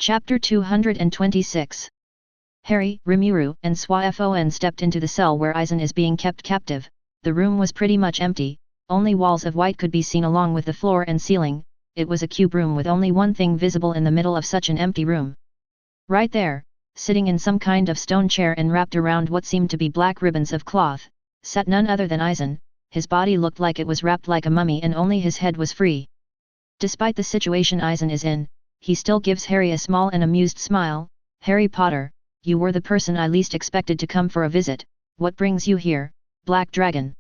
Chapter 226. Harry, Rimuru, and Swaifon stepped into the cell where Aizen is being kept captive. The room was pretty much empty, only walls of white could be seen along with the floor and ceiling. It was a cube room with only one thing visible in the middle of such an empty room. Right there, sitting in some kind of stone chair and wrapped around what seemed to be black ribbons of cloth, sat none other than Aizen. His body looked like it was wrapped like a mummy and only his head was free. Despite the situation Aizen is in, he still gives Harry a small and amused smile. "Harry Potter, you were the person I least expected to come for a visit. What brings you here, Black Dragon?"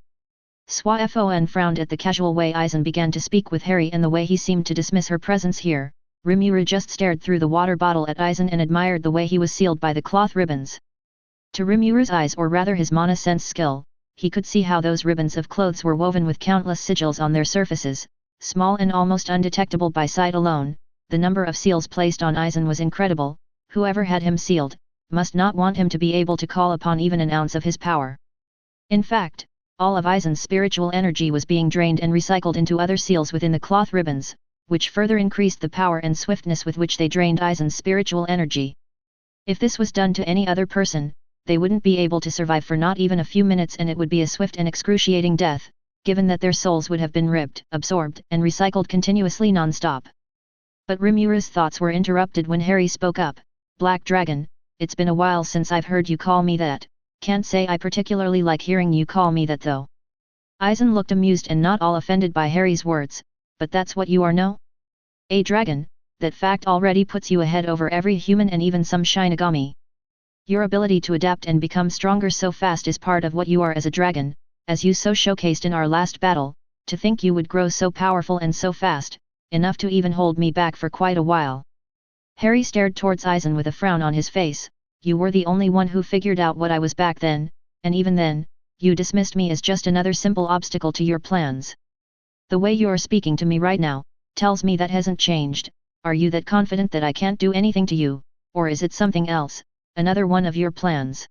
Swaifon frowned at the casual way Aizen began to speak with Harry and the way he seemed to dismiss her presence here. Rimuru just stared through the water bottle at Aizen and admired the way he was sealed by the cloth ribbons. To Rimuru's eyes, or rather his mana sense skill, he could see how those ribbons of clothes were woven with countless sigils on their surfaces, small and almost undetectable by sight alone. The number of seals placed on Aizen was incredible. Whoever had him sealed must not want him to be able to call upon even an ounce of his power. In fact, all of Aizen's spiritual energy was being drained and recycled into other seals within the cloth ribbons, which further increased the power and swiftness with which they drained Aizen's spiritual energy. If this was done to any other person, they wouldn't be able to survive for not even a few minutes, and it would be a swift and excruciating death, given that their souls would have been ripped, absorbed, and recycled continuously non-stop. But Rimuru's thoughts were interrupted when Harry spoke up. "Black Dragon, it's been a while since I've heard you call me that. Can't say I particularly like hearing you call me that though." Aizen looked amused and not all offended by Harry's words. "But that's what you are, no? A dragon, that fact already puts you ahead over every human and even some Shinigami. Your ability to adapt and become stronger so fast is part of what you are as a dragon, as you so showcased in our last battle. To think you would grow so powerful and so fast, enough to even hold me back for quite a while." Harry stared towards Aizen with a frown on his face. "You were the only one who figured out what I was back then, and even then, you dismissed me as just another simple obstacle to your plans. The way you're speaking to me right now, tells me that hasn't changed. Are you that confident that I can't do anything to you, or is it something else, another one of your plans?"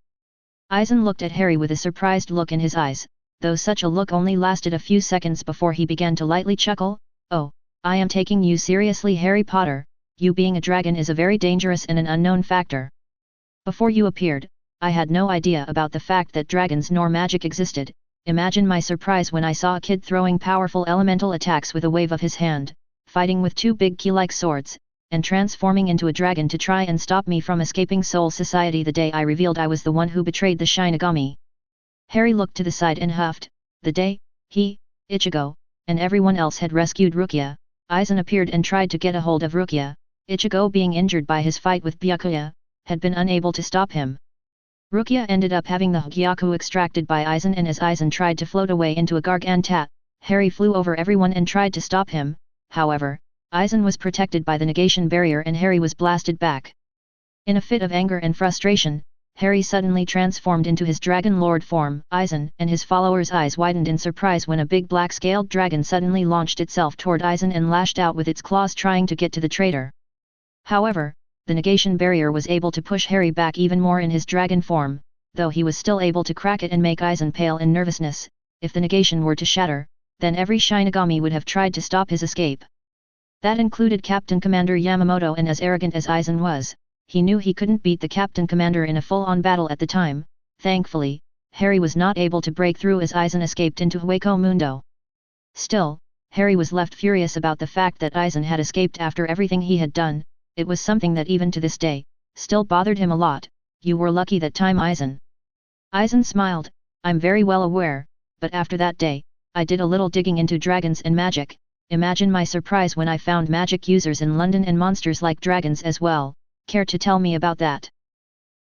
Aizen looked at Harry with a surprised look in his eyes, though such a look only lasted a few seconds before he began to lightly chuckle. "Oh, I am taking you seriously, Harry Potter. You being a dragon is a very dangerous and an unknown factor. Before you appeared, I had no idea about the fact that dragons nor magic existed. Imagine my surprise when I saw a kid throwing powerful elemental attacks with a wave of his hand, fighting with two big key-like swords, and transforming into a dragon to try and stop me from escaping Soul Society the day I revealed I was the one who betrayed the Shinigami." Harry looked to the side and huffed. The day he, Ichigo, and everyone else had rescued Rukia, Aizen appeared and tried to get a hold of Rukia. Ichigo, being injured by his fight with Byakuya, had been unable to stop him. Rukia ended up having the Hgyaku extracted by Aizen, and as Aizen tried to float away into a Garganta, Harry flew over everyone and tried to stop him. However, Aizen was protected by the negation barrier and Harry was blasted back. In a fit of anger and frustration, Harry suddenly transformed into his Dragon Lord form. Aizen and his followers' eyes widened in surprise when a big black-scaled dragon suddenly launched itself toward Aizen and lashed out with its claws, trying to get to the traitor. However, the negation barrier was able to push Harry back even more in his dragon form, though he was still able to crack it and make Aizen pale in nervousness. If the negation were to shatter, then every Shinigami would have tried to stop his escape. That included Captain Commander Yamamoto, and as arrogant as Aizen was, he knew he couldn't beat the Captain Commander in a full-on battle at the time. Thankfully, Harry was not able to break through as Aizen escaped into Hueco Mundo. Still, Harry was left furious about the fact that Aizen had escaped after everything he had done. It was something that even to this day, still bothered him a lot. "You were lucky that time, Aizen." Aizen smiled. "I'm very well aware, but after that day, I did a little digging into dragons and magic. Imagine my surprise when I found magic users in London and monsters like dragons as well. Care to tell me about that?"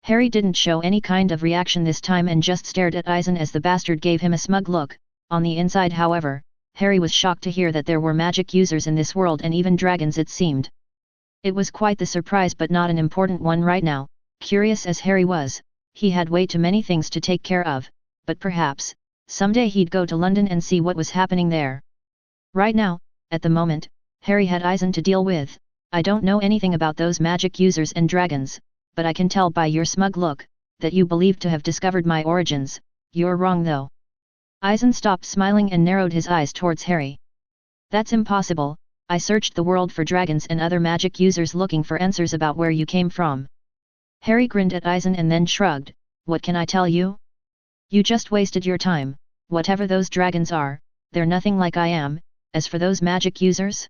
Harry didn't show any kind of reaction this time and just stared at Aizen as the bastard gave him a smug look. On the inside, however, Harry was shocked to hear that there were magic users in this world, and even dragons, it seemed. It was quite the surprise, but not an important one right now. Curious as Harry was, he had way too many things to take care of, but perhaps, someday he'd go to London and see what was happening there. Right now, at the moment, Harry had Aizen to deal with. "I don't know anything about those magic users and dragons, but I can tell by your smug look, that you believe to have discovered my origins. You're wrong though." Aizen stopped smiling and narrowed his eyes towards Harry. "That's impossible, I searched the world for dragons and other magic users looking for answers about where you came from. Harry grinned at Eisen and then shrugged, what can I tell you? You just wasted your time, whatever those dragons are, they're nothing like I am, as for those magic users?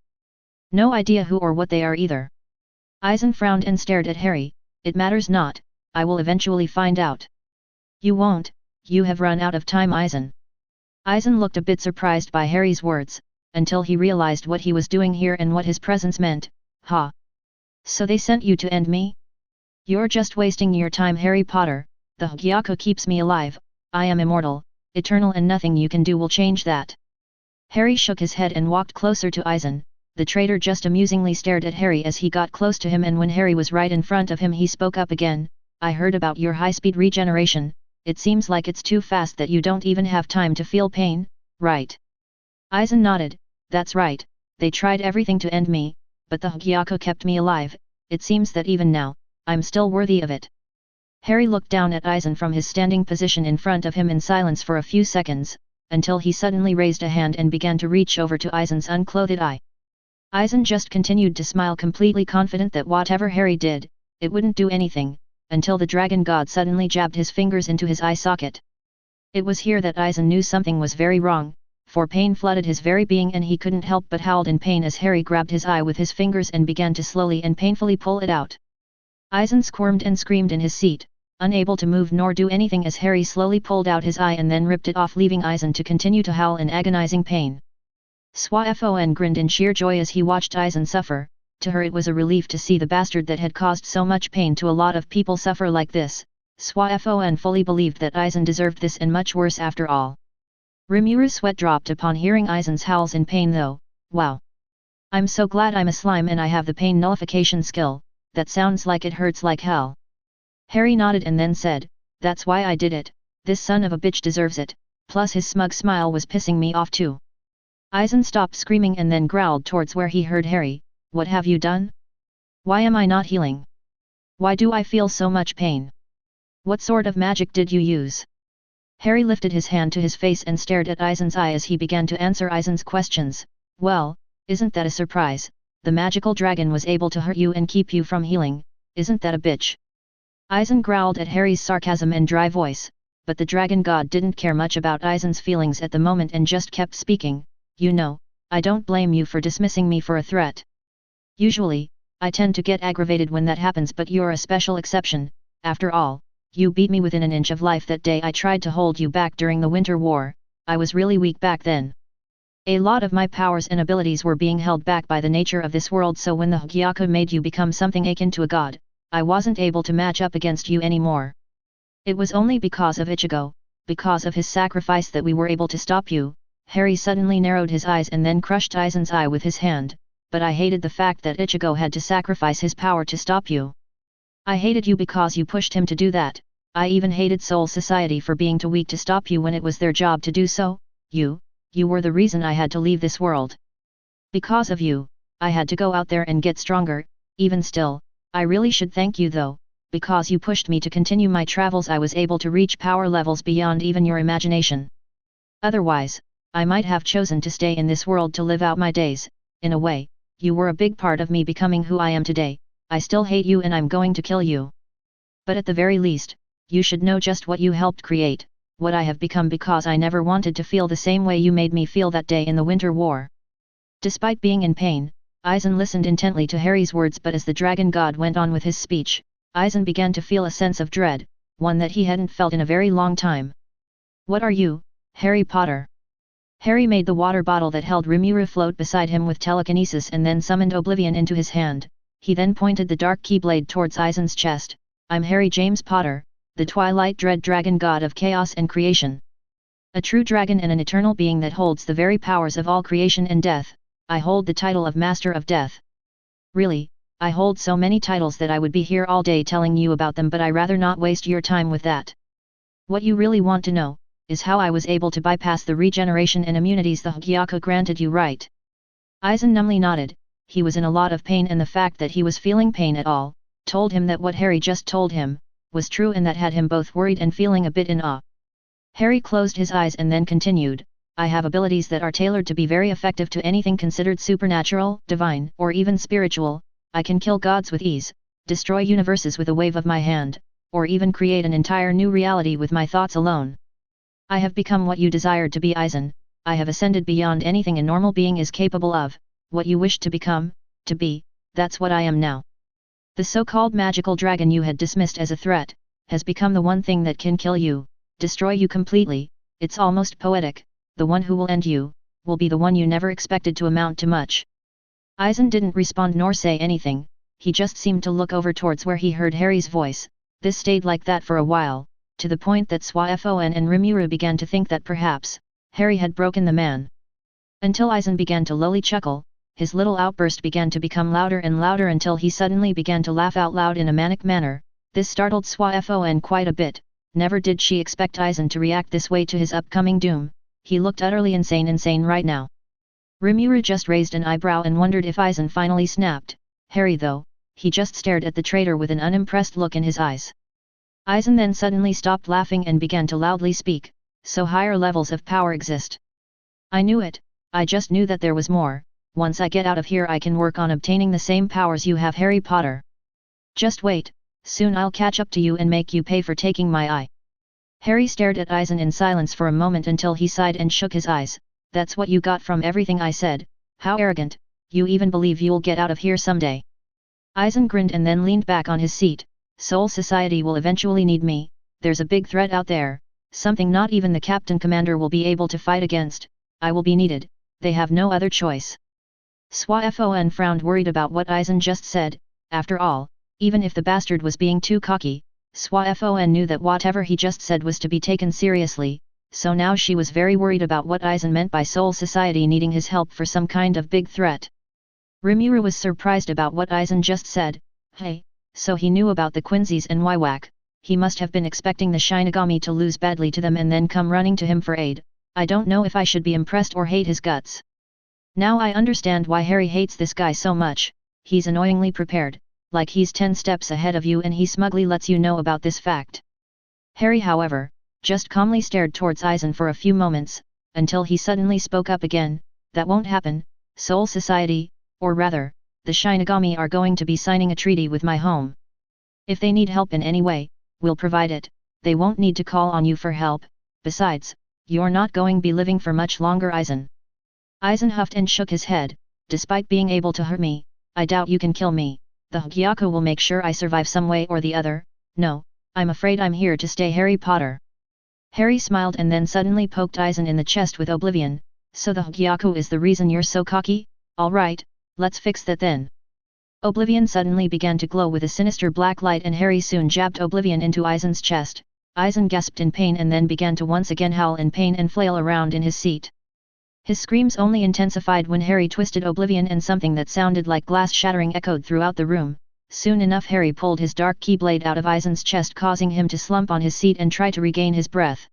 No idea who or what they are either. Eisen frowned and stared at Harry, it matters not, I will eventually find out. You won't, you have run out of time Eisen. Eisen looked a bit surprised by Harry's words, until he realized what he was doing here and what his presence meant, ha. So they sent you to end me? You're just wasting your time Harry Potter, the Hokage keeps me alive, I am immortal, eternal and nothing you can do will change that. Harry shook his head and walked closer to Eisen, the traitor just amusingly stared at Harry as he got close to him and when Harry was right in front of him he spoke up again, I heard about your high-speed regeneration, it seems like it's too fast that you don't even have time to feel pain, right? Eisen nodded, that's right, they tried everything to end me, but the Hokage kept me alive, it seems that even now, I'm still worthy of it. Harry looked down at Eisen from his standing position in front of him in silence for a few seconds, until he suddenly raised a hand and began to reach over to Eisen's unclothed eye. Eisen just continued to smile completely confident that whatever Harry did, it wouldn't do anything, until the dragon god suddenly jabbed his fingers into his eye socket. It was here that Eisen knew something was very wrong, for pain flooded his very being and he couldn't help but howl in pain as Harry grabbed his eye with his fingers and began to slowly and painfully pull it out. Eisen squirmed and screamed in his seat, unable to move nor do anything as Harry slowly pulled out his eye and then ripped it off leaving Eisen to continue to howl in agonizing pain. Swafon grinned in sheer joy as he watched Eisen suffer, to her it was a relief to see the bastard that had caused so much pain to a lot of people suffer like this. Swafon fully believed that Eisen deserved this and much worse after all. Rimuru's sweat dropped upon hearing Eisen's howls in pain though, wow. I'm so glad I'm a slime and I have the pain nullification skill, that sounds like it hurts like hell. Harry nodded and then said, that's why I did it, this son of a bitch deserves it, plus his smug smile was pissing me off too. Eisen stopped screaming and then growled towards where he heard Harry, what have you done? Why am I not healing? Why do I feel so much pain? What sort of magic did you use? Harry lifted his hand to his face and stared at Eisen's eye as he began to answer Eisen's questions, well, isn't that a surprise, the magical dragon was able to hurt you and keep you from healing, isn't that a bitch? Eisen growled at Harry's sarcasm and dry voice, but the dragon god didn't care much about Eisen's feelings at the moment and just kept speaking, you know, I don't blame you for dismissing me for a threat. Usually, I tend to get aggravated when that happens but you're a special exception, after all, you beat me within an inch of life that day I tried to hold you back during the Winter War, I was really weak back then. A lot of my powers and abilities were being held back by the nature of this world so when the Hokage made you become something akin to a god, I wasn't able to match up against you anymore. It was only because of Ichigo, because of his sacrifice that we were able to stop you. Harry suddenly narrowed his eyes and then crushed Eisen's eye with his hand, but I hated the fact that Ichigo had to sacrifice his power to stop you. I hated you because you pushed him to do that, I even hated Soul Society for being too weak to stop you when it was their job to do so, you were the reason I had to leave this world. Because of you, I had to go out there and get stronger, even still, I really should thank you though, because you pushed me to continue my travels I was able to reach power levels beyond even your imagination. Otherwise, I might have chosen to stay in this world to live out my days, in a way, you were a big part of me becoming who I am today, I still hate you and I'm going to kill you. But at the very least, you should know just what you helped create, what I have become because I never wanted to feel the same way you made me feel that day in the Winter War. Despite being in pain, Eisen listened intently to Harry's words but as the dragon god went on with his speech, Eisen began to feel a sense of dread, one that he hadn't felt in a very long time. What are you, Harry Potter? Harry made the water bottle that held Rimuru float beside him with telekinesis and then summoned Oblivion into his hand, he then pointed the dark keyblade towards Eisen's chest, I'm Harry James Potter, the Twilight Dread Dragon God of Chaos and Creation. A true dragon and an eternal being that holds the very powers of all creation and death, I hold the title of Master of Death. Really, I hold so many titles that I would be here all day telling you about them but I rather not waste your time with that. What you really want to know, is how I was able to bypass the regeneration and immunities the Hokage granted you, right? Eisen numbly nodded, he was in a lot of pain and the fact that he was feeling pain at all, told him that what Harry just told him, was true and that had him both worried and feeling a bit in awe. Harry closed his eyes and then continued, I have abilities that are tailored to be very effective to anything considered supernatural, divine, or even spiritual. I can kill gods with ease, destroy universes with a wave of my hand, or even create an entire new reality with my thoughts alone. I have become what you desired to be, Aizen. I have ascended beyond anything a normal being is capable of. What you wished to become, to be, that's what I am now. The so-called magical dragon you had dismissed as a threat, has become the one thing that can kill you, destroy you completely. It's almost poetic. The one who will end you, will be the one you never expected to amount to much. Aizen didn't respond nor say anything, he just seemed to look over towards where he heard Harry's voice. This stayed like that for a while, to the point that Swaifon and Rimuru began to think that perhaps, Harry had broken the man. Until Aizen began to lowly chuckle, his little outburst began to become louder and louder until he suddenly began to laugh out loud in a manic manner. This startled Swaifon quite a bit. Never did she expect Aizen to react this way to his upcoming doom. He looked utterly insane right now. Rimuru just raised an eyebrow and wondered if Aizen finally snapped. Harry though, he just stared at the traitor with an unimpressed look in his eyes. Aizen then suddenly stopped laughing and began to loudly speak, so higher levels of power exist. I knew it, I just knew that there was more. Once I get out of here I can work on obtaining the same powers you have, Harry Potter. Just wait, soon I'll catch up to you and make you pay for taking my eye. Harry stared at Aizen in silence for a moment until he sighed and shook his eyes. That's what you got from everything I said. How arrogant, you even believe you'll get out of here someday. Aizen grinned and then leaned back on his seat. Soul Society will eventually need me, there's a big threat out there, something not even the Captain Commander will be able to fight against. I will be needed, they have no other choice. Swaifon frowned, worried about what Aizen just said. After all, even if the bastard was being too cocky, Swaifon knew that whatever he just said was to be taken seriously, so now she was very worried about what Aizen meant by Soul Society needing his help for some kind of big threat. Rimuru was surprised about what Aizen just said. Hey, so he knew about the Quincy's and Wywak. He must have been expecting the Shinigami to lose badly to them and then come running to him for aid. I don't know if I should be impressed or hate his guts. Now I understand why Harry hates this guy so much. He's annoyingly prepared, like he's 10 steps ahead of you, and he smugly lets you know about this fact. Harry, however, just calmly stared towards Aizen for a few moments, until he suddenly spoke up again. That won't happen. Soul Society, or rather, the Shinigami are going to be signing a treaty with my home. If they need help in any way, we'll provide it. They won't need to call on you for help. Besides, you're not going to be living for much longer, Aizen. Aizen huffed and shook his head. Despite being able to hurt me, I doubt you can kill me. The Hokyaku will make sure I survive some way or the other. No, I'm afraid I'm here to stay, Harry Potter. Harry smiled and then suddenly poked Aizen in the chest with Oblivion. So the Hokyaku is the reason you're so cocky? Alright, let's fix that then. Oblivion suddenly began to glow with a sinister black light, and Harry soon jabbed Oblivion into Aizen's chest. Aizen gasped in pain and then began to once again howl in pain and flail around in his seat. His screams only intensified when Harry twisted Oblivion, and something that sounded like glass shattering echoed throughout the room. Soon enough Harry pulled his dark keyblade out of Aizen's chest, causing him to slump on his seat and try to regain his breath.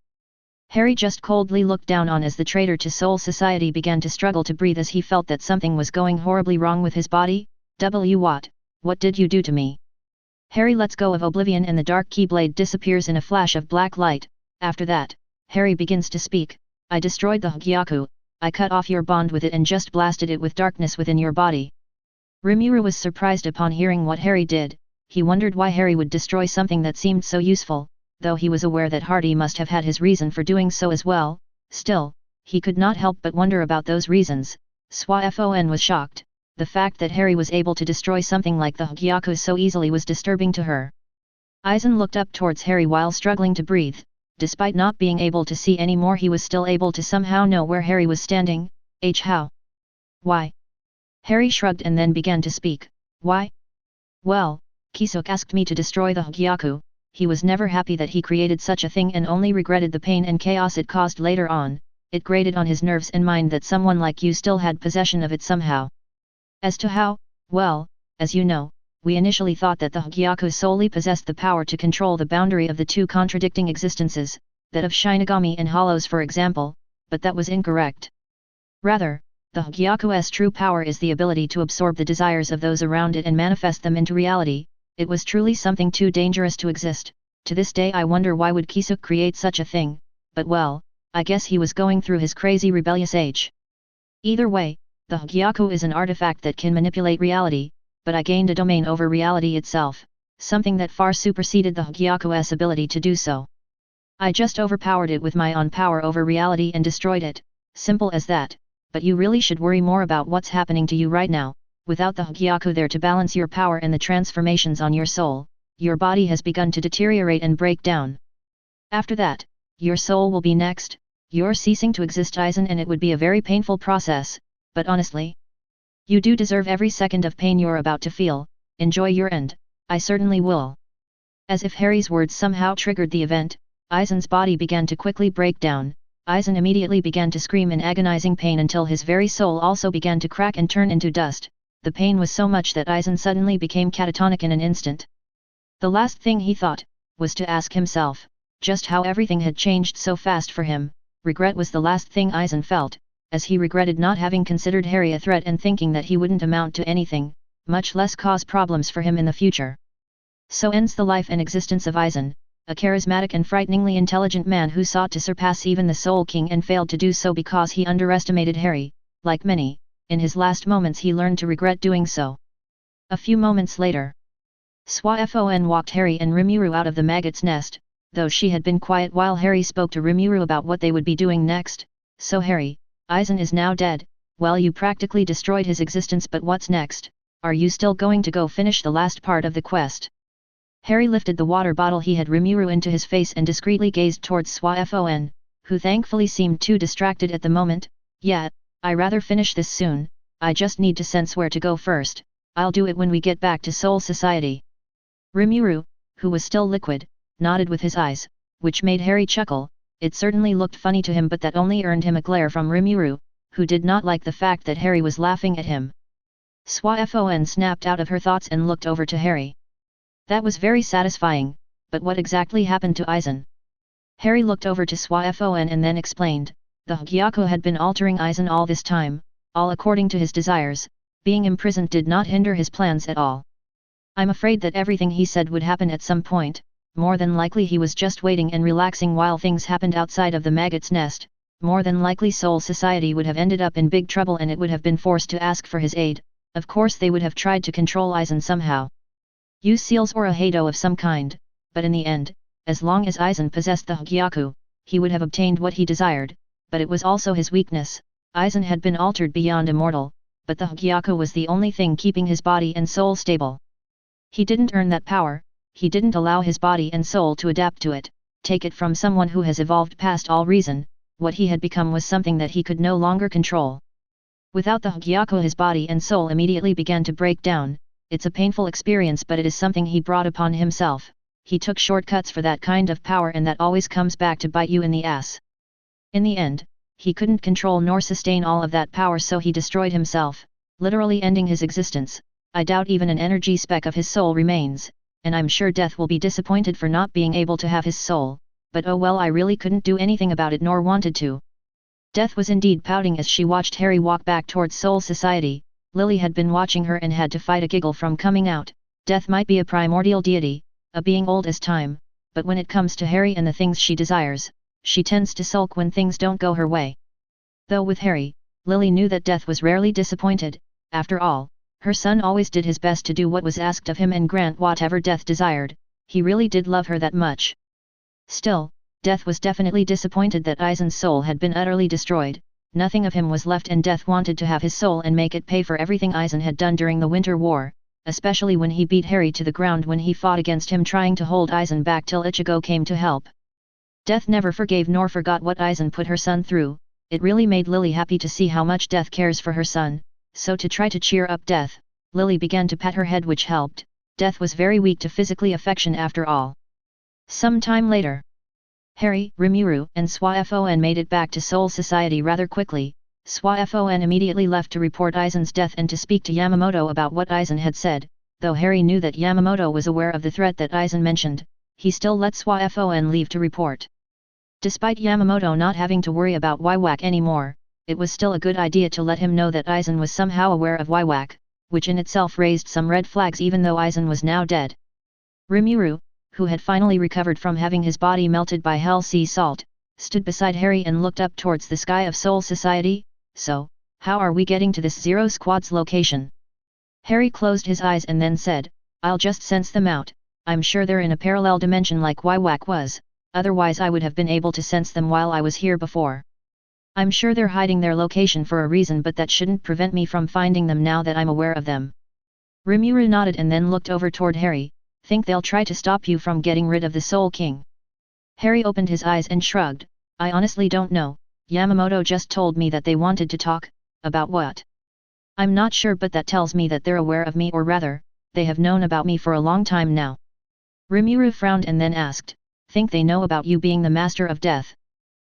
Harry just coldly looked down on as the traitor to Soul Society began to struggle to breathe as he felt that something was going horribly wrong with his body. What did you do to me? Harry lets go of Oblivion and the dark keyblade disappears in a flash of black light. After that, Harry begins to speak. I destroyed the Hokyaku. I cut off your bond with it and just blasted it with darkness within your body. Rimuru was surprised upon hearing what Harry did. He wondered why Harry would destroy something that seemed so useful, though he was aware that Hardy must have had his reason for doing so as well. Still, he could not help but wonder about those reasons. Swaifon was shocked. The fact that Harry was able to destroy something like the Hokyaku so easily was disturbing to her. Aizen looked up towards Harry while struggling to breathe. Despite not being able to see any more, he was still able to somehow know where Harry was standing. How? Why? Harry shrugged and then began to speak. Why? Well, Kisuk asked me to destroy the Hokyaku. He was never happy that he created such a thing and only regretted the pain and chaos it caused later on. It grated on his nerves and mind that someone like you still had possession of it somehow. As to how, well, as you know, we initially thought that the Hokyaku solely possessed the power to control the boundary of the two contradicting existences, that of Shinigami and Hollows for example, but that was incorrect. Rather, the Hokyaku's true power is the ability to absorb the desires of those around it and manifest them into reality. It was truly something too dangerous to exist. To this day I wonder why would Kisuk create such a thing, but well, I guess he was going through his crazy rebellious age. Either way, the Hugyaku is an artifact that can manipulate reality, but I gained a domain over reality itself, something that far superseded the Hugyaku's ability to do so. I just overpowered it with my own power over reality and destroyed it, simple as that, but you really should worry more about what's happening to you right now. Without the Hugyaku there to balance your power and the transformations on your soul, your body has begun to deteriorate and break down. After that, your soul will be next. You're ceasing to exist, Aizen, and it would be a very painful process, but honestly, you do deserve every second of pain you're about to feel. Enjoy your end. I certainly will. As if Harry's words somehow triggered the event, Aizen's body began to quickly break down. Aizen immediately began to scream in agonizing pain until his very soul also began to crack and turn into dust. The pain was so much that Aizen suddenly became catatonic in an instant. The last thing he thought was to ask himself just how everything had changed so fast for him. Regret was the last thing Aizen felt, as he regretted not having considered Harry a threat and thinking that he wouldn't amount to anything, much less cause problems for him in the future. So ends the life and existence of Aizen, a charismatic and frighteningly intelligent man who sought to surpass even the Soul King and failed to do so because he underestimated Harry. Like many, in his last moments he learned to regret doing so. A few moments later, Swaifon walked Harry and Rimuru out of the maggot's nest, though she had been quiet while Harry spoke to Rimuru about what they would be doing next. So Harry, Aizen is now dead. Well, you practically destroyed his existence, but what's next? Are you still going to go finish the last part of the quest? Harry lifted the water bottle he had Rimuru into his face and discreetly gazed towards Swaifon, who thankfully seemed too distracted at the moment. Yeah, I rather finish this soon. I just need to sense where to go first. I'll do it when we get back to Soul Society. Rimuru, who was still liquid, nodded with his eyes, which made Harry chuckle. It certainly looked funny to him, but that only earned him a glare from Rimuru, who did not like the fact that Harry was laughing at him. Swaifon snapped out of her thoughts and looked over to Harry. That was very satisfying, but what exactly happened to Aizen? Harry looked over to Swaifon and then explained. The Hugyaku had been altering Aizen all this time, all according to his desires. Being imprisoned did not hinder his plans at all. I'm afraid that everything he said would happen at some point. More than likely he was just waiting and relaxing while things happened outside of the maggot's nest. More than likely Soul Society would have ended up in big trouble and it would have been forced to ask for his aid. Of course they would have tried to control Aizen somehow. Use seals or a Hado of some kind, but in the end, as long as Aizen possessed the Hugyaku, he would have obtained what he desired, but it was also his weakness. Aizen had been altered beyond immortal, but the Hugyaku was the only thing keeping his body and soul stable. He didn't earn that power. He didn't allow his body and soul to adapt to it. Take it from someone who has evolved past all reason, what he had become was something that he could no longer control. Without the Hugyaku his body and soul immediately began to break down. It's a painful experience, but it is something he brought upon himself. He took shortcuts for that kind of power and that always comes back to bite you in the ass. In the end, he couldn't control nor sustain all of that power, so he destroyed himself, literally ending his existence. I doubt even an energy speck of his soul remains, and I'm sure Death will be disappointed for not being able to have his soul, but oh well, I really couldn't do anything about it nor wanted to. Death was indeed pouting as she watched Harry walk back towards Soul Society. Lily had been watching her and had to fight a giggle from coming out. Death might be a primordial deity, a being old as time, but when it comes to Harry and the things she desires, she tends to sulk when things don't go her way. Though with Harry, Lily knew that Death was rarely disappointed. After all, her son always did his best to do what was asked of him and grant whatever Death desired. He really did love her that much. Still, Death was definitely disappointed that Aizen's soul had been utterly destroyed. Nothing of him was left, and Death wanted to have his soul and make it pay for everything Aizen had done during the Winter War, especially when he beat Harry to the ground when he fought against him trying to hold Aizen back till Ichigo came to help. Death never forgave nor forgot what Aizen put her son through. It really made Lily happy to see how much Death cares for her son, so to try to cheer up Death, Lily began to pat her head, which helped. Death was very weak to physically affection after all. Some time later, Harry, Rimuru, and Swaifon made it back to Soul Society rather quickly. Swaifon immediately left to report Aizen's death and to speak to Yamamoto about what Aizen had said. Though Harry knew that Yamamoto was aware of the threat that Aizen mentioned, he still let Swaifon leave to report. Despite Yamamoto not having to worry about Waiwak anymore, it was still a good idea to let him know that Aizen was somehow aware of Waiwak, which in itself raised some red flags even though Aizen was now dead. Rimuru, who had finally recovered from having his body melted by Hell Sea Salt, stood beside Harry and looked up towards the sky of Soul Society. So, how are we getting to this Zero Squad's location? Harry closed his eyes and then said, I'll just sense them out. I'm sure they're in a parallel dimension like Wywak was, otherwise I would have been able to sense them while I was here before. I'm sure they're hiding their location for a reason, but that shouldn't prevent me from finding them now that I'm aware of them. Rimuru nodded and then looked over toward Harry. Think they'll try to stop you from getting rid of the Soul King? Harry opened his eyes and shrugged. I honestly don't know. Yamamoto just told me that they wanted to talk. About what? I'm not sure, but that tells me that they're aware of me, or rather, they have known about me for a long time now. Rimuru frowned and then asked, think they know about you being the Master of Death?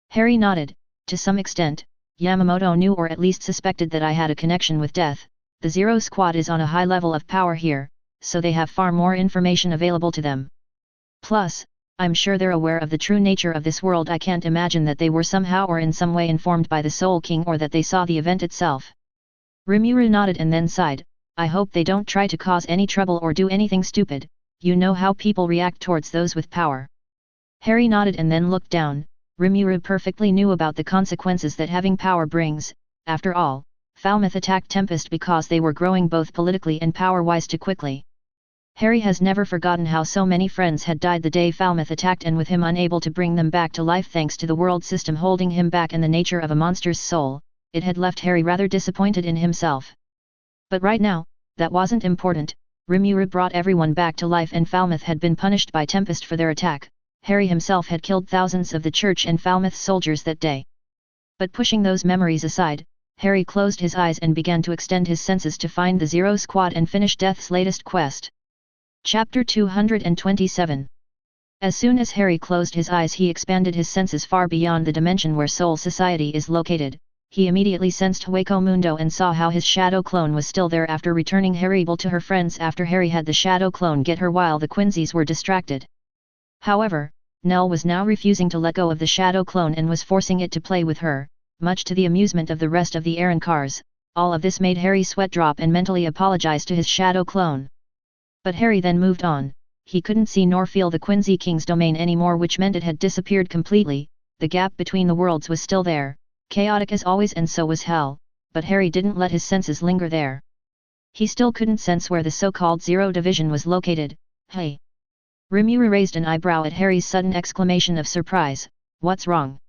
Harry nodded. To some extent, Yamamoto knew or at least suspected that I had a connection with death. The Zero Squad is on a high level of power here, so they have far more information available to them. Plus, I'm sure they're aware of the true nature of this world. I can't imagine that they were somehow or in some way informed by the Soul King, or that they saw the event itself. Rimuru nodded and then sighed. I hope they don't try to cause any trouble or do anything stupid. You know how people react towards those with power. Harry nodded and then looked down. Rimuru perfectly knew about the consequences that having power brings. After all, Falmouth attacked Tempest because they were growing both politically and power-wise too quickly. Harry has never forgotten how so many friends had died the day Falmouth attacked, and with him unable to bring them back to life thanks to the world system holding him back and the nature of a monster's soul, it had left Harry rather disappointed in himself. But right now, that wasn't important. Rimuru brought everyone back to life and Falmouth had been punished by Tempest for their attack. Harry himself had killed thousands of the Church and Falmouth soldiers that day. But pushing those memories aside, Harry closed his eyes and began to extend his senses to find the Zero Squad and finish Death's latest quest. Chapter 227. As soon as Harry closed his eyes, he expanded his senses far beyond the dimension where Soul Society is located. He immediately sensed Hueco Mundo and saw how his shadow clone was still there after returning Harryable to her friends after Harry had the shadow clone get her while the Quincy's were distracted. However, Nell was now refusing to let go of the shadow clone and was forcing it to play with her, much to the amusement of the rest of the errand cars. All of this made Harry sweat drop and mentally apologize to his shadow clone. But Harry then moved on. He couldn't see nor feel the Quincy King's domain anymore, which meant it had disappeared completely. The gap between the worlds was still there, chaotic as always, and so was hell, but Harry didn't let his senses linger there. He still couldn't sense where the so-called Zero Division was located. Hey! Rimuru raised an eyebrow at Harry's sudden exclamation of surprise. What's wrong?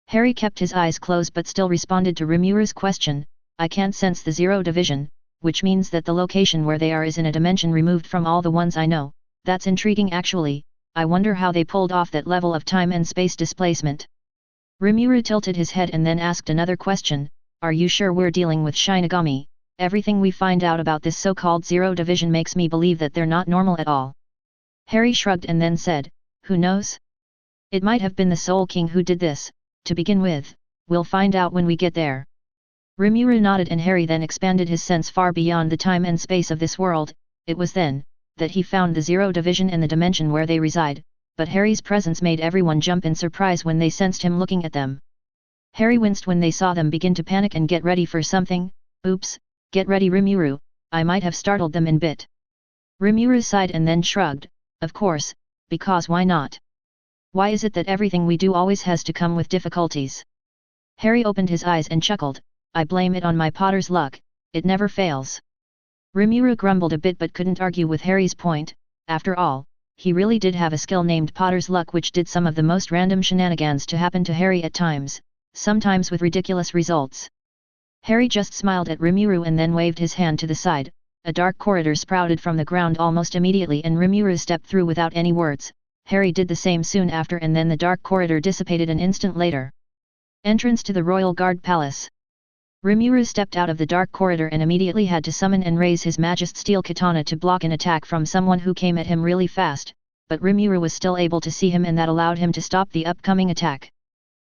Harry kept his eyes closed but still responded to Rimuru's question. I can't sense the Zero Division, which means that the location where they are is in a dimension removed from all the ones I know. That's intriguing actually. I wonder how they pulled off that level of time and space displacement. Rimuru tilted his head and then asked another question. Are you sure we're dealing with Shinigami? Everything we find out about this so-called Zero Division makes me believe that they're not normal at all. Harry shrugged and then said, who knows? It might have been the Soul King who did this. To begin with, we'll find out when we get there. Rimuru nodded and Harry then expanded his sense far beyond the time and space of this world. It was then that he found the Zero Division and the dimension where they reside, but Harry's presence made everyone jump in surprise when they sensed him looking at them. Harry winced when they saw them begin to panic and get ready for something. Oops, get ready Rimuru, I might have startled them in bit. Rimuru sighed and then shrugged. Of course, because why not? Why is it that everything we do always has to come with difficulties? Harry opened his eyes and chuckled. I blame it on my Potter's luck, it never fails. Rimuru grumbled a bit but couldn't argue with Harry's point. After all, he really did have a skill named Potter's luck which did some of the most random shenanigans to happen to Harry at times, sometimes with ridiculous results. Harry just smiled at Rimuru and then waved his hand to the side. A dark corridor sprouted from the ground almost immediately and Rimuru stepped through without any words. Harry did the same soon after and then the dark corridor dissipated an instant later. Entrance to the Royal Guard Palace. Rimuru stepped out of the dark corridor and immediately had to summon and raise his Magist Steel Katana to block an attack from someone who came at him really fast, but Rimuru was still able to see him and that allowed him to stop the upcoming attack.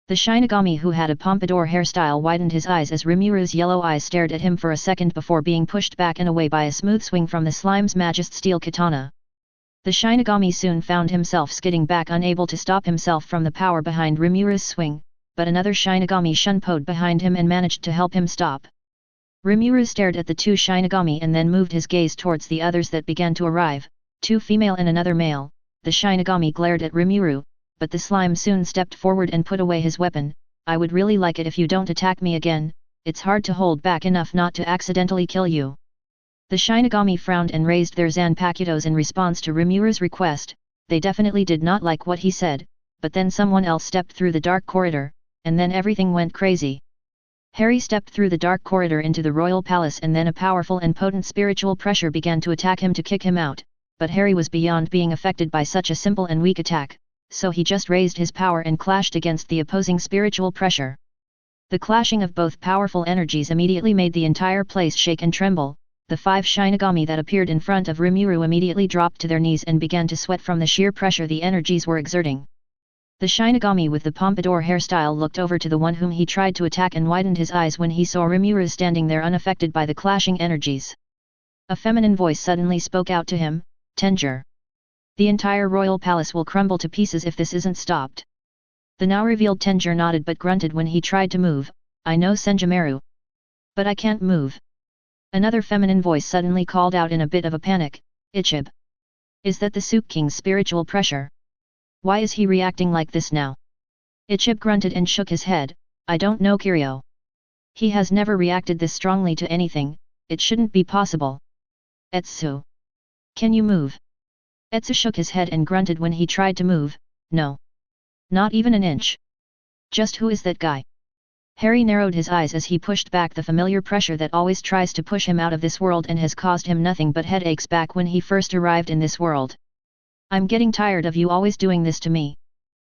The Shinigami who had a pompadour hairstyle widened his eyes as Rimuru's yellow eyes stared at him for a second before being pushed back and away by a smooth swing from the slime's Magist Steel Katana. The Shinigami soon found himself skidding back, unable to stop himself from the power behind Rimuru's swing, but another Shinigami shunpoed behind him and managed to help him stop. Rimuru stared at the two Shinigami and then moved his gaze towards the others that began to arrive, two female and another male. The Shinigami glared at Rimuru. but the slime soon stepped forward and put away his weapon. I would really like it if you don't attack me again, it's hard to hold back enough not to accidentally kill you. The Shinigami frowned and raised their Zanpakutos in response to Rimuru's request. They definitely did not like what he said, but then someone else stepped through the dark corridor, and then everything went crazy. Harry stepped through the dark corridor into the royal palace, and then a powerful and potent spiritual pressure began to attack him to kick him out, but Harry was beyond being affected by such a simple and weak attack, so he just raised his power and clashed against the opposing spiritual pressure. The clashing of both powerful energies immediately made the entire place shake and tremble. The 5 Shinigami that appeared in front of Rimuru immediately dropped to their knees and began to sweat from the sheer pressure the energies were exerting. The Shinigami with the pompadour hairstyle looked over to the one whom he tried to attack and widened his eyes when he saw Rimuru standing there unaffected by the clashing energies. A feminine voice suddenly spoke out to him, "Tenger. The entire royal palace will crumble to pieces if this isn't stopped." The now revealed Tenger nodded but grunted when he tried to move. "I know Senjumaru. But I can't move." Another feminine voice suddenly called out in a bit of a panic, "Ichib. Is that the Sook King's spiritual pressure? Why is he reacting like this now?" Ichib grunted and shook his head, "I don't know, Kiryu. He has never reacted this strongly to anything, it shouldn't be possible." "Etsu. Can you move?" Etsu shook his head and grunted when he tried to move, "No. Not even an inch. Just who is that guy?" Harry narrowed his eyes as he pushed back the familiar pressure that always tries to push him out of this world and has caused him nothing but headaches back when he first arrived in this world. "I'm getting tired of you always doing this to me."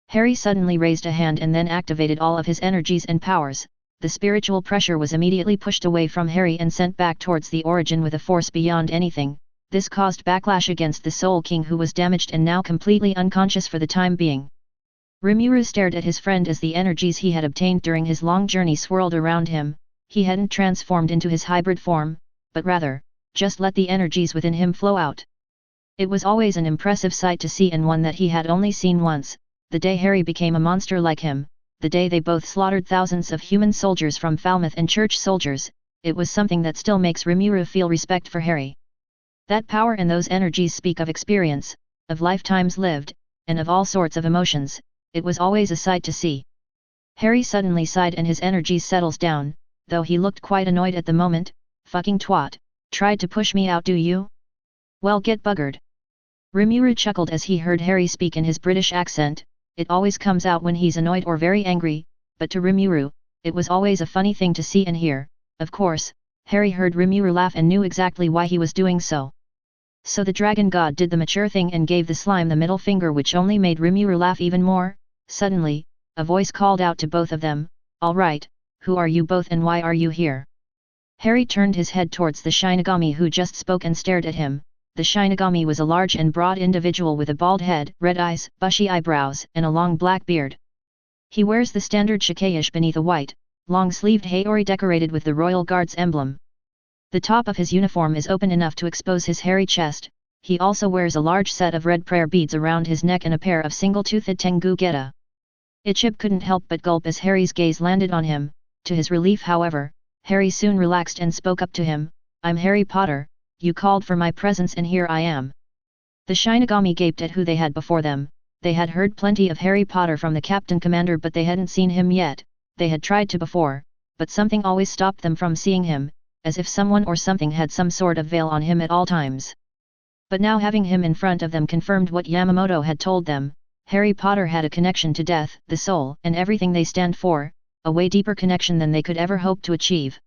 Harry suddenly raised a hand and then activated all of his energies and powers. The spiritual pressure was immediately pushed away from Harry and sent back towards the origin with a force beyond anything. This caused backlash against the Soul King, who was damaged and now completely unconscious for the time being. Rimuru stared at his friend as the energies he had obtained during his long journey swirled around him. He hadn't transformed into his hybrid form, but rather, just let the energies within him flow out. It was always an impressive sight to see, and one that he had only seen once, the day Harry became a monster like him, the day they both slaughtered thousands of human soldiers from Falmouth and church soldiers. It was something that still makes Rimuru feel respect for Harry. That power and those energies speak of experience, of lifetimes lived, and of all sorts of emotions. It was always a sight to see. Harry suddenly sighed and his energies settles down, though he looked quite annoyed at the moment. "Fucking twat, tried to push me out, do you? Well, get buggered." Rimuru chuckled as he heard Harry speak in his British accent. It always comes out when he's annoyed or very angry, but to Rimuru, it was always a funny thing to see and hear. Of course, Harry heard Rimuru laugh and knew exactly why he was doing so. So the dragon god did the mature thing and gave the slime the middle finger, which only made Rimuru laugh even more. Suddenly, a voice called out to both of them, "All right, who are you both and why are you here?" Harry turned his head towards the Shinigami who just spoke and stared at him. The Shinigami was a large and broad individual with a bald head, red eyes, bushy eyebrows, and a long black beard. He wears the standard shikaish beneath a white, long-sleeved haori decorated with the Royal Guard's emblem. The top of his uniform is open enough to expose his hairy chest. He also wears a large set of red prayer beads around his neck and a pair of single-toothed tengu geta. Ichib couldn't help but gulp as Harry's gaze landed on him. To his relief, however, Harry soon relaxed and spoke up to him, "I'm Harry Potter, you called for my presence and here I am." The Shinigami gaped at who they had before them. They had heard plenty of Harry Potter from the Captain Commander, but they hadn't seen him yet. They had tried to before, but something always stopped them from seeing him, as if someone or something had some sort of veil on him at all times. But now having him in front of them confirmed what Yamamoto had told them. Harry Potter had a connection to death, the soul, and everything they stand for, a way deeper connection than they could ever hope to achieve.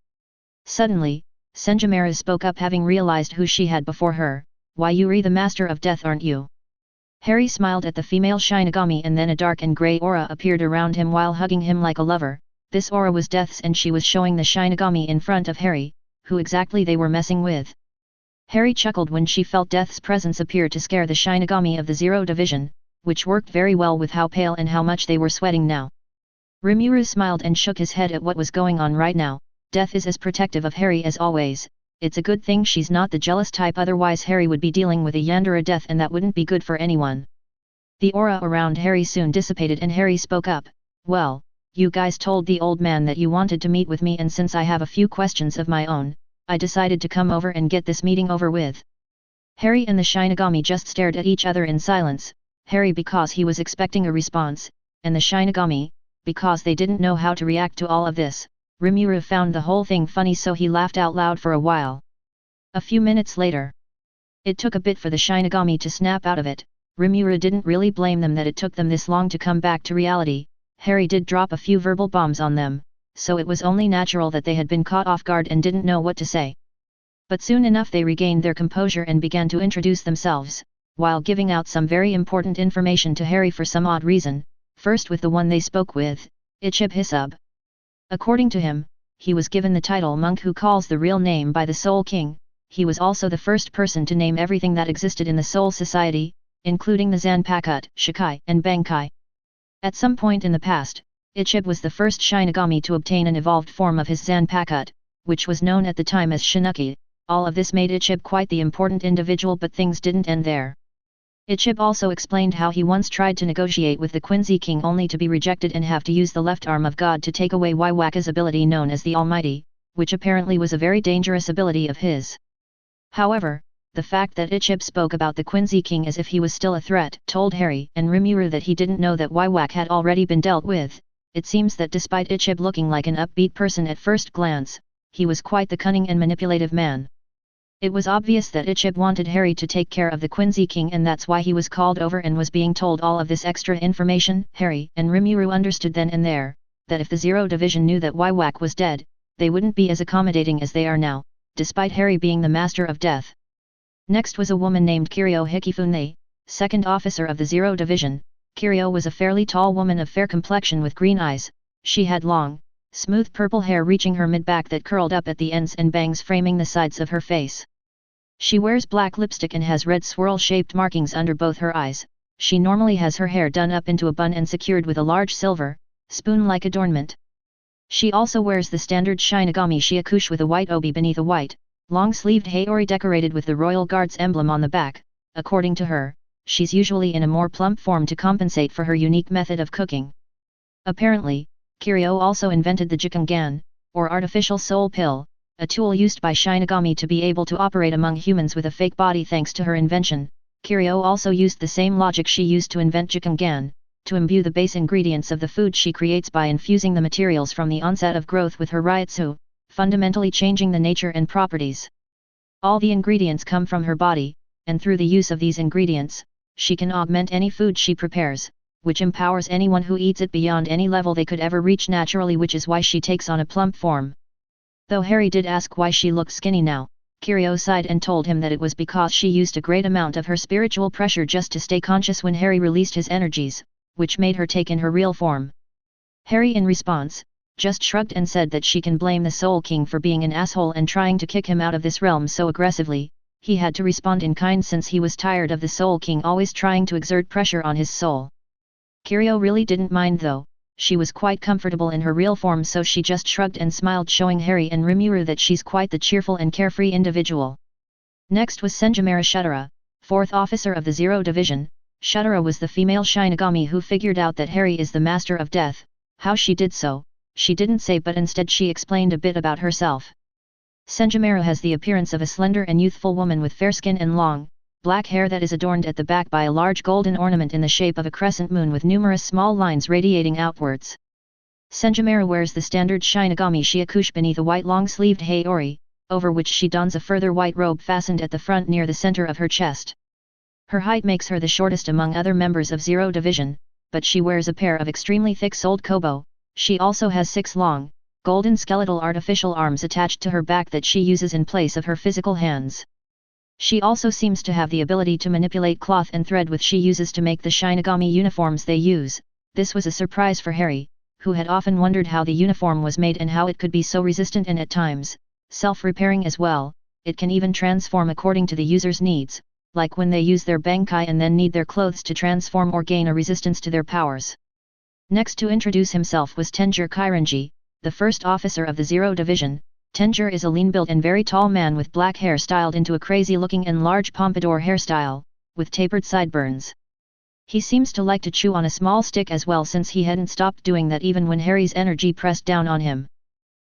Suddenly, Senjumaru spoke up, having realized who she had before her. "Why, Yuri, the master of death, aren't you?" Harry smiled at the female Shinigami, and then a dark and grey aura appeared around him while hugging him like a lover. This aura was Death's, and she was showing the Shinigami in front of Harry, who exactly they were messing with. Harry chuckled when she felt Death's presence appear to scare the Shinigami of the Zero Division, which worked very well with how pale and how much they were sweating now. Rimuru smiled and shook his head at what was going on right now. Death is as protective of Harry as always. It's a good thing she's not the jealous type, otherwise Harry would be dealing with a Yandere Death, and that wouldn't be good for anyone. The aura around Harry soon dissipated and Harry spoke up, "Well, you guys told the old man that you wanted to meet with me, and since I have a few questions of my own, I decided to come over and get this meeting over with." Harry and the Shinigami just stared at each other in silence. Harry because he was expecting a response, and the Shinigami, because they didn't know how to react to all of this. Rimuru found the whole thing funny, so he laughed out loud for a while. A few minutes later, it took a bit for the Shinigami to snap out of it. Rimuru didn't really blame them that it took them this long to come back to reality. Harry did drop a few verbal bombs on them, so it was only natural that they had been caught off guard and didn't know what to say. But soon enough they regained their composure and began to introduce themselves, while giving out some very important information to Harry for some odd reason, first with the one they spoke with, Ichib Hisub. According to him, he was given the title monk who calls the real name by the Soul King. He was also the first person to name everything that existed in the Soul Society, including the Zanpakuto, Shikai, and Bankai. At some point in the past, Ichib was the first Shinigami to obtain an evolved form of his Zanpakuto, which was known at the time as Shinuki. All of this made Ichib quite the important individual, but things didn't end there. Ichib also explained how he once tried to negotiate with the Quincy King only to be rejected and have to use the left arm of God to take away Waiwaka's ability known as the Almighty, which apparently was a very dangerous ability of his. However, the fact that Ichib spoke about the Quincy King as if he was still a threat told Harry and Rimuru that he didn't know that Waiwaka had already been dealt with. It seems that despite Ichib looking like an upbeat person at first glance, he was quite the cunning and manipulative man. It was obvious that Ichib wanted Harry to take care of the Quincy King, and that's why he was called over and was being told all of this extra information. Harry and Rimuru understood then and there, that if the Zero Division knew that Waiwaka was dead, they wouldn't be as accommodating as they are now, despite Harry being the master of death. Next was a woman named Kirio Hikifune, second officer of the Zero Division. Kirio was a fairly tall woman of fair complexion with green eyes. She had long, smooth purple hair reaching her mid-back that curled up at the ends and bangs framing the sides of her face. She wears black lipstick and has red swirl-shaped markings under both her eyes. She normally has her hair done up into a bun and secured with a large silver, spoon-like adornment. She also wears the standard Shinigami Shiakush with a white obi beneath a white, long-sleeved haori decorated with the Royal Guard's emblem on the back. According to her, she's usually in a more plump form to compensate for her unique method of cooking. Apparently, Kirio also invented the Jikangan, or artificial soul pill, a tool used by Shinigami to be able to operate among humans with a fake body. Thanks to her invention, Kirio also used the same logic she used to invent Jikangan, to imbue the base ingredients of the food she creates by infusing the materials from the onset of growth with her Ryutsu, fundamentally changing the nature and properties. All the ingredients come from her body, and through the use of these ingredients, she can augment any food she prepares, which empowers anyone who eats it beyond any level they could ever reach naturally, which is why she takes on a plump form. Though Harry did ask why she looked skinny now, Kirio sighed and told him that it was because she used a great amount of her spiritual pressure just to stay conscious when Harry released his energies, which made her take in her real form. Harry in response, just shrugged and said that she can blame the Soul King for being an asshole and trying to kick him out of this realm so aggressively. He had to respond in kind since he was tired of the Soul King always trying to exert pressure on his soul. Kirio really didn't mind though. She was quite comfortable in her real form, so she just shrugged and smiled, showing Harry and Rimuru that she's quite the cheerful and carefree individual. Next was Senjimura Shutara, fourth officer of the Zero Division. Shutara was the female Shinigami who figured out that Harry is the master of death. How she did so, she didn't say, but instead she explained a bit about herself. Senjimura has the appearance of a slender and youthful woman with fair skin and long, black hair that is adorned at the back by a large golden ornament in the shape of a crescent moon with numerous small lines radiating outwards. Senjimura wears the standard Shinigami Shiakush beneath a white long-sleeved haori, over which she dons a further white robe fastened at the front near the center of her chest. Her height makes her the shortest among other members of Zero Division, but she wears a pair of extremely thick-soled kobo. She also has 6 long, golden skeletal artificial arms attached to her back that she uses in place of her physical hands. She also seems to have the ability to manipulate cloth and thread, which she uses to make the Shinigami uniforms they use. This was a surprise for Harry, who had often wondered how the uniform was made and how it could be so resistant and at times, self-repairing as well. It can even transform according to the user's needs, like when they use their Bankai and then need their clothes to transform or gain a resistance to their powers. Next to introduce himself was Tenjir Kairanji, the first officer of the Zero Division. Tenjir is a lean-built and very tall man with black hair styled into a crazy-looking and large pompadour hairstyle, with tapered sideburns. He seems to like to chew on a small stick as well, since he hadn't stopped doing that even when Harry's energy pressed down on him.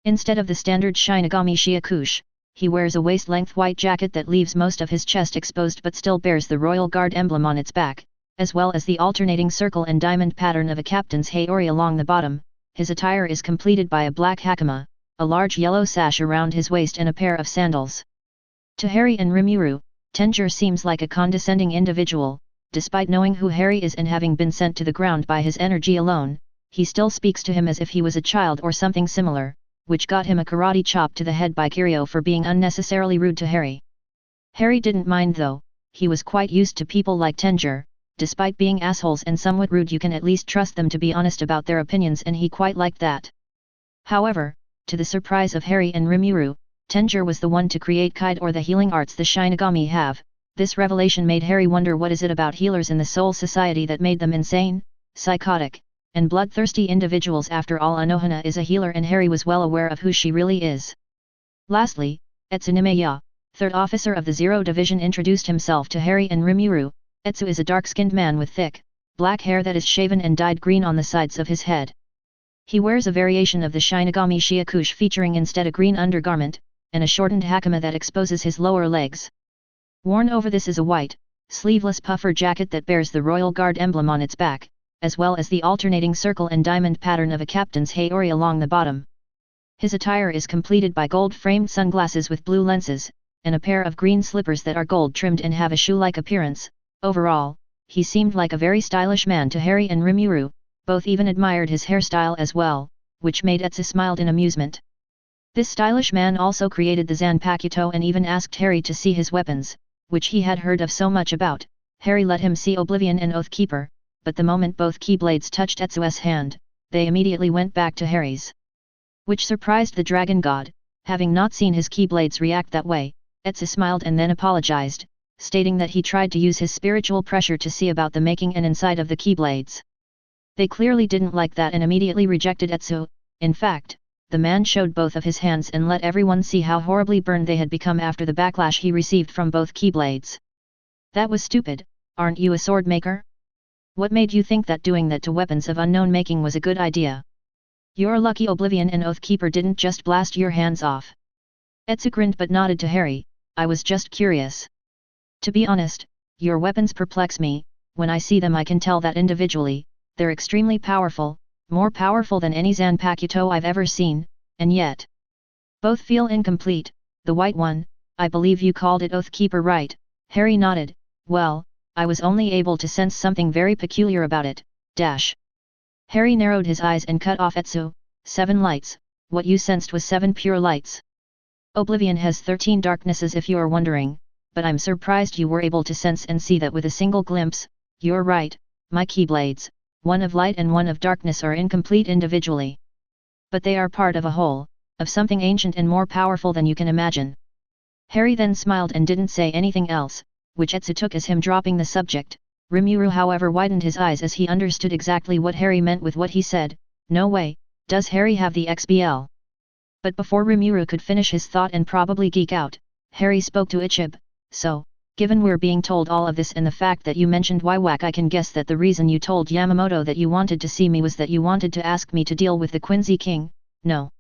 Instead of the standard Shinigami Shiakush, he wears a waist-length white jacket that leaves most of his chest exposed but still bears the Royal Guard emblem on its back. as well as the alternating circle and diamond pattern of a captain's haori along the bottom. His attire is completed by a black hakama, a large yellow sash around his waist and a pair of sandals. To Harry and Rimuru, Tenjir seems like a condescending individual. Despite knowing who Harry is and having been sent to the ground by his energy alone, he still speaks to him as if he was a child or something similar, which got him a karate chop to the head by Kiryu for being unnecessarily rude to Harry. Harry didn't mind though, he was quite used to people like Tenjir. Despite being assholes and somewhat rude, you can at least trust them to be honest about their opinions, and he quite liked that. However, to the surprise of Harry and Rimuru, Tenjir was the one to create Kite or the healing arts the Shinigami have. This revelation made Harry wonder, what is it about healers in the Soul Society that made them insane, psychotic, and bloodthirsty individuals? After all, Anohana is a healer and Harry was well aware of who she really is. Lastly, Etsunomiya, third officer of the Zero Division, introduced himself to Harry and Rimuru. Etsu is a dark-skinned man with thick, black hair that is shaven and dyed green on the sides of his head. He wears a variation of the Shinigami Shiakush featuring instead a green undergarment, and a shortened hakama that exposes his lower legs. Worn over this is a white, sleeveless puffer jacket that bears the Royal Guard emblem on its back, as well as the alternating circle and diamond pattern of a captain's haori along the bottom. His attire is completed by gold-framed sunglasses with blue lenses, and a pair of green slippers that are gold-trimmed and have a shoe-like appearance. Overall, he seemed like a very stylish man to Harry and Rimuru. Both even admired his hairstyle as well, which made Etsu smiled in amusement. This stylish man also created the Zanpakuto and even asked Harry to see his weapons, which he had heard of so much about. Harry let him see Oblivion and Oathkeeper, but the moment both keyblades touched Etsu's hand, they immediately went back to Harry's. Which surprised the Dragon God. Having not seen his keyblades react that way, Etsu smiled and then apologized, stating that he tried to use his spiritual pressure to see about the making and inside of the keyblades. They clearly didn't like that and immediately rejected Etsu. In fact, the man showed both of his hands and let everyone see how horribly burned they had become after the backlash he received from both keyblades. That was stupid. Aren't you a sword maker? What made you think that doing that to weapons of unknown making was a good idea? You're lucky Oblivion and Oathkeeper didn't just blast your hands off. Etsu grinned but nodded to Harry. I was just curious. To be honest, your weapons perplex me. When I see them I can tell that individually, they're extremely powerful, more powerful than any Zanpakuto I've ever seen, and yet both feel incomplete. The white one, I believe you called it Oathkeeper, right? Harry nodded. Well, I was only able to sense something very peculiar about it. Harry narrowed his eyes and cut off Etsu. 7 lights, what you sensed was 7 pure lights. Oblivion has 13 darknesses if you're wondering, but I'm surprised you were able to sense and see that with a single glimpse. You're right, my keyblades, one of light and one of darkness, are incomplete individually. But they are part of a whole, of something ancient and more powerful than you can imagine. Harry then smiled and didn't say anything else, which Etsu took as him dropping the subject. Rimuru however widened his eyes as he understood exactly what Harry meant with what he said. No way, does Harry have the XBL? But before Rimuru could finish his thought and probably geek out, Harry spoke to Ichib. So, given we're being told all of this and the fact that you mentioned Waiwak, I can guess that the reason you told Yamamoto that you wanted to see me was that you wanted to ask me to deal with the Quincy King, no?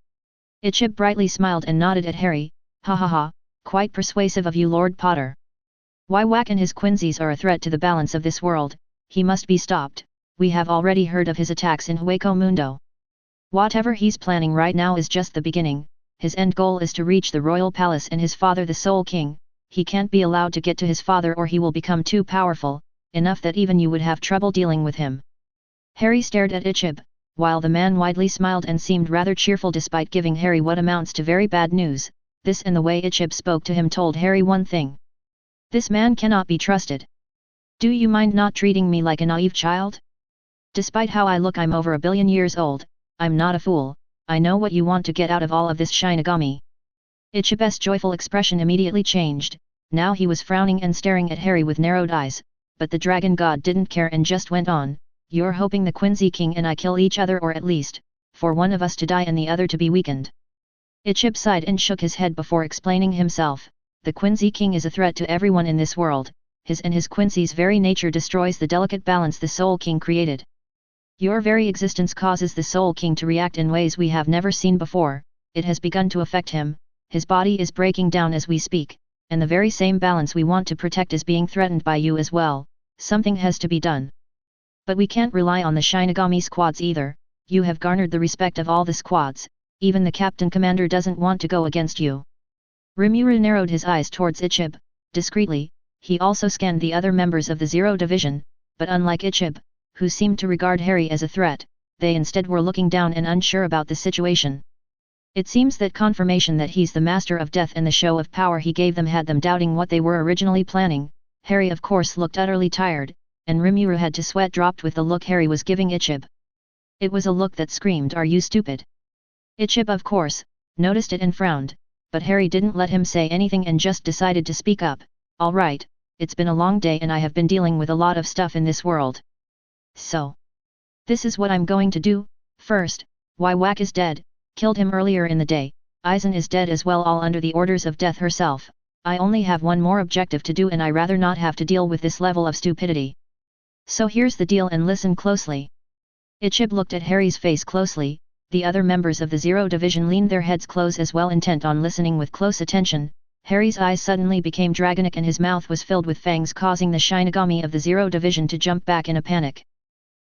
Ichib brightly smiled and nodded at Harry. Ha ha ha, quite persuasive of you, Lord Potter. Waiwak and his Quincy's are a threat to the balance of this world. He must be stopped. We have already heard of his attacks in Hueco Mundo. Whatever he's planning right now is just the beginning. His end goal is to reach the royal palace and his father the Soul King. He can't be allowed to get to his father or he will become too powerful, enough that even you would have trouble dealing with him. Harry stared at Ichib, while the man widely smiled and seemed rather cheerful despite giving Harry what amounts to very bad news. This and the way Ichib spoke to him told Harry one thing. This man cannot be trusted. Do you mind not treating me like a naive child? Despite how I look, I'm over 1 billion years old. I'm not a fool. I know what you want to get out of all of this, Shinigami. Ichib's joyful expression immediately changed. Now he was frowning and staring at Harry with narrowed eyes, but the Dragon God didn't care and just went on. You're hoping the Quincy King and I kill each other, or at least, for one of us to die and the other to be weakened. Ichib sighed and shook his head before explaining himself. The Quincy King is a threat to everyone in this world. His and his Quincy's very nature destroys the delicate balance the Soul King created. Your very existence causes the Soul King to react in ways we have never seen before. It has begun to affect him. His body is breaking down as we speak, and the very same balance we want to protect is being threatened by you as well. something has to be done. But we can't rely on the Shinigami squads either, you have garnered the respect of all the squads, even the captain commander doesn't want to go against you. Rimuru narrowed his eyes towards Ichib, discreetly, he also scanned the other members of the Zero Division, but unlike Ichib, who seemed to regard Harry as a threat, they instead were looking down and unsure about the situation. It seems that confirmation that he's the master of death and the show of power he gave them had them doubting what they were originally planning. Harry of course looked utterly tired, and Rimuru had to sweat dropped with the look Harry was giving Ichib. It was a look that screamed, "Are you stupid?" Ichib of course, noticed it and frowned, but Harry didn't let him say anything and just decided to speak up. "All right, it's been a long day and I have been dealing with a lot of stuff in this world. So, this is what I'm going to do. First, Whack is dead, killed him earlier in the day, Aizen is dead as well, all under the orders of death herself. I only have one more objective to do and I rather not have to deal with this level of stupidity. So here's the deal and listen closely." Ichib looked at Harry's face closely, the other members of the Zero Division leaned their heads close as well, intent on listening with close attention. Harry's eyes suddenly became dragonic and his mouth was filled with fangs, causing the Shinigami of the Zero Division to jump back in a panic.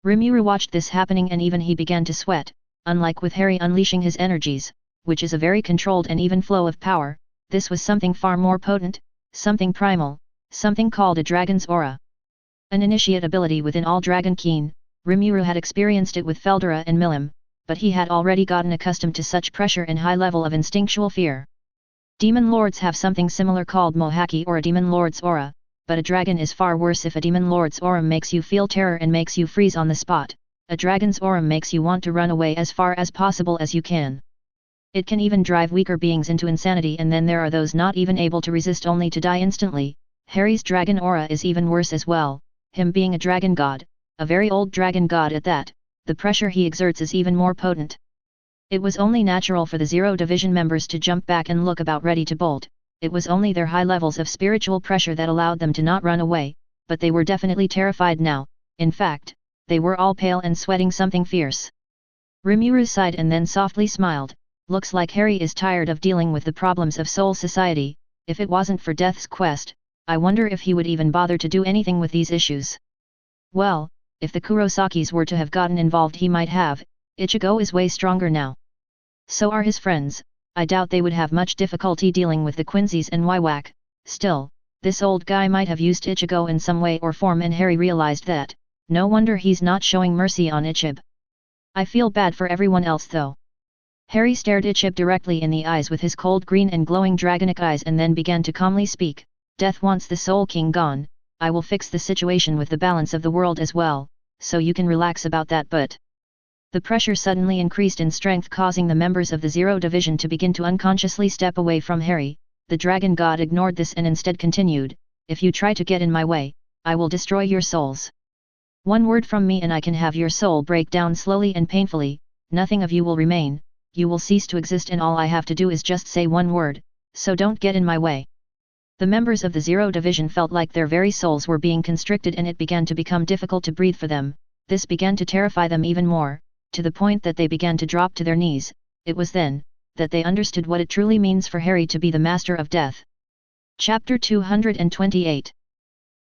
Rimuru watched this happening and even he began to sweat, unlike with Harry unleashing his energies, which is a very controlled and even flow of power, this was something far more potent, something primal, something called a dragon's aura. An initiate ability within all dragon kin. Rimuru had experienced it with Feldera and Milim, but he had already gotten accustomed to such pressure and high level of instinctual fear. Demon lords have something similar called Mohaki or a demon lord's aura, but a dragon is far worse. If a demon lord's aura makes you feel terror and makes you freeze on the spot, a dragon's aura makes you want to run away as far as possible as you can. It can even drive weaker beings into insanity, and then there are those not even able to resist only to die instantly. Harry's dragon aura is even worse as well, him being a dragon god, a very old dragon god at that, the pressure he exerts is even more potent. It was only natural for the Zero Division members to jump back and look about ready to bolt. It was only their high levels of spiritual pressure that allowed them to not run away, but they were definitely terrified now. In fact, they were all pale and sweating something fierce. Rimuru sighed and then softly smiled. Looks like Harry is tired of dealing with the problems of Soul Society. If it wasn't for Death's Quest, I wonder if he would even bother to do anything with these issues. Well, if the Kurosakis were to have gotten involved he might have. Ichigo is way stronger now. So are his friends. I doubt they would have much difficulty dealing with the Quincy's and Whack. Still, this old guy might have used Ichigo in some way or form, and Harry realized that. No wonder he's not showing mercy on Ichib. I feel bad for everyone else though. Harry stared Ichib directly in the eyes with his cold green and glowing dragonic eyes and then began to calmly speak. Death wants the Soul King gone. I will fix the situation with the balance of the world as well, so you can relax about that. But the pressure suddenly increased in strength, causing the members of the Zero Division to begin to unconsciously step away from Harry. The dragon god ignored this and instead continued, "If you try to get in my way, I will destroy your souls. One word from me and I can have your soul break down slowly and painfully, nothing of you will remain, you will cease to exist, and all I have to do is just say one word, so don't get in my way." The members of the Zero Division felt like their very souls were being constricted and it began to become difficult to breathe for them. This began to terrify them even more, to the point that they began to drop to their knees. It was then that they understood what it truly means for Harry to be the master of death. Chapter 228.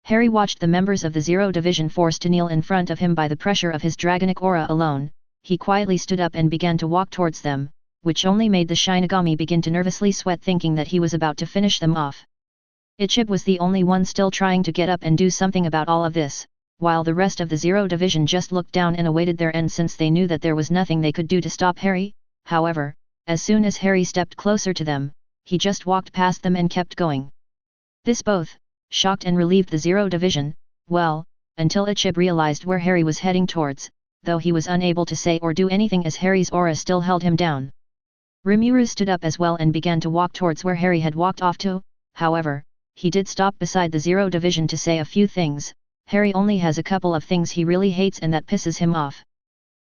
Harry watched the members of the Zero Division forced to kneel in front of him by the pressure of his dragonic aura alone. He quietly stood up and began to walk towards them, which only made the Shinigami begin to nervously sweat, thinking that he was about to finish them off. Ichib was the only one still trying to get up and do something about all of this, while the rest of the Zero Division just looked down and awaited their end, since they knew that there was nothing they could do to stop Harry. However, as soon as Harry stepped closer to them, he just walked past them and kept going. This both shocked and relieved the Zero Division, well, until Ichib realized where Harry was heading towards, though he was unable to say or do anything as Harry's aura still held him down. Rimuru stood up as well and began to walk towards where Harry had walked off to. However, he did stop beside the Zero Division to say a few things. Harry only has a couple of things he really hates and that pisses him off.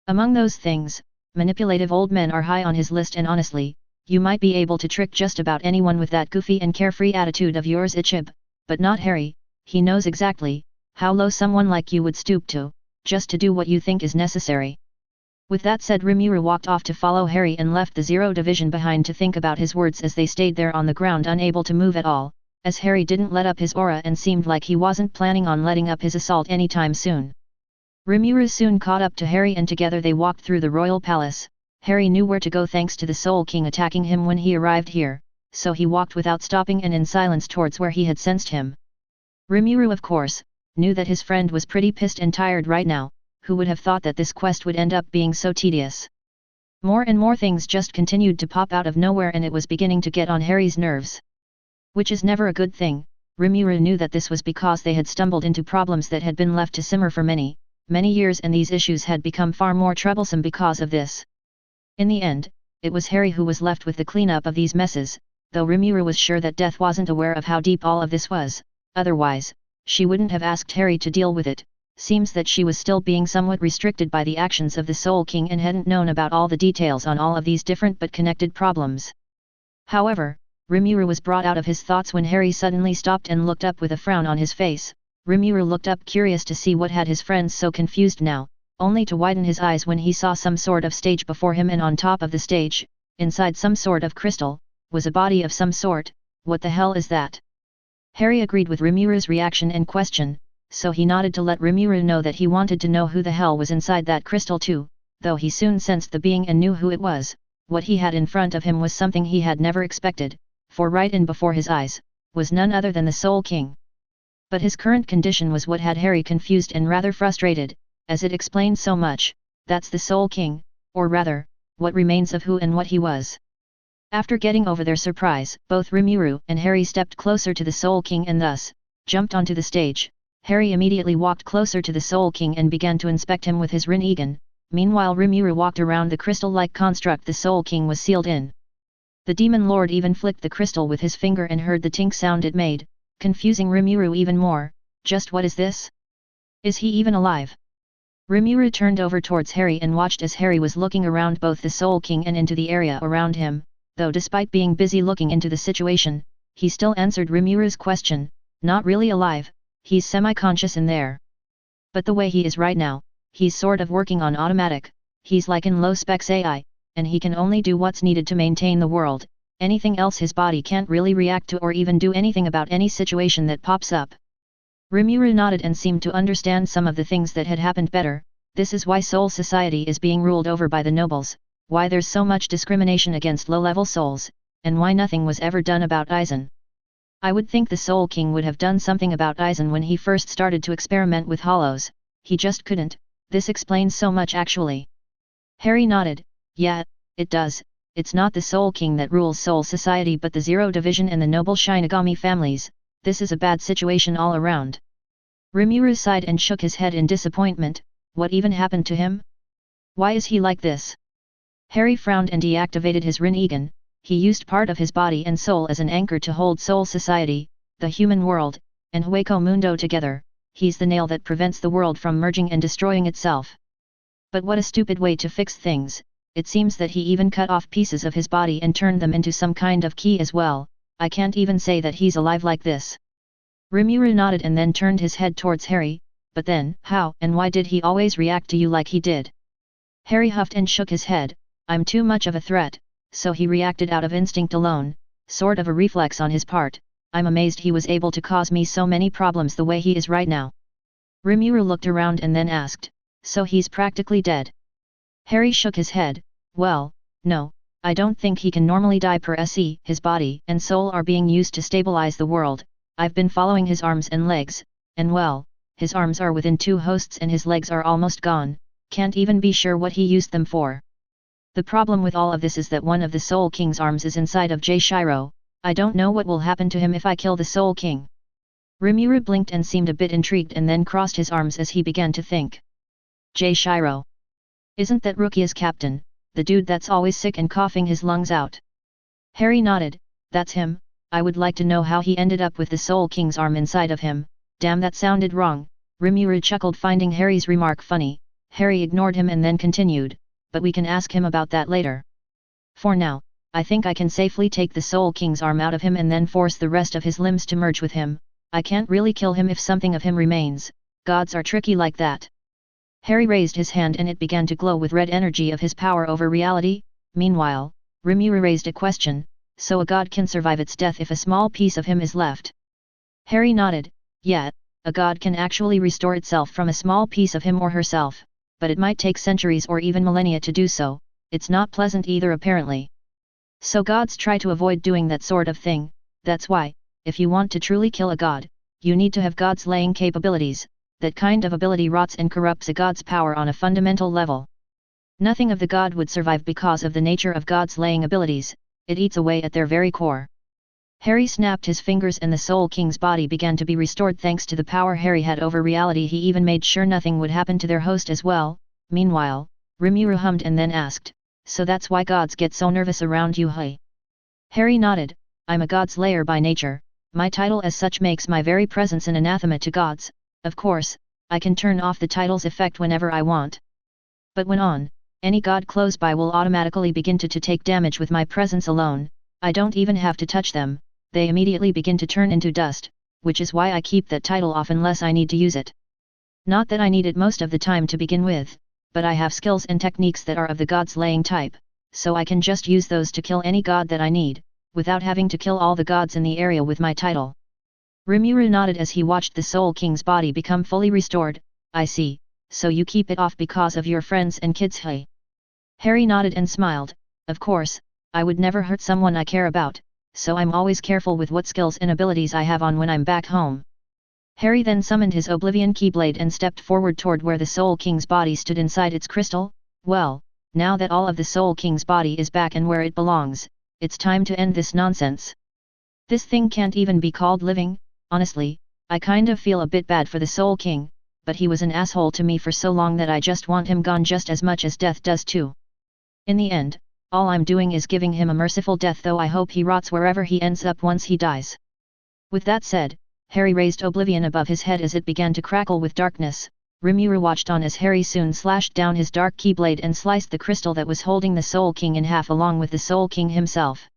Among those things, manipulative old men are high on his list, and honestly, you might be able to trick just about anyone with that goofy and carefree attitude of yours, Ichib, but not Harry. He knows exactly how low someone like you would stoop to, just to do what you think is necessary. With that said, Rimuru walked off to follow Harry and left the Zero Division behind to think about his words as they stayed there on the ground unable to move at all. as Harry didn't let up his aura and seemed like he wasn't planning on letting up his assault anytime soon. Rimuru soon caught up to Harry and together they walked through the royal palace. Harry knew where to go thanks to the Soul King attacking him when he arrived here, so he walked without stopping and in silence towards where he had sensed him. Rimuru of course, knew that his friend was pretty pissed and tired right now. Who would have thought that this quest would end up being so tedious? More and more things just continued to pop out of nowhere and it was beginning to get on Harry's nerves. Which is never a good thing. Rimuru knew that this was because they had stumbled into problems that had been left to simmer for many years and these issues had become far more troublesome because of this. In the end, it was Harry who was left with the cleanup of these messes, though Rimuru was sure that Death wasn't aware of how deep all of this was, otherwise, she wouldn't have asked Harry to deal with it. Seems that she was still being somewhat restricted by the actions of the Soul King and hadn't known about all the details on all of these different but connected problems. However, Rimuru was brought out of his thoughts when Harry suddenly stopped and looked up with a frown on his face. Rimuru looked up curious to see what had his friends so confused now, only to widen his eyes when he saw some sort of stage before him and on top of the stage, inside some sort of crystal, was a body of some sort. What the hell is that? Harry agreed with Rimuru's reaction and question, so he nodded to let Rimuru know that he wanted to know who the hell was inside that crystal too, though he soon sensed the being and knew who it was. What he had in front of him was something he had never expected, for right in before his eyes, was none other than the Soul King. But his current condition was what had Harry confused and rather frustrated, as it explained so much. That's the Soul King, or rather, what remains of who and what he was. After getting over their surprise, both Rimuru and Harry stepped closer to the Soul King and thus, jumped onto the stage. Harry immediately walked closer to the Soul King and began to inspect him with his Rinnegan. Meanwhile Rimuru walked around the crystal-like construct the Soul King was sealed in. The Demon Lord even flicked the crystal with his finger and heard the tink sound it made, confusing Rimuru even more. Just what is this? Is he even alive? Rimuru turned over towards Harry and watched as Harry was looking around both the Soul King and into the area around him, though despite being busy looking into the situation, he still answered Rimuru's question, not really alive, he's semi-conscious in there. But the way he is right now, he's sort of working on automatic, he's like in low-specs AI, and he can only do what's needed to maintain the world. Anything else his body can't really react to or even do anything about any situation that pops up. Rimuru nodded and seemed to understand some of the things that had happened better. This is why Soul Society is being ruled over by the nobles, why there's so much discrimination against low-level souls, and why nothing was ever done about Aizen. I would think the Soul King would have done something about Aizen when he first started to experiment with hollows, he just couldn't. This explains so much actually. Harry nodded. Yeah, it does. It's not the Soul King that rules Soul Society but the Zero Division and the noble Shinigami families. This is a bad situation all around. Rimuru sighed and shook his head in disappointment. What even happened to him? Why is he like this? Harry frowned and deactivated his Rinnegan. He used part of his body and soul as an anchor to hold Soul Society, the human world, and Hueco Mundo together. He's the nail that prevents the world from merging and destroying itself. But what a stupid way to fix things. It seems that he even cut off pieces of his body and turned them into some kind of key as well. I can't even say that he's alive like this. Rimuru nodded and then turned his head towards Harry. But then, how and why did he always react to you like he did? Harry huffed and shook his head. I'm too much of a threat, so he reacted out of instinct alone, sort of a reflex on his part. I'm amazed he was able to cause me so many problems the way he is right now. Rimuru looked around and then asked, so he's practically dead? Harry shook his head. Well, no, I don't think he can normally die per se. His body and soul are being used to stabilize the world. I've been following his arms and legs, and well, his arms are within 2 hosts and his legs are almost gone, can't even be sure what he used them for. The problem with all of this is that one of the Soul King's arms is inside of Jay Shiro. I don't know what will happen to him if I kill the Soul King. Rimuru blinked and seemed a bit intrigued and then crossed his arms as he began to think. Jay Shiro. Isn't that Rukia's captain, the dude that's always sick and coughing his lungs out? Harry nodded. That's him. I would like to know how he ended up with the Soul King's arm inside of him. Damn, that sounded wrong. Rimuru chuckled, finding Harry's remark funny. Harry ignored him and then continued, but we can ask him about that later. For now, I think I can safely take the Soul King's arm out of him and then force the rest of his limbs to merge with him. I can't really kill him if something of him remains. Gods are tricky like that. Harry raised his hand and it began to glow with red energy of his power over reality. Meanwhile, Rimuru raised a question. so a god can survive its death if a small piece of him is left. Harry nodded. Yeah, a god can actually restore itself from a small piece of him or herself, but it might take centuries or even millennia to do so. It's not pleasant either apparently. So gods try to avoid doing that sort of thing. That's why, if you want to truly kill a god, you need to have god-slaying capabilities. That kind of ability rots and corrupts a god's power on a fundamental level. Nothing of the god would survive because of the nature of god-slaying abilities. It eats away at their very core. Harry snapped his fingers and the Soul King's body began to be restored thanks to the power Harry had over reality. He even made sure nothing would happen to their host as well. Meanwhile, Rimuru hummed and then asked, "So that's why gods get so nervous around you, hey?" Harry nodded. "I'm a god slayer by nature. My title as such makes my very presence an anathema to gods. Of course, I can turn off the title's effect whenever I want. But when on, any god close by will automatically begin to take damage with my presence alone. I don't even have to touch them. They immediately begin to turn into dust, which is why I keep that title off unless I need to use it. Not that I need it most of the time to begin with, but I have skills and techniques that are of the god-slaying type, so I can just use those to kill any god that I need, without having to kill all the gods in the area with my title." Rimuru nodded as he watched the Soul King's body become fully restored. "I see, so you keep it off because of your friends and kids, hey?" Harry nodded and smiled. "Of course, I would never hurt someone I care about, so I'm always careful with what skills and abilities I have on when I'm back home." Harry then summoned his Oblivion Keyblade and stepped forward toward where the Soul King's body stood inside its crystal. "Well, now that all of the Soul King's body is back and where it belongs, it's time to end this nonsense. This thing can't even be called living. Honestly, I kind of feel a bit bad for the Soul King, but he was an asshole to me for so long that I just want him gone just as much as death does too. In the end, all I'm doing is giving him a merciful death, though I hope he rots wherever he ends up once he dies." With that said, Harry raised Oblivion above his head as it began to crackle with darkness. Rimuru watched on as Harry soon slashed down his dark keyblade and sliced the crystal that was holding the Soul King in half along with the Soul King himself.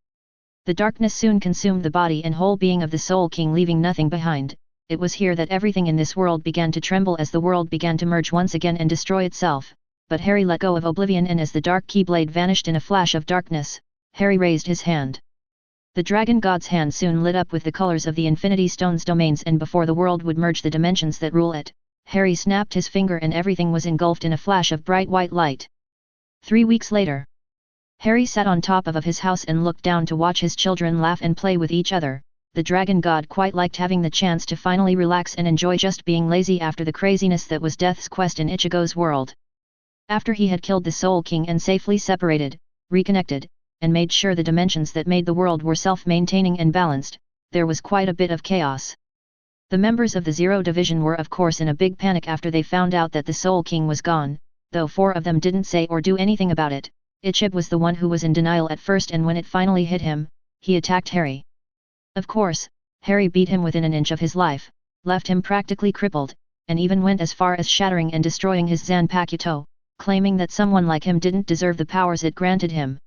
The darkness soon consumed the body and whole being of the Soul King, leaving nothing behind. It was here that everything in this world began to tremble as the world began to merge once again and destroy itself. But Harry let go of Oblivion, and as the dark keyblade vanished in a flash of darkness, Harry raised his hand. The Dragon God's hand soon lit up with the colors of the Infinity Stone's domains, and before the world would merge the dimensions that rule it, Harry snapped his finger and everything was engulfed in a flash of bright white light. 3 weeks later, Harry sat on top of his house and looked down to watch his children laugh and play with each other. The Dragon God quite liked having the chance to finally relax and enjoy just being lazy after the craziness that was Death's quest in Ichigo's world. After he had killed the Soul King and safely separated, reconnected, and made sure the dimensions that made the world were self-maintaining and balanced, there was quite a bit of chaos. The members of the Zero Division were of course in a big panic after they found out that the Soul King was gone, though 4 of them didn't say or do anything about it. Ichib was the one who was in denial at first, and when it finally hit him, he attacked Harry. Of course, Harry beat him within an inch of his life, left him practically crippled, and even went as far as shattering and destroying his Zanpakuto, claiming that someone like him didn't deserve the powers it granted him.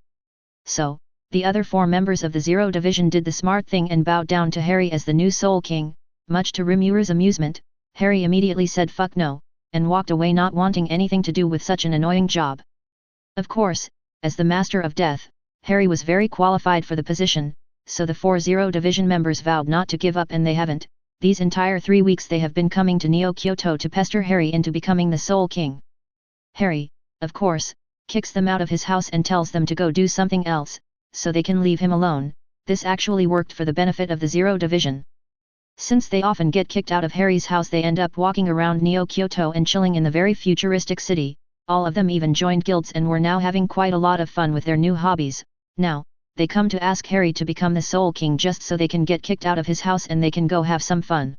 So, the other 4 members of the Zero Division did the smart thing and bowed down to Harry as the new Soul King. Much to Rimuru's amusement, Harry immediately said fuck no, and walked away, not wanting anything to do with such an annoying job. Of course, as the Master of Death, Harry was very qualified for the position, so the 4 Zero Division members vowed not to give up, and they haven't. These entire 3 weeks they have been coming to Neo Kyoto to pester Harry into becoming the Soul King. Harry, of course, kicks them out of his house and tells them to go do something else, so they can leave him alone. This actually worked for the benefit of the Zero Division. Since they often get kicked out of Harry's house, they end up walking around Neo Kyoto and chilling in the very futuristic city. All of them even joined guilds and were now having quite a lot of fun with their new hobbies. Now, they come to ask Harry to become the Soul King just so they can get kicked out of his house and they can go have some fun.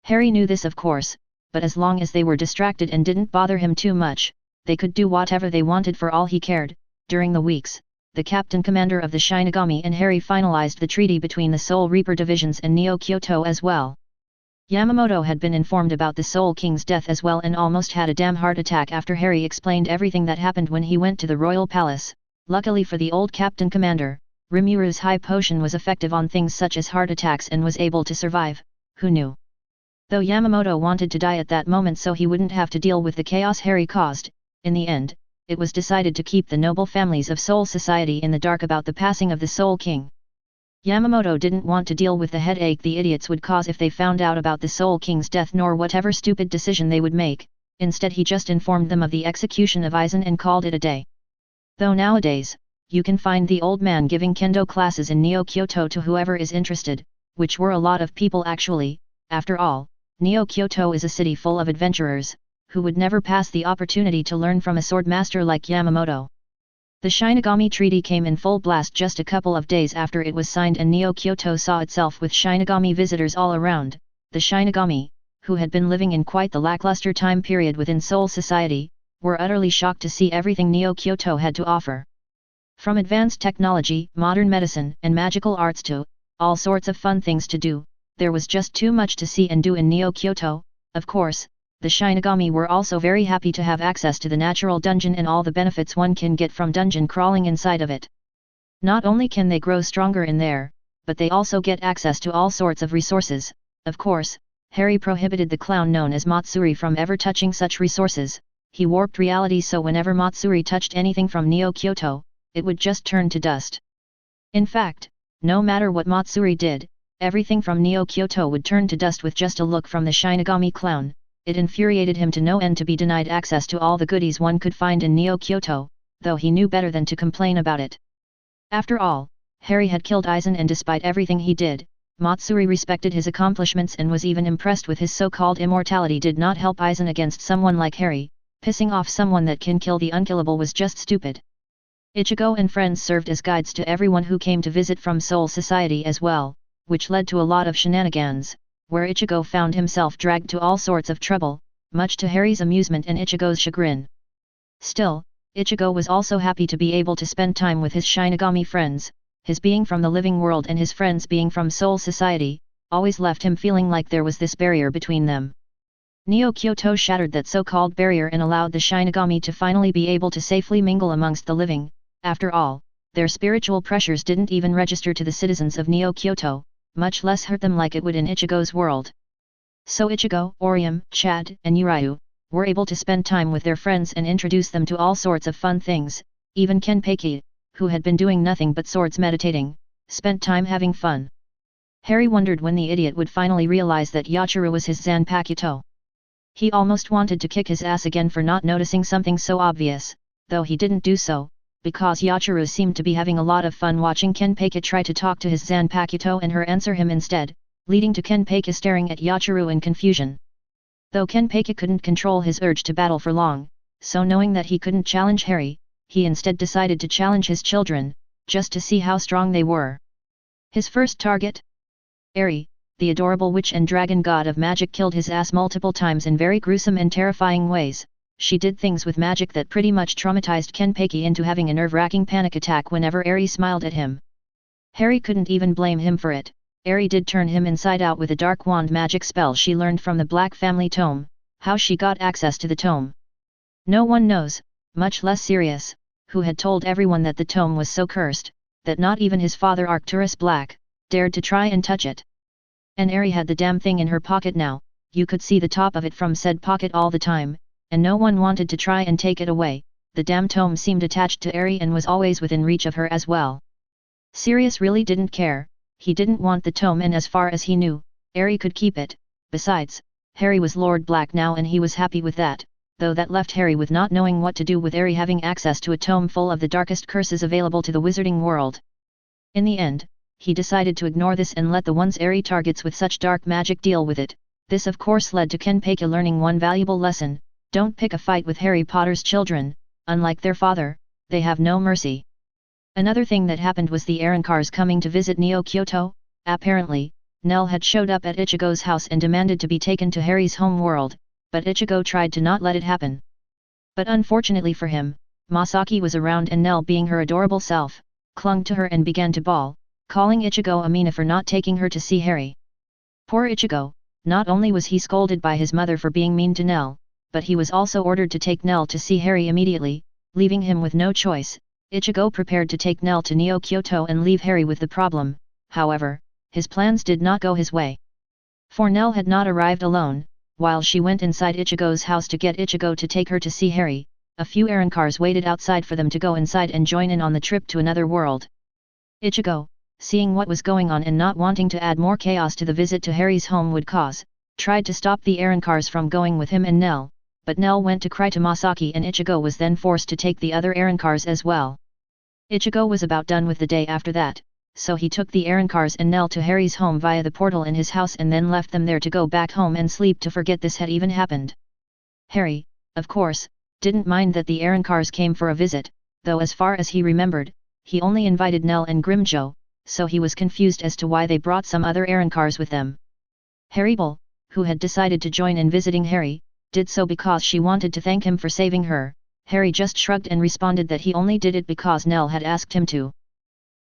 Harry knew this of course, but as long as they were distracted and didn't bother him too much, they could do whatever they wanted for all he cared. During the weeks, the Captain Commander of the Shinigami and Harry finalized the treaty between the Soul Reaper divisions and Neo Kyoto as well. Yamamoto had been informed about the Soul King's death as well and almost had a damn heart attack after Harry explained everything that happened when he went to the Royal Palace. Luckily for the old Captain Commander, Rimuru's high potion was effective on things such as heart attacks and was able to survive. Who knew? Though Yamamoto wanted to die at that moment so he wouldn't have to deal with the chaos Harry caused, in the end, it was decided to keep the noble families of Soul Society in the dark about the passing of the Soul King. Yamamoto didn't want to deal with the headache the idiots would cause if they found out about the Soul King's death nor whatever stupid decision they would make. Instead he just informed them of the execution of Aizen and called it a day. Though nowadays, you can find the old man giving kendo classes in Neo-Kyoto to whoever is interested, which were a lot of people actually. After all, Neo-Kyoto is a city full of adventurers, who would never pass the opportunity to learn from a sword master like Yamamoto. The Shinigami Treaty came in full blast just a couple of days after it was signed and Neo-Kyoto saw itself with Shinigami visitors all around. The Shinigami, who had been living in quite the lackluster time period within Soul Society, were utterly shocked to see everything Neo-Kyoto had to offer. From advanced technology, modern medicine, and magical arts to all sorts of fun things to do, there was just too much to see and do in Neo-Kyoto. Of course, the Shinigami were also very happy to have access to the natural dungeon and all the benefits one can get from dungeon crawling inside of it. Not only can they grow stronger in there, but they also get access to all sorts of resources. Of course, Harry prohibited the clown known as Matsuri from ever touching such resources. He warped reality so whenever Matsuri touched anything from Neo-Kyoto, it would just turn to dust. In fact, no matter what Matsuri did, everything from Neo-Kyoto would turn to dust with just a look from the Shinigami clown. It infuriated him to no end to be denied access to all the goodies one could find in Neo-Kyoto, though he knew better than to complain about it. After all, Harry had killed Aizen and despite everything he did, Matsuri respected his accomplishments and was even impressed with his so-called immortality did not help Aizen against someone like Harry. Pissing off someone that can kill the unkillable was just stupid. Ichigo and friends served as guides to everyone who came to visit from Soul Society as well, which led to a lot of shenanigans, where Ichigo found himself dragged to all sorts of trouble, much to Harry's amusement and Ichigo's chagrin. Still, Ichigo was also happy to be able to spend time with his Shinigami friends. His being from the living world and his friends being from Soul Society, always left him feeling like there was this barrier between them. Neo-Kyoto shattered that so-called barrier and allowed the Shinigami to finally be able to safely mingle amongst the living. After all, their spiritual pressures didn't even register to the citizens of Neo-Kyoto, much less hurt them like it would in Ichigo's world. So Ichigo, Orium, Chad, and Yuryu were able to spend time with their friends and introduce them to all sorts of fun things. Even Kenpeki, who had been doing nothing but swords meditating, spent time having fun. Harry wondered when the idiot would finally realize that Yachiru was his Zanpakuto. He almost wanted to kick his ass again for not noticing something so obvious, though he didn't do so, because Yachiru seemed to be having a lot of fun watching Kenpeki try to talk to his Zanpakuto and her answer him instead, leading to Kenpeki staring at Yachiru in confusion. Though Kenpeki couldn't control his urge to battle for long, so knowing that he couldn't challenge Harry, he instead decided to challenge his children, just to see how strong they were. His first target? Eri, the adorable witch and dragon god of magic, killed his ass multiple times in very gruesome and terrifying ways. She did things with magic that pretty much traumatized Kenpeki into having a nerve-wracking panic attack whenever Eri smiled at him. Harry couldn't even blame him for it. Eri did turn him inside out with a dark wand magic spell she learned from the Black Family Tome. How she got access to the tome, no one knows, much less Sirius, who had told everyone that the tome was so cursed, that not even his father Arcturus Black dared to try and touch it. And Eri had the damn thing in her pocket now. You could see the top of it from said pocket all the time, and no one wanted to try and take it away. The damn tome seemed attached to Eri and was always within reach of her as well. Sirius really didn't care. He didn't want the tome, and as far as he knew, Eri could keep it. Besides, Harry was Lord Black now and he was happy with that, though that left Harry with not knowing what to do with Eri having access to a tome full of the darkest curses available to the wizarding world. In the end, he decided to ignore this and let the ones Eri targets with such dark magic deal with it. This of course led to Kenpeki learning one valuable lesson: don't pick a fight with Harry Potter's children. Unlike their father, they have no mercy. Another thing that happened was the Arankars coming to visit Neo-Kyoto. Apparently, Nell had showed up at Ichigo's house and demanded to be taken to Harry's home world, but Ichigo tried to not let it happen. But unfortunately for him, Masaki was around and Nell, being her adorable self, clung to her and began to bawl, calling Ichigo a meanie for not taking her to see Harry. Poor Ichigo, not only was he scolded by his mother for being mean to Nell, but he was also ordered to take Nell to see Harry immediately, leaving him with no choice. Ichigo prepared to take Nell to Neo-Kyoto and leave Harry with the problem. However, his plans did not go his way. For Nell had not arrived alone. While she went inside Ichigo's house to get Ichigo to take her to see Harry, a few Arankars waited outside for them to go inside and join in on the trip to another world. Ichigo, seeing what was going on and not wanting to add more chaos to the visit to Harry's home would cause, tried to stop the errand cars from going with him and Nell, but Nell went to cry to Masaki and Ichigo was then forced to take the other errand cars as well. Ichigo was about done with the day after that, so he took the errand cars and Nell to Harry's home via the portal in his house and then left them there to go back home and sleep to forget this had even happened. Harry, of course, didn't mind that the errand cars came for a visit, though as far as he remembered, he only invited Nell and Grimjo, so he was confused as to why they brought some other errand cars with them. Harryble, who had decided to join in visiting Harry, did so because she wanted to thank him for saving her. Harry just shrugged and responded that he only did it because Nell had asked him to.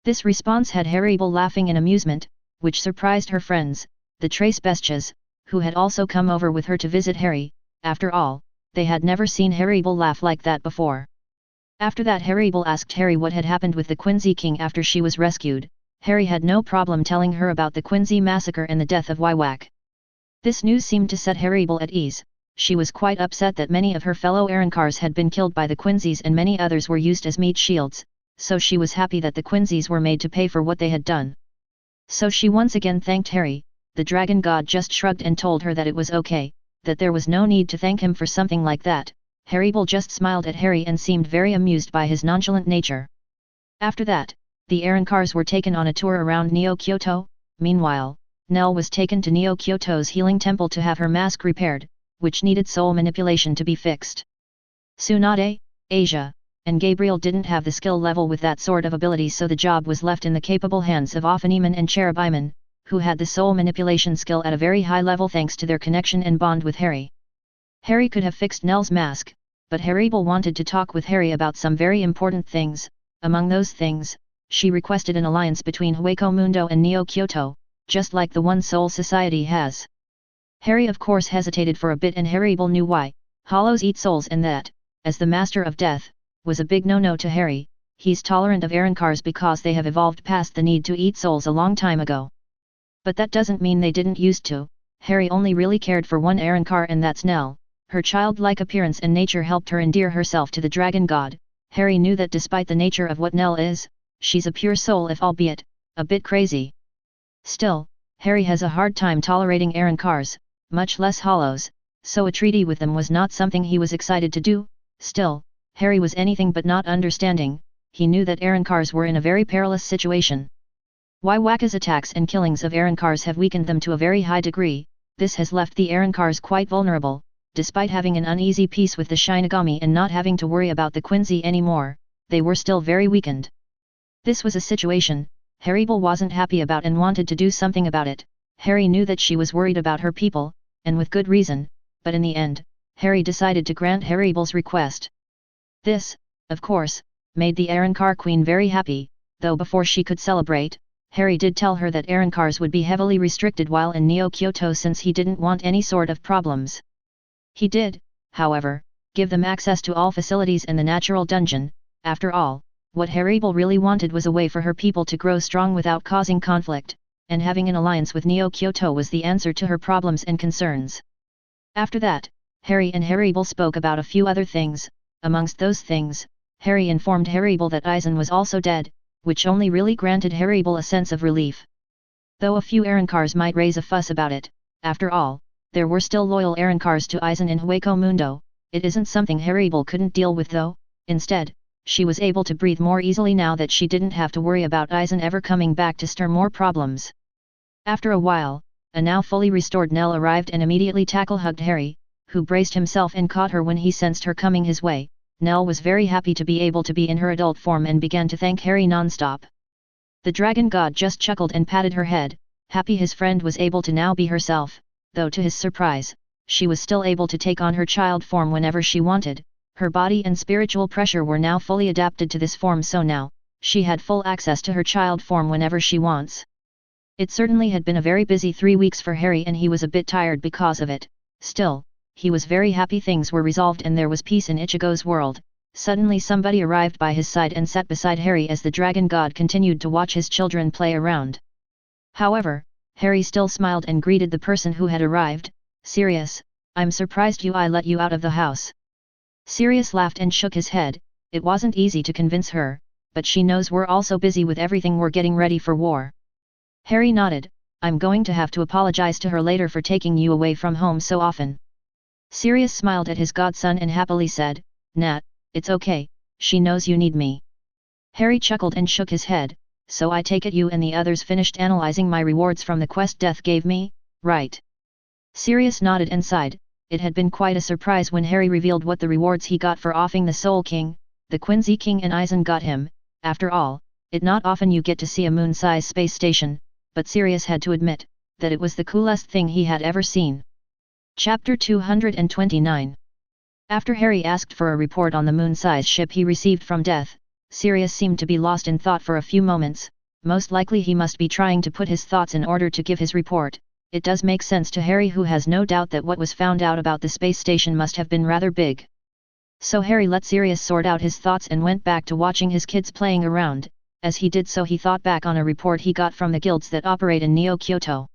This response had Harryble laughing in amusement, which surprised her friends, the Trace Bestias, who had also come over with her to visit Harry. After all, they had never seen Harryble laugh like that before. After that, Harryble asked Harry what had happened with the Quincy King after she was rescued. Harry had no problem telling her about the Quincy massacre and the death of Wywak. This news seemed to set Harryble at ease. She was quite upset that many of her fellow Errancars had been killed by the Quincy's and many others were used as meat shields, so she was happy that the Quincy's were made to pay for what they had done. So she once again thanked Harry. The dragon god just shrugged and told her that it was okay, that there was no need to thank him for something like that. Harryble just smiled at Harry and seemed very amused by his nonchalant nature. After that, the Errancars were taken on a tour around Neo-Kyoto. Meanwhile, Nell was taken to Neo-Kyoto's healing temple to have her mask repaired, which needed soul manipulation to be fixed. Tsunade, Asia, and Gabriel didn't have the skill level with that sort of ability, so the job was left in the capable hands of Ophanemon and Cherubiman, who had the soul manipulation skill at a very high level thanks to their connection and bond with Harry. Harry could have fixed Nell's mask, but Harryble wanted to talk with Harry about some very important things. Among those things, she requested an alliance between Hueco Mundo and Neo-Kyoto, just like the one Soul Society has. Harry of course hesitated for a bit, and Harryble knew why. Hollows eat souls, and that, as the Master of Death, was a big no-no to Harry. He's tolerant of Errancars because they have evolved past the need to eat souls a long time ago. But that doesn't mean they didn't used to. Harry only really cared for one Errancar, and that's Nell. Her childlike appearance and nature helped her endear herself to the dragon god. Harry knew that despite the nature of what Nell is, she's a pure soul, if albeit a bit crazy. Still, Harry has a hard time tolerating Errancars, much less hollows, so a treaty with them was not something he was excited to do. Still, Harry was anything but not understanding. He knew that Errancars were in a very perilous situation. Wywaka's attacks and killings of Errancars have weakened them to a very high degree. This has left the Errancars quite vulnerable. Despite having an uneasy peace with the Shinigami and not having to worry about the Quincy anymore, they were still very weakened. This was a situation Harryble wasn't happy about and wanted to do something about it. Harry knew that she was worried about her people, and with good reason, but in the end, Harry decided to grant Harryble's request. This, of course, made the Errancar Queen very happy, though before she could celebrate, Harry did tell her that Errancars would be heavily restricted while in Neo-Kyoto since he didn't want any sort of problems. He did, however, give them access to all facilities in the natural dungeon. After all, what Harryble really wanted was a way for her people to grow strong without causing conflict, and having an alliance with Neo-Kyoto was the answer to her problems and concerns. After that, Harry and Harryble spoke about a few other things. Amongst those things, Harry informed Harryble that Aizen was also dead, which only really granted Harryble a sense of relief. Though a few Errancars might raise a fuss about it, after all, there were still loyal Errancars to Aizen in Hueco Mundo. It isn't something Harryble couldn't deal with though. Instead, she was able to breathe more easily now that she didn't have to worry about Aizen ever coming back to stir more problems. After a while, a now fully restored Nell arrived and immediately tackle-hugged Harry, who braced himself and caught her when he sensed her coming his way. Nell was very happy to be able to be in her adult form and began to thank Harry non-stop. The dragon god just chuckled and patted her head, happy his friend was able to now be herself, though to his surprise, she was still able to take on her child form whenever she wanted. Her body and spiritual pressure were now fully adapted to this form, so now, she had full access to her child form whenever she wants. It certainly had been a very busy 3 weeks for Harry and he was a bit tired because of it. Still, he was very happy things were resolved and there was peace in Ichigo's world. Suddenly somebody arrived by his side and sat beside Harry as the dragon god continued to watch his children play around. However, Harry still smiled and greeted the person who had arrived. "Sirius, I'm surprised I let you out of the house." Sirius laughed and shook his head. It wasn't easy to convince her, but she knows we're also busy with everything, we're getting ready for war. Harry nodded. I'm going to have to apologize to her later for taking you away from home so often. Sirius smiled at his godson and happily said, Nat, it's okay, she knows you need me. Harry chuckled and shook his head, so I take it you and the others finished analyzing my rewards from the quest Death gave me, right? Sirius nodded and sighed. It had been quite a surprise when Harry revealed what the rewards he got for offing the Soul King, the Quincy King and Eisen got him. After all, it not often you get to see a moon-sized space station, but Sirius had to admit that it was the coolest thing he had ever seen. Chapter 229. After Harry asked for a report on the moon-sized ship he received from Death, Sirius seemed to be lost in thought for a few moments. Most likely he must be trying to put his thoughts in order to give his report. It does make sense to Harry, who has no doubt that what was found out about the space station must have been rather big. So Harry let Sirius sort out his thoughts and went back to watching his kids playing around. As he did so, he thought back on a report he got from the guilds that operate in Neo-Kyoto.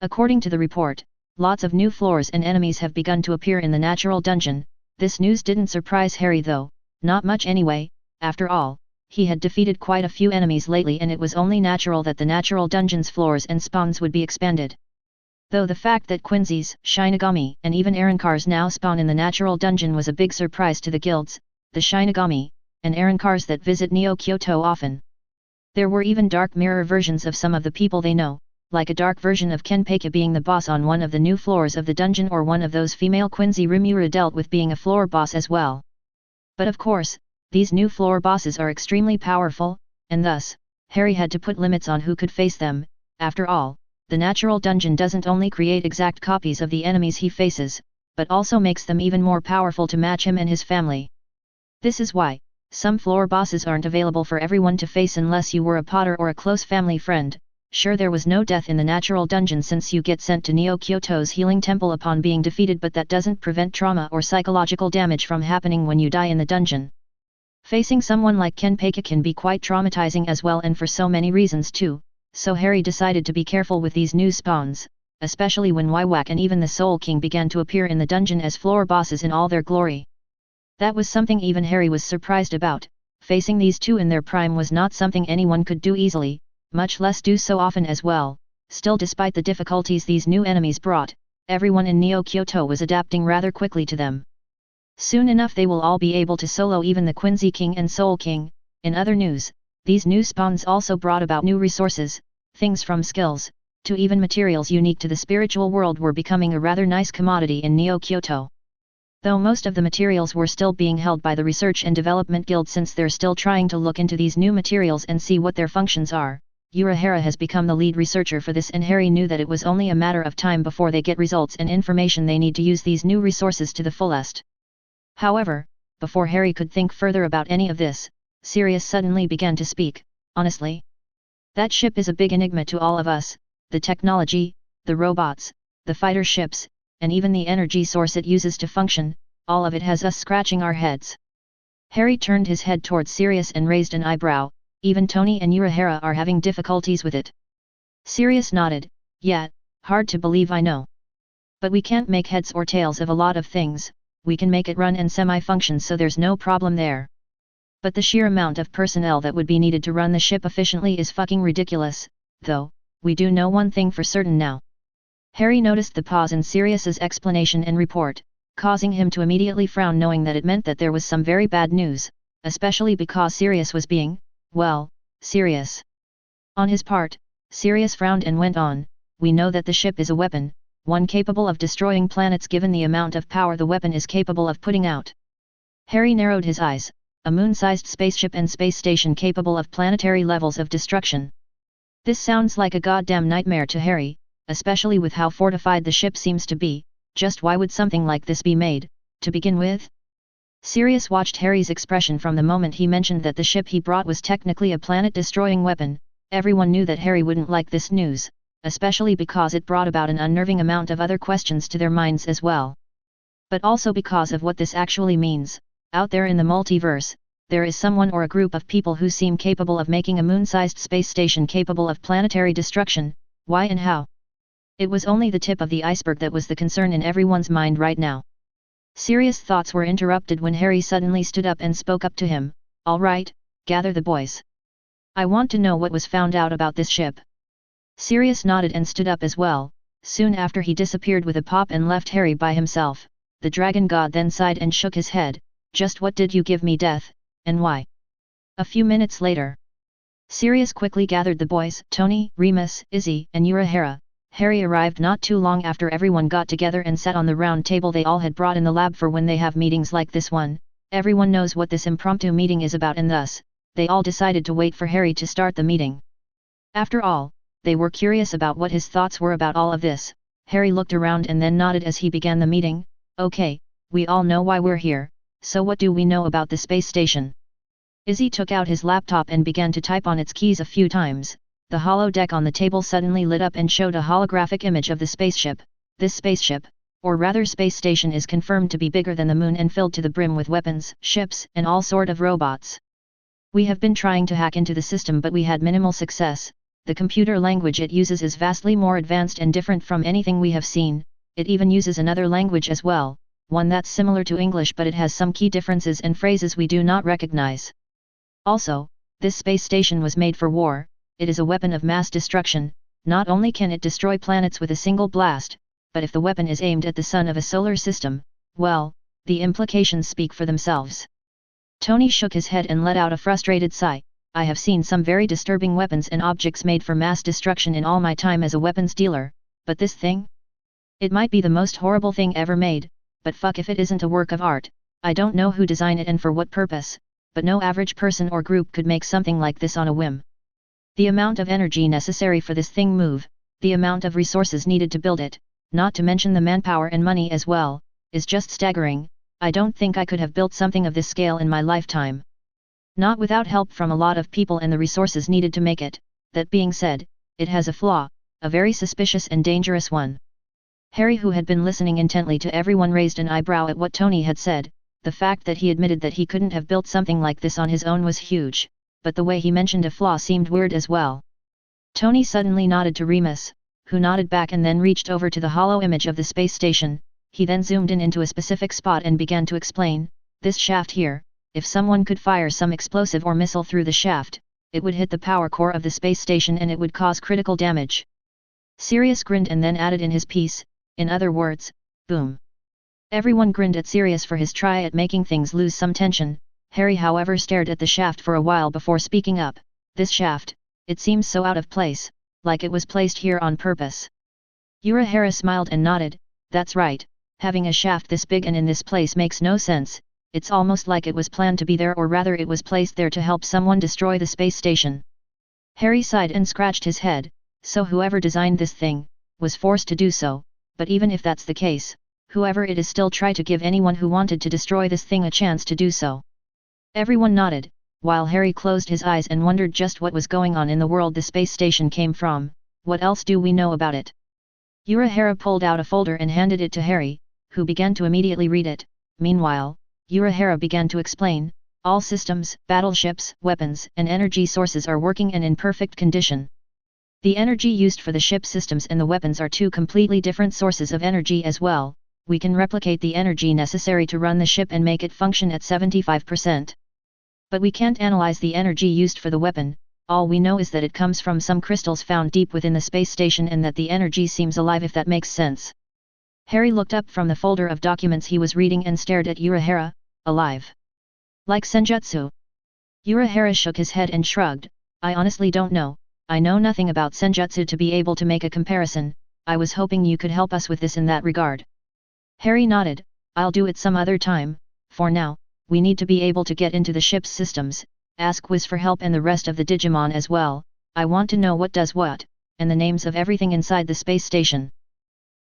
According to the report, lots of new floors and enemies have begun to appear in the natural dungeon. This news didn't surprise Harry though, not much anyway. After all, he had defeated quite a few enemies lately and it was only natural that the natural dungeon's floors and spawns would be expanded. Though the fact that Quincy's, Shinigami, and even Arancars now spawn in the natural dungeon was a big surprise to the guilds, the Shinigami, and Arancars that visit Neo-Kyoto often. There were even dark mirror versions of some of the people they know, like a dark version of Kenpeka being the boss on one of the new floors of the dungeon, or one of those female Quincy Rimuru dealt with being a floor boss as well. But of course, these new floor bosses are extremely powerful, and thus, Harry had to put limits on who could face them. After all, the natural dungeon doesn't only create exact copies of the enemies he faces, but also makes them even more powerful to match him and his family. This is why some floor bosses aren't available for everyone to face unless you were a Potter or a close family friend. Sure, there was no death in the natural dungeon since you get sent to Neo-Kyoto's healing temple upon being defeated, but that doesn't prevent trauma or psychological damage from happening when you die in the dungeon. Facing someone like Kenpeka can be quite traumatizing as well, and for so many reasons too. So Harry decided to be careful with these new spawns, especially when Wywak and even the Soul King began to appear in the dungeon as floor bosses in all their glory. That was something even Harry was surprised about. Facing these two in their prime was not something anyone could do easily, much less do so often as well. Still, despite the difficulties these new enemies brought, everyone in Neo-Kyoto was adapting rather quickly to them. Soon enough they will all be able to solo even the Quincy King and Soul King. In other news, these new spawns also brought about new resources. Things from skills, to even materials unique to the spiritual world were becoming a rather nice commodity in Neo-Kyoto. Though most of the materials were still being held by the Research and Development Guild, since they're still trying to look into these new materials and see what their functions are. Urahara has become the lead researcher for this, and Harry knew that it was only a matter of time before they get results and information they need to use these new resources to the fullest. However, before Harry could think further about any of this, Sirius suddenly began to speak. Honestly, that ship is a big enigma to all of us. The technology, the robots, the fighter ships, and even the energy source it uses to function, all of it has us scratching our heads. Harry turned his head towards Sirius and raised an eyebrow. Even Tony and Urahara are having difficulties with it. Sirius nodded. Yeah, hard to believe, I know. But we can't make heads or tails of a lot of things. We can make it run and semi-function, so there's no problem there. But the sheer amount of personnel that would be needed to run the ship efficiently is fucking ridiculous. Though, we do know one thing for certain now. Harry noticed the pause in Sirius's explanation and report, causing him to immediately frown, knowing that it meant that there was some very bad news, especially because Sirius was being, well, serious. On his part, Sirius frowned and went on. We know that the ship is a weapon, one capable of destroying planets given the amount of power the weapon is capable of putting out. Harry narrowed his eyes. A moon-sized spaceship and space station capable of planetary levels of destruction. This sounds like a goddamn nightmare to Harry, especially with how fortified the ship seems to be. Just why would something like this be made, to begin with? Sirius watched Harry's expression from the moment he mentioned that the ship he brought was technically a planet-destroying weapon. Everyone knew that Harry wouldn't like this news, especially because it brought about an unnerving amount of other questions to their minds as well. But also because of what this actually means. Out there in the multiverse, there is someone or a group of people who seem capable of making a moon-sized space station capable of planetary destruction. Why and how? It was only the tip of the iceberg that was the concern in everyone's mind right now. Sirius' thoughts were interrupted when Harry suddenly stood up and spoke up to him. All right, gather the boys. I want to know what was found out about this ship. Sirius nodded and stood up as well. Soon after he disappeared with a pop and left Harry by himself. The dragon god then sighed and shook his head. Just what did you give me, Death, and why? A few minutes later, Sirius quickly gathered the boys, Tony, Remus, Izzy, and Urahara. Harry arrived not too long after everyone got together and sat on the round table they all had brought in the lab for when they have meetings like this one. Everyone knows what this impromptu meeting is about, and thus, they all decided to wait for Harry to start the meeting. After all, they were curious about what his thoughts were about all of this. Harry looked around and then nodded as he began the meeting. Okay, we all know why we're here, so what do we know about the space station? Izzy took out his laptop and began to type on its keys a few times. The holodeck on the table suddenly lit up and showed a holographic image of the spaceship. This spaceship, or rather space station, is confirmed to be bigger than the moon and filled to the brim with weapons, ships, and all sort of robots. We have been trying to hack into the system, but we had minimal success. The computer language it uses is vastly more advanced and different from anything we have seen. It even uses another language as well, one that's similar to English, but it has some key differences and phrases we do not recognize. Also, this space station was made for war. It is a weapon of mass destruction. Not only can it destroy planets with a single blast, but if the weapon is aimed at the sun of a solar system, well, the implications speak for themselves. Tony shook his head and let out a frustrated sigh. I have seen some very disturbing weapons and objects made for mass destruction in all my time as a weapons dealer, but this thing? It might be the most horrible thing ever made, but fuck if it isn't a work of art. I don't know who designed it and for what purpose, but no average person or group could make something like this on a whim. The amount of energy necessary for this thing move, the amount of resources needed to build it, not to mention the manpower and money as well, is just staggering. I don't think I could have built something of this scale in my lifetime. Not without help from a lot of people and the resources needed to make it. That being said, it has a flaw, a very suspicious and dangerous one. Harry, who had been listening intently to everyone, raised an eyebrow at what Tony had said. The fact that he admitted that he couldn't have built something like this on his own was huge, but the way he mentioned a flaw seemed weird as well. Tony suddenly nodded to Remus, who nodded back and then reached over to the hollow image of the space station. He then zoomed in into a specific spot and began to explain, this shaft here, if someone could fire some explosive or missile through the shaft, it would hit the power core of the space station and it would cause critical damage. Sirius grinned and then added in his piece, in other words, boom. Everyone grinned at Sirius for his try at making things lose some tension. Harry, however, stared at the shaft for a while before speaking up. This shaft, it seems so out of place, like it was placed here on purpose. Urahara smiled and nodded. That's right, having a shaft this big and in this place makes no sense. It's almost like it was planned to be there, or rather it was placed there to help someone destroy the space station. Harry sighed and scratched his head. So whoever designed this thing was forced to do so, but even if that's the case, whoever it is still tried to give anyone who wanted to destroy this thing a chance to do so. Everyone nodded, while Harry closed his eyes and wondered just what was going on in the world the space station came from. What else do we know about it? Urahara pulled out a folder and handed it to Harry, who began to immediately read it. Meanwhile, Urahara began to explain, all systems, battleships, weapons, and energy sources are working and in perfect condition. The energy used for the ship systems and the weapons are two completely different sources of energy as well. We can replicate the energy necessary to run the ship and make it function at 75%. But we can't analyze the energy used for the weapon. All we know is that it comes from some crystals found deep within the space station and that the energy seems alive, if that makes sense. Harry looked up from the folder of documents he was reading and stared at Urahara. Alive? Like senjutsu? Urahara shook his head and shrugged. I honestly don't know. I know nothing about senjutsu to be able to make a comparison. I was hoping you could help us with this in that regard. Harry nodded. I'll do it some other time. For now, we need to be able to get into the ship's systems, ask Wiz for help and the rest of the Digimon as well. I want to know what does what, and the names of everything inside the space station.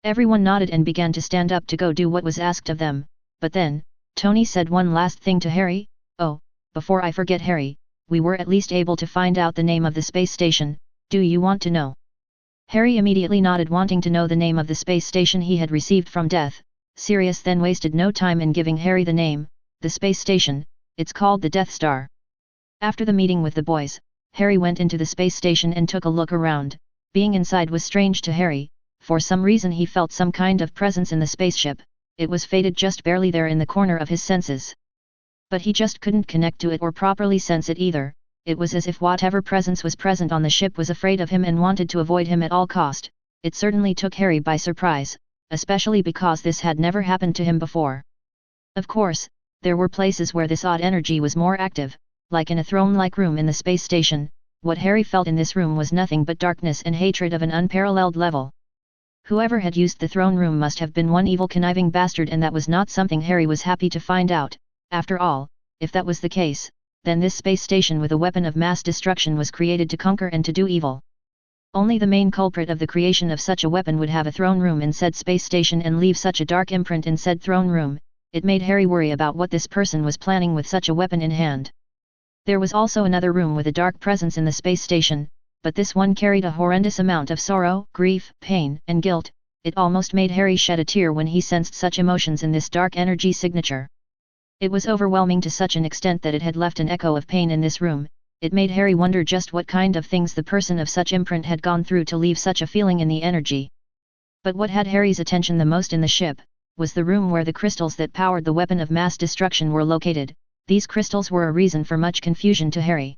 Everyone nodded and began to stand up to go do what was asked of them, but then, Tony said one last thing to Harry. Oh, before I forget, Harry, we were at least able to find out the name of the space station. Do you want to know? Harry immediately nodded, wanting to know the name of the space station he had received from Death. Sirius then wasted no time in giving Harry the name. The space station, it's called the Death Star. After the meeting with the boys, Harry went into the space station and took a look around. Being inside was strange to Harry. For some reason he felt some kind of presence in the spaceship. It was faded just barely there in the corner of his senses. But he just couldn't connect to it or properly sense it either. It was as if whatever presence was present on the ship was afraid of him and wanted to avoid him at all cost. It certainly took Harry by surprise, especially because this had never happened to him before. Of course, there were places where this odd energy was more active, like in a throne-like room in the space station. What Harry felt in this room was nothing but darkness and hatred of an unparalleled level. Whoever had used the throne room must have been one evil conniving bastard, and that was not something Harry was happy to find out. After all, if that was the case, then this space station with a weapon of mass destruction was created to conquer and to do evil. Only the main culprit of the creation of such a weapon would have a throne room in said space station and leave such a dark imprint in said throne room. It made Harry worry about what this person was planning with such a weapon in hand. There was also another room with a dark presence in the space station, but this one carried a horrendous amount of sorrow, grief, pain, and guilt. It almost made Harry shed a tear when he sensed such emotions in this dark energy signature. It was overwhelming to such an extent that it had left an echo of pain in this room. It made Harry wonder just what kind of things the person of such imprint had gone through to leave such a feeling in the energy. But what had Harry's attention the most in the ship was the room where the crystals that powered the weapon of mass destruction were located. These crystals were a reason for much confusion to Harry.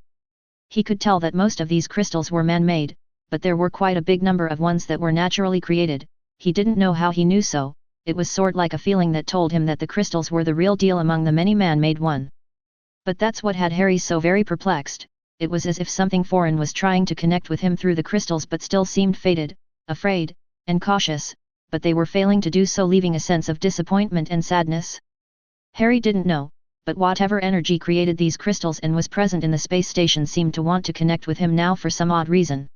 He could tell that most of these crystals were man-made, but there were quite a big number of ones that were naturally created. He didn't know how he knew so. It was sort like a feeling that told him that the crystals were the real deal among the many man-made one. But that's what had Harry so very perplexed. It was as if something foreign was trying to connect with him through the crystals but still seemed fated, afraid, and cautious, but they were failing to do so, leaving a sense of disappointment and sadness. Harry didn't know, but whatever energy created these crystals and was present in the space station seemed to want to connect with him now for some odd reason.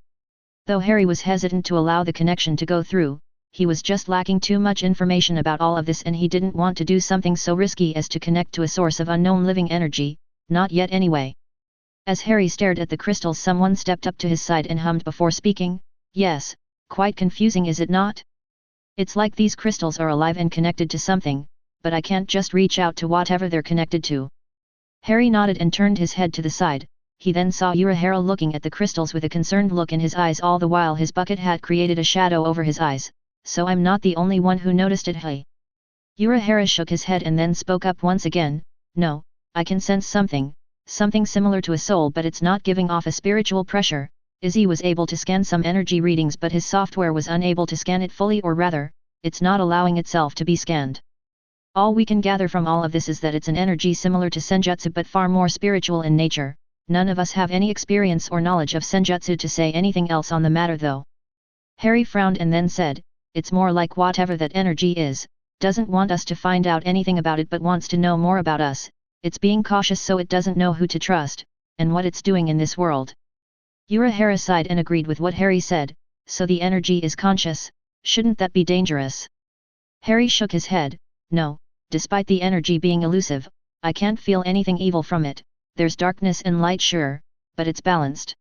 Though Harry was hesitant to allow the connection to go through, he was just lacking too much information about all of this, and he didn't want to do something so risky as to connect to a source of unknown living energy, not yet anyway. As Harry stared at the crystals, someone stepped up to his side and hummed before speaking. Yes, quite confusing, is it not? It's like these crystals are alive and connected to something, but I can't just reach out to whatever they're connected to. Harry nodded and turned his head to the side. He then saw Urahara looking at the crystals with a concerned look in his eyes, all the while his bucket hat created a shadow over his eyes. So I'm not the only one who noticed it, hey? Urahara shook his head and then spoke up once again. No, I can sense something similar to a soul, but it's not giving off a spiritual pressure. Izzy was able to scan some energy readings, but his software was unable to scan it fully, or rather, it's not allowing itself to be scanned. All we can gather from all of this is that it's an energy similar to senjutsu but far more spiritual in nature. None of us have any experience or knowledge of senjutsu to say anything else on the matter though. Harry frowned and then said, it's more like whatever that energy is, doesn't want us to find out anything about it but wants to know more about us. It's being cautious so it doesn't know who to trust, and what it's doing in this world. Urahara sighed and agreed with what Harry said. So the energy is conscious, shouldn't that be dangerous? Harry shook his head. No, despite the energy being elusive, I can't feel anything evil from it. There's darkness and light sure, but it's balanced.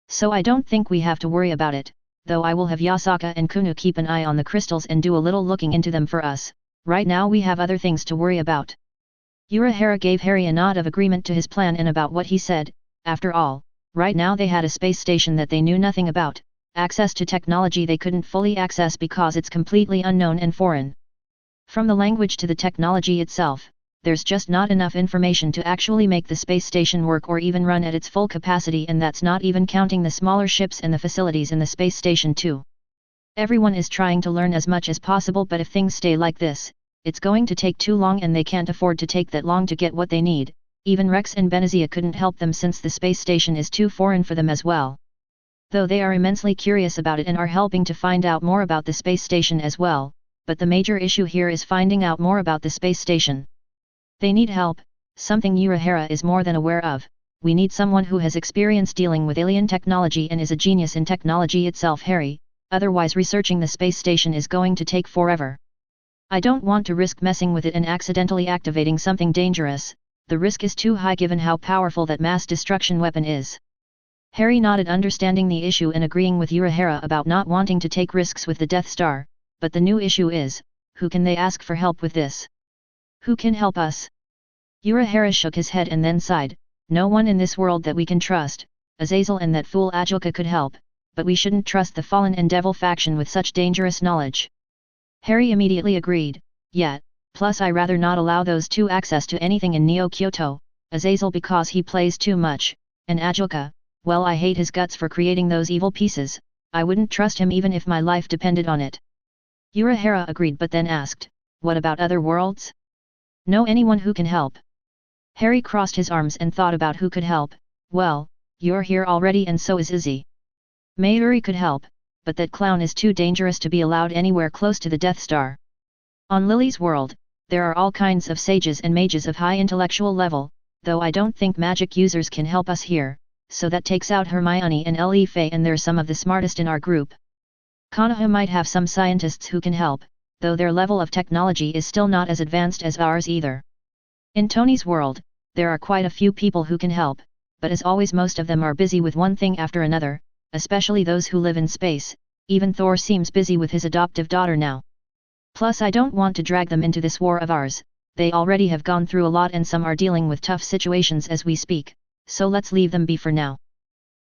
So I don't think we have to worry about it, though I will have Yasaka and Kunu keep an eye on the crystals and do a little looking into them for us. Right now we have other things to worry about. Urahara gave Harry a nod of agreement to his plan and about what he said. After all, right now they had a space station that they knew nothing about, access to technology they couldn't fully access because it's completely unknown and foreign. From the language to the technology itself, there's just not enough information to actually make the space station work or even run at its full capacity, and that's not even counting the smaller ships and the facilities in the space station too. Everyone is trying to learn as much as possible, but if things stay like this, it's going to take too long and they can't afford to take that long to get what they need. Even Rex and Benazia couldn't help them since the space station is too foreign for them as well. Though they are immensely curious about it and are helping to find out more about the space station as well, but the major issue here is finding out more about the space station. They need help, something Urahara is more than aware of. We need someone who has experience dealing with alien technology and is a genius in technology itself, Harry, otherwise researching the space station is going to take forever. I don't want to risk messing with it and accidentally activating something dangerous. The risk is too high given how powerful that mass destruction weapon is. Harry nodded, understanding the issue and agreeing with Urahara about not wanting to take risks with the Death Star, but the new issue is, who can they ask for help with this? Who can help us? Urahara shook his head and then sighed. No one in this world that we can trust. Azazel and that fool Ajoka could help, but we shouldn't trust the Fallen and Devil faction with such dangerous knowledge. Harry immediately agreed. Yeah, Plus I rather not allow those two access to anything in Neo Kyoto, Azazel because he plays too much, and Ajoka, well I hate his guts for creating those evil pieces, I wouldn't trust him even if my life depended on it. Urahara agreed but then asked, what about other worlds? Know anyone who can help? Harry crossed his arms and thought about who could help. Well, you're here already and so is Izzy. Mayuri could help, but that clown is too dangerous to be allowed anywhere close to the Death Star. On Lily's world, there are all kinds of sages and mages of high intellectual level, though I don't think magic users can help us here, so that takes out Hermione and Ellie Faye and they're some of the smartest in our group. Konoha might have some scientists who can help, though their level of technology is still not as advanced as ours either. In Tony's world, there are quite a few people who can help, but as always most of them are busy with one thing after another, especially those who live in space, even Thor seems busy with his adoptive daughter now. Plus I don't want to drag them into this war of ours, they already have gone through a lot and some are dealing with tough situations as we speak, so let's leave them be for now.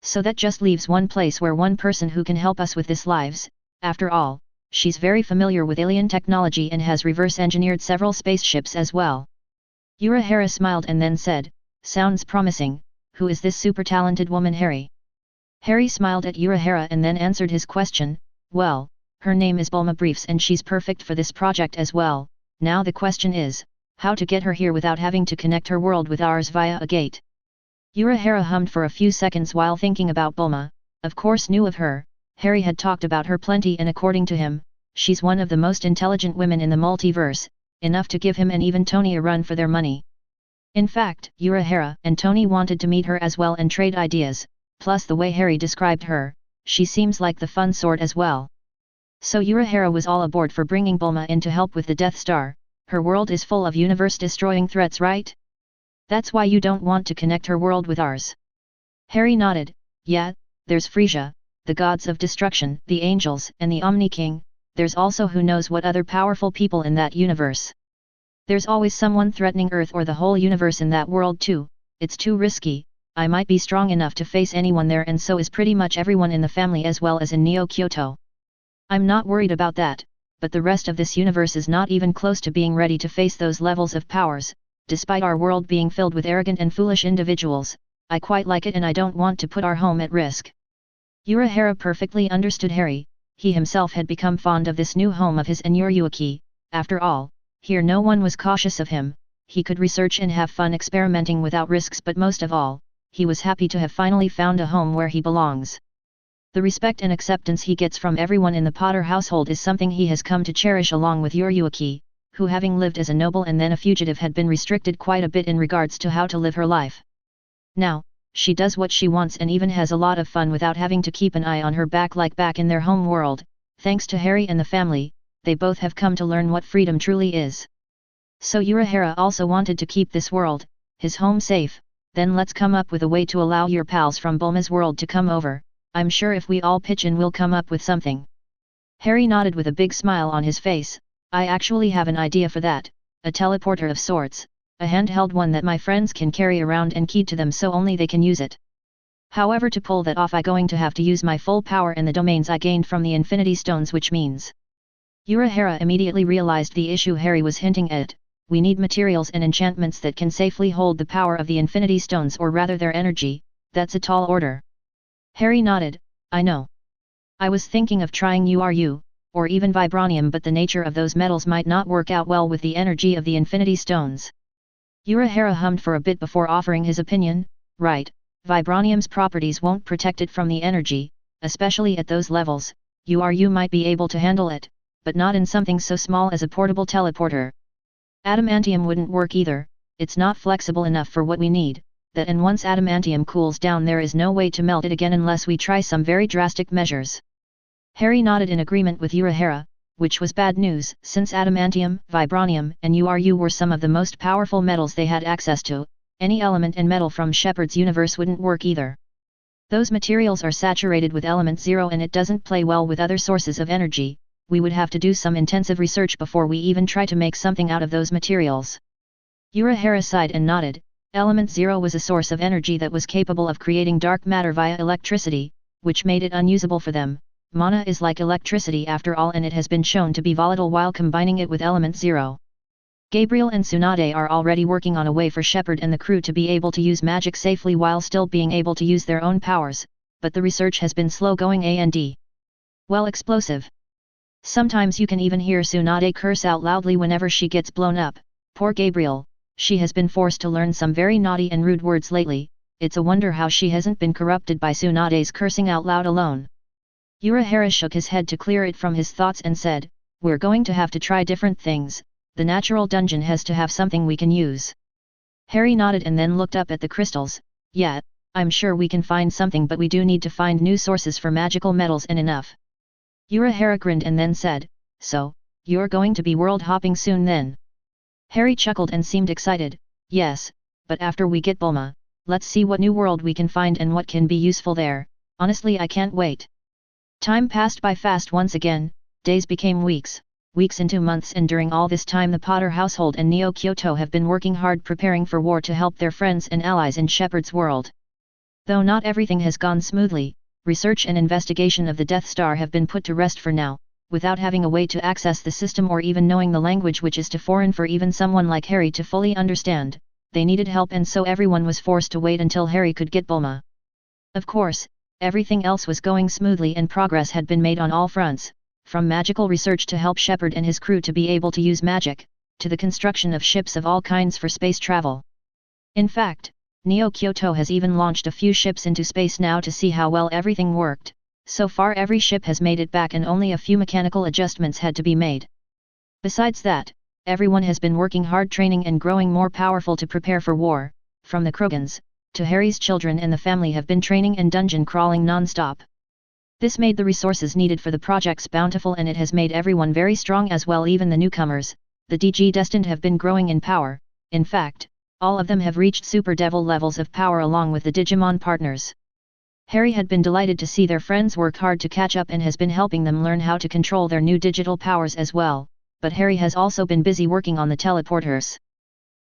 So that just leaves one place where one person who can help us with this lives, after all, she's very familiar with alien technology and has reverse engineered several spaceships as well. Urahara smiled and then said, sounds promising, who is this super talented woman Harry? Harry smiled at Urahara and then answered his question, well, her name is Bulma Briefs and she's perfect for this project as well, now the question is, how to get her here without having to connect her world with ours via a gate. Urahara hummed for a few seconds while thinking about Bulma, of course knew of her, Harry had talked about her plenty and according to him, she's one of the most intelligent women in the multiverse, enough to give him and even Tony a run for their money. In fact, Urahara and Tony wanted to meet her as well and trade ideas, plus the way Harry described her, she seems like the fun sort as well. So Urahara was all aboard for bringing Bulma in to help with the Death Star, her world is full of universe-destroying threats right? That's why you don't want to connect her world with ours. Harry nodded, yeah, there's Frisia, the gods of destruction, the angels and the Omni King, there's also who knows what other powerful people in that universe. There's always someone threatening Earth or the whole universe in that world too, it's too risky, I might be strong enough to face anyone there and so is pretty much everyone in the family as well as in Neo Kyoto. I'm not worried about that, but the rest of this universe is not even close to being ready to face those levels of powers, despite our world being filled with arrogant and foolish individuals, I quite like it and I don't want to put our home at risk. Urahara perfectly understood Harry, he himself had become fond of this new home of his in Uruaki, after all, here no one was cautious of him, he could research and have fun experimenting without risks but most of all, he was happy to have finally found a home where he belongs. The respect and acceptance he gets from everyone in the Potter household is something he has come to cherish along with Uruaki, who having lived as a noble and then a fugitive had been restricted quite a bit in regards to how to live her life. Now, she does what she wants and even has a lot of fun without having to keep an eye on her back like back in their home world, thanks to Harry and the family, they both have come to learn what freedom truly is. So Urahara also wanted to keep this world, his home safe, then let's come up with a way to allow your pals from Bulma's world to come over, I'm sure if we all pitch in we'll come up with something. Harry nodded with a big smile on his face, I actually have an idea for that, a teleporter of sorts, a handheld one that my friends can carry around and keyed to them so only they can use it. However to pull that off I going to have to use my full power and the domains I gained from the Infinity Stones which means. Urahara immediately realized the issue Harry was hinting at, we need materials and enchantments that can safely hold the power of the Infinity Stones or rather their energy, that's a tall order. Harry nodded, I know. I was thinking of trying URU, or even vibranium but the nature of those metals might not work out well with the energy of the Infinity Stones. Urahara hummed for a bit before offering his opinion, right, vibranium's properties won't protect it from the energy, especially at those levels, URU might be able to handle it, but not in something so small as a portable teleporter. Adamantium wouldn't work either, it's not flexible enough for what we need, that and once adamantium cools down there is no way to melt it again unless we try some very drastic measures. Harry nodded in agreement with Urahara, which was bad news since adamantium, vibranium and URU were some of the most powerful metals they had access to, any element and metal from Shepard's universe wouldn't work either. Those materials are saturated with element 0 and it doesn't play well with other sources of energy, we would have to do some intensive research before we even try to make something out of those materials. Urahara sighed and nodded, element 0 was a source of energy that was capable of creating dark matter via electricity, which made it unusable for them. Mana is like electricity after all and it has been shown to be volatile while combining it with element 0. Gabriel and Tsunade are already working on a way for Shepard and the crew to be able to use magic safely while still being able to use their own powers, but the research has been slow going and well, explosive. Sometimes you can even hear Tsunade curse out loudly whenever she gets blown up. Poor Gabriel, she has been forced to learn some very naughty and rude words lately. It's a wonder how she hasn't been corrupted by Tsunade's cursing out loud alone. Urahara shook his head to clear it from his thoughts and said, "We're going to have to try different things. The natural dungeon has to have something we can use." Harry nodded and then looked up at the crystals. "Yeah, I'm sure we can find something, but we do need to find new sources for magical metals and enough." Urahara grinned and then said, "So, you're going to be world hopping soon then?" Harry chuckled and seemed excited. "Yes, but after we get Bulma, let's see what new world we can find and what can be useful there. Honestly, I can't wait." Time passed by fast once again. Days became weeks, weeks into months, and during all this time the Potter household and Neo Kyoto have been working hard preparing for war to help their friends and allies in Shepard's world. Though not everything has gone smoothly, research and investigation of the Death Star have been put to rest for now. Without having a way to access the system or even knowing the language, which is too foreign for even someone like Harry to fully understand, they needed help, and so everyone was forced to wait until Harry could get Bulma. Of course, everything else was going smoothly and progress had been made on all fronts, from magical research to help Shepard and his crew to be able to use magic, to the construction of ships of all kinds for space travel. In fact, Neo Kyoto has even launched a few ships into space now to see how well everything worked. So far every ship has made it back and only a few mechanical adjustments had to be made. Besides that, everyone has been working hard training and growing more powerful to prepare for war, from the Krogans, to Harry's children and the family have been training and dungeon crawling non-stop. This made the resources needed for the projects bountiful, and it has made everyone very strong as well. Even the newcomers, the DG destined, have been growing in power. In fact, all of them have reached Super Devil levels of power along with the Digimon partners. Harry had been delighted to see their friends work hard to catch up and has been helping them learn how to control their new digital powers as well, but Harry has also been busy working on the teleporters.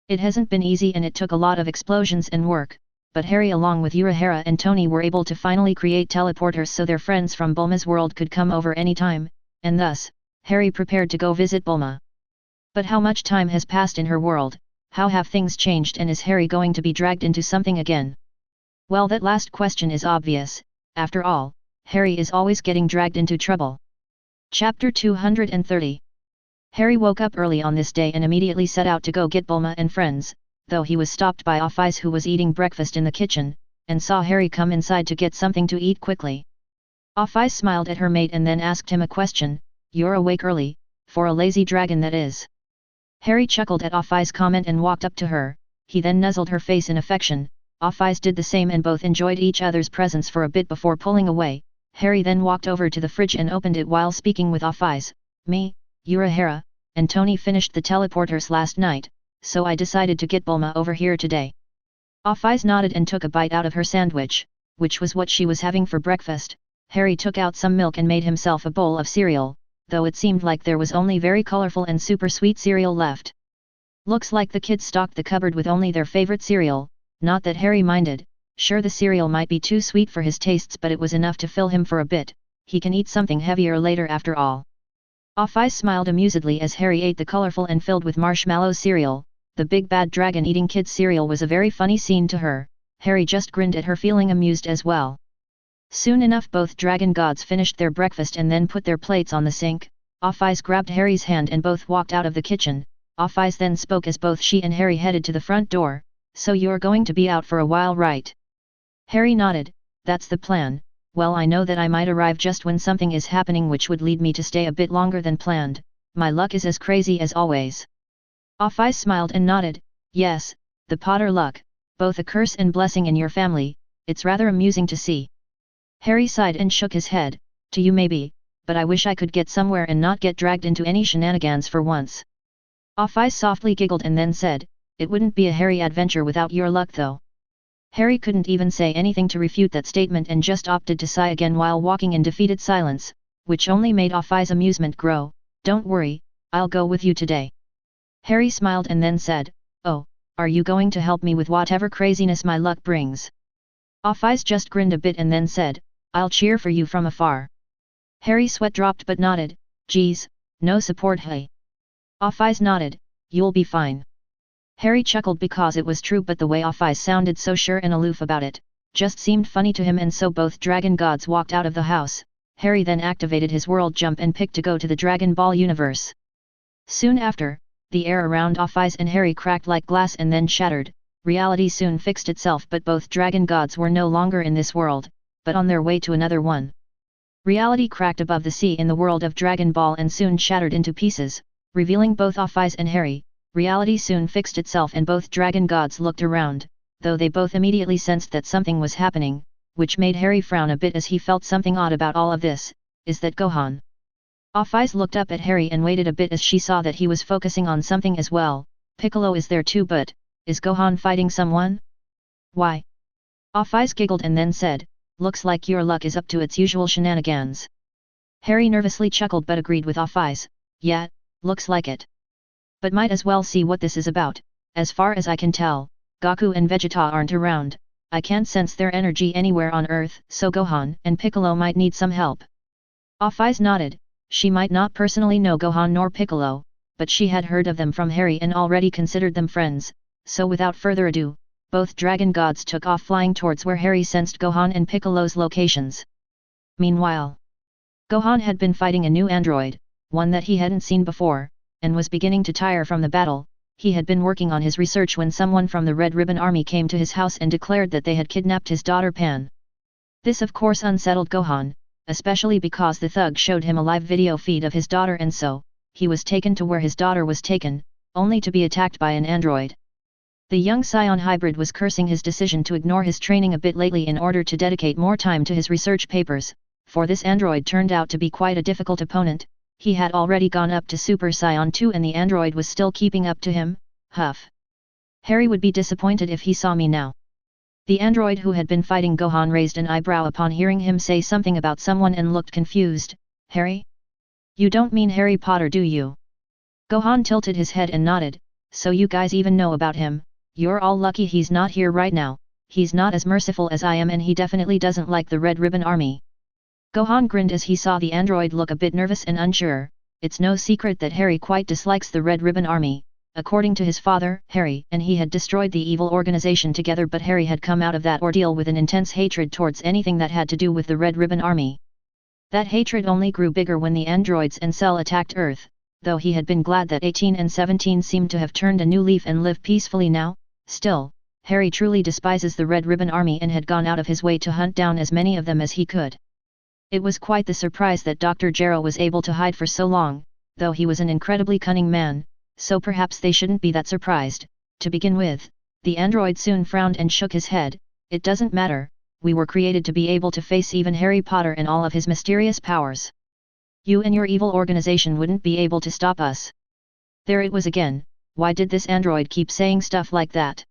It hasn't been easy and it took a lot of explosions and work, but Harry along with Urahara and Tony were able to finally create teleporters so their friends from Bulma's world could come over anytime, and thus, Harry prepared to go visit Bulma. But how much time has passed in her world? How have things changed, and is Harry going to be dragged into something again? Well, that last question is obvious. After all, Harry is always getting dragged into trouble. Chapter 230. Harry woke up early on this day and immediately set out to go get Bulma and friends, though he was stopped by Offis, who was eating breakfast in the kitchen, and saw Harry come inside to get something to eat quickly. Offis smiled at her mate and then asked him a question. "You're awake early, for a lazy dragon that is." Harry chuckled at Offis' comment and walked up to her. He then nuzzled her face in affection. Offis did the same and both enjoyed each other's presence for a bit before pulling away. Harry then walked over to the fridge and opened it while speaking with Offis. "Me, Urahara, and Tony finished the teleporters last night, so I decided to get Bulma over here today." Offis nodded and took a bite out of her sandwich, which was what she was having for breakfast. Harry took out some milk and made himself a bowl of cereal, though it seemed like there was only very colorful and super sweet cereal left. Looks like the kids stocked the cupboard with only their favorite cereal. Not that Harry minded. Sure, the cereal might be too sweet for his tastes, but it was enough to fill him for a bit. He can eat something heavier later after all. Offis smiled amusedly as Harry ate the colorful and filled with marshmallow cereal. The big bad dragon eating kids cereal was a very funny scene to her. Harry just grinned at her, feeling amused as well. Soon enough both dragon gods finished their breakfast and then put their plates on the sink. Offis grabbed Harry's hand and both walked out of the kitchen. Offis then spoke as both she and Harry headed to the front door. "So you're going to be out for a while, right?" Harry nodded. "That's the plan. Well, I know that I might arrive just when something is happening which would lead me to stay a bit longer than planned. My luck is as crazy as always." Offis smiled and nodded. "Yes, the Potter luck, both a curse and blessing in your family. It's rather amusing to see." Harry sighed and shook his head. "To you maybe, but I wish I could get somewhere and not get dragged into any shenanigans for once." Offis softly giggled and then said, "It wouldn't be a Harry adventure without your luck though." Harry couldn't even say anything to refute that statement and just opted to sigh again while walking in defeated silence, which only made Offis' amusement grow. "Don't worry, I'll go with you today." Harry smiled and then said, "Oh, are you going to help me with whatever craziness my luck brings?" Offis just grinned a bit and then said, "I'll cheer for you from afar." Harry's sweat dropped but nodded. "Geez, no support, hey?" Offis nodded. You'll be fine. Harry chuckled because it was true, but the way Off-Eyes sounded so sure and aloof about it, just seemed funny to him, and so both dragon gods walked out of the house. Harry then activated his world jump and picked to go to the Dragon Ball universe. Soon after, the air around Off-Eyes and Harry cracked like glass and then shattered. Reality soon fixed itself, but both dragon gods were no longer in this world, but on their way to another one. Reality cracked above the sea in the world of Dragon Ball and soon shattered into pieces, revealing both Off-Eyes and Harry. Reality soon fixed itself and both dragon gods looked around, though they both immediately sensed that something was happening, which made Harry frown a bit as he felt something odd about all of this. Is that Gohan? Off-Eyes looked up at Harry and waited a bit as she saw that he was focusing on something as well. Piccolo is there too, but is Gohan fighting someone? Why? Off-Eyes giggled and then said, looks like your luck is up to its usual shenanigans. Harry nervously chuckled but agreed with Off-Eyes, yeah, looks like it. But might as well see what this is about. As far as I can tell, Goku and Vegeta aren't around. I can't sense their energy anywhere on Earth, so Gohan and Piccolo might need some help. Off-Eyes nodded. She might not personally know Gohan nor Piccolo, but she had heard of them from Harry and already considered them friends, so without further ado, both dragon gods took off flying towards where Harry sensed Gohan and Piccolo's locations. Meanwhile, Gohan had been fighting a new android, one that he hadn't seen before, and was beginning to tire from the battle. He had been working on his research when someone from the Red Ribbon Army came to his house and declared that they had kidnapped his daughter Pan. This of course unsettled Gohan, especially because the thug showed him a live video feed of his daughter, and so, he was taken to where his daughter was taken, only to be attacked by an android. The young Scion hybrid was cursing his decision to ignore his training a bit lately in order to dedicate more time to his research papers, for this android turned out to be quite a difficult opponent. He had already gone up to Super Saiyan 2 and the android was still keeping up to him. Huff. Harry would be disappointed if he saw me now. The android who had been fighting Gohan raised an eyebrow upon hearing him say something about someone and looked confused. Harry? You don't mean Harry Potter, do you? Gohan tilted his head and nodded. So you guys even know about him. You're all lucky he's not here right now. He's not as merciful as I am, and he definitely doesn't like the Red Ribbon Army. Gohan grinned as he saw the android look a bit nervous and unsure. It's no secret that Harry quite dislikes the Red Ribbon Army. According to his father, Harry and he had destroyed the evil organization together, but Harry had come out of that ordeal with an intense hatred towards anything that had to do with the Red Ribbon Army. That hatred only grew bigger when the androids and Cell attacked Earth, though he had been glad that 18 and 17 seemed to have turned a new leaf and live peacefully now. Still, Harry truly despises the Red Ribbon Army and had gone out of his way to hunt down as many of them as he could. It was quite the surprise that Dr. Gero was able to hide for so long, though he was an incredibly cunning man, so perhaps they shouldn't be that surprised. To begin with, the android soon frowned and shook his head. It doesn't matter, we were created to be able to face even Harry Potter and all of his mysterious powers. You and your evil organization wouldn't be able to stop us. There it was again. Why did this android keep saying stuff like that?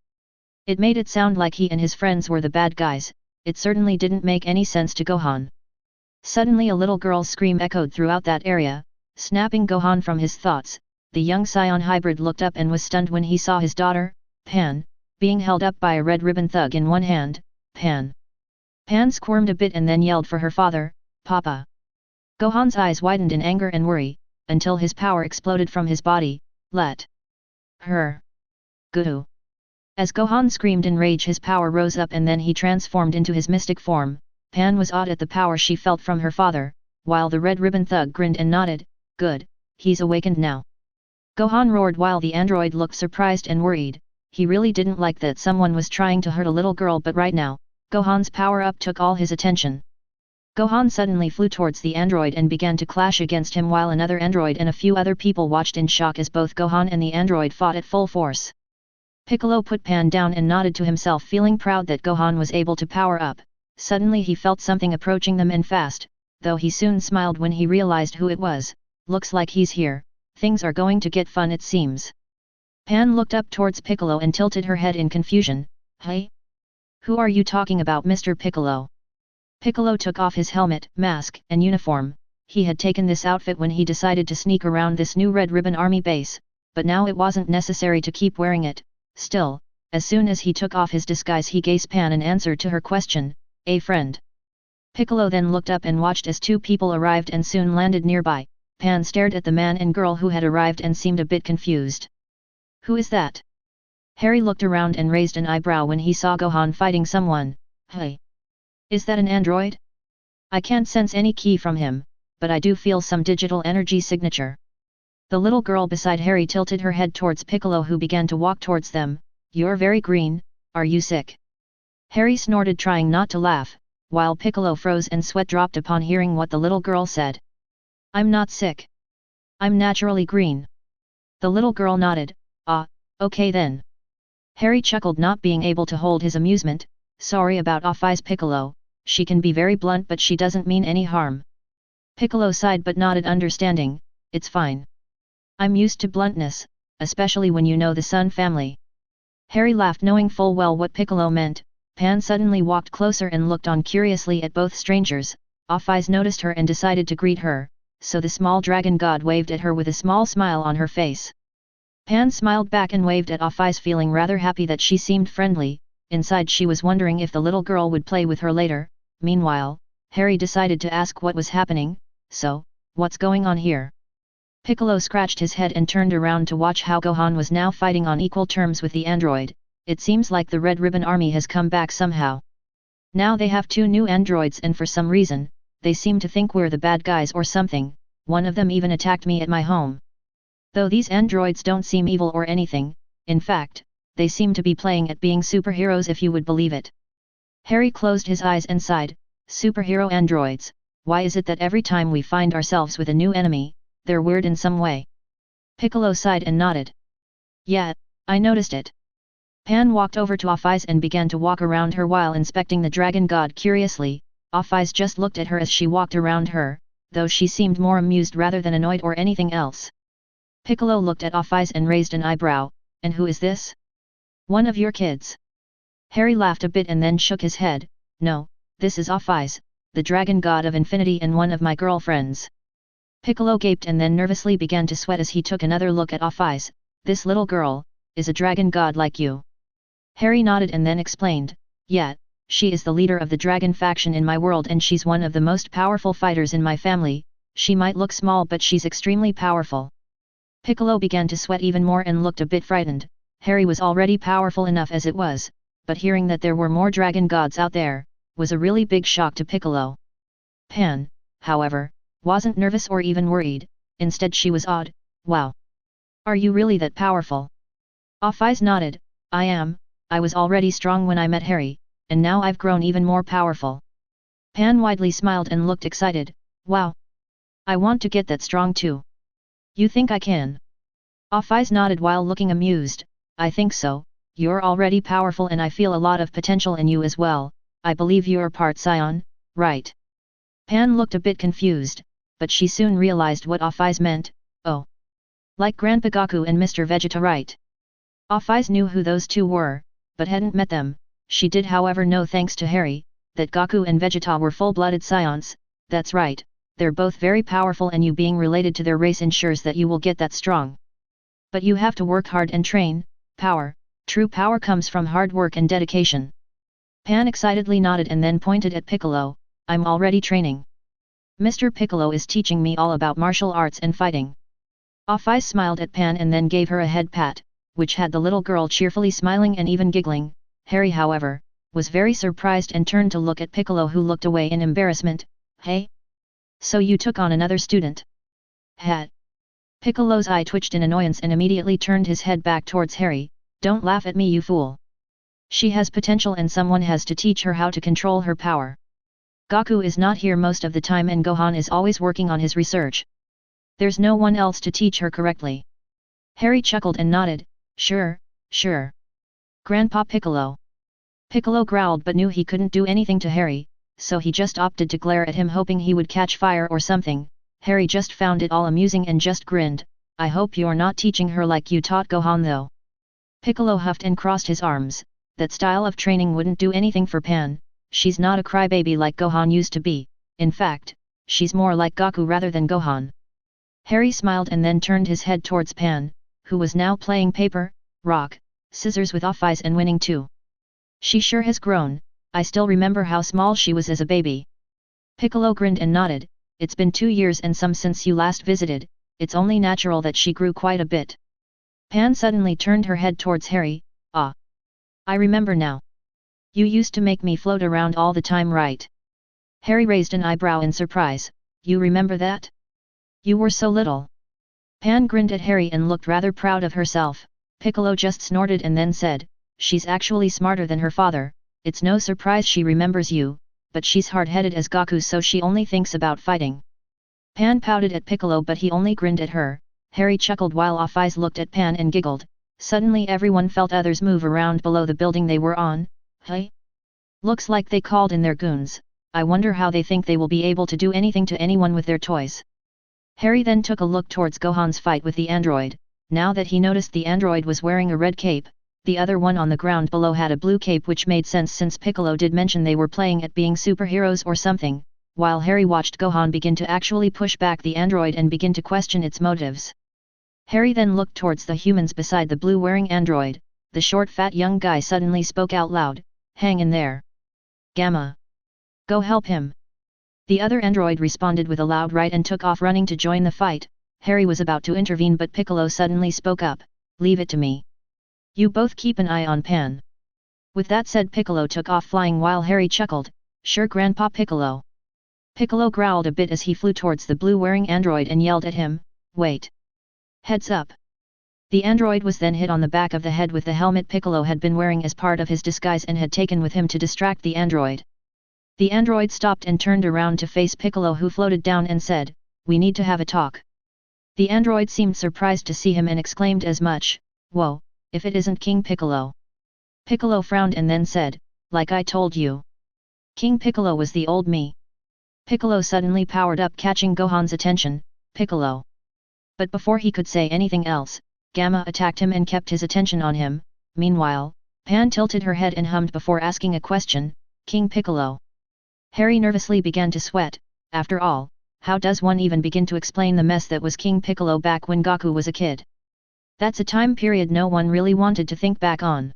It made it sound like he and his friends were the bad guys. It certainly didn't make any sense to Gohan. Suddenly a little girl's scream echoed throughout that area, snapping Gohan from his thoughts. The young Scion hybrid looked up and was stunned when he saw his daughter, Pan, being held up by a red ribbon thug in one hand. Pan. Pan squirmed a bit and then yelled for her father, Papa. Gohan's eyes widened in anger and worry, until his power exploded from his body. Let her go. As Gohan screamed in rage, his power rose up and then he transformed into his mystic form. Pan was awed at the power she felt from her father, while the red ribbon thug grinned and nodded. Good, he's awakened now. Gohan roared while the android looked surprised and worried. He really didn't like that someone was trying to hurt a little girl, but right now, Gohan's power-up took all his attention. Gohan suddenly flew towards the android and began to clash against him, while another android and a few other people watched in shock as both Gohan and the android fought at full force. Piccolo put Pan down and nodded to himself, feeling proud that Gohan was able to power up. Suddenly he felt something approaching them and fast, though he soon smiled when he realized who it was. Looks like he's here. Things are going to get fun, it seems. Pan looked up towards Piccolo and tilted her head in confusion. Hey? Who are you talking about, Mr. Piccolo? Piccolo took off his helmet, mask, and uniform. He had taken this outfit when he decided to sneak around this new Red Ribbon Army base, but now it wasn't necessary to keep wearing it. Still, as soon as he took off his disguise, he gave Pan an answer to her question. A friend. Piccolo then looked up and watched as two people arrived and soon landed nearby. Pan stared at the man and girl who had arrived and seemed a bit confused. Who is that? Harry looked around and raised an eyebrow when he saw Gohan fighting someone. Hey! Is that an android? I can't sense any ki from him, but I do feel some digital energy signature. The little girl beside Harry tilted her head towards Piccolo, who began to walk towards them. You're very green, are you sick? Harry snorted, trying not to laugh, while Piccolo froze and sweat dropped upon hearing what the little girl said. I'm not sick. I'm naturally green. The little girl nodded. Ah, okay then. Harry chuckled, not being able to hold his amusement. Sorry about Off-Eyes, Piccolo, she can be very blunt but she doesn't mean any harm. Piccolo sighed but nodded, understanding. It's fine. I'm used to bluntness, especially when you know the Sun family. Harry laughed, knowing full well what Piccolo meant. Pan suddenly walked closer and looked on curiously at both strangers. Off-Eyes noticed her and decided to greet her, so the small dragon god waved at her with a small smile on her face. Pan smiled back and waved at Off-Eyes, feeling rather happy that she seemed friendly. Inside she was wondering if the little girl would play with her later. Meanwhile, Harry decided to ask what was happening. So, what's going on here? Piccolo scratched his head and turned around to watch how Gohan was now fighting on equal terms with the android. It seems like the Red Ribbon Army has come back somehow. Now they have 2 new androids and for some reason, they seem to think we're the bad guys or something. One of them even attacked me at my home. Though these androids don't seem evil or anything, in fact, they seem to be playing at being superheroes, if you would believe it. Harry closed his eyes and sighed. Superhero androids, why is it that every time we find ourselves with a new enemy, they're weird in some way? Piccolo sighed and nodded. Yeah, I noticed it. Pan walked over to Off-Eyes and began to walk around her while inspecting the dragon god curiously. Off-Eyes just looked at her as she walked around her, though she seemed more amused rather than annoyed or anything else. Piccolo looked at Off-Eyes and raised an eyebrow. And who is this? One of your kids? Harry laughed a bit and then shook his head. No, this is Off-Eyes, the dragon god of infinity and one of my girlfriends. Piccolo gaped and then nervously began to sweat as he took another look at Off-Eyes. This little girl is a dragon god like you? Harry nodded and then explained. Yeah, she is the leader of the dragon faction in my world and she's one of the most powerful fighters in my family. She might look small but she's extremely powerful. Piccolo began to sweat even more and looked a bit frightened. Harry was already powerful enough as it was, but hearing that there were more dragon gods out there, was a really big shock to Piccolo. Pan, however, wasn't nervous or even worried, instead she was awed. Wow! Are you really that powerful? Off-Eyes nodded. I am. I was already strong when I met Harry, and now I've grown even more powerful. Pan widely smiled and looked excited. Wow! I want to get that strong too. You think I can? Off-Eyes nodded while looking amused. I think so. You're already powerful and I feel a lot of potential in you as well. I believe you're part Scion, right? Pan looked a bit confused, but she soon realized what Off-Eyes meant. Oh! Like Grandpa Goku and Mr. Vegeta, right? Off-Eyes knew who those two were, but hadn't met them. She did however know, thanks to Harry, that Goku and Vegeta were full-blooded Scions. That's right, they're both very powerful and you being related to their race ensures that you will get that strong. But you have to work hard and train. Power, true power comes from hard work and dedication. Pan excitedly nodded and then pointed at Piccolo. I'm already training. Mr. Piccolo is teaching me all about martial arts and fighting. Off-Eyes smiled at Pan and then gave her a head pat, which had the little girl cheerfully smiling and even giggling. Harry, however, was very surprised and turned to look at Piccolo, who looked away in embarrassment. Hey? So you took on another student? Hat. Piccolo's eye twitched in annoyance and immediately turned his head back towards Harry. Don't laugh at me, you fool. She has potential and someone has to teach her how to control her power. Goku is not here most of the time and Gohan is always working on his research. There's no one else to teach her correctly. Harry chuckled and nodded. Sure, sure. Grandpa Piccolo. Piccolo growled but knew he couldn't do anything to Harry, so he just opted to glare at him, hoping he would catch fire or something. Harry just found it all amusing and just grinned. I hope you're not teaching her like you taught Gohan though. Piccolo huffed and crossed his arms. That style of training wouldn't do anything for Pan. She's not a crybaby like Gohan used to be. In fact, she's more like Goku rather than Gohan. Harry smiled and then turned his head towards Pan, who was now playing paper, rock, scissors with Off-Eyes and winning too. She sure has grown. I still remember how small she was as a baby. Piccolo grinned and nodded. It's been 2 years and some since you last visited. It's only natural that she grew quite a bit. Pan suddenly turned her head towards Harry. Ah! I remember now. You used to make me float around all the time, right? Harry raised an eyebrow in surprise. You remember that? You were so little. Pan grinned at Harry and looked rather proud of herself. Piccolo just snorted and then said, she's actually smarter than her father, it's no surprise she remembers you, but she's hard-headed as Goku, so she only thinks about fighting. Pan pouted at Piccolo but he only grinned at her. Harry chuckled while Off Eyes looked at Pan and giggled. Suddenly everyone felt others move around below the building they were on. Hey? Looks like they called in their goons. I wonder how they think they will be able to do anything to anyone with their toys. Harry then took a look towards Gohan's fight with the android. Now that he noticed the android was wearing a red cape, the other one on the ground below had a blue cape, which made sense since Piccolo did mention they were playing at being superheroes or something, while Harry watched Gohan begin to actually push back the android and begin to question its motives. Harry then looked towards the humans beside the blue-wearing android. The short fat young guy suddenly spoke out loud, hang in there. Gamma. Go help him. The other android responded with a loud right and took off running to join the fight. Harry was about to intervene but Piccolo suddenly spoke up, leave it to me. You both keep an eye on Pan. With that said, Piccolo took off flying while Harry chuckled, sure Grandpa Piccolo. Piccolo growled a bit as he flew towards the blue-wearing android and yelled at him, wait. Heads up. The android was then hit on the back of the head with the helmet Piccolo had been wearing as part of his disguise and had taken with him to distract the android. The android stopped and turned around to face Piccolo, who floated down and said, we need to have a talk. The android seemed surprised to see him and exclaimed as much, whoa, if it isn't King Piccolo. Piccolo frowned and then said, like I told you. King Piccolo was the old me. Piccolo suddenly powered up, catching Gohan's attention. Piccolo. But before he could say anything else, Gamma attacked him and kept his attention on him. Meanwhile, Pan tilted her head and hummed before asking a question, King Piccolo. Harry nervously began to sweat. After all, how does one even begin to explain the mess that was King Piccolo back when Goku was a kid? That's a time period no one really wanted to think back on.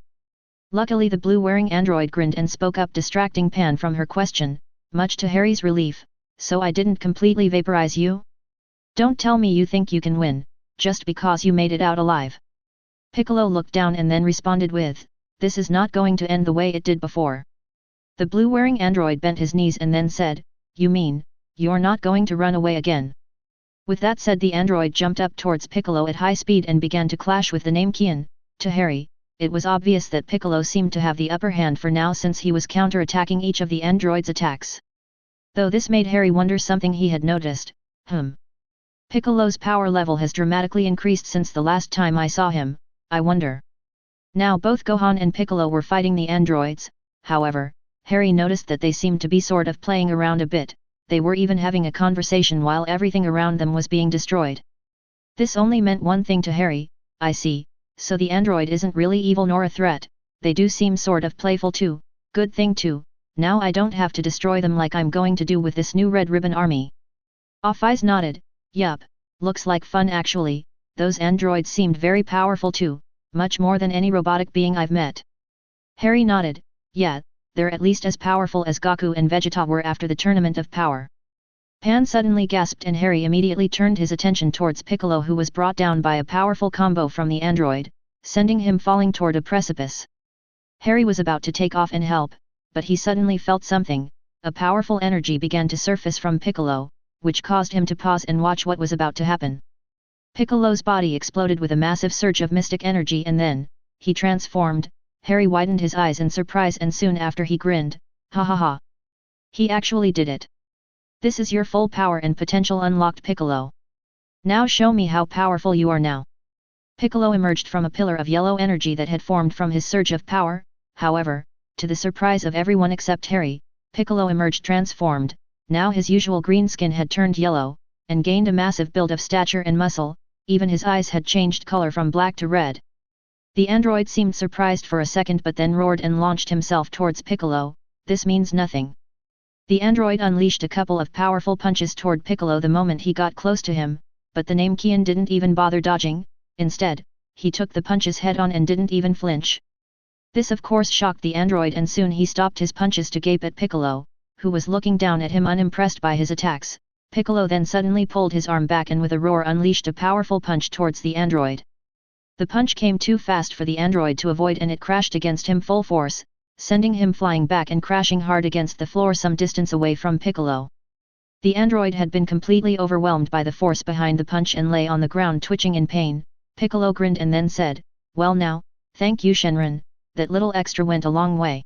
Luckily the blue-wearing android grinned and spoke up, distracting Pan from her question, much to Harry's relief, so I didn't completely vaporize you? Don't tell me you think you can win, just because you made it out alive. Piccolo looked down and then responded with, this is not going to end the way it did before. The blue-wearing android bent his knees and then said, you mean, you're not going to run away again? With that said, the android jumped up towards Piccolo at high speed and began to clash with the name Kian. To Harry, it was obvious that Piccolo seemed to have the upper hand for now since he was counter-attacking each of the android's attacks. Though this made Harry wonder something he had noticed. Piccolo's power level has dramatically increased since the last time I saw him, I wonder. Now both Gohan and Piccolo were fighting the androids. However, Harry noticed that they seemed to be sort of playing around a bit. They were even having a conversation while everything around them was being destroyed. This only meant one thing to Harry, I see, so the android isn't really evil nor a threat, they do seem sort of playful too, good thing too, now I don't have to destroy them like I'm going to do with this new Red Ribbon Army. Off Eyes nodded, yup, looks like fun actually, those androids seemed very powerful too, much more than any robotic being I've met. Harry nodded, yeah, they're at least as powerful as Goku and Vegeta were after the Tournament of Power. Pan suddenly gasped and Harry immediately turned his attention towards Piccolo, who was brought down by a powerful combo from the android, sending him falling toward a precipice. Harry was about to take off and help, but he suddenly felt something, a powerful energy began to surface from Piccolo, which caused him to pause and watch what was about to happen. Piccolo's body exploded with a massive surge of mystic energy and then, he transformed. Harry widened his eyes in surprise and soon after he grinned, ha ha ha. He actually did it. This is your full power and potential unlocked, Piccolo. Now show me how powerful you are now. Piccolo emerged from a pillar of yellow energy that had formed from his surge of power. However, to the surprise of everyone except Harry, Piccolo emerged transformed. Now his usual green skin had turned yellow, and gained a massive build of stature and muscle, even his eyes had changed color from black to red. The android seemed surprised for a second but then roared and launched himself towards Piccolo, this means nothing. The android unleashed a couple of powerful punches toward Piccolo the moment he got close to him, but the name Kian didn't even bother dodging, instead, he took the punches head on and didn't even flinch. This of course shocked the android and soon he stopped his punches to gape at Piccolo, who was looking down at him unimpressed by his attacks. Piccolo then suddenly pulled his arm back and with a roar unleashed a powerful punch towards the android. The punch came too fast for the android to avoid and it crashed against him full force, sending him flying back and crashing hard against the floor some distance away from Piccolo. The android had been completely overwhelmed by the force behind the punch and lay on the ground twitching in pain. Piccolo grinned and then said, "Well now, thank you Shenron, that little extra went a long way."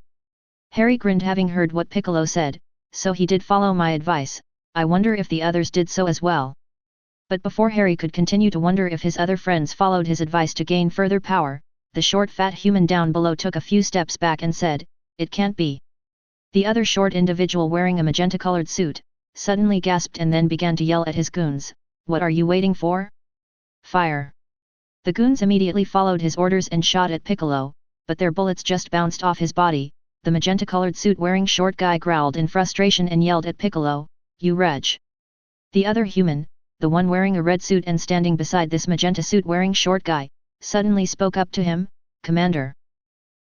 Harry grinned having heard what Piccolo said, "So he did follow my advice, I wonder if the others did so as well." But before Harry could continue to wonder if his other friends followed his advice to gain further power, the short fat human down below took a few steps back and said, "It can't be." The other short individual wearing a magenta-colored suit, suddenly gasped and then began to yell at his goons, "What are you waiting for? Fire!" The goons immediately followed his orders and shot at Piccolo, but their bullets just bounced off his body. The magenta-colored suit-wearing short guy growled in frustration and yelled at Piccolo, "You reg!" The other human, the one wearing a red suit and standing beside this magenta suit-wearing short guy, suddenly spoke up to him, "Commander."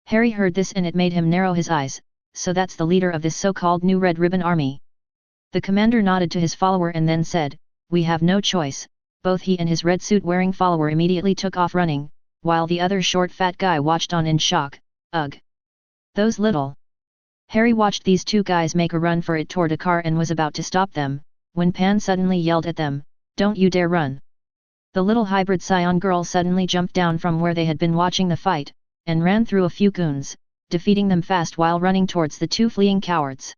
Harry heard this and it made him narrow his eyes, so that's the leader of this so-called new Red Ribbon Army. The commander nodded to his follower and then said, "We have no choice." Both he and his red suit-wearing follower immediately took off running, while the other short fat guy watched on in shock. Ugh! Those little... Harry watched these two guys make a run for it toward a car and was about to stop them, when Pan suddenly yelled at them, "Don't you dare run!" The little hybrid scion girl suddenly jumped down from where they had been watching the fight, and ran through a few goons, defeating them fast while running towards the two fleeing cowards.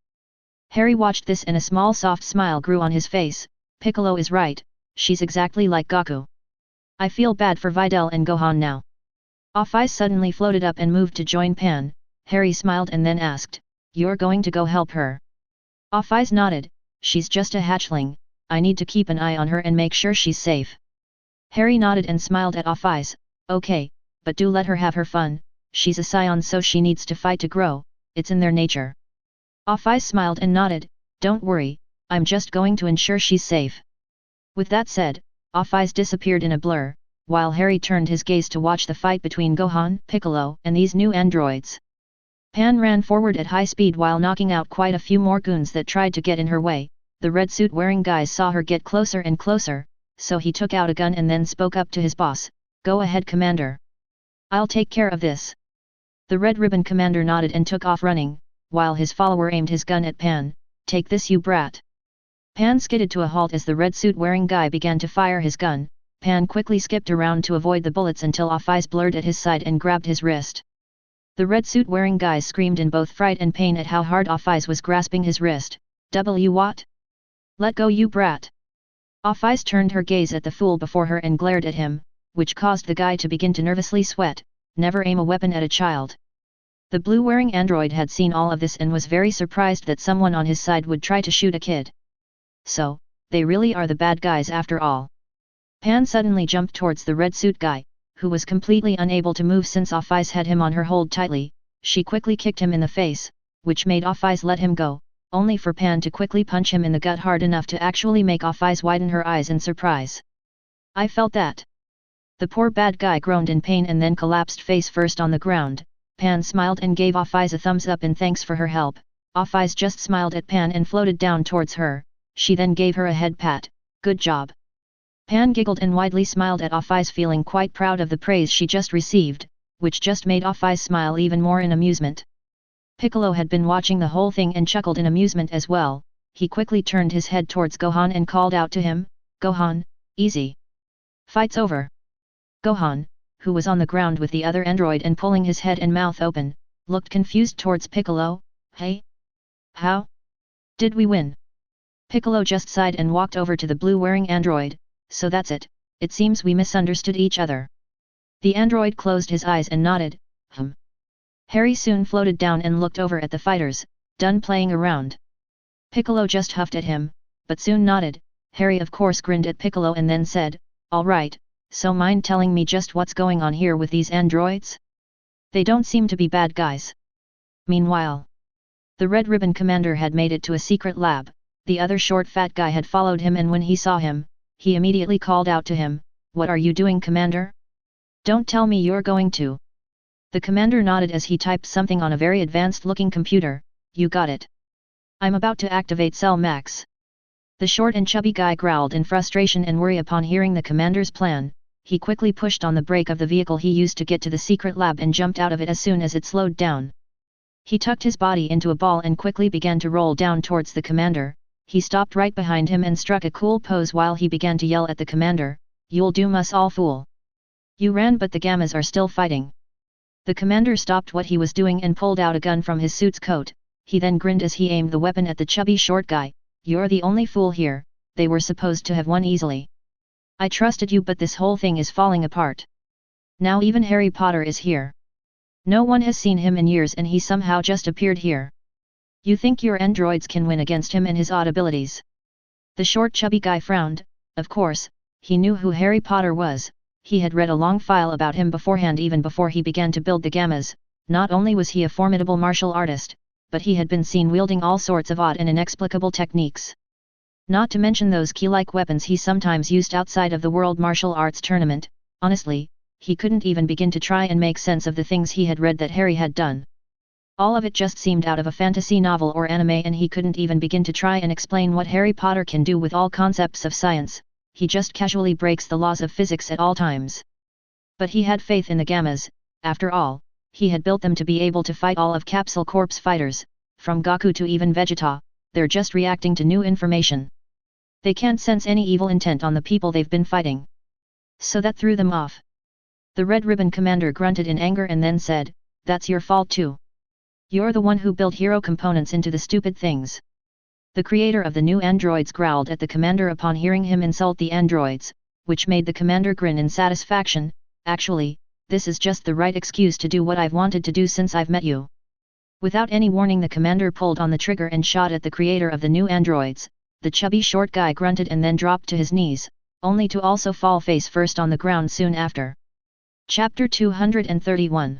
Harry watched this and a small soft smile grew on his face. Piccolo is right, she's exactly like Goku. I feel bad for Videl and Gohan now. Off-Ice suddenly floated up and moved to join Pan. Harry smiled and then asked, "You're going to go help her?" Off-Ice nodded, "She's just a hatchling, I need to keep an eye on her and make sure she's safe." Harry nodded and smiled at Off-Ice, "Okay, but do let her have her fun, she's a scion so she needs to fight to grow, it's in their nature." Off-Ice smiled and nodded, "Don't worry, I'm just going to ensure she's safe." With that said, Off-Ice disappeared in a blur, while Harry turned his gaze to watch the fight between Gohan, Piccolo, and these new androids. Pan ran forward at high speed while knocking out quite a few more goons that tried to get in her way. The red suit-wearing guys saw her get closer and closer, so he took out a gun and then spoke up to his boss, "Go ahead Commander. I'll take care of this." The Red Ribbon Commander nodded and took off running, while his follower aimed his gun at Pan, "Take this you brat." Pan skidded to a halt as the red suit-wearing guy began to fire his gun. Pan quickly skipped around to avoid the bullets until Off-Ice blurred at his side and grabbed his wrist. The red suit-wearing guys screamed in both fright and pain at how hard Off-Ice was grasping his wrist. "W what? Let go you brat." Off-Ice turned her gaze at the fool before her and glared at him, which caused the guy to begin to nervously sweat. Never aim a weapon at a child. The blue-wearing android had seen all of this and was very surprised that someone on his side would try to shoot a kid. So, they really are the bad guys after all. Pan suddenly jumped towards the red suit guy, who was completely unable to move since Off-Ice had him on her hold tightly. She quickly kicked him in the face, which made Off-Ice let him go, only for Pan to quickly punch him in the gut hard enough to actually make Off-Ice widen her eyes in surprise. "I felt that." The poor bad guy groaned in pain and then collapsed face first on the ground. Pan smiled and gave Off-Ice a thumbs up in thanks for her help. Off-Ice just smiled at Pan and floated down towards her. She then gave her a head pat. "Good job." Pan giggled and widely smiled at Off-Ice, feeling quite proud of the praise she just received, which just made Off-Ice smile even more in amusement. Piccolo had been watching the whole thing and chuckled in amusement as well. He quickly turned his head towards Gohan and called out to him, "Gohan, easy. Fight's over." Gohan, who was on the ground with the other android and pulling his head and mouth open, looked confused towards Piccolo. "Hey? How? Did we win?" Piccolo just sighed and walked over to the blue-wearing android. "So that's it, it seems we misunderstood each other." The android closed his eyes and nodded. Harry soon floated down and looked over at the fighters, done playing around. Piccolo just huffed at him, but soon nodded. Harry of course grinned at Piccolo and then said, "All right, so mind telling me just what's going on here with these androids? They don't seem to be bad guys." Meanwhile, the Red Ribbon Commander had made it to a secret lab. The other short fat guy had followed him and when he saw him, he immediately called out to him, "What are you doing, Commander? Don't tell me you're going to..." The commander nodded as he typed something on a very advanced-looking computer. "You got it. I'm about to activate Cell Max." The short and chubby guy growled in frustration and worry upon hearing the commander's plan. he quickly pushed on the brake of the vehicle he used to get to the secret lab and jumped out of it as soon as it slowed down. He tucked his body into a ball and quickly began to roll down towards the commander. He stopped right behind him and struck a cool pose while he began to yell at the commander, "You'll doom us all, fool! You ran but the Gammas are still fighting." The commander stopped what he was doing and pulled out a gun from his suit's coat. He then grinned as he aimed the weapon at the chubby short guy. "You're the only fool here, they were supposed to have won easily. I trusted you, but this whole thing is falling apart. Now even Harry Potter is here. No one has seen him in years and he somehow just appeared here. You think your androids can win against him and his odd abilities?" The short chubby guy frowned. Of course, he knew who Harry Potter was. He had read a long file about him beforehand even before he began to build the Gammas. Not only was he a formidable martial artist, but he had been seen wielding all sorts of odd and inexplicable techniques. Not to mention those key-like weapons he sometimes used outside of the World Martial Arts Tournament. Honestly, he couldn't even begin to try and make sense of the things he had read that Harry had done. All of it just seemed out of a fantasy novel or anime, and he couldn't even begin to try and explain what Harry Potter can do with all concepts of science. He just casually breaks the laws of physics at all times. But he had faith in the Gammas. After all, he had built them to be able to fight all of Capsule Corp's fighters, from Goku to even Vegeta. They're just reacting to new information. They can't sense any evil intent on the people they've been fighting. So that threw them off. The Red Ribbon Commander grunted in anger and then said, "That's your fault too. You're the one who built hero components into the stupid things." The creator of the new androids growled at the commander upon hearing him insult the androids, which made the commander grin in satisfaction. "Actually, this is just the right excuse to do what I've wanted to do since I've met you." Without any warning, the commander pulled on the trigger and shot at the creator of the new androids. The chubby short guy grunted and then dropped to his knees, only to also fall face first on the ground soon after. Chapter 231.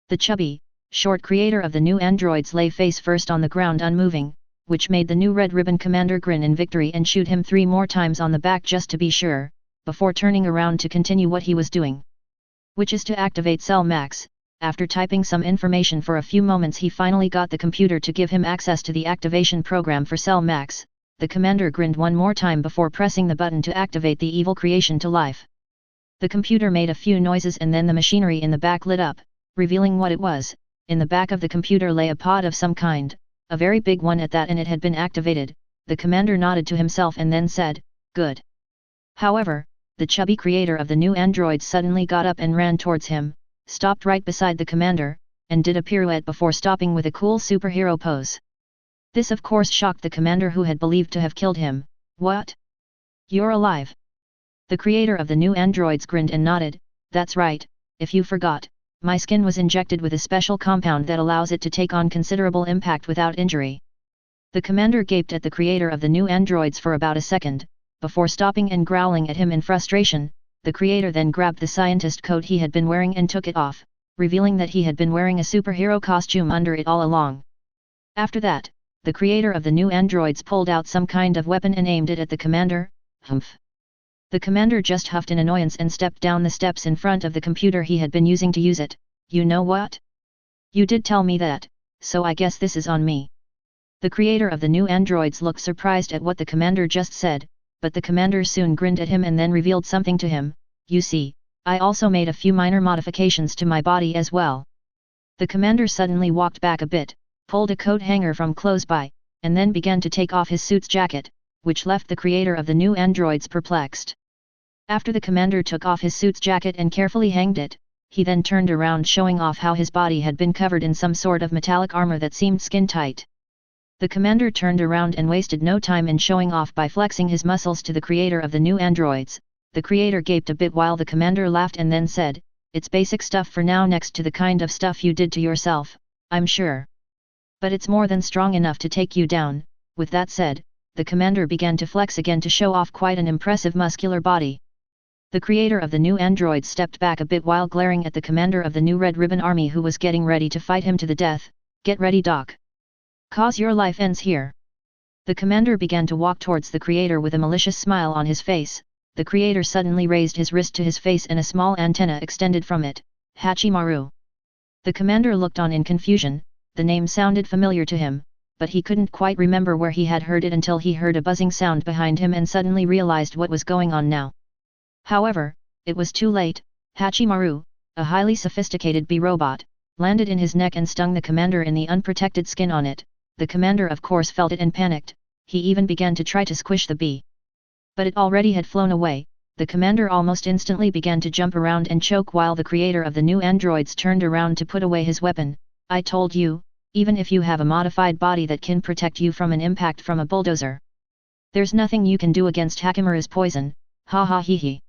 The chubby, short creator of the new androids lay face first on the ground unmoving, which made the new Red Ribbon Commander grin in victory and shoot him 3 more times on the back just to be sure, before turning around to continue what he was doing. Which is to activate Cell Max. After typing some information for a few moments, he finally got the computer to give him access to the activation program for Cell Max. The commander grinned one more time before pressing the button to activate the evil creation to life. The computer made a few noises and then the machinery in the back lit up, revealing what it was. In the back of the computer lay a pod of some kind, a very big one at that, and it had been activated. The commander nodded to himself and then said, "Good." However, the chubby creator of the new android suddenly got up and ran towards him, stopped right beside the commander, and did a pirouette before stopping with a cool superhero pose. This of course shocked the commander, who had believed to have killed him. "What? You're alive?" The creator of the new androids grinned and nodded. "That's right, if you forgot. My skin was injected with a special compound that allows it to take on considerable impact without injury." The commander gaped at the creator of the new androids for about a second, before stopping and growling at him in frustration. The creator then grabbed the scientist coat he had been wearing and took it off, revealing that he had been wearing a superhero costume under it all along. After that, the creator of the new androids pulled out some kind of weapon and aimed it at the commander. Humph! The commander just huffed in annoyance and stepped down the steps in front of the computer he had been using to use it. "You know what? You did tell me that, so I guess this is on me." The creator of the new androids looked surprised at what the commander just said, but the commander soon grinned at him and then revealed something to him. "You see, I also made a few minor modifications to my body as well." The commander suddenly walked back a bit, pulled a coat hanger from close by, and then began to take off his suit's jacket, which left the creator of the new androids perplexed. After the commander took off his suit's jacket and carefully hanged it, he then turned around, showing off how his body had been covered in some sort of metallic armor that seemed skin-tight. The commander turned around and wasted no time in showing off by flexing his muscles to the creator of the new androids. The creator gaped a bit while the commander laughed and then said, "It's basic stuff for now, next to the kind of stuff you did to yourself, I'm sure. But it's more than strong enough to take you down." With that said, the commander began to flex again to show off quite an impressive muscular body. The creator of the new android stepped back a bit while glaring at the commander of the new Red Ribbon Army, who was getting ready to fight him to the death. "Get ready, Doc. 'Cause your life ends here." The commander began to walk towards the creator with a malicious smile on his face. The creator suddenly raised his wrist to his face and a small antenna extended from it. "Hachimaru." The commander looked on in confusion. The name sounded familiar to him, but he couldn't quite remember where he had heard it until he heard a buzzing sound behind him and suddenly realized what was going on now. However, It was too late. Hachimaru, a highly sophisticated bee robot, landed in his neck and stung the commander in the unprotected skin on it. The commander of course felt it and panicked. He even began to try to squish the bee. But it already had flown away. The commander almost instantly began to jump around and choke while the creator of the new androids turned around to put away his weapon. I told you, even if you have a modified body that can protect you from an impact from a bulldozer, there's nothing you can do against Hakimaru's poison, ha ha hee hee.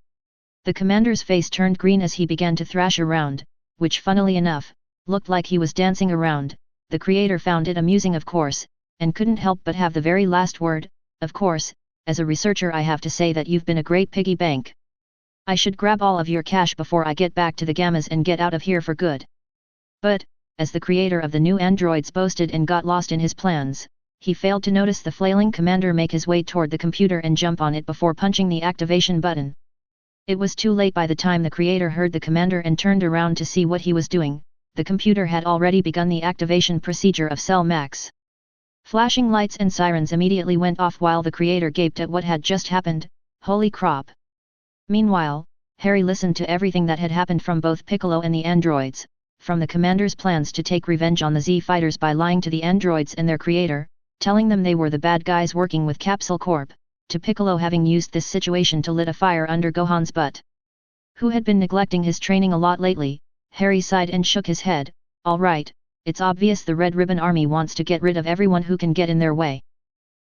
The commander's face turned green as he began to thrash around, which funnily enough, looked like he was dancing around. The creator found it amusing of course, and couldn't help but have the very last word, of course. As a researcher I have to say that you've been a great piggy bank. I should grab all of your cash before I get back to the Gammas and get out of here for good. But, as the creator of the new androids boasted and got lost in his plans, he failed to notice the flailing commander make his way toward the computer and jump on it before punching the activation button. It was too late by the time the creator heard the commander and turned around to see what he was doing. The computer had already begun the activation procedure of Cell Max. Flashing lights and sirens immediately went off while the creator gaped at what had just happened. Holy crap! Meanwhile, Harry listened to everything that had happened from both Piccolo and the androids, from the commander's plans to take revenge on the Z-Fighters by lying to the androids and their creator, telling them they were the bad guys working with Capsule Corp, to Piccolo having used this situation to lit a fire under Gohan's butt. Who had been neglecting his training a lot lately. Harry sighed and shook his head. All right. It's obvious the Red Ribbon Army wants to get rid of everyone who can get in their way.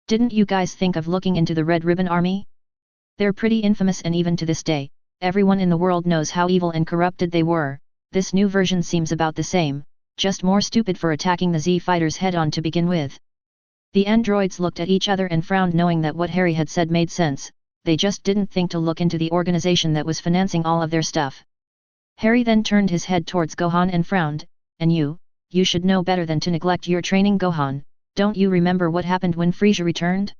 Didn't you guys think of looking into the Red Ribbon Army? They're pretty infamous and even to this day, everyone in the world knows how evil and corrupted they were. This new version seems about the same, just more stupid for attacking the Z-Fighters head-on to begin with. The androids looked at each other and frowned knowing that what Harry had said made sense. They just didn't think to look into the organization that was financing all of their stuff. Harry then turned his head towards Gohan and frowned, and you should know better than to neglect your training Gohan. Don't you remember what happened when Frieza returned?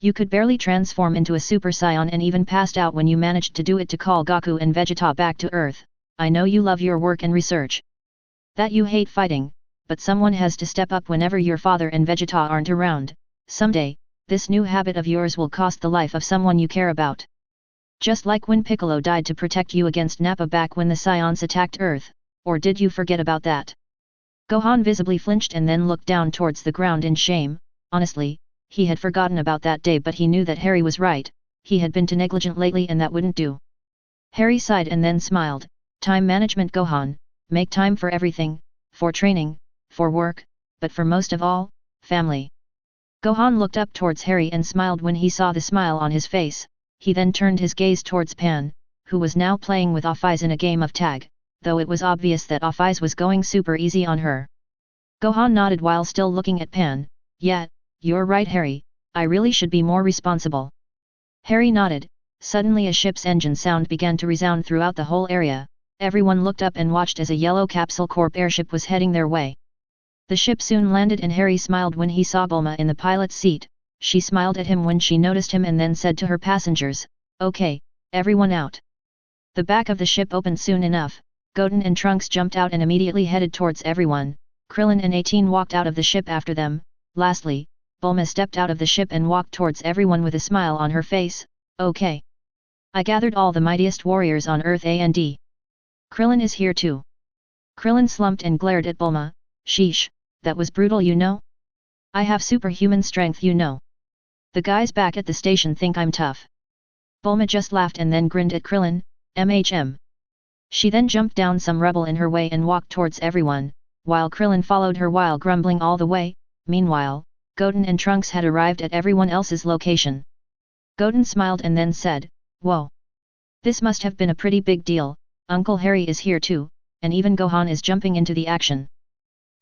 You could barely transform into a Super Saiyan and even passed out when you managed to do it to call Goku and Vegeta back to Earth. I know you love your work and research, that you hate fighting, but someone has to step up whenever your father and Vegeta aren't around. Someday, this new habit of yours will cost the life of someone you care about. Just like when Piccolo died to protect you against Nappa back when the Saiyans attacked Earth, or did you forget about that? Gohan visibly flinched and then looked down towards the ground in shame. Honestly, he had forgotten about that day, but he knew that Harry was right. He had been too negligent lately and that wouldn't do. Harry sighed and then smiled. Time management Gohan, make time for everything, for training, for work, but for most of all, family. Gohan looked up towards Harry and smiled when he saw the smile on his face. He then turned his gaze towards Pan, who was now playing with Offeyes in a game of tag, though it was obvious that Offeyes was going super easy on her. Gohan nodded while still looking at Pan. Yeah, you're right Harry, I really should be more responsible. Harry nodded. Suddenly a ship's engine sound began to resound throughout the whole area. Everyone looked up and watched as a yellow Capsule Corp airship was heading their way. The ship soon landed and Harry smiled when he saw Bulma in the pilot's seat. She smiled at him when she noticed him and then said to her passengers, "Okay, everyone out." The back of the ship opened soon enough. Goten and Trunks jumped out and immediately headed towards everyone. Krillin and 18 walked out of the ship after them. Lastly, Bulma stepped out of the ship and walked towards everyone with a smile on her face. "Okay. I gathered all the mightiest warriors on Earth and Krillin is here too." Krillin slumped and glared at Bulma. "Sheesh, that was brutal you know. I have superhuman strength you know. The guys back at the station think I'm tough." Bulma just laughed and then grinned at Krillin. She then jumped down some rubble in her way and walked towards everyone, while Krillin followed her while grumbling all the way. Meanwhile, Goten and Trunks had arrived at everyone else's location. Goten smiled and then said, "Whoa! This must have been a pretty big deal, Uncle Harry is here too, and even Gohan is jumping into the action."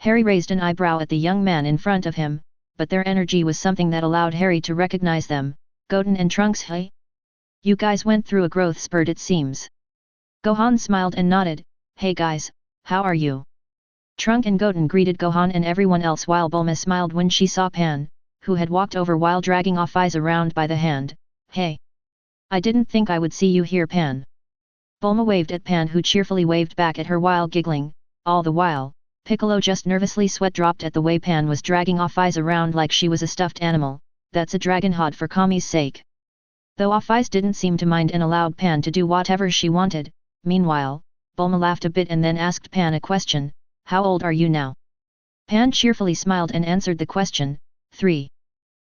Harry raised an eyebrow at the young man in front of him, but their energy was something that allowed Harry to recognize them. "Goten and Trunks, hey? You guys went through a growth spurt it seems." Gohan smiled and nodded. "Hey guys, how are you?" Trunk and Goten greeted Gohan and everyone else while Bulma smiled when she saw Pan, who had walked over while dragging Offeyes around by the hand. "Hey! I didn't think I would see you here Pan." Bulma waved at Pan who cheerfully waved back at her while giggling. All the while, Piccolo just nervously sweat dropped at the way Pan was dragging Offeyes around like she was a stuffed animal. "That's a dragon hod for Kami's sake." Though Off-Eyes didn't seem to mind and allowed Pan to do whatever she wanted. Meanwhile, Bulma laughed a bit and then asked Pan a question, "How old are you now?" Pan cheerfully smiled and answered the question, 3.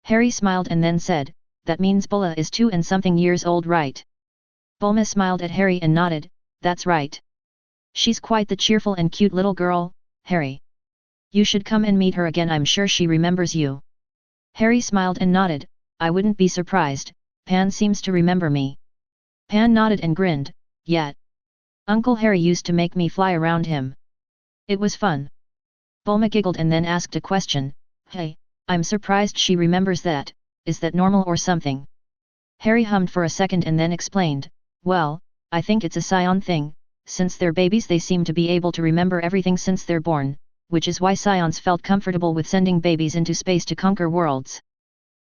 Harry smiled and then said, "That means Bulma is 2 and something years old, right?" Bulma smiled at Harry and nodded, "That's right. She's quite the cheerful and cute little girl, Harry. You should come and meet her again, I'm sure she remembers you." Harry smiled and nodded, "I wouldn't be surprised, Pan seems to remember me." Pan nodded and grinned, "Yeah. Uncle Harry used to make me fly around him. It was fun." Bulma giggled and then asked a question, "Hey, I'm surprised she remembers that, is that normal or something?" Harry hummed for a second and then explained, "Well, I think it's a scion thing, since they're babies they seem to be able to remember everything since they're born, which is why scions felt comfortable with sending babies into space to conquer worlds.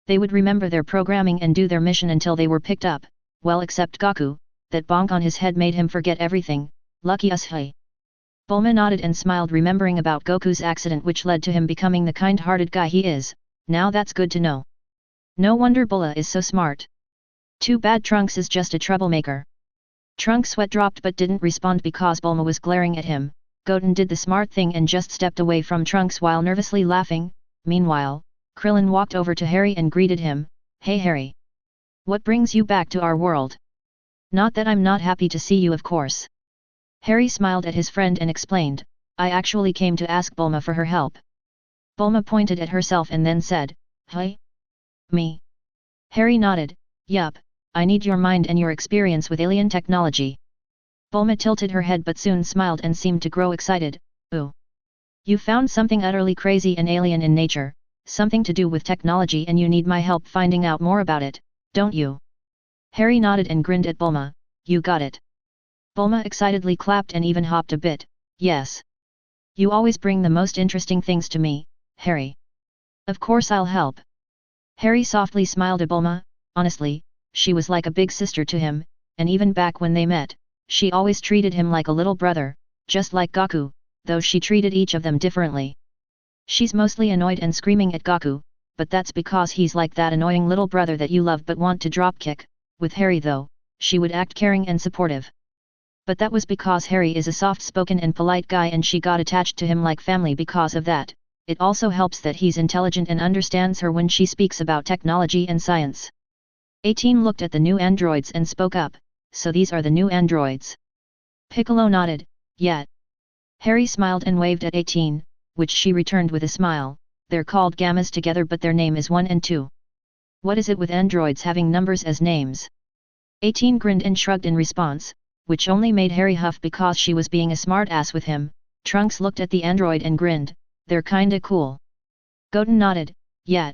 They would remember their programming and do their mission until they were picked up, well except Goku, that bonk on his head made him forget everything, lucky us hey." Bulma nodded and smiled, remembering about Goku's accident which led to him becoming the kind-hearted guy he is. Now that's good to know. No wonder Bulma is so smart. Too bad Trunks is just a troublemaker. Trunks' sweat dropped but didn't respond because Bulma was glaring at him. Goten did the smart thing and just stepped away from Trunks while nervously laughing. Meanwhile, Krillin walked over to Harry and greeted him, "Hey Harry. What brings you back to our world?" "Not that I'm not happy to see you, of course." Harry smiled at his friend and explained, "I actually came to ask Bulma for her help." Bulma pointed at herself and then said, "Hey? Me?" Harry nodded, "Yup, I need your mind and your experience with alien technology." Bulma tilted her head but soon smiled and seemed to grow excited, "Ooh. You found something utterly crazy and alien in nature, something to do with technology, and you need my help finding out more about it, don't you?" Harry nodded and grinned at Bulma, "You got it." Bulma excitedly clapped and even hopped a bit, "Yes. You always bring the most interesting things to me, Harry. Of course I'll help." Harry softly smiled at Bulma. Honestly, she was like a big sister to him, and even back when they met, she always treated him like a little brother, just like Goku, though she treated each of them differently. She's mostly annoyed and screaming at Goku, but that's because he's like that annoying little brother that you love but want to dropkick. With Harry though, she would act caring and supportive. But that was because Harry is a soft-spoken and polite guy and she got attached to him like family because of that. It also helps that he's intelligent and understands her when she speaks about technology and science. 18 looked at the new androids and spoke up, "So these are the new androids?" Piccolo nodded, "Yeah." Harry smiled and waved at 18, which she returned with a smile. "They're called Gammas together but their name is 1 and 2. What is it with androids having numbers as names?" 18 grinned and shrugged in response, which only made Harry huff because she was being a smart-ass with him. Trunks looked at the android and grinned, "They're kinda cool." Goten nodded, "Yeah."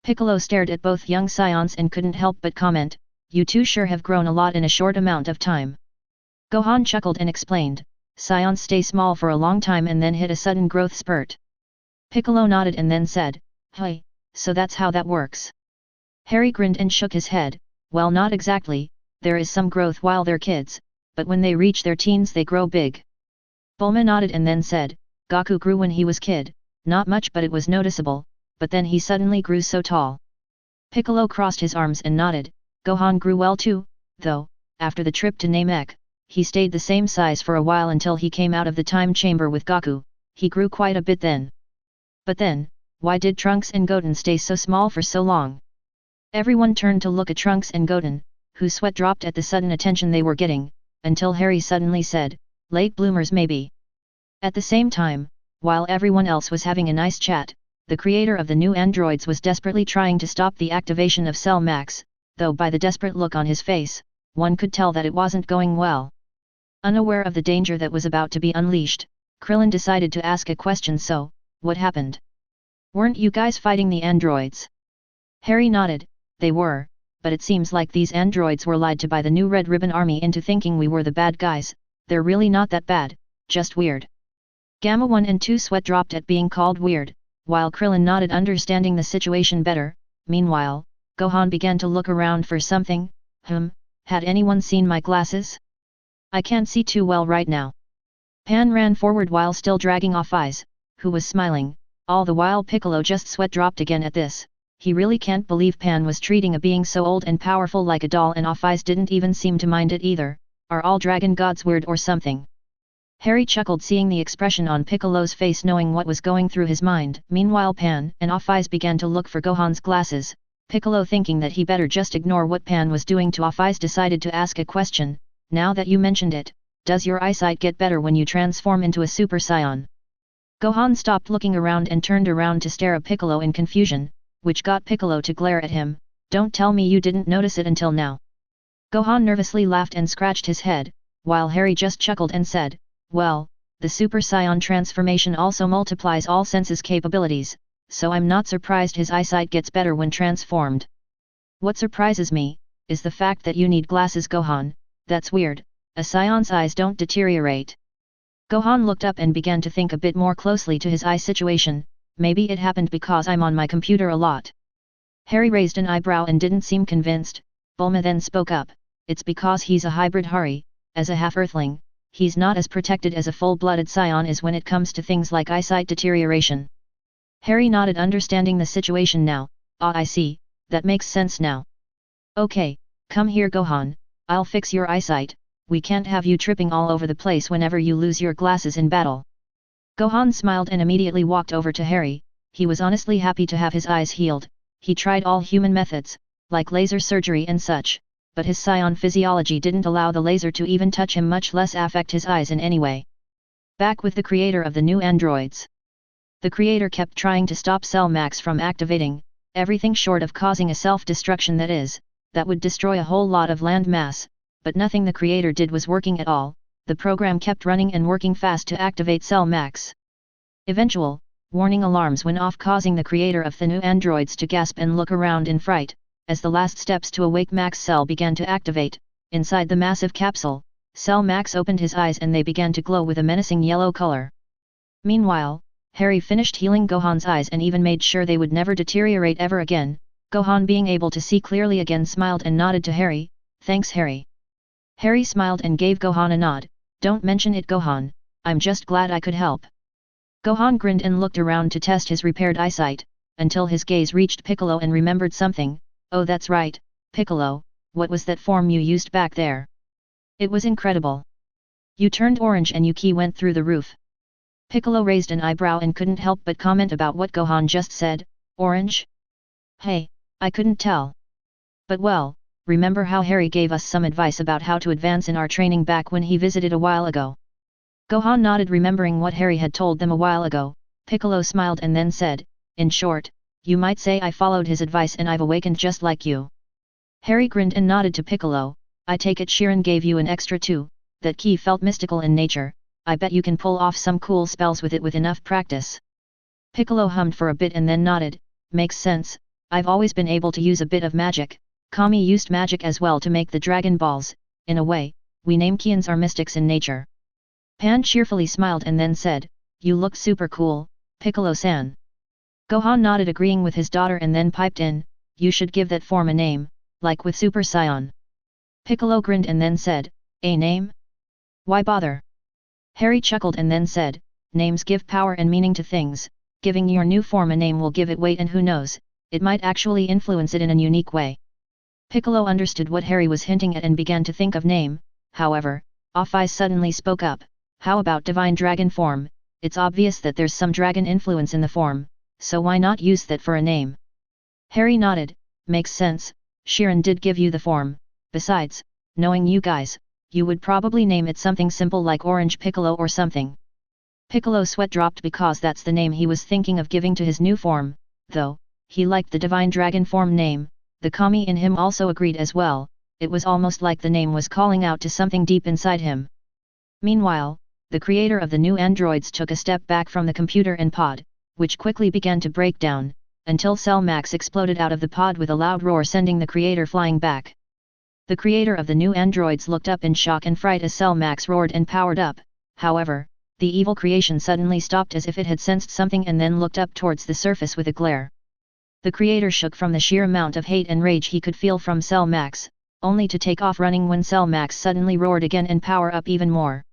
Piccolo stared at both young scions and couldn't help but comment, "You two sure have grown a lot in a short amount of time." Gohan chuckled and explained, "Scions stay small for a long time and then hit a sudden growth spurt." Piccolo nodded and then said, "Hey, so that's how that works." Harry grinned and shook his head, "Well, not exactly, there is some growth while they're kids, but when they reach their teens they grow big." Bulma nodded and then said, "Goku grew when he was kid, not much but it was noticeable, but then he suddenly grew so tall." Piccolo crossed his arms and nodded, "Gohan grew well too, though, after the trip to Namek, he stayed the same size for a while until he came out of the time chamber with Goku, he grew quite a bit then." But then, why did Trunks and Goten stay so small for so long? Everyone turned to look at Trunks and Goten, whose sweat dropped at the sudden attention they were getting, until Harry suddenly said, "Late bloomers maybe." At the same time, while everyone else was having a nice chat, the creator of the new androids was desperately trying to stop the activation of Cell Max, though by the desperate look on his face, one could tell that it wasn't going well. Unaware of the danger that was about to be unleashed, Krillin decided to ask a question, "So, what happened? Weren't you guys fighting the androids?" Harry nodded, "They were, but it seems like these androids were lied to by the new Red Ribbon Army into thinking we were the bad guys. They're really not that bad, just weird." Gamma 1 and 2 sweat dropped at being called weird, while Krillin nodded, understanding the situation better. Meanwhile, Gohan began to look around for something. Had anyone seen my glasses? I can't see too well right now." Pan ran forward while still dragging Off-Eyes, who was smiling, all the while Piccolo just sweat dropped again at this. he really can't believe Pan was treating a being so old and powerful like a doll, and Off-Eyes didn't even seem to mind it either. Are all dragon gods weird or something? Harry chuckled, seeing the expression on Piccolo's face, knowing what was going through his mind. Meanwhile, Pan and Off-Eyes began to look for Gohan's glasses. Piccolo, thinking that he better just ignore what Pan was doing to Off-Eyes, decided to ask a question. Now that you mentioned it, does your eyesight get better when you transform into a Super Saiyan? Gohan stopped looking around and turned around to stare at Piccolo in confusion, which got Piccolo to glare at him. Don't tell me you didn't notice it until now. Gohan nervously laughed and scratched his head, while Harry just chuckled and said, well, the Super Saiyan transformation also multiplies all senses capabilities, so I'm not surprised his eyesight gets better when transformed. What surprises me is the fact that you need glasses, Gohan. That's weird, a Saiyan's eyes don't deteriorate. Gohan looked up and began to think a bit more closely to his eye situation. Maybe it happened because I'm on my computer a lot. Harry raised an eyebrow and didn't seem convinced. Bulma then spoke up, it's because he's a hybrid Hari. As a half-earthling, he's not as protected as a full-blooded Saiyan is when it comes to things like eyesight deterioration. Harry nodded, understanding the situation now. Ah, I see, that makes sense now. Okay, come here, Gohan, I'll fix your eyesight. We can't have you tripping all over the place whenever you lose your glasses in battle. Gohan smiled and immediately walked over to Harry. He was honestly happy to have his eyes healed. He tried all human methods, like laser surgery and such, but his Saiyan physiology didn't allow the laser to even touch him, much less affect his eyes in any way. Back with the creator of the new androids. The creator kept trying to stop Cell Max from activating, everything short of causing a self-destruction, that would destroy a whole lot of land mass, but nothing the creator did was working at all. The program kept running and working fast to activate Cell Max. Eventual, warning alarms went off, causing the creator of the new androids to gasp and look around in fright, as the last steps to awake Max Cell began to activate. Inside the massive capsule, Cell Max opened his eyes and they began to glow with a menacing yellow color. Meanwhile, Harry finished healing Gohan's eyes and even made sure they would never deteriorate ever again. Gohan, being able to see clearly again, smiled and nodded to Harry. Thanks, Harry. Harry smiled and gave Gohan a nod. Don't mention it, Gohan, I'm just glad I could help. Gohan grinned and looked around to test his repaired eyesight, until his gaze reached Piccolo and remembered something. Oh, that's right, Piccolo, what was that form you used back there? It was incredible. You turned orange and your ki went through the roof. Piccolo raised an eyebrow and couldn't help but comment about what Gohan just said. Orange? Hey, I couldn't tell. But well, remember how Harry gave us some advice about how to advance in our training back when he visited a while ago? Gohan nodded, remembering what Harry had told them a while ago. Piccolo smiled and then said, in short, you might say I followed his advice and I've awakened just like you. Harry grinned and nodded to Piccolo. I take it Sheeran gave you an extra too. That ki felt mystical in nature. I bet you can pull off some cool spells with it with enough practice. Piccolo hummed for a bit and then nodded. Makes sense, I've always been able to use a bit of magic. Kami used magic as well to make the Dragon Balls. In a way, we Namekians are mystics in nature. Pan cheerfully smiled and then said, you look super cool, Piccolo-san. Gohan nodded, agreeing with his daughter, and then piped in, you should give that form a name, like with Super Saiyan. Piccolo grinned and then said, a name? Why bother? Harry chuckled and then said, names give power and meaning to things, giving your new form a name will give it weight, and who knows, it might actually influence it in a unique way. Piccolo understood what Harry was hinting at and began to think of name. However, Off-Eyes suddenly spoke up, how about divine dragon form? It's obvious that there's some dragon influence in the form, so why not use that for a name? Harry nodded, makes sense, Sheeran did give you the form. Besides, knowing you guys, you would probably name it something simple like Orange Piccolo or something. Piccolo's sweat dropped because that's the name he was thinking of giving to his new form, though he liked the divine dragon form name. The Kami in him also agreed as well. It was almost like the name was calling out to something deep inside him. Meanwhile, the creator of the new androids took a step back from the computer and pod, which quickly began to break down, until Cell Max exploded out of the pod with a loud roar, sending the creator flying back. The creator of the new androids looked up in shock and fright as Cell Max roared and powered up. However, the evil creation suddenly stopped as if it had sensed something and then looked up towards the surface with a glare. The creator shook from the sheer amount of hate and rage he could feel from Cell Max, only to take off running when Cell Max suddenly roared again and power up even more.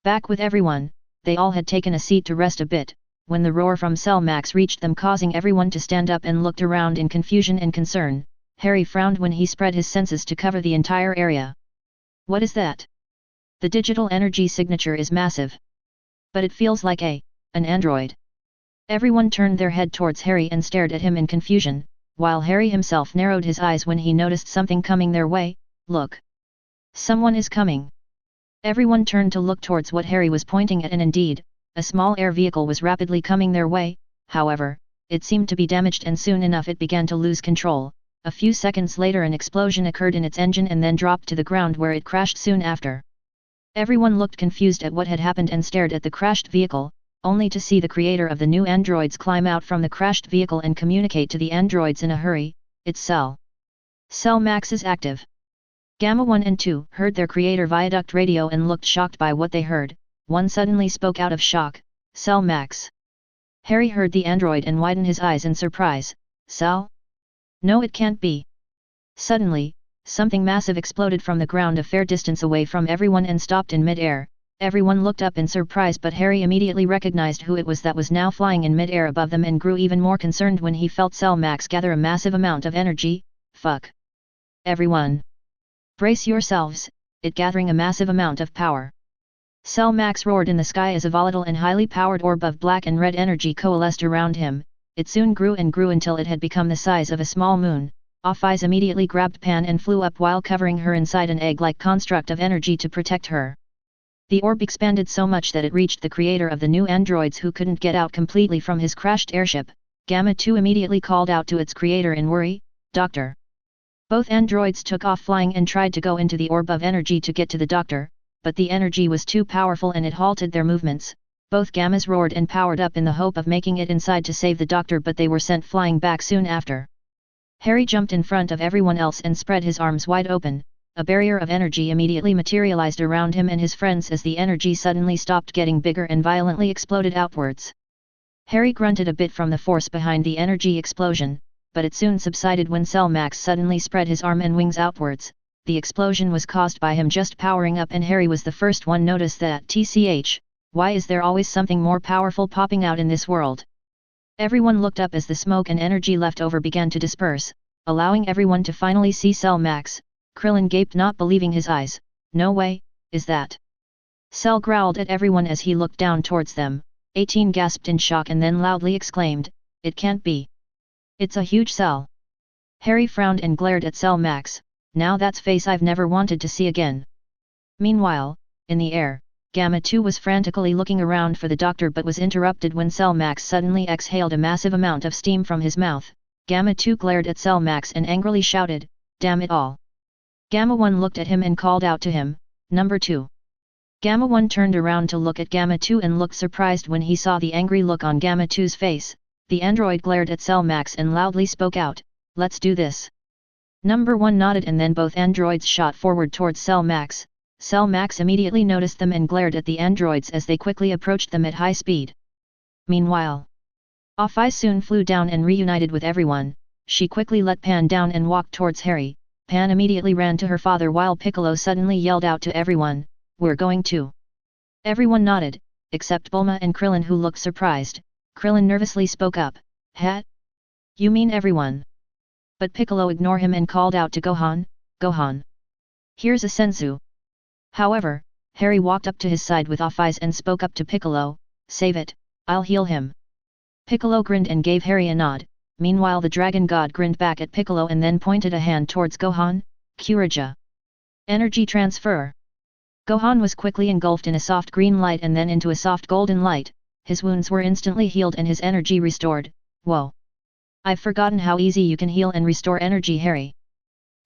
Back with everyone, they all had taken a seat to rest a bit. when the roar from Cell Max reached them, causing everyone to stand up and looked around in confusion and concern. Harry frowned when he spread his senses to cover the entire area. What is that? The digital energy signature is massive. But it feels like an android. Everyone turned their head towards Harry and stared at him in confusion, while Harry himself narrowed his eyes when he noticed something coming their way. Look! Someone is coming! Everyone turned to look towards what Harry was pointing at, and indeed, a small air vehicle was rapidly coming their way. However, it seemed to be damaged, and soon enough it began to lose control. A few seconds later an explosion occurred in its engine and then dropped to the ground, where it crashed soon after. Everyone looked confused at what had happened and stared at the crashed vehicle, only to see the creator of the new androids climb out from the crashed vehicle and communicate to the androids in a hurry. It's Cell. Cell Max is active. Gamma 1 and 2 heard their creator via duct radio and looked shocked by what they heard. One suddenly spoke out of shock, Cell Max. Harry heard the android and widened his eyes in surprise. Cell? No, it can't be. Suddenly, something massive exploded from the ground a fair distance away from everyone and stopped in mid-air. Everyone looked up in surprise, but Harry immediately recognized who it was that was now flying in mid-air above them and grew even more concerned when he felt Cell Max gather a massive amount of energy. Fuck. Everyone! Brace yourselves, it gathering a massive amount of power. Cell Max roared in the sky as a volatile and highly powered orb of black and red energy coalesced around him. It soon grew and grew until it had become the size of a small moon. Off-Eyes immediately grabbed Pan and flew up while covering her inside an egg-like construct of energy to protect her. The orb expanded so much that it reached the creator of the new androids, who couldn't get out completely from his crashed airship. Gamma 2 immediately called out to its creator in worry, Doctor. Both androids took off flying and tried to go into the orb of energy to get to the doctor, but the energy was too powerful and it halted their movements. Both Gammas roared and powered up in the hope of making it inside to save the doctor, but they were sent flying back soon after. Harry jumped in front of everyone else and spread his arms wide open. A barrier of energy immediately materialized around him and his friends as the energy suddenly stopped getting bigger and violently exploded outwards. Harry grunted a bit from the force behind the energy explosion, but it soon subsided when Cell Max suddenly spread his arm and wings outwards. The explosion was caused by him just powering up, and Harry was the first one notice that. TCH, why is there always something more powerful popping out in this world? Everyone looked up as the smoke and energy left over began to disperse, allowing everyone to finally see Cell Max. Krillin gaped, not believing his eyes. No way, is that? Cell growled at everyone as he looked down towards them. 18 gasped in shock and then loudly exclaimed, it can't be. It's a huge cell. Harry frowned and glared at Cell Max. Now that's face I've never wanted to see again. Meanwhile, in the air, Gamma 2 was frantically looking around for the doctor but was interrupted when Cell Max suddenly exhaled a massive amount of steam from his mouth. Gamma 2 glared at Cell Max and angrily shouted, damn it all. Gamma 1 looked at him and called out to him, Number 2. Gamma 1 turned around to look at Gamma 2 and looked surprised when he saw the angry look on Gamma 2's face. The android glared at Cell Max and loudly spoke out, let's do this. Number 1 nodded and then both androids shot forward towards Cell Max. Cell Max immediately noticed them and glared at the androids as they quickly approached them at high speed. Meanwhile, Off-Eyes soon flew down and reunited with everyone. She quickly let Pan down and walked towards Harry. Pan immediately ran to her father while Piccolo suddenly yelled out to everyone, we're going to. Everyone nodded, except Bulma and Krillin, who looked surprised. Krillin nervously spoke up, Hat? You mean everyone? But Piccolo ignored him and called out to Gohan, Gohan. Here's a senzu. However, Harry walked up to his side with Off-Eyes and spoke up to Piccolo, save it, I'll heal him. Piccolo grinned and gave Harry a nod. Meanwhile the Dragon God grinned back at Piccolo and then pointed a hand towards Gohan, Kuraja. Energy transfer. Gohan was quickly engulfed in a soft green light and then into a soft golden light. His wounds were instantly healed and his energy restored. Whoa! I've forgotten how easy you can heal and restore energy, Harry.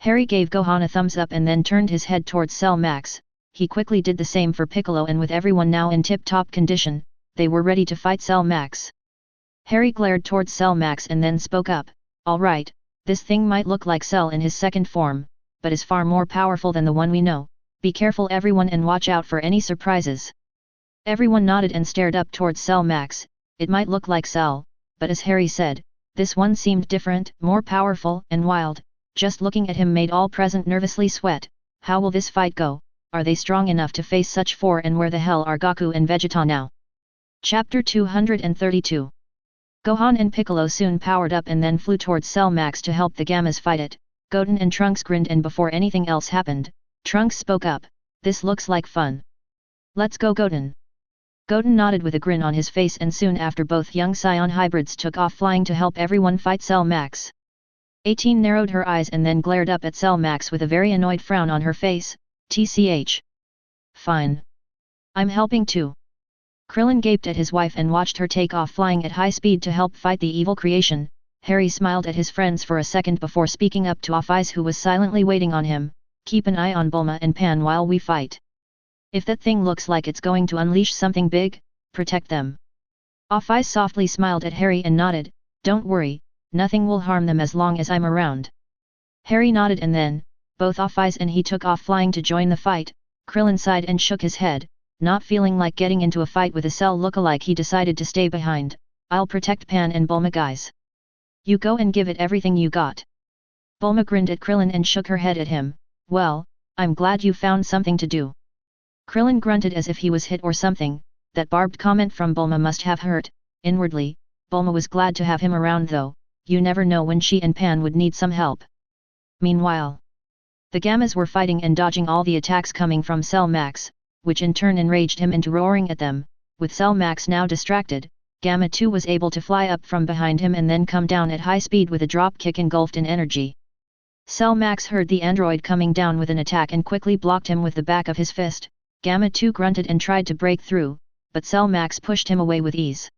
Harry gave Gohan a thumbs up and then turned his head towards Cell Max. He quickly did the same for Piccolo, and with everyone now in tip-top condition, they were ready to fight Cell Max. Harry glared towards Cell Max and then spoke up, alright, this thing might look like Cell in his second form, but is far more powerful than the one we know. Be careful everyone and watch out for any surprises. Everyone nodded and stared up towards Cell Max. It might look like Cell, but as Harry said, this one seemed different, more powerful and wild. Just looking at him made all present nervously sweat. How will this fight go? Are they strong enough to face such four, and where the hell are Goku and Vegeta now? Chapter 232. Gohan and Piccolo soon powered up and then flew towards Cell Max to help the Gammas fight it. Goten and Trunks grinned, and before anything else happened, Trunks spoke up, "This looks like fun. Let's go, Goten." Goten nodded with a grin on his face, and soon after both young Scion hybrids took off flying to help everyone fight Cell Max. 18 narrowed her eyes and then glared up at Cell Max with a very annoyed frown on her face. "Tch. Fine. I'm helping too." Krillin gaped at his wife and watched her take off flying at high speed to help fight the evil creation. Harry smiled at his friends for a second before speaking up to Off-Eyes, who was silently waiting on him, "Keep an eye on Bulma and Pan while we fight. If that thing looks like it's going to unleash something big, protect them." Off-Eyes softly smiled at Harry and nodded, "Don't worry, nothing will harm them as long as I'm around." Harry nodded, and then, both Off-Eyes and he took off flying to join the fight. Krillin sighed and shook his head, not feeling like getting into a fight with a Cell lookalike. He decided to stay behind. "I'll protect Pan and Bulma, guys. You go and give it everything you got." Bulma grinned at Krillin and shook her head at him. "Well, I'm glad you found something to do." Krillin grunted as if he was hit or something. That barbed comment from Bulma must have hurt. Inwardly, Bulma was glad to have him around, though. You never know when she and Pan would need some help. Meanwhile, the Gammas were fighting and dodging all the attacks coming from Cell Max, which in turn enraged him into roaring at them. With Cell Max now distracted, Gamma 2 was able to fly up from behind him and then come down at high speed with a drop kick engulfed in energy. Cell Max heard the android coming down with an attack and quickly blocked him with the back of his fist. Gamma 2 grunted and tried to break through, but Cell Max pushed him away with ease.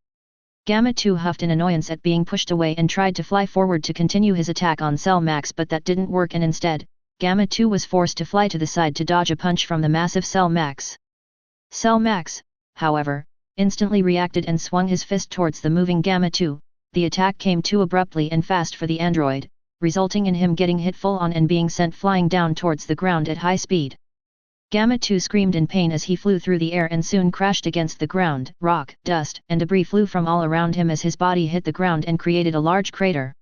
Gamma 2 huffed in annoyance at being pushed away and tried to fly forward to continue his attack on Cell Max, but that didn't work, and instead, Gamma 2 was forced to fly to the side to dodge a punch from the massive Cell Max. Cell Max, however, instantly reacted and swung his fist towards the moving Gamma 2. The attack came too abruptly and fast for the android, resulting in him getting hit full on and being sent flying down towards the ground at high speed. Gamma 2 screamed in pain as he flew through the air and soon crashed against the ground. Rock, dust, and debris flew from all around him as his body hit the ground and created a large crater.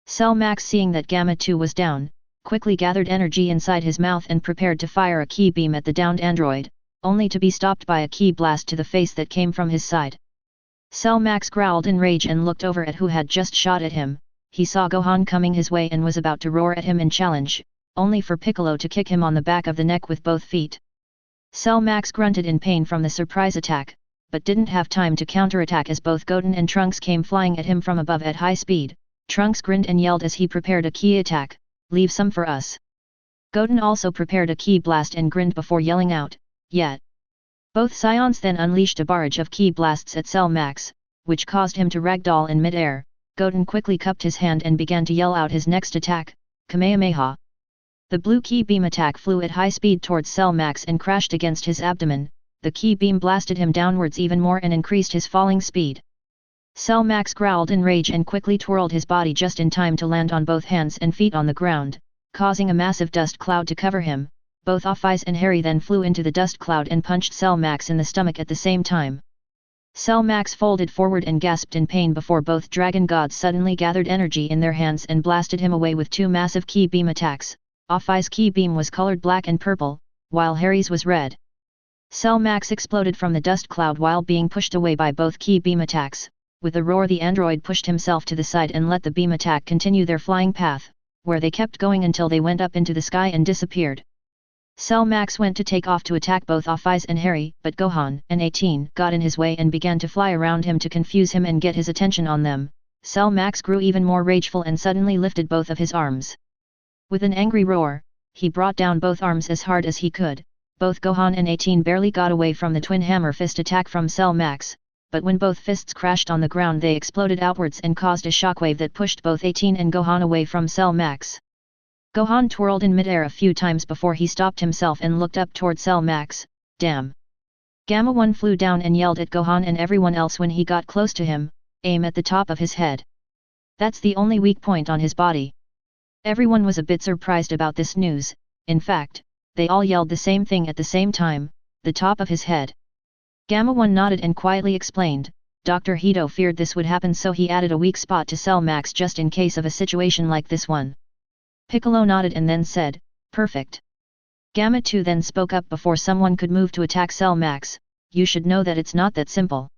Cell Max, seeing that Gamma 2 was down, quickly gathered energy inside his mouth and prepared to fire a ki beam at the downed android, only to be stopped by a ki blast to the face that came from his side. Cell Max growled in rage and looked over at who had just shot at him. He saw Gohan coming his way and was about to roar at him in challenge, only for Piccolo to kick him on the back of the neck with both feet. Cell Max grunted in pain from the surprise attack, but didn't have time to counterattack as both Goten and Trunks came flying at him from above at high speed. Trunks grinned and yelled as he prepared a ki attack, "Leave some for us." Goten also prepared a ki blast and grinned before yelling out, "Yet." Both Scions then unleashed a barrage of ki blasts at Cell Max, which caused him to ragdoll in mid-air. Goten quickly cupped his hand and began to yell out his next attack, Kamehameha. The blue ki beam attack flew at high speed towards Cell Max and crashed against his abdomen. The ki beam blasted him downwards even more and increased his falling speed. Cell Max growled in rage and quickly twirled his body just in time to land on both hands and feet on the ground, causing a massive dust cloud to cover him. Both Off-Eyes and Harry then flew into the dust cloud and punched Cell Max in the stomach at the same time. Cell Max folded forward and gasped in pain before both Dragon Gods suddenly gathered energy in their hands and blasted him away with two massive ki beam attacks. Off-Eye's ki beam was colored black and purple, while Harry's was red. Cell Max exploded from the dust cloud while being pushed away by both ki beam attacks. With a roar, the android pushed himself to the side and let the beam attack continue their flying path, where they kept going until they went up into the sky and disappeared. Cell Max went to take off to attack both Off-Eyes and Harry, but Gohan and 18 got in his way and began to fly around him to confuse him and get his attention on them. Cell Max grew even more rageful and suddenly lifted both of his arms. With an angry roar, he brought down both arms as hard as he could. Both Gohan and 18 barely got away from the twin hammer fist attack from Cell Max, but when both fists crashed on the ground they exploded outwards and caused a shockwave that pushed both 18 and Gohan away from Cell Max. Gohan twirled in midair a few times before he stopped himself and looked up toward Cell Max. Damn! Gamma 1 flew down and yelled at Gohan and everyone else when he got close to him, aim at the top of his head. That's the only weak point on his body. Everyone was a bit surprised about this news. In fact, they all yelled the same thing at the same time, the top of his head. Gamma 1 nodded and quietly explained, Dr. Hito feared this would happen, so he added a weak spot to Cell Max just in case of a situation like this one. Piccolo nodded and then said, perfect. Gamma 2 then spoke up before someone could move to attack Cell Max, you should know that it's not that simple.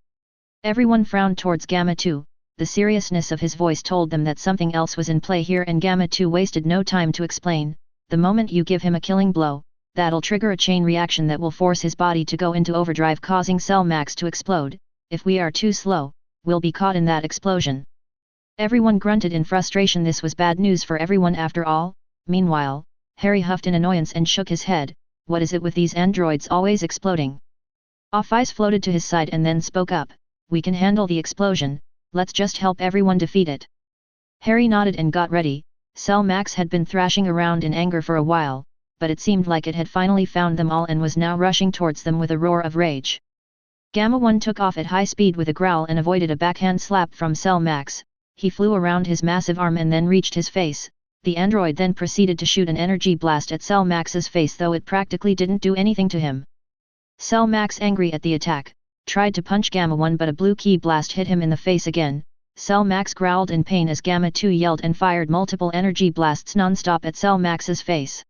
Everyone frowned towards Gamma 2, the seriousness of his voice told them that something else was in play here, and Gamma 2 wasted no time to explain, the moment you give him a killing blow, that'll trigger a chain reaction that will force his body to go into overdrive, causing Cell Max to explode. If we are too slow, we'll be caught in that explosion. Everyone grunted in frustration. This was bad news for everyone after all. Meanwhile, Harry huffed in annoyance and shook his head. What is it with these androids always exploding? Off-Ice floated to his side and then spoke up. We can handle the explosion, let's just help everyone defeat it. Harry nodded and got ready. Cell Max had been thrashing around in anger for a while, but it seemed like it had finally found them all and was now rushing towards them with a roar of rage. Gamma 1 took off at high speed with a growl and avoided a backhand slap from Cell Max. He flew around his massive arm and then reached his face. The android then proceeded to shoot an energy blast at Cell Max's face, though it practically didn't do anything to him. Cell Max, angry at the attack, tried to punch Gamma 1, but a blue ki blast hit him in the face again. Cell Max growled in pain as Gamma 2 yelled and fired multiple energy blasts non-stop at Cell Max's face.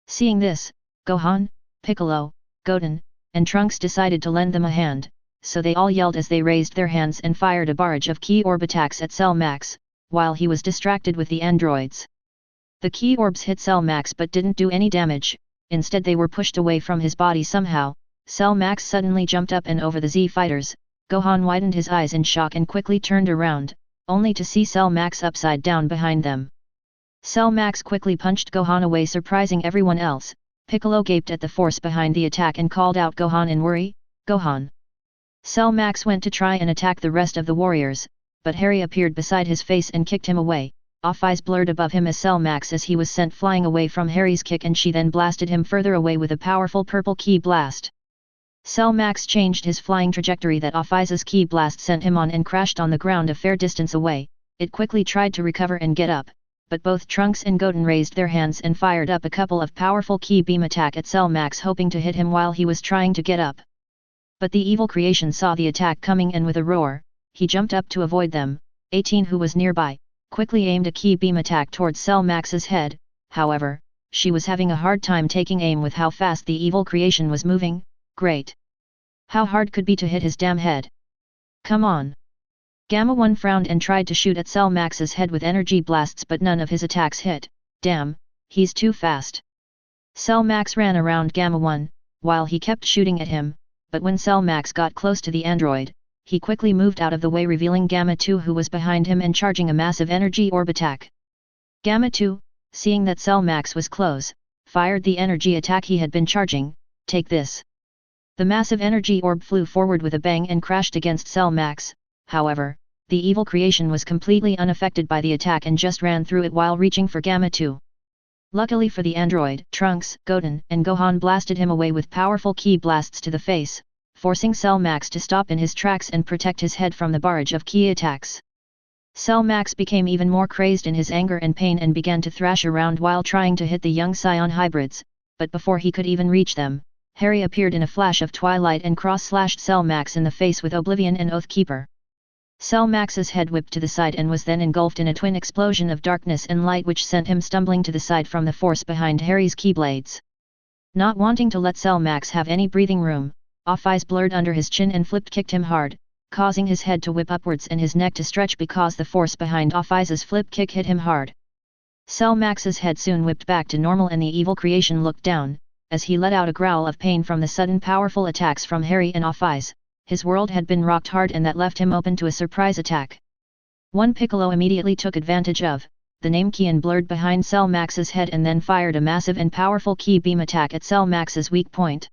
Seeing this, Gohan, Piccolo, Goten, and Trunks decided to lend them a hand, so they all yelled as they raised their hands and fired a barrage of ki orb attacks at Cell Max, while he was distracted with the androids. The ki orbs hit Cell Max but didn't do any damage, instead they were pushed away from his body somehow. Cell Max suddenly jumped up and over the Z fighters. Gohan widened his eyes in shock and quickly turned around, only to see Cell Max upside down behind them. Cell Max quickly punched Gohan away, surprising everyone else. Piccolo gaped at the force behind the attack and called out Gohan in worry. Gohan. Cell Max went to try and attack the rest of the warriors, but Harry appeared beside his face and kicked him away. Off-Eyes blurred above him as Cell Max as he was sent flying away from Harry's kick, and she then blasted him further away with a powerful purple ki blast. Cell Max changed his flying trajectory that Off-Eyes' ki blast sent him on and crashed on the ground a fair distance away. It quickly tried to recover and get up, but both Trunks and Goten raised their hands and fired up a couple of powerful ki beam attack at Cell Max, hoping to hit him while he was trying to get up. But the evil creation saw the attack coming and with a roar, he jumped up to avoid them. 18, who was nearby, quickly aimed a ki beam attack towards Cell Max's head. However, she was having a hard time taking aim with how fast the evil creation was moving. Great! How hard could be to hit his damn head? Come on! Gamma 1 frowned and tried to shoot at Cell Max's head with energy blasts, but none of his attacks hit. Damn, he's too fast. Cell Max ran around Gamma 1, while he kept shooting at him, but when Cell Max got close to the android, he quickly moved out of the way, revealing Gamma 2, who was behind him and charging a massive energy orb attack. Gamma 2, seeing that Cell Max was close, fired the energy attack he had been charging. Take this! The massive energy orb flew forward with a bang and crashed against Cell Max. However, the evil creation was completely unaffected by the attack and just ran through it while reaching for Gamma 2. Luckily for the android, Trunks, Goten, and Gohan blasted him away with powerful ki blasts to the face, forcing Cell Max to stop in his tracks and protect his head from the barrage of ki attacks. Cell Max became even more crazed in his anger and pain and began to thrash around while trying to hit the young Scion hybrids, but before he could even reach them, Harry appeared in a flash of twilight and cross-slashed Cell Max in the face with Oblivion and Oathkeeper. Cell Max's head whipped to the side and was then engulfed in a twin explosion of darkness and light, which sent him stumbling to the side from the force behind Harry's keyblades. Not wanting to let Cell Max have any breathing room, Off-Eyes blurred under his chin and flipped kicked him hard, causing his head to whip upwards and his neck to stretch because the force behind Off-Eyes' flip kick hit him hard. Cell Max's head soon whipped back to normal and the evil creation looked down, as he let out a growl of pain from the sudden powerful attacks from Harry and Off-Eyes. His world had been rocked hard and that left him open to a surprise attack. One Piccolo immediately took advantage of the name ki and blurred behind Cell Max's head and then fired a massive and powerful ki beam attack at Cell Max's weak point.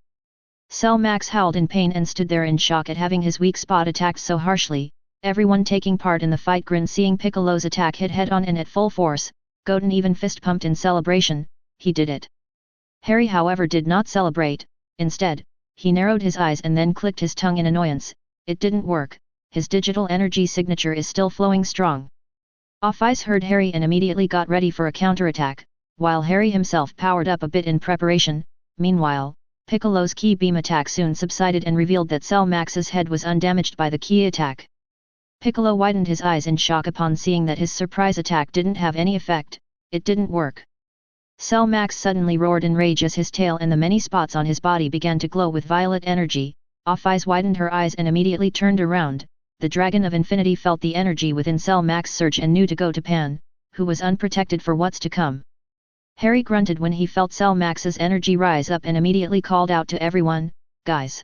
Cell Max howled in pain and stood there in shock at having his weak spot attacked so harshly. Everyone taking part in the fight grinned seeing Piccolo's attack hit head-on and at full force. Goten even fist-pumped in celebration. He did it. Harry, however, did not celebrate. Instead, he narrowed his eyes and then clicked his tongue in annoyance. It didn't work. His digital energy signature is still flowing strong. Off-Eyes heard Harry and immediately got ready for a counterattack, while Harry himself powered up a bit in preparation. Meanwhile, Piccolo's ki beam attack soon subsided and revealed that Cell Max's head was undamaged by the ki attack. Piccolo widened his eyes in shock upon seeing that his surprise attack didn't have any effect. It didn't work. Cell Max suddenly roared in rage as his tail and the many spots on his body began to glow with violet energy. Off-Eyes widened her eyes and immediately turned around, the Dragon of Infinity felt the energy within Cell Max surge and knew to go to Pan, who was unprotected for what's to come. Harry grunted when he felt Cell Max's energy rise up and immediately called out to everyone, "Guys!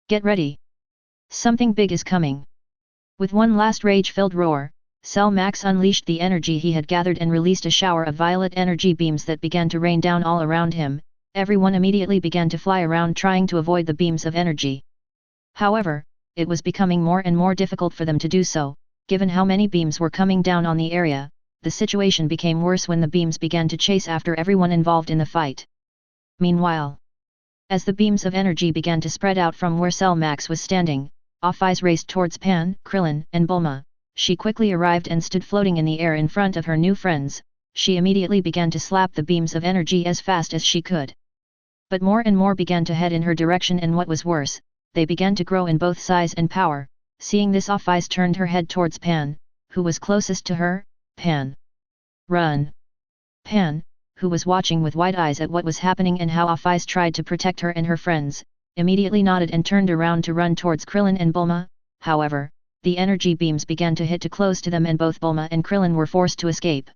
Get ready! Something big is coming!" With one last rage-filled roar, Cell Max unleashed the energy he had gathered and released a shower of violet energy beams that began to rain down all around him. Everyone immediately began to fly around trying to avoid the beams of energy. However, it was becoming more and more difficult for them to do so, given how many beams were coming down on the area. The situation became worse when the beams began to chase after everyone involved in the fight. Meanwhile, as the beams of energy began to spread out from where Cell Max was standing, Off-Eyes raced towards Pan, Krillin, and Bulma. She quickly arrived and stood floating in the air in front of her new friends. She immediately began to slap the beams of energy as fast as she could. But more and more began to head in her direction, and what was worse, they began to grow in both size and power. Seeing this, Off-Eyes turned her head towards Pan, who was closest to her. "Pan! Run!" Pan, who was watching with wide eyes at what was happening and how Off-Eyes tried to protect her and her friends, immediately nodded and turned around to run towards Krillin and Bulma. However, the energy beams began to hit too close to them and both Bulma and Krillin were forced to escape.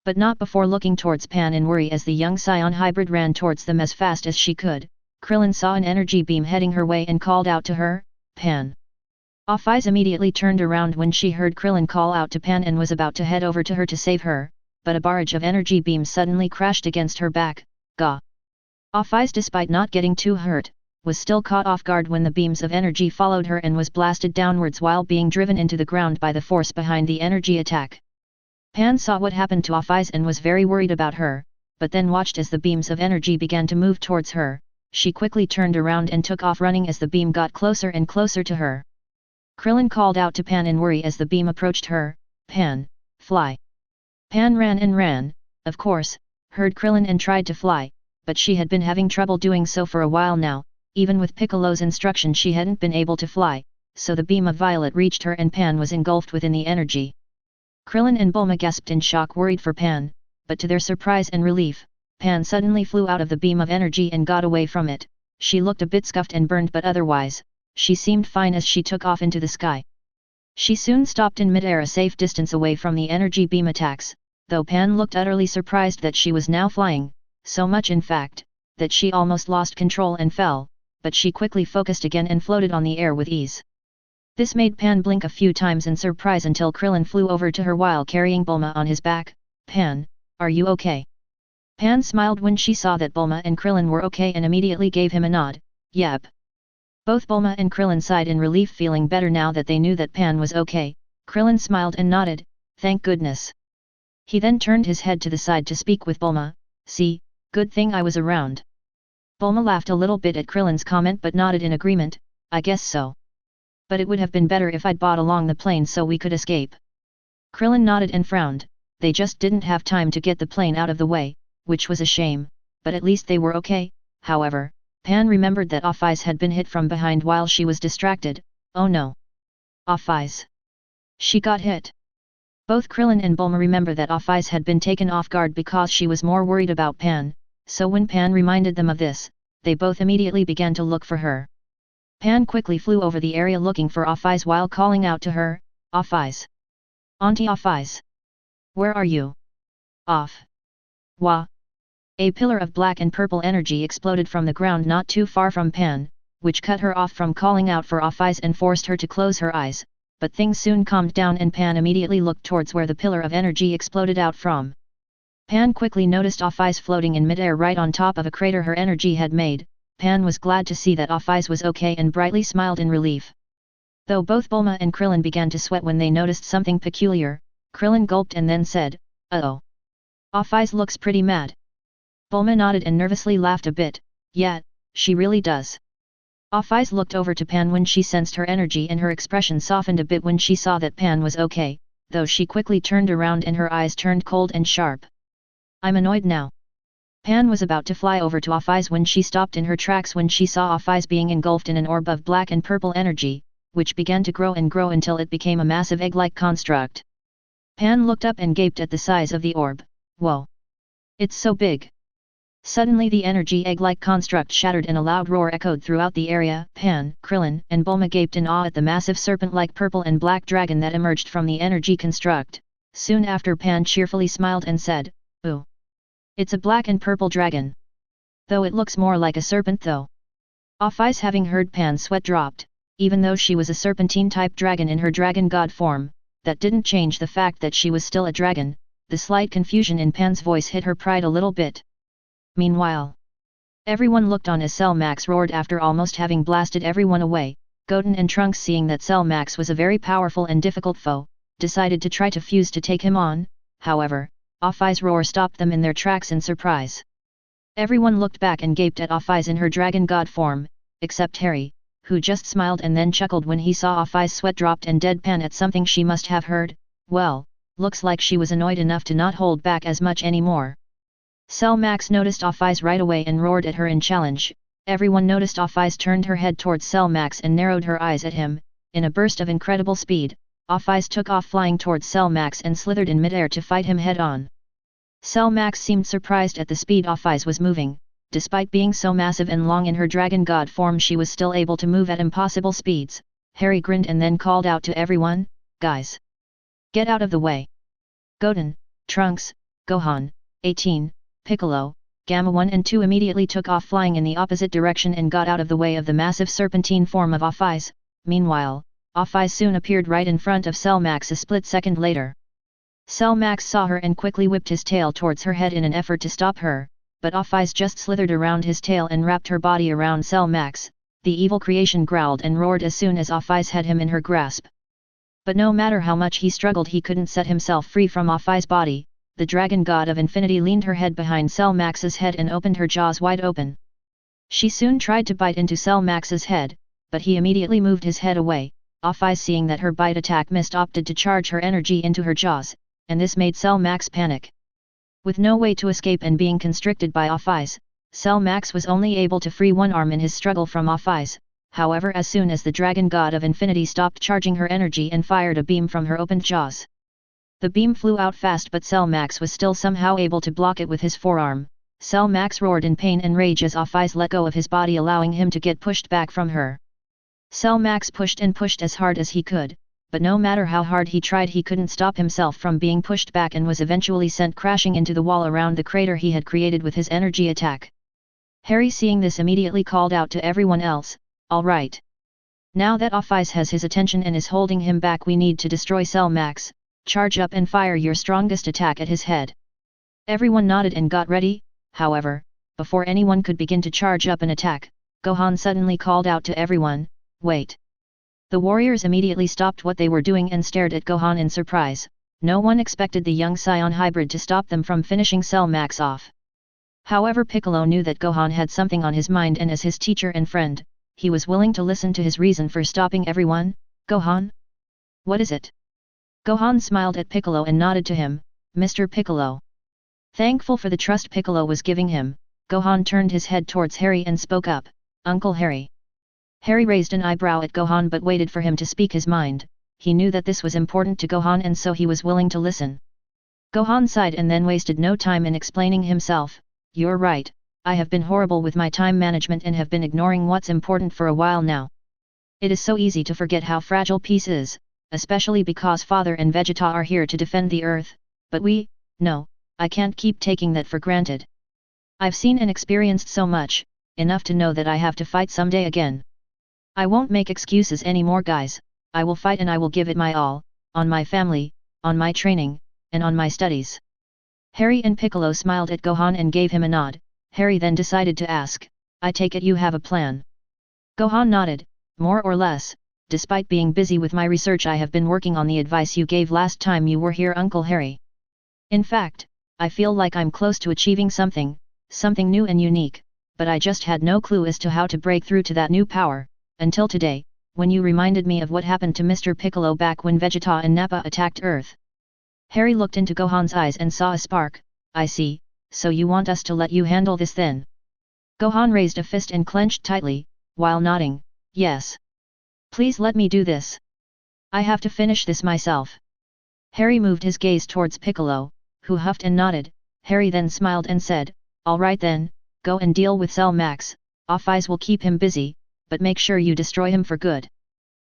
But not before looking towards Pan in worry as the young Scion hybrid ran towards them as fast as she could. Krillin saw an energy beam heading her way and called out to her, "Pan!" Off-Eyes immediately turned around when she heard Krillin call out to Pan and was about to head over to her to save her, but a barrage of energy beams suddenly crashed against her back. Gah! Off-Eyes, despite not getting too hurt, was still caught off guard when the beams of energy followed her and was blasted downwards while being driven into the ground by the force behind the energy attack. Pan saw what happened to Off-Eyes and was very worried about her, but then watched as the beams of energy began to move towards her. She quickly turned around and took off running as the beam got closer and closer to her. Krillin called out to Pan in worry as the beam approached her, "Pan, fly!" Pan ran and ran, of course, heard Krillin and tried to fly, but she had been having trouble doing so for a while now. Even with Piccolo's instruction she hadn't been able to fly, so the beam of violet reached her and Pan was engulfed within the energy. Krillin and Bulma gasped in shock, worried for Pan, but to their surprise and relief, Pan suddenly flew out of the beam of energy and got away from it. She looked a bit scuffed and burned, but otherwise, she seemed fine as she took off into the sky. She soon stopped in mid-air a safe distance away from the energy beam attacks, though Pan looked utterly surprised that she was now flying, so much in fact, that she almost lost control and fell. But she quickly focused again and floated on the air with ease. This made Pan blink a few times in surprise until Krillin flew over to her while carrying Bulma on his back. "Pan, are you okay?" Pan smiled when she saw that Bulma and Krillin were okay and immediately gave him a nod. "Yep." Both Bulma and Krillin sighed in relief, feeling better now that they knew that Pan was okay. Krillin smiled and nodded, "Thank goodness." He then turned his head to the side to speak with Bulma. "See, good thing I was around." Bulma laughed a little bit at Krillin's comment but nodded in agreement, "I guess so. But it would have been better if I'd bought along the plane so we could escape." Krillin nodded and frowned. They just didn't have time to get the plane out of the way, which was a shame, but at least they were okay. However, Pan remembered that Off-Eyes had been hit from behind while she was distracted. "Oh no! Off-Eyes! She got hit!" Both Krillin and Bulma remember that Off-Eyes had been taken off guard because she was more worried about Pan. So when Pan reminded them of this, they both immediately began to look for her. Pan quickly flew over the area looking for Off-Eyes while calling out to her, "Off-Eyes! Auntie Off-Eyes! Where are you?" "Off! Wah!" A pillar of black and purple energy exploded from the ground not too far from Pan, which cut her off from calling out for Off-Eyes and forced her to close her eyes, but things soon calmed down and Pan immediately looked towards where the pillar of energy exploded out from. Pan quickly noticed Off-Eyes floating in mid-air right on top of a crater her energy had made. Pan was glad to see that Off-Eyes was okay and brightly smiled in relief. Though both Bulma and Krillin began to sweat when they noticed something peculiar, Krillin gulped and then said, "Uh-oh. Off-Eyes looks pretty mad." Bulma nodded and nervously laughed a bit. "Yeah, she really does." Off-Eyes looked over to Pan when she sensed her energy and her expression softened a bit when she saw that Pan was okay, though she quickly turned around and her eyes turned cold and sharp. "I'm annoyed now." Pan was about to fly over to Off-Eyes when she stopped in her tracks when she saw Off-Eyes being engulfed in an orb of black and purple energy, which began to grow and grow until it became a massive egg-like construct. Pan looked up and gaped at the size of the orb. "Whoa! It's so big! Suddenly the energy egg-like construct shattered and a loud roar echoed throughout the area. Pan, Krillin, and Bulma gaped in awe at the massive serpent-like purple and black dragon that emerged from the energy construct. Soon after, Pan cheerfully smiled and said, "Ooh! It's a black and purple dragon. Though it looks more like a serpent though." Off-Ice, having heard Pan's sweat dropped. Even though she was a serpentine-type dragon in her dragon god form, that didn't change the fact that she was still a dragon. The slight confusion in Pan's voice hit her pride a little bit. Meanwhile, everyone looked on as Cell Max roared after almost having blasted everyone away. Goten and Trunks, seeing that Cell Max was a very powerful and difficult foe, decided to try to fuse to take him on. However, Off-Ice's roar stopped them in their tracks in surprise. Everyone looked back and gaped at Off-Ice in her dragon god form, except Harry, who just smiled and then chuckled when he saw Off-Ice's sweat dropped and deadpan at something she must have heard. Well, looks like she was annoyed enough to not hold back as much anymore. Cell Max noticed Off-Ice right away and roared at her in challenge. Everyone noticed Off-Ice turned her head towards Cell Max and narrowed her eyes at him. In a burst of incredible speed, Off-Ice took off flying towards Cell Max and slithered in midair to fight him head-on. Cell Max seemed surprised at the speed Off-Ice was moving. Despite being so massive and long in her dragon god form, she was still able to move at impossible speeds. Harry grinned and then called out to everyone, "Guys! Get out of the way!" Goten, Trunks, Gohan, 18, Piccolo, Gamma 1 and 2 immediately took off flying in the opposite direction and got out of the way of the massive serpentine form of Off-Ice. Meanwhile, Off-Ice soon appeared right in front of Cell Max a split second later. Cell Max saw her and quickly whipped his tail towards her head in an effort to stop her, but Off-Ice just slithered around his tail and wrapped her body around Cell Max. The evil creation growled and roared as soon as Off-Ice had him in her grasp. But no matter how much he struggled, he couldn't set himself free from Off-Ice's body. The dragon god of infinity leaned her head behind Cell Max's head and opened her jaws wide open. She soon tried to bite into Cell Max's head, but he immediately moved his head away. Off-Ice, seeing that her bite attack missed, opted to charge her energy into her jaws, and this made Cell Max panic. With no way to escape and being constricted by Off-Ice, Cell Max was only able to free one arm in his struggle from Off-Ice. However, as soon as the dragon god of infinity stopped charging her energy and fired a beam from her opened jaws, the beam flew out fast, but Cell Max was still somehow able to block it with his forearm. Cell Max roared in pain and rage as Off-Ice let go of his body, allowing him to get pushed back from her. Cell Max pushed and pushed as hard as he could, but no matter how hard he tried, he couldn't stop himself from being pushed back and was eventually sent crashing into the wall around the crater he had created with his energy attack. Harry, seeing this, immediately called out to everyone else, "All right. Now that Off-Ice has his attention and is holding him back, we need to destroy Cell Max. Charge up and fire your strongest attack at his head." Everyone nodded and got ready. However, before anyone could begin to charge up an attack, Gohan suddenly called out to everyone, "Wait!" The warriors immediately stopped what they were doing and stared at Gohan in surprise. No one expected the young Scion hybrid to stop them from finishing Cell Max off. However, Piccolo knew that Gohan had something on his mind, and as his teacher and friend, he was willing to listen to his reason for stopping everyone. "Gohan? What is it?" Gohan smiled at Piccolo and nodded to him, "Mr. Piccolo." Thankful for the trust Piccolo was giving him, Gohan turned his head towards Harry and spoke up, "Uncle Harry." Harry raised an eyebrow at Gohan but waited for him to speak his mind. He knew that this was important to Gohan and so he was willing to listen. Gohan sighed and then wasted no time in explaining himself, "You're right, I have been horrible with my time management and have been ignoring what's important for a while now. It is so easy to forget how fragile peace is, especially because Father and Vegeta are here to defend the Earth, but no, I can't keep taking that for granted. I've seen and experienced so much, enough to know that I have to fight someday again. I won't make excuses anymore, guys. I will fight and I will give it my all, on my family, on my training, and on my studies." Harry and Piccolo smiled at Gohan and gave him a nod. Harry then decided to ask, "I take it you have a plan?" Gohan nodded, "More or less. Despite being busy with my research, I have been working on the advice you gave last time you were here, Uncle Harry. In fact, I feel like I'm close to achieving something new and unique, but I just had no clue as to how to break through to that new power, until today, when you reminded me of what happened to Mr. Piccolo back when Vegeta and Nappa attacked Earth." Harry looked into Gohan's eyes and saw a spark. "I see, so you want us to let you handle this then?" Gohan raised a fist and clenched tightly, while nodding, "Yes. Please let me do this. I have to finish this myself." Harry moved his gaze towards Piccolo, who huffed and nodded. Harry then smiled and said, "All right then, Go and deal with Cell Max, Off-Eyes will keep him busy, but make sure you destroy him for good.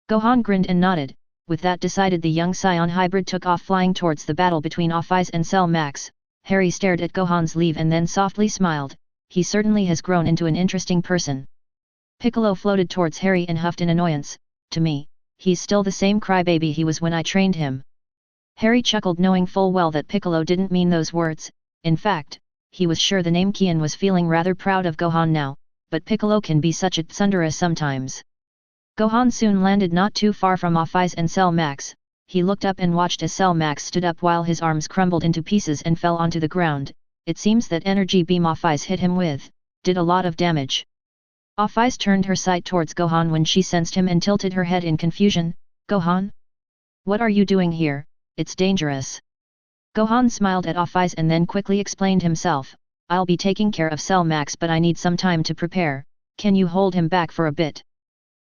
Gohan grinned and nodded. With that decided, the young Scion hybrid took off flying towards the battle between Off-Eyes and Cell Max. Harry stared at Gohan's leave and then softly smiled. He certainly has grown into an interesting person. Piccolo floated towards Harry and huffed in annoyance. To me, he's still the same crybaby he was when I trained him. Harry chuckled, knowing full well that Piccolo didn't mean those words. In fact, he was sure the Namekian was feeling rather proud of Gohan now, but Piccolo can be such a tsundere sometimes. Gohan soon landed not too far from Off-Eyes and Cell Max. He looked up and watched as Cell Max stood up while his arms crumbled into pieces and fell onto the ground. It seems that energy beam Off-Eyes hit him with did a lot of damage. Off-Eyes turned her sight towards Gohan when she sensed him and tilted her head in confusion. Gohan? What are you doing here? It's dangerous. Gohan smiled at Off-Eyes and then quickly explained himself. I'll be taking care of Cell Max, but I need some time to prepare. Can you hold him back for a bit?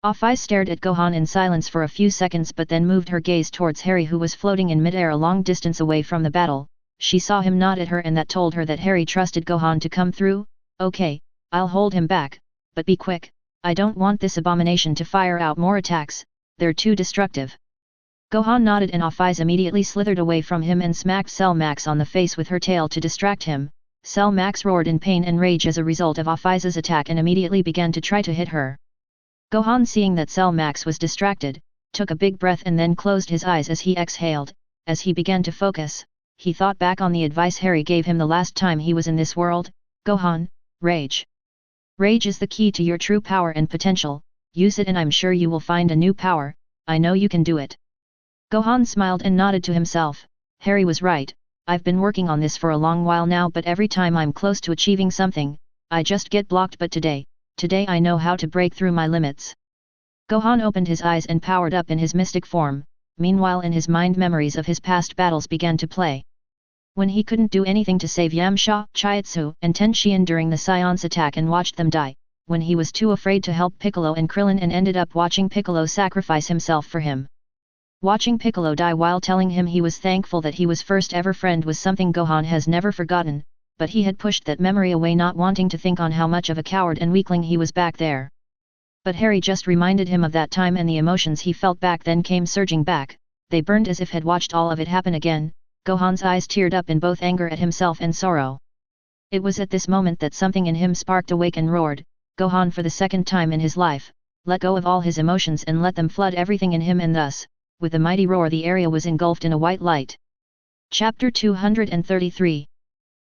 Off-Eyes stared at Gohan in silence for a few seconds but then moved her gaze towards Harry, who was floating in midair a long distance away from the battle. She saw him nod at her and that told her that Harry trusted Gohan to come through. Okay, I'll hold him back, but be quick. I don't want this abomination to fire out more attacks, they're too destructive. Gohan nodded and Off-Eyes immediately slithered away from him and smacked Cell Max on the face with her tail to distract him. Cell Max roared in pain and rage as a result of Off-Eyes' attack and immediately began to try to hit her. Gohan, seeing that Cell Max was distracted, took a big breath and then closed his eyes as he exhaled. As he began to focus, he thought back on the advice Harry gave him the last time he was in this world. Gohan, rage. Rage is the key to your true power and potential. Use it and I'm sure you will find a new power. I know you can do it. Gohan smiled and nodded to himself. Harry was right. I've been working on this for a long while now, but every time I'm close to achieving something, I just get blocked. But today I know how to break through my limits. Gohan opened his eyes and powered up in his mystic form. Meanwhile, in his mind, memories of his past battles began to play. When he couldn't do anything to save Yamcha, Chiaotzu, and Ten Xian during the Scion's attack and watched them die, when he was too afraid to help Piccolo and Krillin and ended up watching Piccolo sacrifice himself for him. Watching Piccolo die while telling him he was thankful that he was first ever friend was something Gohan has never forgotten, but he had pushed that memory away, not wanting to think on how much of a coward and weakling he was back there. But Harry just reminded him of that time and the emotions he felt back then came surging back. They burned as if had watched all of it happen again. Gohan's eyes teared up in both anger at himself and sorrow. It was at this moment that something in him sparked awake and roared. Gohan, for the second time in his life, let go of all his emotions and let them flood everything in him, and thus, with a mighty roar, the area was engulfed in a white light. Chapter 233.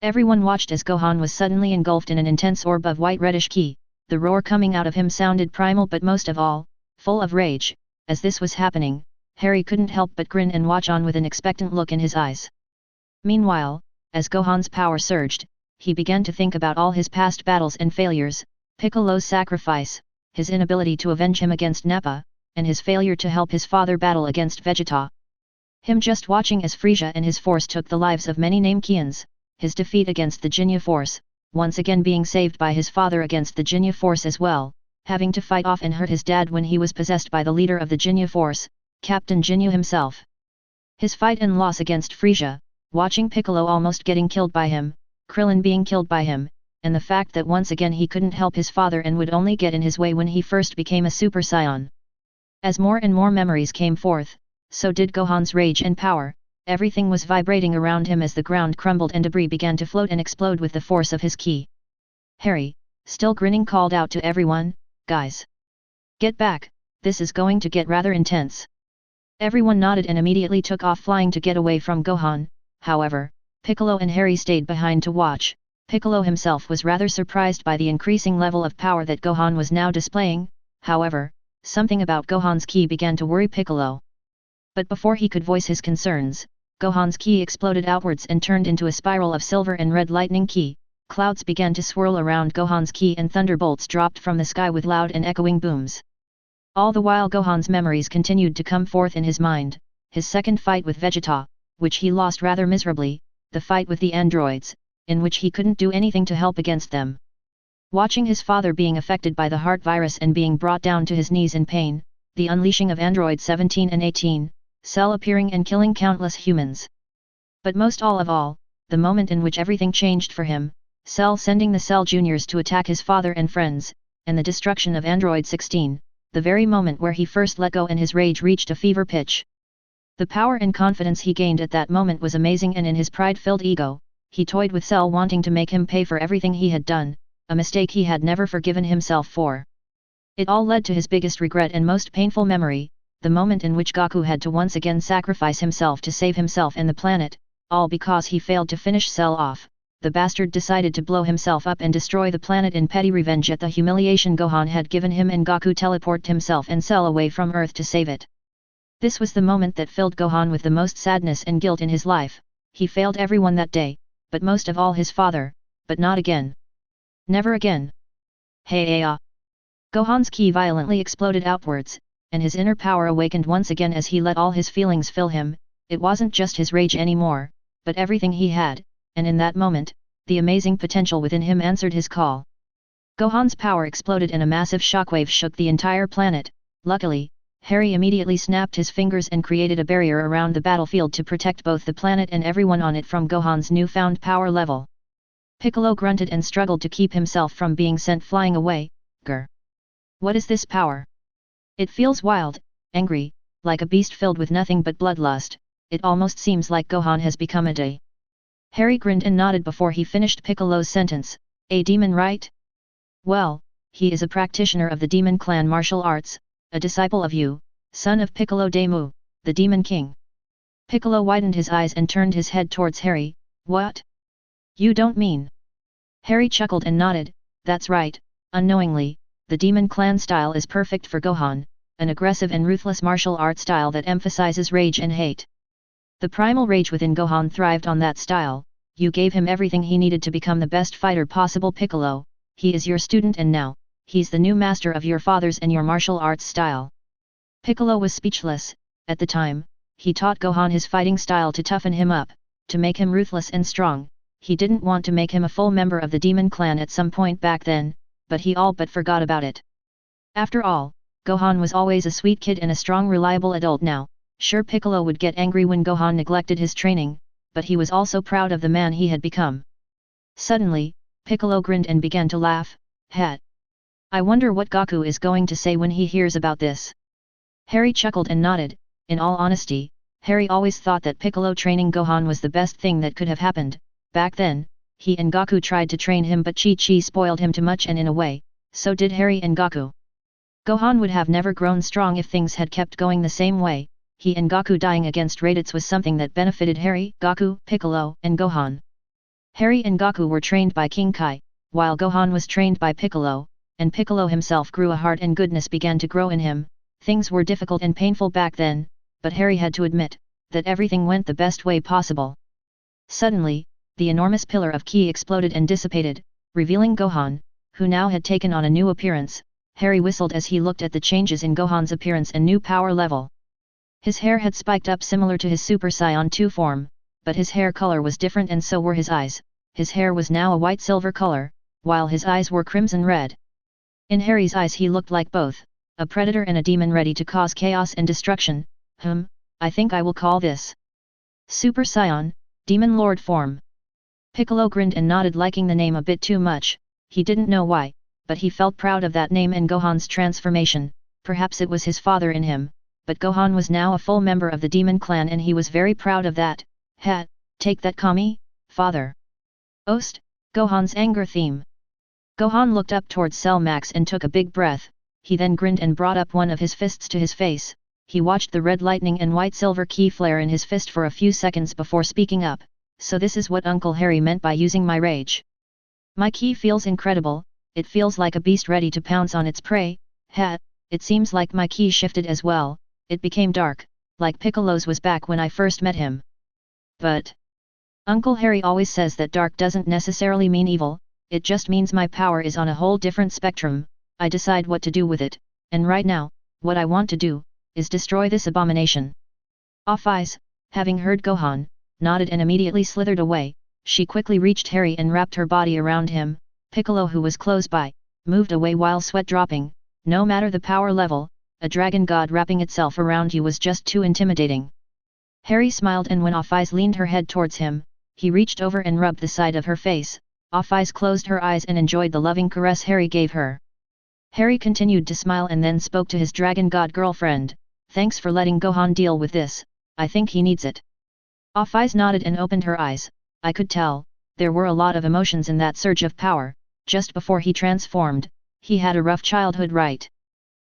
Everyone watched as Gohan was suddenly engulfed in an intense orb of white-reddish ki. The roar coming out of him sounded primal, but most of all, full of rage. As this was happening, Harry couldn't help but grin and watch on with an expectant look in his eyes. Meanwhile, as Gohan's power surged, he began to think about all his past battles and failures, Piccolo's sacrifice, his inability to avenge him against Nappa, and his failure to help his father battle against Vegeta. Him just watching as Frieza and his force took the lives of many Namekians, his defeat against the Jinyu force, once again being saved by his father against the Jinyu force as well, having to fight off and hurt his dad when he was possessed by the leader of the Jinyu force, Captain Jinyu himself. His fight and loss against Frieza, watching Piccolo almost getting killed by him, Krillin being killed by him, and the fact that once again he couldn't help his father and would only get in his way when he first became a Super Saiyan. As more and more memories came forth, so did Gohan's rage and power. Everything was vibrating around him as the ground crumbled and debris began to float and explode with the force of his ki. Harry, still grinning, called out to everyone, "Guys! Get back, this is going to get rather intense." Everyone nodded and immediately took off flying to get away from Gohan. However, Piccolo and Harry stayed behind to watch. Piccolo himself was rather surprised by the increasing level of power that Gohan was now displaying. However, something about Gohan's ki began to worry Piccolo. But before he could voice his concerns, Gohan's ki exploded outwards and turned into a spiral of silver and red lightning ki. Clouds began to swirl around Gohan's ki and thunderbolts dropped from the sky with loud and echoing booms. All the while Gohan's memories continued to come forth in his mind, his second fight with Vegeta, which he lost rather miserably, the fight with the androids, in which he couldn't do anything to help against them. Watching his father being affected by the heart virus and being brought down to his knees in pain, the unleashing of Android 17 and 18, Cell appearing and killing countless humans. But most of all, the moment in which everything changed for him, Cell sending the Cell Juniors to attack his father and friends, and the destruction of Android 16, the very moment where he first let go and his rage reached a fever pitch. The power and confidence he gained at that moment was amazing, and in his pride-filled ego, he toyed with Cell, wanting to make him pay for everything he had done, a mistake he had never forgiven himself for. It all led to his biggest regret and most painful memory, the moment in which Goku had to once again sacrifice himself to save himself and the planet, all because he failed to finish Cell off. The bastard decided to blow himself up and destroy the planet in petty revenge at the humiliation Gohan had given him, and Goku teleported himself and Cell away from Earth to save it. This was the moment that filled Gohan with the most sadness and guilt in his life. He failed everyone that day, but most of all his father, but not again. Never again. Hey-ah! Gohan's ki violently exploded outwards, and his inner power awakened once again as he let all his feelings fill him. It wasn't just his rage anymore, but everything he had, and in that moment, the amazing potential within him answered his call. Gohan's power exploded and a massive shockwave shook the entire planet. Luckily, Harry immediately snapped his fingers and created a barrier around the battlefield to protect both the planet and everyone on it from Gohan's newfound power level. Piccolo grunted and struggled to keep himself from being sent flying away. Grr! What is this power? It feels wild, angry, like a beast filled with nothing but bloodlust. It almost seems like Gohan has become a demon. Harry grinned and nodded before he finished Piccolo's sentence. A demon, right? Well, he is a practitioner of the Demon Clan martial arts, a disciple of you, son of Piccolo de Mu, the Demon King. Piccolo widened his eyes and turned his head towards Harry. What? You don't mean? Harry chuckled and nodded. That's right. Unknowingly, the Demon Clan style is perfect for Gohan, an aggressive and ruthless martial art style that emphasizes rage and hate. The primal rage within Gohan thrived on that style. You gave him everything he needed to become the best fighter possible, Piccolo. He is your student and now, he's the new master of your father's and your martial arts style. Piccolo was speechless. At the time, he taught Gohan his fighting style to toughen him up, to make him ruthless and strong. He didn't want to make him a full member of the Demon Clan at some point back then, but he all but forgot about it. After all, Gohan was always a sweet kid and a strong, reliable adult now. Sure, Piccolo would get angry when Gohan neglected his training, but he was also proud of the man he had become. Suddenly, Piccolo grinned and began to laugh. Hat. I wonder what Goku is going to say when he hears about this. Harry chuckled and nodded. In all honesty, Harry always thought that Piccolo training Gohan was the best thing that could have happened. Back then, he and Goku tried to train him, but Chi-Chi spoiled him too much, and in a way, so did Harry and Goku. Gohan would have never grown strong if things had kept going the same way. He and Goku dying against Raditz was something that benefited Harry, Goku, Piccolo, and Gohan. Harry and Goku were trained by King Kai, while Gohan was trained by Piccolo, and Piccolo himself grew a heart and goodness began to grow in him. Things were difficult and painful back then, but Harry had to admit that everything went the best way possible. Suddenly, the enormous pillar of ki exploded and dissipated, revealing Gohan, who now had taken on a new appearance. Harry whistled as he looked at the changes in Gohan's appearance and new power level. His hair had spiked up similar to his Super Saiyan 2 form, but his hair color was different and so were his eyes. His hair was now a white-silver color, while his eyes were crimson red. In Harry's eyes he looked like both, a predator and a demon ready to cause chaos and destruction. I think I will call this Super Saiyan, Demon Lord form. Piccolo grinned and nodded, liking the name a bit too much. He didn't know why, but he felt proud of that name and Gohan's transformation. Perhaps it was his father in him, but Gohan was now a full member of the Demon Clan and he was very proud of that. Take that, Kami, father. Ost, Gohan's anger theme. Gohan looked up towards Cell Max and took a big breath. He then grinned and brought up one of his fists to his face. He watched the red lightning and white silver ki flare in his fist for a few seconds before speaking up. So this is what Uncle Harry meant by using my rage. My ki feels incredible. It feels like a beast ready to pounce on its prey. It seems like my ki shifted as well. It became dark, like Piccolo's was back when I first met him. But Uncle Harry always says that dark doesn't necessarily mean evil, it just means my power is on a whole different spectrum. I decide what to do with it, and right now, what I want to do, is destroy this abomination. Off Eyes, having heard Gohan, nodded and immediately slithered away. She quickly reached Harry and wrapped her body around him. Piccolo, who was close by, moved away while sweat dropping. No matter the power level, a dragon god wrapping itself around you was just too intimidating. Harry smiled, and when Off Eyes leaned her head towards him, he reached over and rubbed the side of her face. Off-Ice closed her eyes and enjoyed the loving caress Harry gave her. Harry continued to smile and then spoke to his dragon god girlfriend, "Thanks for letting Gohan deal with this, I think he needs it." Off-Ice nodded and opened her eyes. "I could tell, there were a lot of emotions in that surge of power, just before he transformed, he had a rough childhood, right?"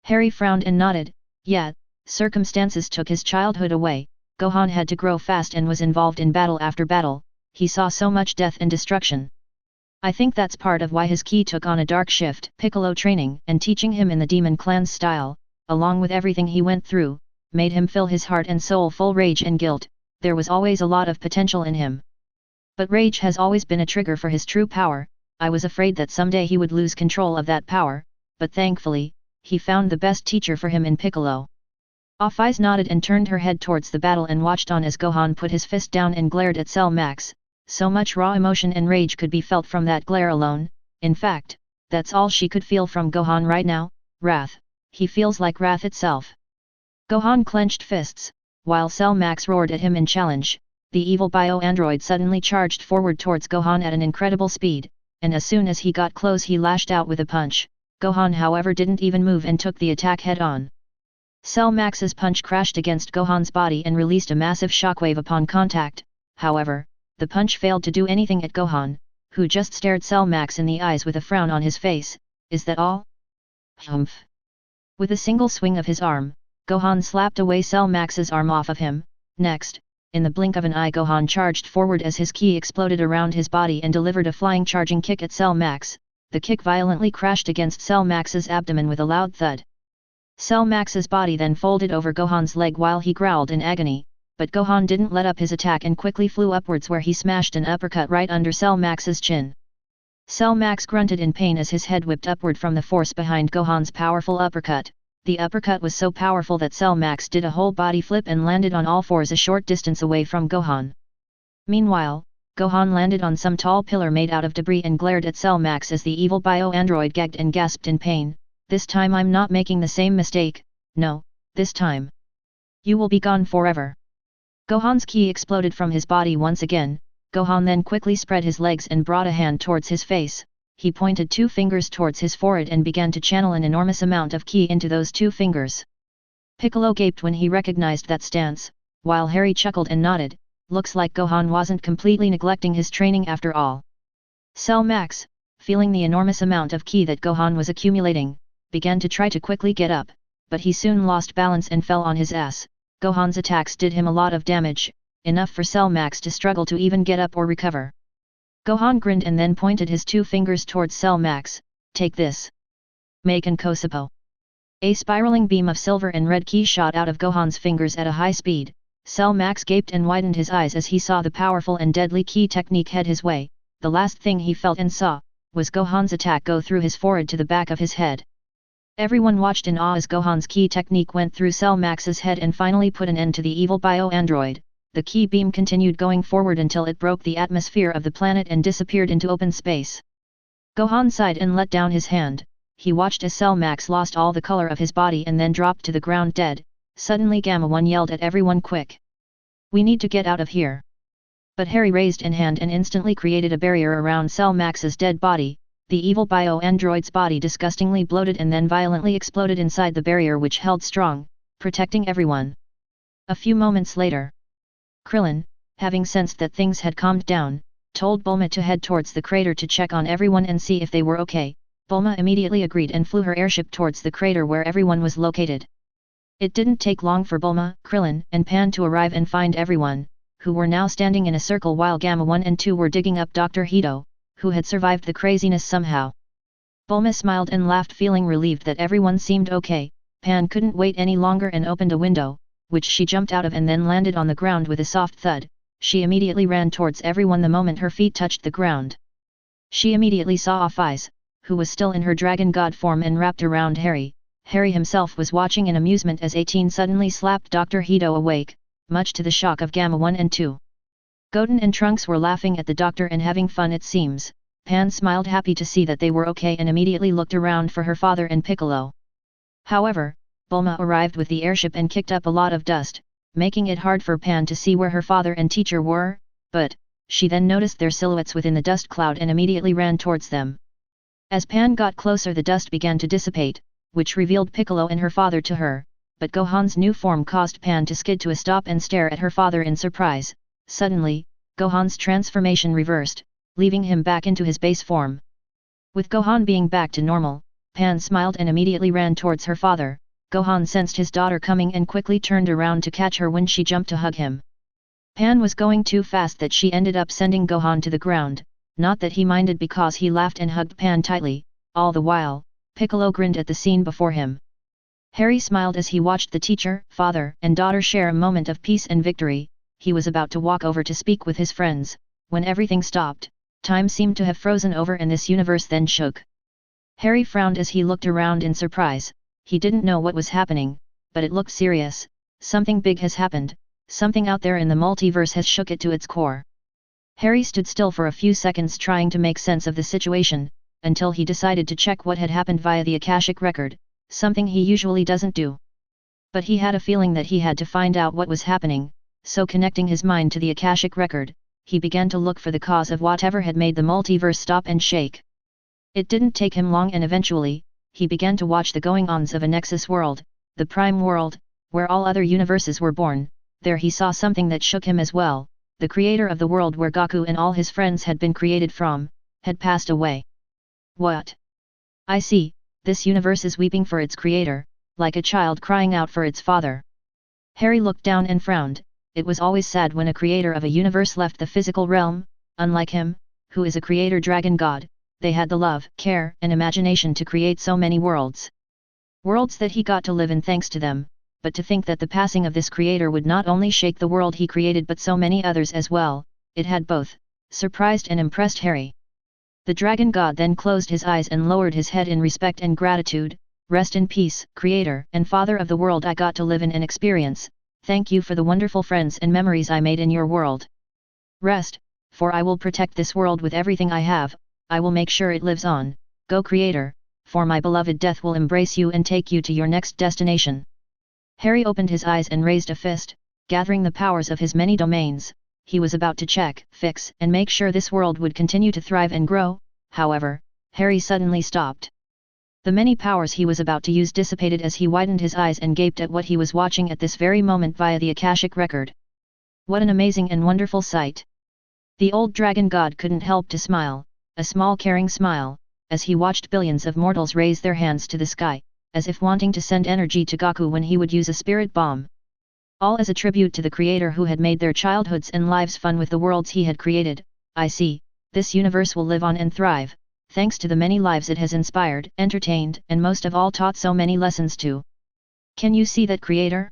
Harry frowned and nodded, "Yeah, circumstances took his childhood away, Gohan had to grow fast and was involved in battle after battle, he saw so much death and destruction. I think that's part of why his ki took on a dark shift." Piccolo training and teaching him in the Demon Clan's style, along with everything he went through, made him fill his heart and soul full rage and guilt. There was always a lot of potential in him. But rage has always been a trigger for his true power. I was afraid that someday he would lose control of that power, but thankfully, he found the best teacher for him in Piccolo. Off-Ice nodded and turned her head towards the battle and watched on as Gohan put his fist down and glared at Cell Max. So much raw emotion and rage could be felt from that glare alone. In fact, that's all she could feel from Gohan right now, wrath. He feels like wrath itself. Gohan clenched fists, while Cell Max roared at him in challenge. The evil bio-android suddenly charged forward towards Gohan at an incredible speed, and as soon as he got close he lashed out with a punch. Gohan however didn't even move and took the attack head-on. Cell Max's punch crashed against Gohan's body and released a massive shockwave upon contact. However, the punch failed to do anything at Gohan, who just stared Cell Max in the eyes with a frown on his face. "Is that all?" "Humph." With a single swing of his arm, Gohan slapped away Cell Max's arm off of him. Next, in the blink of an eye Gohan charged forward as his ki exploded around his body and delivered a flying charging kick at Cell Max. The kick violently crashed against Cell Max's abdomen with a loud thud. Cell Max's body then folded over Gohan's leg while he growled in agony, but Gohan didn't let up his attack and quickly flew upwards where he smashed an uppercut right under Cell Max's chin. Cell Max grunted in pain as his head whipped upward from the force behind Gohan's powerful uppercut. The uppercut was so powerful that Cell Max did a whole body flip and landed on all fours a short distance away from Gohan. Meanwhile, Gohan landed on some tall pillar made out of debris and glared at Cell Max as the evil bio-android gagged and gasped in pain. "This time I'm not making the same mistake, no, this time. You will be gone forever." Gohan's ki exploded from his body once again. Gohan then quickly spread his legs and brought a hand towards his face. He pointed 2 fingers towards his forehead and began to channel an enormous amount of ki into those 2 fingers. Piccolo gaped when he recognized that stance, while Harry chuckled and nodded. Looks like Gohan wasn't completely neglecting his training after all. Cell Max, feeling the enormous amount of ki that Gohan was accumulating, began to try to quickly get up, but he soon lost balance and fell on his ass. Gohan's attacks did him a lot of damage, enough for Cell Max to struggle to even get up or recover. Gohan grinned and then pointed his 2 fingers towards Cell Max. "Take this. Maken Kosapo." A spiraling beam of silver and red ki shot out of Gohan's fingers at a high speed. Cell Max gaped and widened his eyes as he saw the powerful and deadly ki technique head his way. The last thing he felt and saw was Gohan's attack go through his forehead to the back of his head. Everyone watched in awe as Gohan's ki technique went through Cell Max's head and finally put an end to the evil bio-android. The ki beam continued going forward until it broke the atmosphere of the planet and disappeared into open space. Gohan sighed and let down his hand. He watched as Cell Max lost all the color of his body and then dropped to the ground dead. Suddenly Gamma 1 yelled at everyone, "Quick! We need to get out of here!" But Harry raised an hand and instantly created a barrier around Cell Max's dead body. The evil bio-android's body disgustingly bloated and then violently exploded inside the barrier which held strong, protecting everyone. A few moments later, Krillin, having sensed that things had calmed down, told Bulma to head towards the crater to check on everyone and see if they were okay. Bulma immediately agreed and flew her airship towards the crater where everyone was located. It didn't take long for Bulma, Krillin, and Pan to arrive and find everyone, who were now standing in a circle while Gamma 1 and 2 were digging up Dr. Hito, who had survived the craziness somehow. Bulma smiled and laughed, feeling relieved that everyone seemed okay. Pan couldn't wait any longer and opened a window, which she jumped out of and then landed on the ground with a soft thud. She immediately ran towards everyone the moment her feet touched the ground. She immediately saw Off-Ice, who was still in her dragon god form and wrapped around Harry. Harry himself was watching in amusement as 18 suddenly slapped Dr. Hito awake, much to the shock of Gamma 1 and 2. Goten and Trunks were laughing at the doctor and having fun, it seems. Pan smiled, happy to see that they were okay, and immediately looked around for her father and Piccolo. However, Bulma arrived with the airship and kicked up a lot of dust, making it hard for Pan to see where her father and teacher were, but she then noticed their silhouettes within the dust cloud and immediately ran towards them. As Pan got closer, the dust began to dissipate, which revealed Piccolo and her father to her, but Gohan's new form caused Pan to skid to a stop and stare at her father in surprise. Suddenly, Gohan's transformation reversed, leaving him back into his base form. With Gohan being back to normal, Pan smiled and immediately ran towards her father. Gohan sensed his daughter coming and quickly turned around to catch her when she jumped to hug him. Pan was going too fast that she ended up sending Gohan to the ground, not that he minded because he laughed and hugged Pan tightly. All the while, Piccolo grinned at the scene before him. Harry smiled as he watched the teacher, father and daughter share a moment of peace and victory. He was about to walk over to speak with his friends, when everything stopped. Time seemed to have frozen over and this universe then shook. Harry frowned as he looked around in surprise. He didn't know what was happening, but it looked serious. Something big has happened, something out there in the multiverse has shook it to its core. Harry stood still for a few seconds trying to make sense of the situation, until he decided to check what had happened via the Akashic record, something he usually doesn't do. But he had a feeling that he had to find out what was happening, so connecting his mind to the Akashic record, he began to look for the cause of whatever had made the multiverse stop and shake. It didn't take him long and eventually, he began to watch the going-ons of a Nexus world, the Prime world, where all other universes were born. There he saw something that shook him as well. The creator of the world where Goku and all his friends had been created from, had passed away. What? I see, this universe is weeping for its creator, like a child crying out for its father. Harry looked down and frowned. It was always sad when a creator of a universe left the physical realm. Unlike him, who is a creator dragon god, they had the love, care and imagination to create so many worlds. Worlds that he got to live in thanks to them, but to think that the passing of this creator would not only shake the world he created but so many others as well, it had both surprised and impressed Harry. The dragon god then closed his eyes and lowered his head in respect and gratitude. Rest in peace, creator and father of the world I got to live in and experience. Thank you for the wonderful friends and memories I made in your world. Rest, for I will protect this world with everything I have. I will make sure it lives on. Go creator, for my beloved death will embrace you and take you to your next destination. Harry opened his eyes and raised a fist, gathering the powers of his many domains. He was about to check, fix and make sure this world would continue to thrive and grow. However, Harry suddenly stopped. The many powers he was about to use dissipated as he widened his eyes and gaped at what he was watching at this very moment via the Akashic record. What an amazing and wonderful sight! The old dragon god couldn't help to smile, a small caring smile, as he watched billions of mortals raise their hands to the sky, as if wanting to send energy to Goku when he would use a spirit bomb. All as a tribute to the creator who had made their childhoods and lives fun with the worlds he had created. I see, this universe will live on and thrive, thanks to the many lives it has inspired, entertained and most of all taught so many lessons to. Can you see that, creator?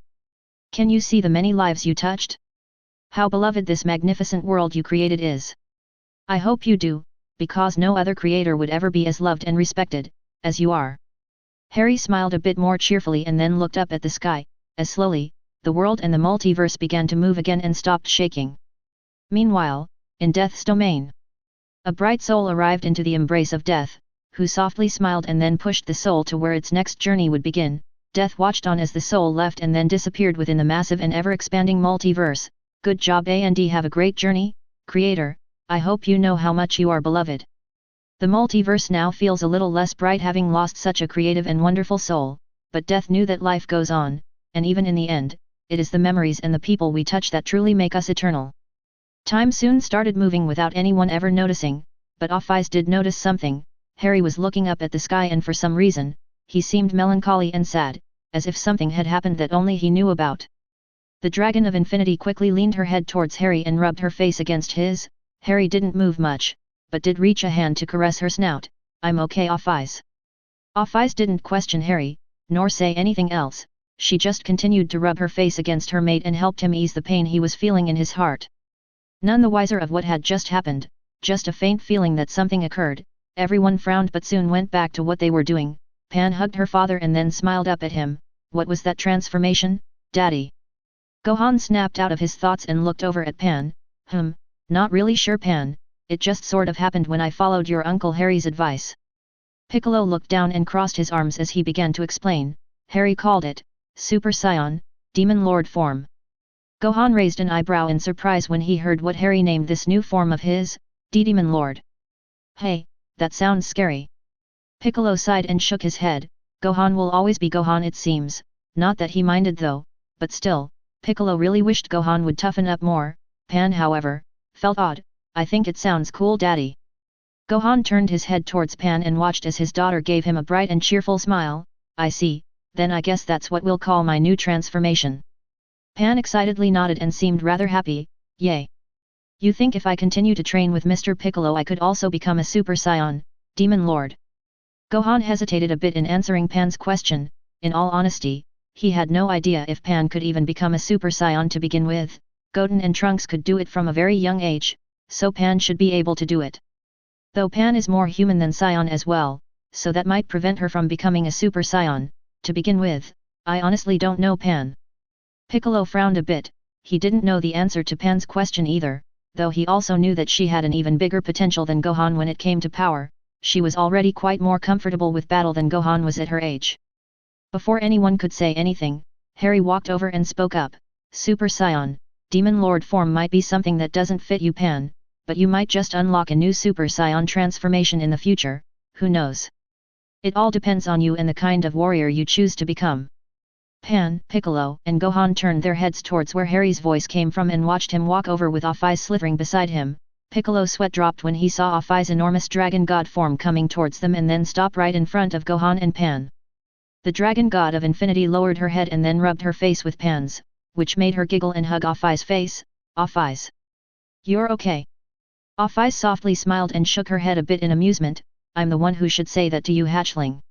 Can you see the many lives you touched? How beloved this magnificent world you created is. I hope you do, because no other creator would ever be as loved and respected, as you are. Harry smiled a bit more cheerfully and then looked up at the sky, as slowly, the world and the multiverse began to move again and stopped shaking. Meanwhile, in Death's domain, a bright soul arrived into the embrace of Death, who softly smiled and then pushed the soul to where its next journey would begin. Death watched on as the soul left and then disappeared within the massive and ever-expanding multiverse. Good job and have a great journey, creator, I hope you know how much you are beloved. The multiverse now feels a little less bright having lost such a creative and wonderful soul, but Death knew that life goes on, and even in the end, it is the memories and the people we touch that truly make us eternal. Time soon started moving without anyone ever noticing, but Off-Eyes did notice something. Harry was looking up at the sky and for some reason, he seemed melancholy and sad, as if something had happened that only he knew about. The Dragon of Infinity quickly leaned her head towards Harry and rubbed her face against his. Harry didn't move much, but did reach a hand to caress her snout. I'm okay, Off-Eyes. Off-Eyes didn't question Harry, nor say anything else. She just continued to rub her face against her mate and helped him ease the pain he was feeling in his heart. None the wiser of what had just happened, just a faint feeling that something occurred. Everyone frowned but soon went back to what they were doing. Pan hugged her father and then smiled up at him. What was that transformation, Daddy? Gohan snapped out of his thoughts and looked over at Pan. Not really sure, Pan, it just sort of happened when I followed your Uncle Harry's advice. Piccolo looked down and crossed his arms as he began to explain. Harry called it Super Saiyan, Demon Lord form. Gohan raised an eyebrow in surprise when he heard what Harry named this new form of his, Demon Lord. Hey, that sounds scary. Piccolo sighed and shook his head. Gohan will always be Gohan, it seems, not that he minded though, but still, Piccolo really wished Gohan would toughen up more. Pan, however, felt odd. I think it sounds cool, Daddy. Gohan turned his head towards Pan and watched as his daughter gave him a bright and cheerful smile. I see, then I guess that's what we'll call my new transformation. Pan excitedly nodded and seemed rather happy. Yay! You think if I continue to train with Mr. Piccolo I could also become a Super Saiyan, Demon Lord? Gohan hesitated a bit in answering Pan's question. In all honesty, he had no idea if Pan could even become a Super Saiyan to begin with. Goten and Trunks could do it from a very young age, so Pan should be able to do it. Though Pan is more human than Saiyan as well, so that might prevent her from becoming a Super Saiyan. To begin with, I honestly don't know Pan. Piccolo frowned a bit. He didn't know the answer to Pan's question either, though he also knew that she had an even bigger potential than Gohan when it came to power. She was already quite more comfortable with battle than Gohan was at her age. Before anyone could say anything, Harry walked over and spoke up. Super Saiyan, Demon Lord form might be something that doesn't fit you, Pan, but you might just unlock a new Super Saiyan transformation in the future, who knows? It all depends on you and the kind of warrior you choose to become. Pan, Piccolo, and Gohan turned their heads towards where Harry's voice came from and watched him walk over with Off-Eyes slithering beside him. Piccolo's sweat dropped when he saw Off-Eyes enormous dragon god form coming towards them and then stop right in front of Gohan and Pan. The dragon god of infinity lowered her head and then rubbed her face with Pan's, which made her giggle and hug Off-Eyes' face. Off-Eyes. You're okay. Off-Eyes softly smiled and shook her head a bit in amusement. I'm the one who should say that to you, hatchling.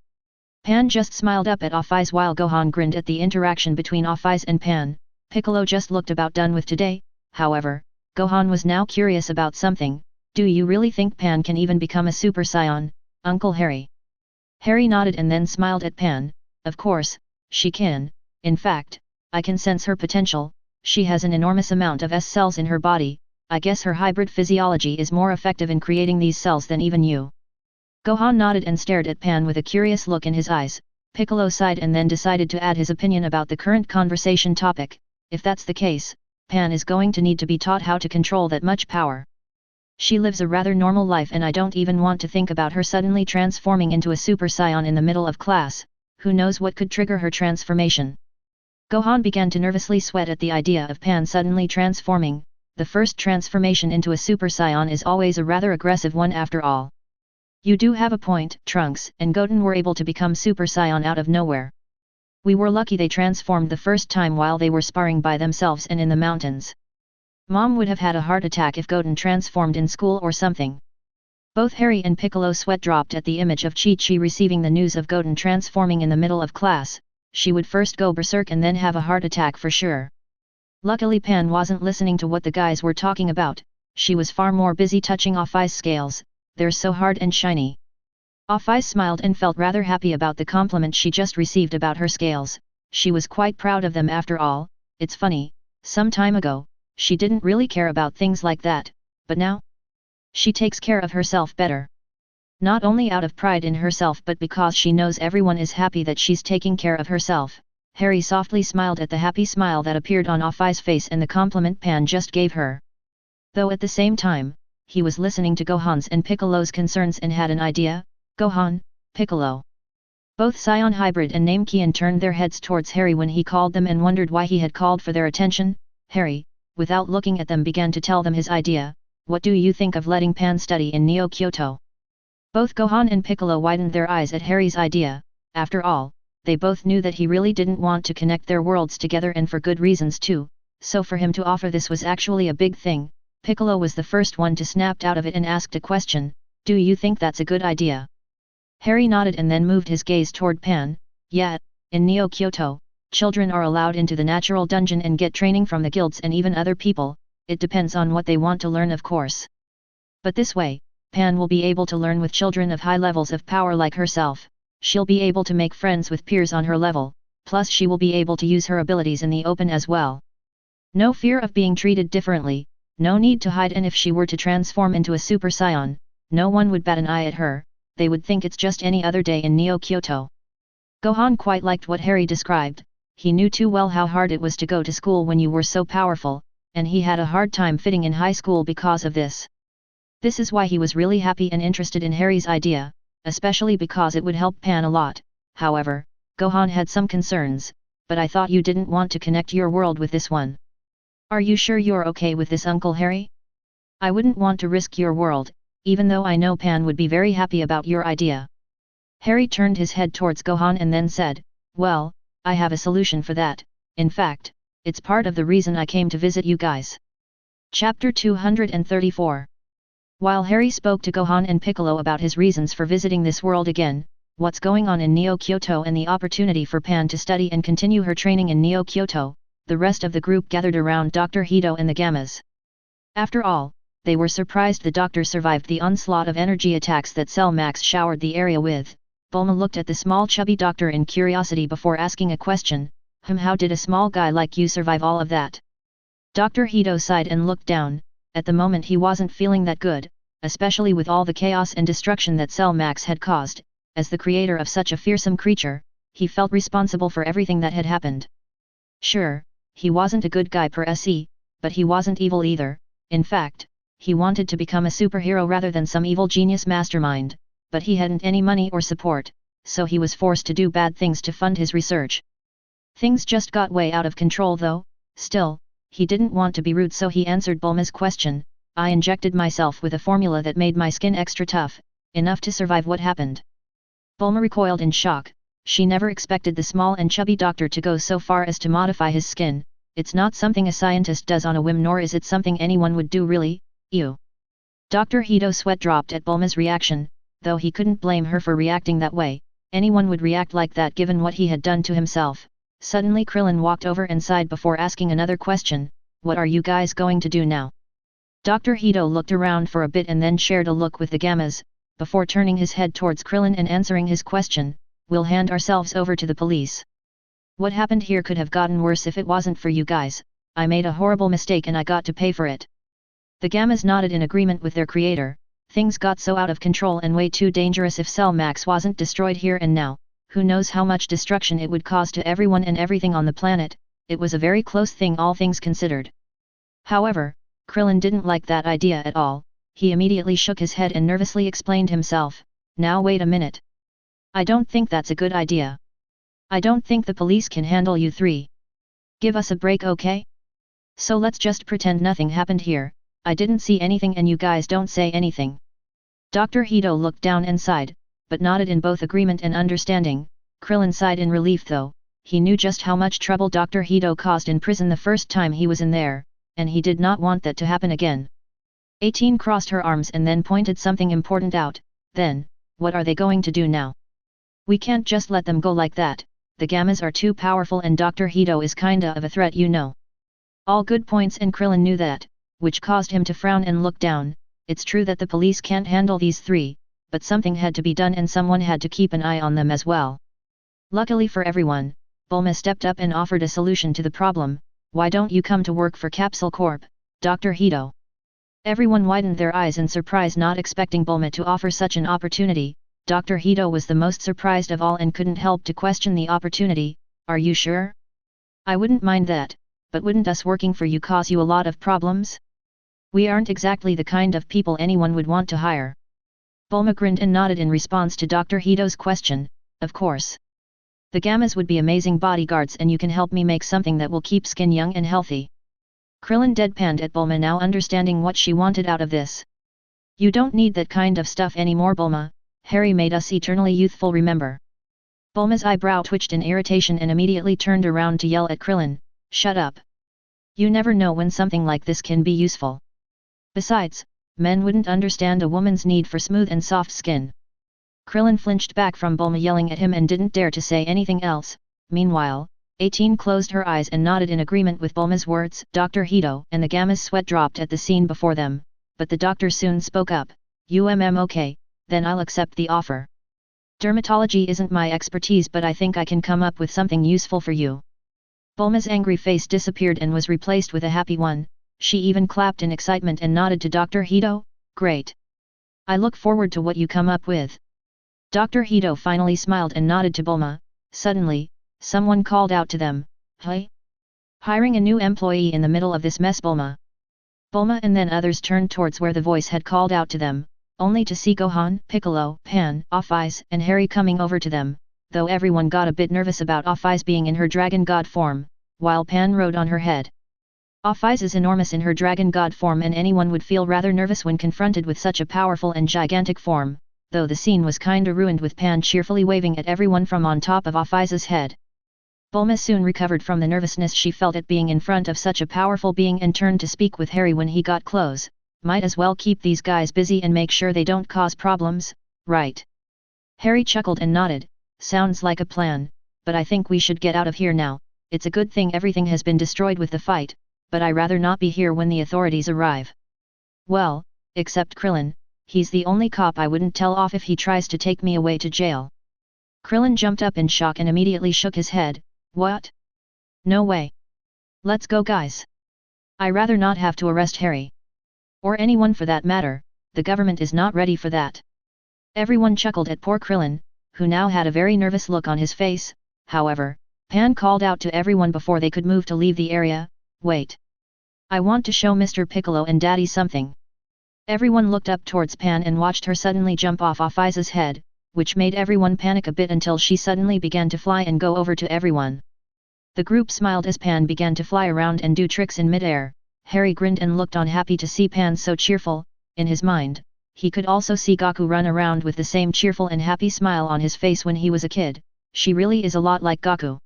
Pan just smiled up at Off-Eyes while Gohan grinned at the interaction between Off-Eyes and Pan. Piccolo just looked about done with today. However, Gohan was now curious about something. Do you really think Pan can even become a Super Saiyan, Uncle Harry? Harry nodded and then smiled at Pan. Of course, she can. In fact, I can sense her potential. She has an enormous amount of S cells in her body. I guess her hybrid physiology is more effective in creating these cells than even you. Gohan nodded and stared at Pan with a curious look in his eyes. Piccolo sighed and then decided to add his opinion about the current conversation topic. If that's the case, Pan is going to need to be taught how to control that much power. She lives a rather normal life and I don't even want to think about her suddenly transforming into a Super Saiyan in the middle of class. Who knows what could trigger her transformation? Gohan began to nervously sweat at the idea of Pan suddenly transforming. The first transformation into a Super Saiyan is always a rather aggressive one after all. You do have a point. Trunks and Goten were able to become Super Saiyan out of nowhere. We were lucky they transformed the first time while they were sparring by themselves and in the mountains. Mom would have had a heart attack if Goten transformed in school or something. Both Harry and Piccolo's sweat dropped at the image of Chi-Chi receiving the news of Goten transforming in the middle of class. She would first go berserk and then have a heart attack for sure. Luckily Pan wasn't listening to what the guys were talking about. She was far more busy touching Off-Eyes' scales. They're so hard and shiny. Off-Eyes smiled and felt rather happy about the compliment she just received about her scales. She was quite proud of them after all. It's funny, some time ago, she didn't really care about things like that, but now? She takes care of herself better. Not only out of pride in herself but because she knows everyone is happy that she's taking care of herself. Harry softly smiled at the happy smile that appeared on Off-Eyes' face and the compliment Pan just gave her. Though at the same time, he was listening to Gohan's and Piccolo's concerns and had an idea. Gohan, Piccolo. Both Saiyan Hybrid and Namekian turned their heads towards Harry when he called them and wondered why he had called for their attention. Harry, without looking at them, began to tell them his idea. What do you think of letting Pan study in Neo Kyoto? Both Gohan and Piccolo widened their eyes at Harry's idea. After all, they both knew that he really didn't want to connect their worlds together and for good reasons too, so for him to offer this was actually a big thing. Piccolo was the first one to snap out of it and asked a question. Do you think that's a good idea? Harry nodded and then moved his gaze toward Pan. Yeah, in Neo Kyoto, children are allowed into the natural dungeon and get training from the guilds and even other people. It depends on what they want to learn, of course. But this way, Pan will be able to learn with children of high levels of power like herself. She'll be able to make friends with peers on her level, plus she will be able to use her abilities in the open as well. No fear of being treated differently, no need to hide, and if she were to transform into a Super Saiyan, no one would bat an eye at her, they would think it's just any other day in Neo Kyoto. Gohan quite liked what Harry described. he knew too well how hard it was to go to school when you were so powerful, and he had a hard time fitting in high school because of this. This is why he was really happy and interested in Harry's idea, especially because it would help Pan a lot. However, Gohan had some concerns, but I thought you didn't want to connect your world with this one. Are you sure you're okay with this, Uncle Harry? I wouldn't want to risk your world, even though I know Pan would be very happy about your idea. Harry turned his head towards Gohan and then said, well, I have a solution for that. In fact, it's part of the reason I came to visit you guys. Chapter 234. While Harry spoke to Gohan and Piccolo about his reasons for visiting this world again, what's going on in Neo-Kyoto and the opportunity for Pan to study and continue her training in Neo-Kyoto, the rest of the group gathered around Dr. Hito and the Gammas. After all, they were surprised the doctor survived the onslaught of energy attacks that Cell Max showered the area with. Bulma looked at the small chubby doctor in curiosity before asking a question, how did a small guy like you survive all of that? Dr. Hito sighed and looked down. At the moment he wasn't feeling that good, especially with all the chaos and destruction that Cell Max had caused. As the creator of such a fearsome creature, he felt responsible for everything that had happened. Sure, he wasn't a good guy per se, but he wasn't evil either. In fact, he wanted to become a superhero rather than some evil genius mastermind, but he hadn't any money or support, so he was forced to do bad things to fund his research. Things just got way out of control though. Still, he didn't want to be rude, so he answered Bulma's question. I injected myself with a formula that made my skin extra tough, enough to survive what happened. Bulma recoiled in shock. She never expected the small and chubby doctor to go so far as to modify his skin. It's not something a scientist does on a whim, nor is it something anyone would do really. Ew. Dr. Hito's sweat dropped at Bulma's reaction, though he couldn't blame her for reacting that way. Anyone would react like that given what he had done to himself. Suddenly Krillin walked over and sighed before asking another question. What are you guys going to do now? Dr. Hito looked around for a bit and then shared a look with the Gammas, before turning his head towards Krillin and answering his question. We'll hand ourselves over to the police. What happened here could have gotten worse if it wasn't for you guys. I made a horrible mistake and I got to pay for it. The Gammas nodded in agreement with their creator. Things got so out of control and way too dangerous if Cell Max wasn't destroyed here and now. Who knows how much destruction it would cause to everyone and everything on the planet. It was a very close thing, all things considered. However, Krillin didn't like that idea at all. He immediately shook his head and nervously explained himself. Now wait a minute. I don't think that's a good idea. I don't think the police can handle you three. Give us a break, okay? So let's just pretend nothing happened here. I didn't see anything and you guys don't say anything. Dr. Hito looked down and sighed, but nodded in both agreement and understanding. Krillin sighed in relief though. He knew just how much trouble Dr. Hito caused in prison the first time he was in there, and he did not want that to happen again. 18 crossed her arms and then pointed something important out. Then, what are they going to do now? We can't just let them go like that. The Gammas are too powerful and Dr. Hito is kinda of a threat, you know. All good points, and Krillin knew that, which caused him to frown and look down. It's true that the police can't handle these three, but something had to be done and someone had to keep an eye on them as well. Luckily for everyone, Bulma stepped up and offered a solution to the problem. Why don't you come to work for Capsule Corp, Dr. Hito? Everyone widened their eyes in surprise, not expecting Bulma to offer such an opportunity. Dr. Hito was the most surprised of all and couldn't help to question the opportunity. Are you sure? I wouldn't mind that, but wouldn't us working for you cause you a lot of problems? We aren't exactly the kind of people anyone would want to hire. Bulma grinned and nodded in response to Dr. Hito's question. Of course. The Gammas would be amazing bodyguards and you can help me make something that will keep skin young and healthy. Krillin deadpanned at Bulma, now understanding what she wanted out of this. You don't need that kind of stuff anymore, Bulma. Harry made us eternally youthful, remember? Bulma's eyebrow twitched in irritation and immediately turned around to yell at Krillin. Shut up. You never know when something like this can be useful. Besides, men wouldn't understand a woman's need for smooth and soft skin. Krillin flinched back from Bulma yelling at him and didn't dare to say anything else. Meanwhile, 18 closed her eyes and nodded in agreement with Bulma's words. Dr. Hito and the Gammas' sweat dropped at the scene before them, but the doctor soon spoke up. Okay, then I'll accept the offer. Dermatology isn't my expertise, but I think I can come up with something useful for you. Bulma's angry face disappeared and was replaced with a happy one. She even clapped in excitement and nodded to Dr. Hito. Great. I look forward to what you come up with. Dr. Hito finally smiled and nodded to Bulma. Suddenly, someone called out to them, "Hey! Hiring a new employee in the middle of this mess, Bulma." Bulma and then others turned towards where the voice had called out to them, only to see Gohan, Piccolo, Pan, Off-Eyes and Harry coming over to them, though everyone got a bit nervous about Off-Eyes being in her dragon god form, while Pan rode on her head. Off-Eyes is enormous in her dragon god form and anyone would feel rather nervous when confronted with such a powerful and gigantic form, though the scene was kinda ruined with Pan cheerfully waving at everyone from on top of Off-Eyes' head. Bulma soon recovered from the nervousness she felt at being in front of such a powerful being and turned to speak with Harry when he got close. "Might as well keep these guys busy and make sure they don't cause problems, right?" Harry chuckled and nodded, "Sounds like a plan, but I think we should get out of here now. It's a good thing everything has been destroyed with the fight, but I'd rather not be here when the authorities arrive." "Well, except Krillin, he's the only cop I wouldn't tell off if he tries to take me away to jail." Krillin jumped up in shock and immediately shook his head. "What? No way. Let's go, guys. I'd rather not have to arrest Harry. Or anyone for that matter, the government is not ready for that." Everyone chuckled at poor Krillin, who now had a very nervous look on his face. However, Pan called out to everyone before they could move to leave the area, "Wait. I want to show Mr. Piccolo and Daddy something." Everyone looked up towards Pan and watched her suddenly jump off Off-Eyes' head, which made everyone panic a bit until she suddenly began to fly and go over to everyone. The group smiled as Pan began to fly around and do tricks in mid-air. Harry grinned and looked on happy to see Pan so cheerful. In his mind, he could also see Goku run around with the same cheerful and happy smile on his face when he was a kid. She really is a lot like Goku.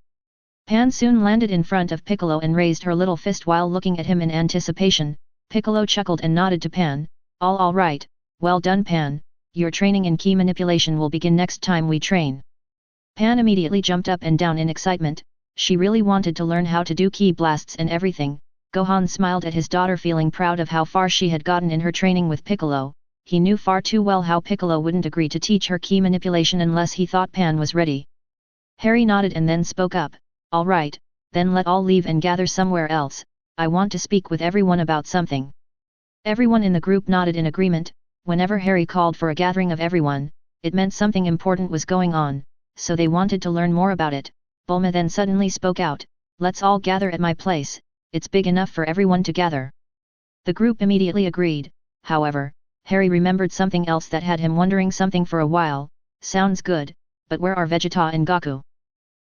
Pan soon landed in front of Piccolo and raised her little fist while looking at him in anticipation. Piccolo chuckled and nodded to Pan, all right, well done Pan, your training in key manipulation will begin next time we train." Pan immediately jumped up and down in excitement. She really wanted to learn how to do key blasts and everything. Gohan smiled at his daughter, feeling proud of how far she had gotten in her training with Piccolo. He knew far too well how Piccolo wouldn't agree to teach her key manipulation unless he thought Pan was ready. Harry nodded and then spoke up, "All right, then let all leave and gather somewhere else. I want to speak with everyone about something." Everyone in the group nodded in agreement. Whenever Harry called for a gathering of everyone, it meant something important was going on, so they wanted to learn more about it. Bulma then suddenly spoke out, "Let's all gather at my place, it's big enough for everyone to gather." The group immediately agreed. However, Harry remembered something else that had him wondering something for a while. "Sounds good, but where are Vegeta and Goku?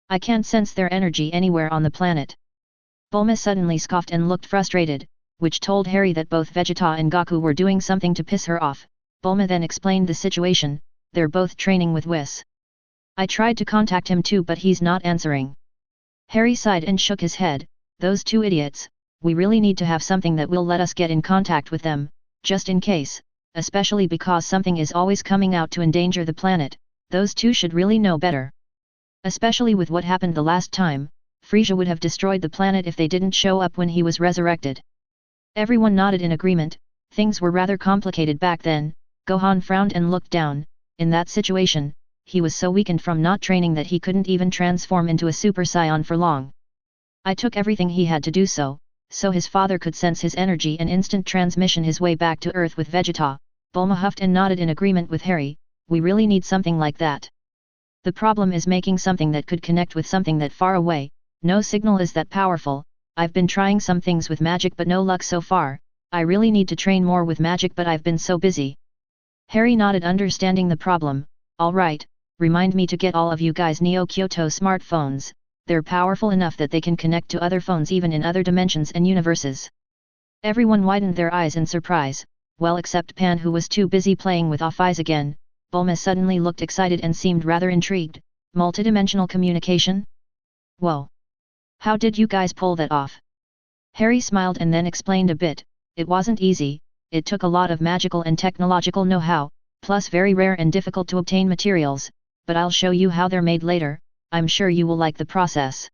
I can't sense their energy anywhere on the planet." Bulma suddenly scoffed and looked frustrated, which told Harry that both Vegeta and Goku were doing something to piss her off. Bulma then explained the situation, "They're both training with Whis. I tried to contact him too but he's not answering." Harry sighed and shook his head, "Those two idiots, we really need to have something that will let us get in contact with them, just in case, especially because something is always coming out to endanger the planet. Those two should really know better. Especially with what happened the last time, Frieza would have destroyed the planet if they didn't show up when he was resurrected." Everyone nodded in agreement. Things were rather complicated back then. Gohan frowned and looked down. In that situation, he was so weakened from not training that he couldn't even transform into a Super Saiyan for long. "I took everything he had to do so his father could sense his energy and instant transmission his way back to Earth with Vegeta." Bulma huffed and nodded in agreement with Harry. "We really need something like that. The problem is making something that could connect with something that far away. No signal is that powerful. I've been trying some things with magic but no luck so far. I really need to train more with magic but I've been so busy." Harry nodded, understanding the problem. "All right, remind me to get all of you guys Neo Kyoto smartphones. They're powerful enough that they can connect to other phones even in other dimensions and universes." Everyone widened their eyes in surprise, well except Pan, who was too busy playing with Off-Eyes again. Bulma suddenly looked excited and seemed rather intrigued. "Multidimensional communication? Whoa! How did you guys pull that off?" Harry smiled and then explained a bit. "It wasn't easy, it took a lot of magical and technological know-how, plus very rare and difficult to obtain materials, but I'll show you how they're made later. I'm sure you will like the process."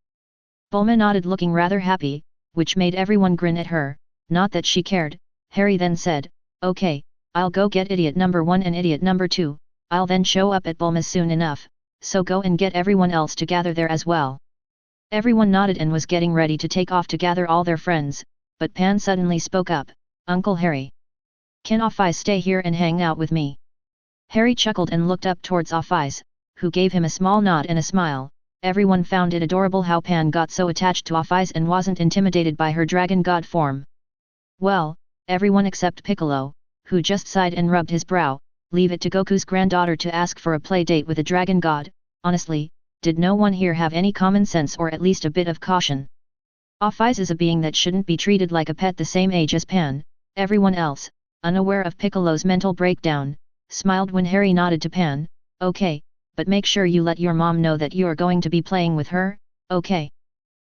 Bulma nodded, looking rather happy, which made everyone grin at her. Not that she cared. Harry then said, "Okay, I'll go get idiot number 1 and idiot number 2, I'll then show up at Bulma's soon enough, so go and get everyone else to gather there as well." Everyone nodded and was getting ready to take off to gather all their friends, but Pan suddenly spoke up, "Uncle Harry. Can Off-Eyes stay here and hang out with me?" Harry chuckled and looked up towards Off-Eyes, who gave him a small nod and a smile. everyone found it adorable how Pan got so attached to Off-Eyes and wasn't intimidated by her dragon god form. Well, everyone except Piccolo, who just sighed and rubbed his brow. Leave it to Goku's granddaughter to ask for a play date with a dragon god. Honestly, did no one here have any common sense or at least a bit of caution? Off-Eyes is a being that shouldn't be treated like a pet the same age as Pan. Everyone else, unaware of Piccolo's mental breakdown, smiled when Harry nodded to Pan. Okay, but make sure you let your mom know that you are going to be playing with her, okay?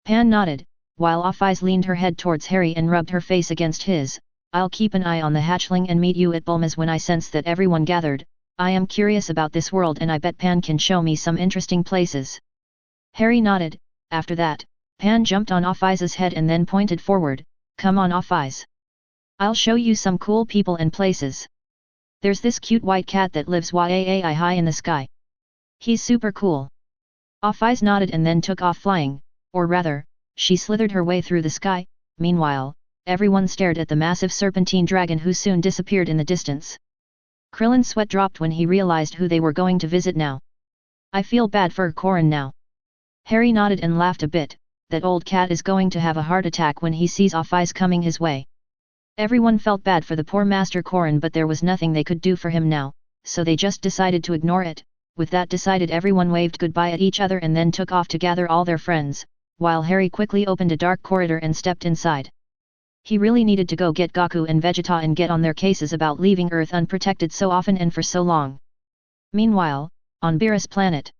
Pan nodded, while Off-Eyes leaned her head towards Harry and rubbed her face against his. I'll keep an eye on the hatchling and meet you at Bulma's when I sense that everyone gathered. I am curious about this world and I bet Pan can show me some interesting places. Harry nodded. After that, Pan jumped on Off-Eyes' head and then pointed forward. Come on Off-Eyes. I'll show you some cool people and places. There's this cute white cat that lives way high in the sky. He's super cool. Off-Eyes nodded and then took off flying, or rather, she slithered her way through the sky. Meanwhile, everyone stared at the massive serpentine dragon who soon disappeared in the distance. Krillin's sweat dropped when he realized who they were going to visit now. I feel bad for Korin now. Harry nodded and laughed a bit. That old cat is going to have a heart attack when he sees Off-Eyes coming his way. Everyone felt bad for the poor Master Korin, but there was nothing they could do for him now, so they just decided to ignore it. With that decided, everyone waved goodbye at each other and then took off to gather all their friends, while Harry quickly opened a dark corridor and stepped inside. He really needed to go get Goku and Vegeta and get on their cases about leaving Earth unprotected so often and for so long. Meanwhile, on Beerus' planet,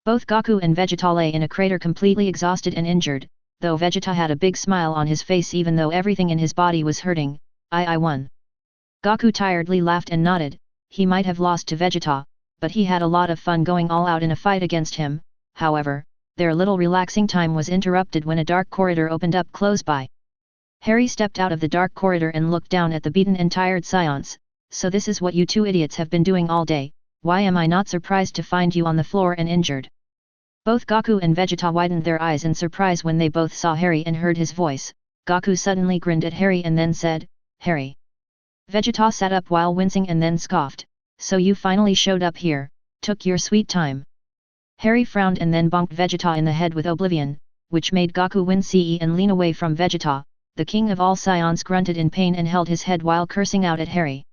both Goku and Vegeta lay in a crater completely exhausted and injured, though Vegeta had a big smile on his face even though everything in his body was hurting. I won. Goku tiredly laughed and nodded. He might have lost to Vegeta, but he had a lot of fun going all out in a fight against him. However, their little relaxing time was interrupted when a dark corridor opened up close by. Harry stepped out of the dark corridor and looked down at the beaten and tired Scions. So this is what you two idiots have been doing all day. Why am I not surprised to find you on the floor and injured? Both Goku and Vegeta widened their eyes in surprise when they both saw Harry and heard his voice. Goku suddenly grinned at Harry and then said, Harry. Vegeta sat up while wincing and then scoffed. So you finally showed up here, took your sweet time. Harry frowned and then bonked Vegeta in the head with Oblivion, which made Goku wince and lean away from Vegeta. The king of all Scions grunted in pain and held his head while cursing out at Harry.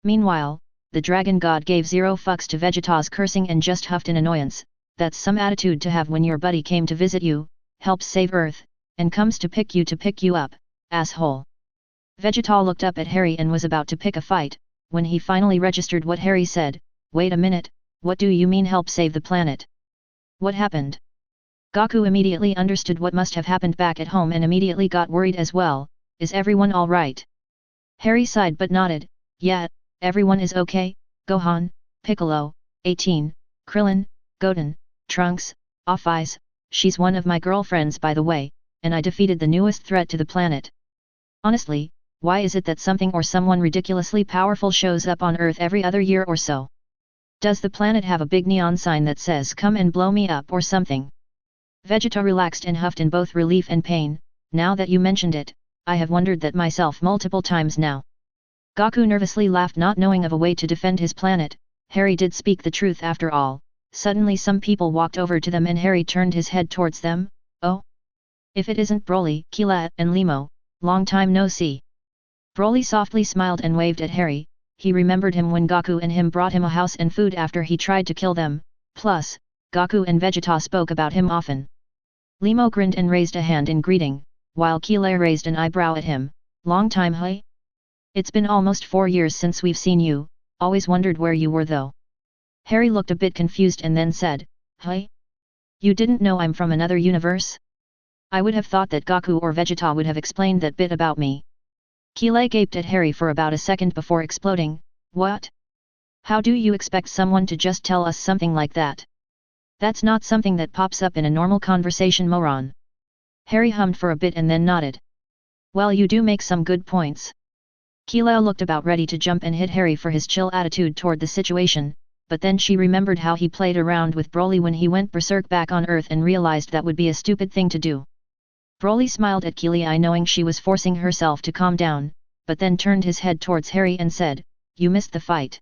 Meanwhile, the dragon god gave zero fucks to Vegeta's cursing and just huffed in annoyance. That's some attitude to have when your buddy came to visit you, helps save Earth, and comes to pick you up, asshole. Vegeta looked up at Harry and was about to pick a fight, when he finally registered what Harry said. Wait a minute, what do you mean help save the planet? What happened? Goku immediately understood what must have happened back at home and immediately got worried as well. Is everyone alright? Harry sighed but nodded. Yeah, everyone is okay. Gohan, Piccolo, 18, Krillin, Goten, Trunks, Off-Eyes, she's one of my girlfriends by the way, and I defeated the newest threat to the planet. Honestly, why is it that something or someone ridiculously powerful shows up on Earth every other year or so? Does the planet have a big neon sign that says come and blow me up or something? Vegeta relaxed and huffed in both relief and pain. Now that you mentioned it, I have wondered that myself multiple times now. Goku nervously laughed, not knowing of a way to defend his planet. Harry did speak the truth after all. Suddenly some people walked over to them and Harry turned his head towards them. Oh? If it isn't Broly, Kila, and Limo, long time no see. Broly softly smiled and waved at Harry. He remembered him when Goku and him brought him a house and food after he tried to kill them. Plus, Goku and Vegeta spoke about him often. Limo grinned and raised a hand in greeting, while Kila raised an eyebrow at him. Long time, hey? It's been almost 4 years since we've seen you, always wondered where you were though. Harry looked a bit confused and then said, hey? You didn't know I'm from another universe? I would have thought that Goku or Vegeta would have explained that bit about me. Kila gaped at Harry for about a second before exploding. What? How do you expect someone to just tell us something like that? That's not something that pops up in a normal conversation, moron. Harry hummed for a bit and then nodded. Well, you do make some good points. Kila looked about ready to jump and hit Harry for his chill attitude toward the situation, but then she remembered how he played around with Broly when he went berserk back on Earth and realized that would be a stupid thing to do. Broly smiled at Kila knowing she was forcing herself to calm down, but then turned his head towards Harry and said, you missed the fight.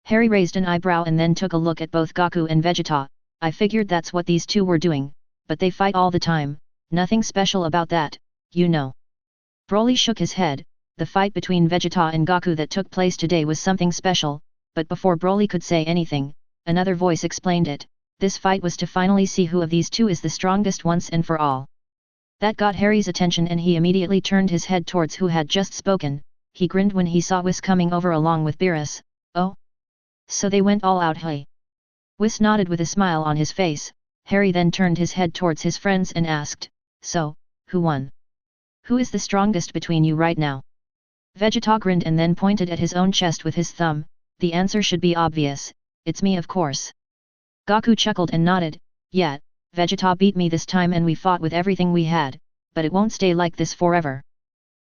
Harry raised an eyebrow and then took a look at both Goku and Vegeta. I figured that's what these two were doing, but they fight all the time, nothing special about that, you know. Broly shook his head. The fight between Vegeta and Goku that took place today was something special, but before Broly could say anything, another voice explained it. This fight was to finally see who of these two is the strongest once and for all. That got Harry's attention and he immediately turned his head towards who had just spoken. He grinned when he saw Whis coming over along with Beerus. Oh? So they went all out, hey? Whis nodded with a smile on his face. Harry then turned his head towards his friends and asked, so, who won? Who is the strongest between you right now? Vegeta grinned and then pointed at his own chest with his thumb. The answer should be obvious, it's me of course. Goku chuckled and nodded, yeah, Vegeta beat me this time and we fought with everything we had, but it won't stay like this forever.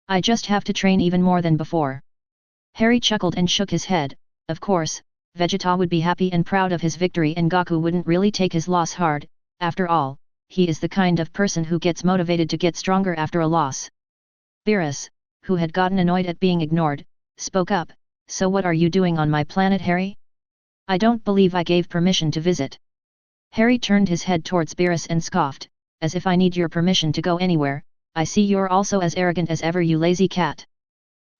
I just have to train even more than before. Harry chuckled and shook his head. Of course, Vegeta would be happy and proud of his victory and Goku wouldn't really take his loss hard. After all, he is the kind of person who gets motivated to get stronger after a loss. Beerus, who had gotten annoyed at being ignored, spoke up, so what are you doing on my planet, Harry? I don't believe I gave permission to visit. Harry turned his head towards Beerus and scoffed, as if I need your permission to go anywhere. I see you're also as arrogant as ever, you lazy cat.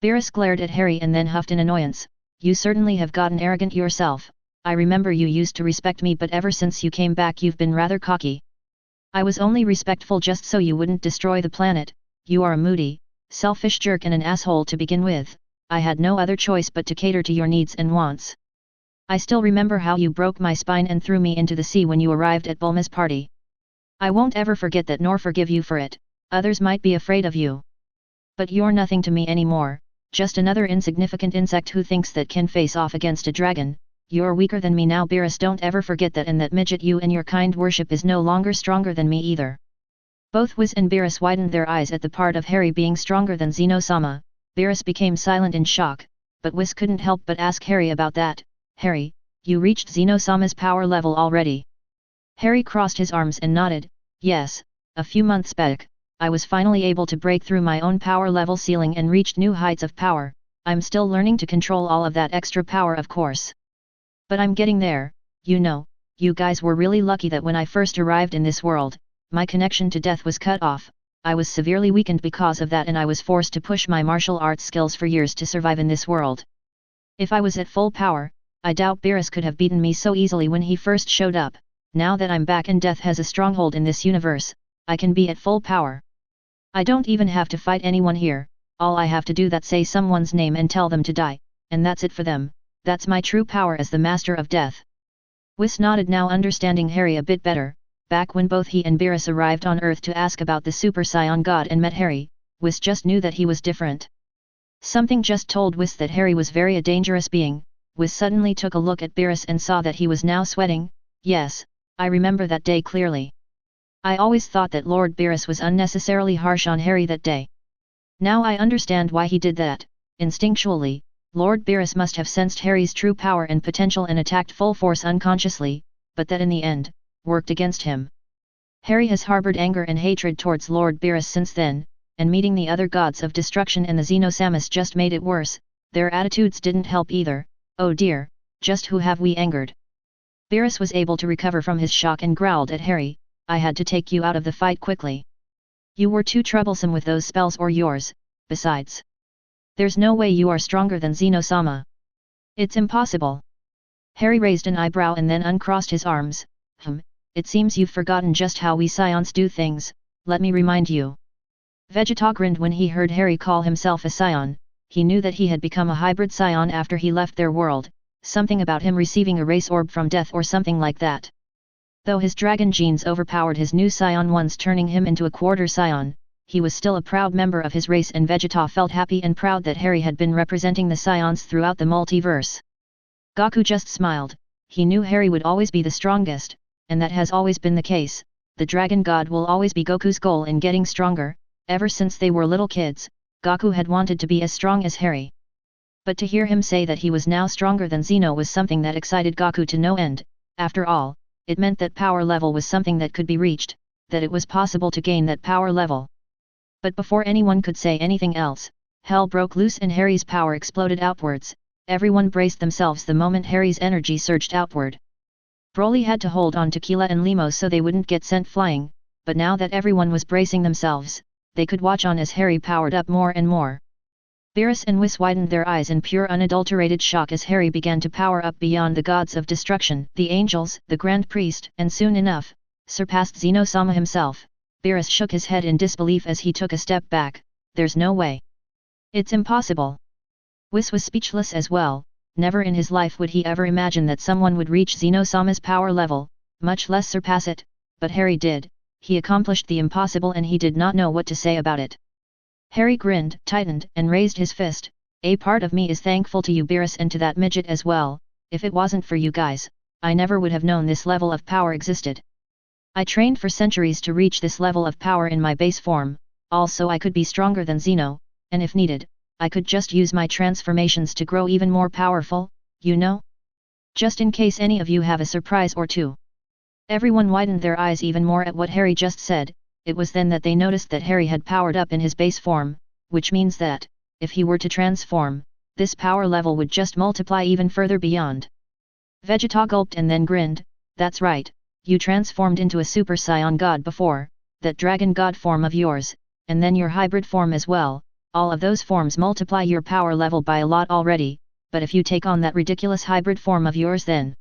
Beerus glared at Harry and then huffed in annoyance, you certainly have gotten arrogant yourself. I remember you used to respect me, but ever since you came back you've been rather cocky. I was only respectful just so you wouldn't destroy the planet. You are a moody, selfish jerk and an asshole to begin with. I had no other choice but to cater to your needs and wants. I still remember how you broke my spine and threw me into the sea when you arrived at Bulma's party. I won't ever forget that nor forgive you for it. Others might be afraid of you. But you're nothing to me anymore, just another insignificant insect who thinks that can face off against a dragon. You're weaker than me now, Beerus, don't ever forget that, and that midget you and your kind worship is no longer stronger than me either. Both Whis and Beerus widened their eyes at the part of Harry being stronger than Zeno-sama. Beerus became silent in shock, but Whis couldn't help but ask Harry about that. Harry, you reached Zeno-sama's power level already? Harry crossed his arms and nodded, yes, a few months back, I was finally able to break through my own power level ceiling and reached new heights of power. I'm still learning to control all of that extra power, of course. But I'm getting there. You know, you guys were really lucky that when I first arrived in this world, my connection to death was cut off. I was severely weakened because of that and I was forced to push my martial arts skills for years to survive in this world. If I was at full power, I doubt Beerus could have beaten me so easily when he first showed up. Now that I'm back and death has a stronghold in this universe, I can be at full power. I don't even have to fight anyone here, all I have to do that say someone's name and tell them to die, and that's it for them. That's my true power as the master of death. Whis nodded, now understanding Harry a bit better. Back when both he and Beerus arrived on Earth to ask about the Super Saiyan God and met Harry, Whis just knew that he was different. Something just told Whis that Harry was very a dangerous being. Whis suddenly took a look at Beerus and saw that he was now sweating. Yes, I remember that day clearly. I always thought that Lord Beerus was unnecessarily harsh on Harry that day. Now I understand why he did that. Instinctually, Lord Beerus must have sensed Harry's true power and potential and attacked full force unconsciously, but that in the end, worked against him. Harry has harbored anger and hatred towards Lord Beerus since then, and meeting the other gods of destruction and the Xenosamus just made it worse. Their attitudes didn't help either. Oh dear, just who have we angered? Beerus was able to recover from his shock and growled at Harry, I had to take you out of the fight quickly. You were too troublesome with those spells or yours, besides. There's no way you are stronger than Zeno-sama. It's impossible. Harry raised an eyebrow and then uncrossed his arms. It seems you've forgotten just how we Scions do things, let me remind you. Vegeta grinned when he heard Harry call himself a Scion. He knew that he had become a hybrid Scion after he left their world, something about him receiving a race orb from death or something like that. Though his dragon genes overpowered his new Scion once, turning him into a quarter Scion, he was still a proud member of his race, and Vegeta felt happy and proud that Harry had been representing the Scions throughout the multiverse. Goku just smiled. He knew Harry would always be the strongest, and that has always been the case. The Dragon God will always be Goku's goal in getting stronger. Ever since they were little kids, Goku had wanted to be as strong as Harry. But to hear him say that he was now stronger than Zeno was something that excited Goku to no end. After all, it meant that power level was something that could be reached, that it was possible to gain that power level. But before anyone could say anything else, hell broke loose and Harry's power exploded outwards. Everyone braced themselves the moment Harry's energy surged outward. Broly had to hold on to Keela and Limo so they wouldn't get sent flying, but now that everyone was bracing themselves, they could watch on as Harry powered up more and more. Beerus and Whis widened their eyes in pure unadulterated shock as Harry began to power up beyond the gods of destruction, the angels, the Grand Priest, and soon enough, surpassed Xeno-sama himself. Beerus shook his head in disbelief as he took a step back. There's no way. It's impossible. Whis was speechless as well. Never in his life would he ever imagine that someone would reach Xeno-sama's power level, much less surpass it, but Harry did. He accomplished the impossible and he did not know what to say about it. Harry grinned, tightened, and raised his fist. A part of me is thankful to you Beerus and to that midget as well. If it wasn't for you guys, I never would have known this level of power existed. I trained for centuries to reach this level of power in my base form, also I could be stronger than Xeno, and if needed, I could just use my transformations to grow even more powerful, you know? Just in case any of you have a surprise or two. Everyone widened their eyes even more at what Harry just said. It was then that they noticed that Harry had powered up in his base form, which means that, if he were to transform, this power level would just multiply even further beyond. Vegeta gulped and then grinned. That's right, you transformed into a Super Saiyan God before, that Dragon God form of yours, and then your hybrid form as well. All of those forms multiply your power level by a lot already, but if you take on that ridiculous hybrid form of yours then...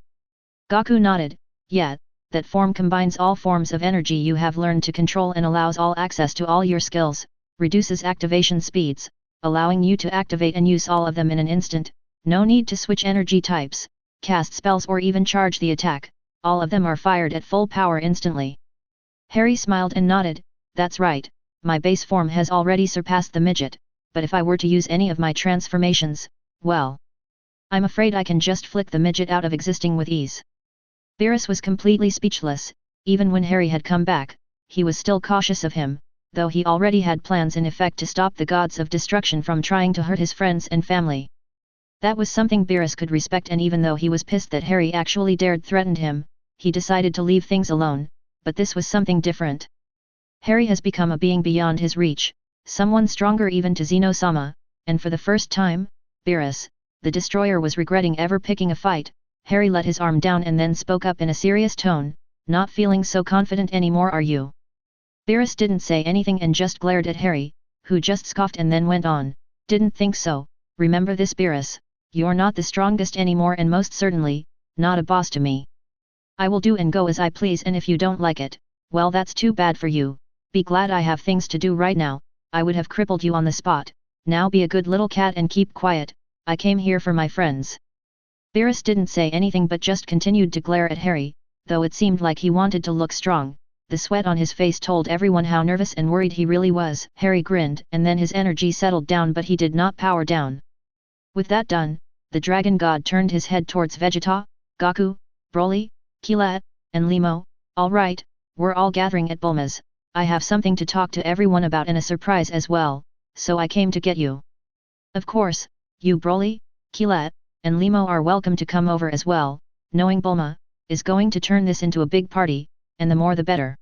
Goku nodded. Yeah, that form combines all forms of energy you have learned to control and allows all access to all your skills, reduces activation speeds, allowing you to activate and use all of them in an instant, no need to switch energy types, cast spells or even charge the attack, all of them are fired at full power instantly. Harry smiled and nodded. That's right, my base form has already surpassed the midget, but if I were to use any of my transformations, well... I'm afraid I can just flick the midget out of existing with ease. Beerus was completely speechless. Even when Harry had come back, he was still cautious of him, though he already had plans in effect to stop the gods of destruction from trying to hurt his friends and family. That was something Beerus could respect, and even though he was pissed that Harry actually dared threaten him, he decided to leave things alone, but this was something different. Harry has become a being beyond his reach, someone stronger even to Xeno-sama, and for the first time, Beerus, the destroyer, was regretting ever picking a fight. Harry let his arm down and then spoke up in a serious tone. Not feeling so confident anymore, are you? Beerus didn't say anything and just glared at Harry, who just scoffed and then went on. Didn't think so. Remember this, Beerus, you're not the strongest anymore and most certainly, not a boss to me. I will do and go as I please, and if you don't like it, well, that's too bad for you. Be glad I have things to do right now. I would have crippled you on the spot. Now be a good little cat and keep quiet. I came here for my friends. Beerus didn't say anything but just continued to glare at Harry, though it seemed like he wanted to look strong. The sweat on his face told everyone how nervous and worried he really was. Harry grinned and then his energy settled down, but he did not power down. With that done, the Dragon God turned his head towards Vegeta, Goku, Broly, Keela, and Limo. All right, we're all gathering at Bulma's. I have something to talk to everyone about and a surprise as well, so I came to get you. Of course, you Broly, Keela, and Limo are welcome to come over as well, knowing Bulma is going to turn this into a big party, and the more the better.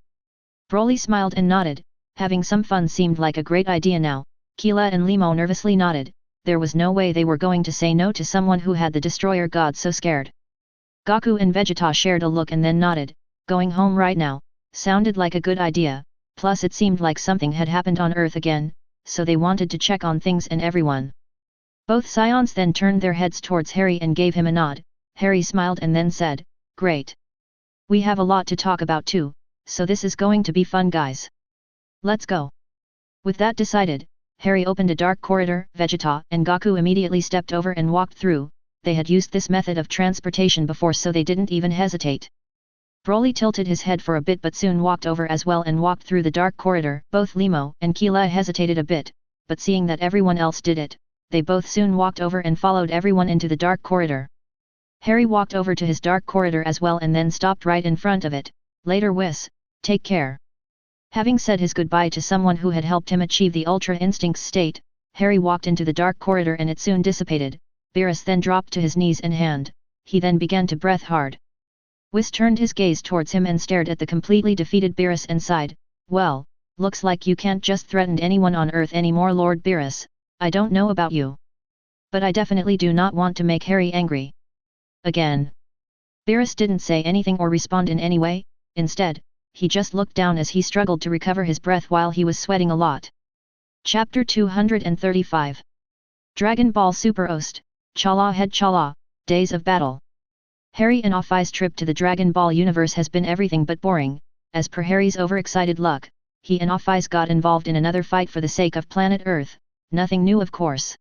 Broly smiled and nodded. Having some fun seemed like a great idea now. Keela and Limo nervously nodded. There was no way they were going to say no to someone who had the destroyer god so scared. Goku and Vegeta shared a look and then nodded. Going home right now sounded like a good idea, plus it seemed like something had happened on Earth again, so they wanted to check on things and everyone. Both Scions then turned their heads towards Harry and gave him a nod. Harry smiled and then said, "Great. We have a lot to talk about too, so this is going to be fun, guys. Let's go." With that decided, Harry opened a dark corridor. Vegeta and Goku immediately stepped over and walked through. They had used this method of transportation before, so they didn't even hesitate. Broly tilted his head for a bit but soon walked over as well and walked through the dark corridor. Both Limo and Keela hesitated a bit, but seeing that everyone else did it, they both soon walked over and followed everyone into the dark corridor. Harry walked over to his dark corridor as well and then stopped right in front of it. Later, Whis, take care. Having said his goodbye to someone who had helped him achieve the Ultra Instincts state, Harry walked into the dark corridor and it soon dissipated. Beerus then dropped to his knees and hand. He then began to breath hard. Whis turned his gaze towards him and stared at the completely defeated Beerus and sighed. Well, looks like you can't just threaten anyone on Earth anymore, Lord Beerus. I don't know about you, but I definitely do not want to make Harry angry again. Beerus didn't say anything or respond in any way, instead, he just looked down as he struggled to recover his breath while he was sweating a lot. Chapter 235 Dragon Ball Super Ost, Chala Head Chala, Days of Battle. Harry and Offai's trip to the Dragon Ball universe has been everything but boring. As per Harry's overexcited luck, he and Offai's got involved in another fight for the sake of planet Earth, nothing new of course.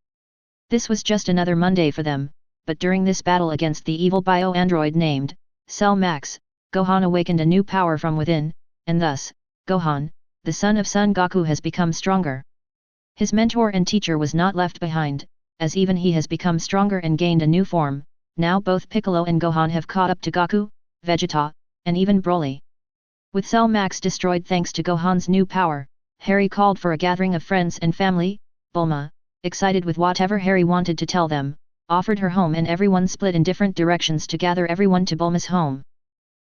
This was just another Monday for them, but during this battle against the evil bio-android named Cell Max, Gohan awakened a new power from within, and thus, Gohan, the son of Son Goku, has become stronger. His mentor and teacher was not left behind, as even he has become stronger and gained a new form. Now both Piccolo and Gohan have caught up to Goku, Vegeta, and even Broly. With Cell Max destroyed thanks to Gohan's new power, Harry called for a gathering of friends and family. Bulma, excited with whatever Harry wanted to tell them, offered her home, and everyone split in different directions to gather everyone to Bulma's home.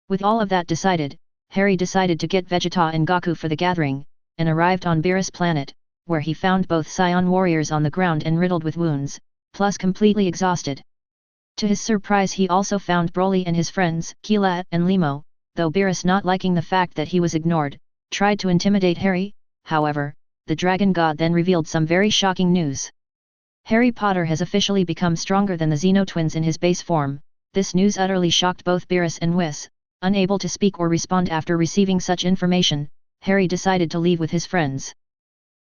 With all of that decided, Harry decided to get Vegeta and Goku for the gathering, and arrived on Beerus planet, where he found both Saiyan warriors on the ground and riddled with wounds, plus completely exhausted. To his surprise, he also found Broly and his friends, Keela and Lemo, though Beerus, not liking the fact that he was ignored, tried to intimidate Harry. However, the Dragon God then revealed some very shocking news. Harry Potter has officially become stronger than the Xeno twins in his base form. This news utterly shocked both Beerus and Whis. Unable to speak or respond after receiving such information, Harry decided to leave with his friends.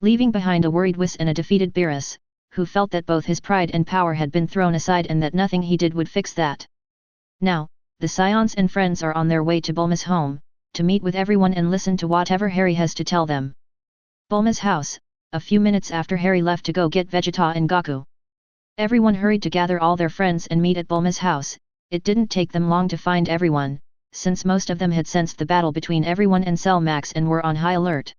Leaving behind a worried Whis and a defeated Beerus, who felt that both his pride and power had been thrown aside and that nothing he did would fix that. Now, the Saiyans and friends are on their way to Bulma's home, to meet with everyone and listen to whatever Harry has to tell them. Bulma's house, a few minutes after Harry left to go get Vegeta and Goku. Everyone hurried to gather all their friends and meet at Bulma's house. It didn't take them long to find everyone, since most of them had sensed the battle between everyone and Cell Max and were on high alert.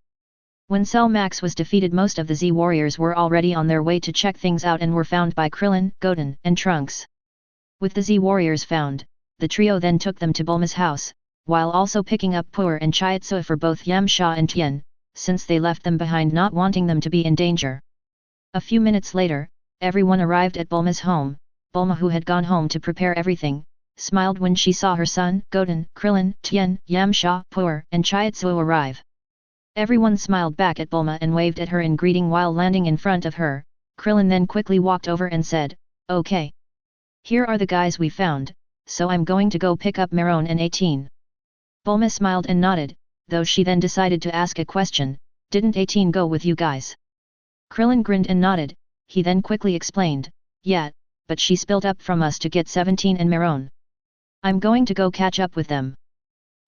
When Cell Max was defeated, most of the Z warriors were already on their way to check things out and were found by Krillin, Goten, and Trunks. With the Z warriors found, the trio then took them to Bulma's house, while also picking up Puer and Chiaotzu for both Yamcha and Tien, since they left them behind not wanting them to be in danger. A few minutes later, everyone arrived at Bulma's home. Bulma, who had gone home to prepare everything, smiled when she saw her son, Goten, Krillin, Tien, Yamcha, Puer, and Chiaotzu arrive. Everyone smiled back at Bulma and waved at her in greeting while landing in front of her. Krillin then quickly walked over and said, "Okay. Here are the guys we found, so I'm going to go pick up Marone and 18. Bulma smiled and nodded, though she then decided to ask a question, "Didn't 18 go with you guys?" Krillin grinned and nodded. He then quickly explained, "Yeah, but she spilled up from us to get 17 and Marone. I'm going to go catch up with them."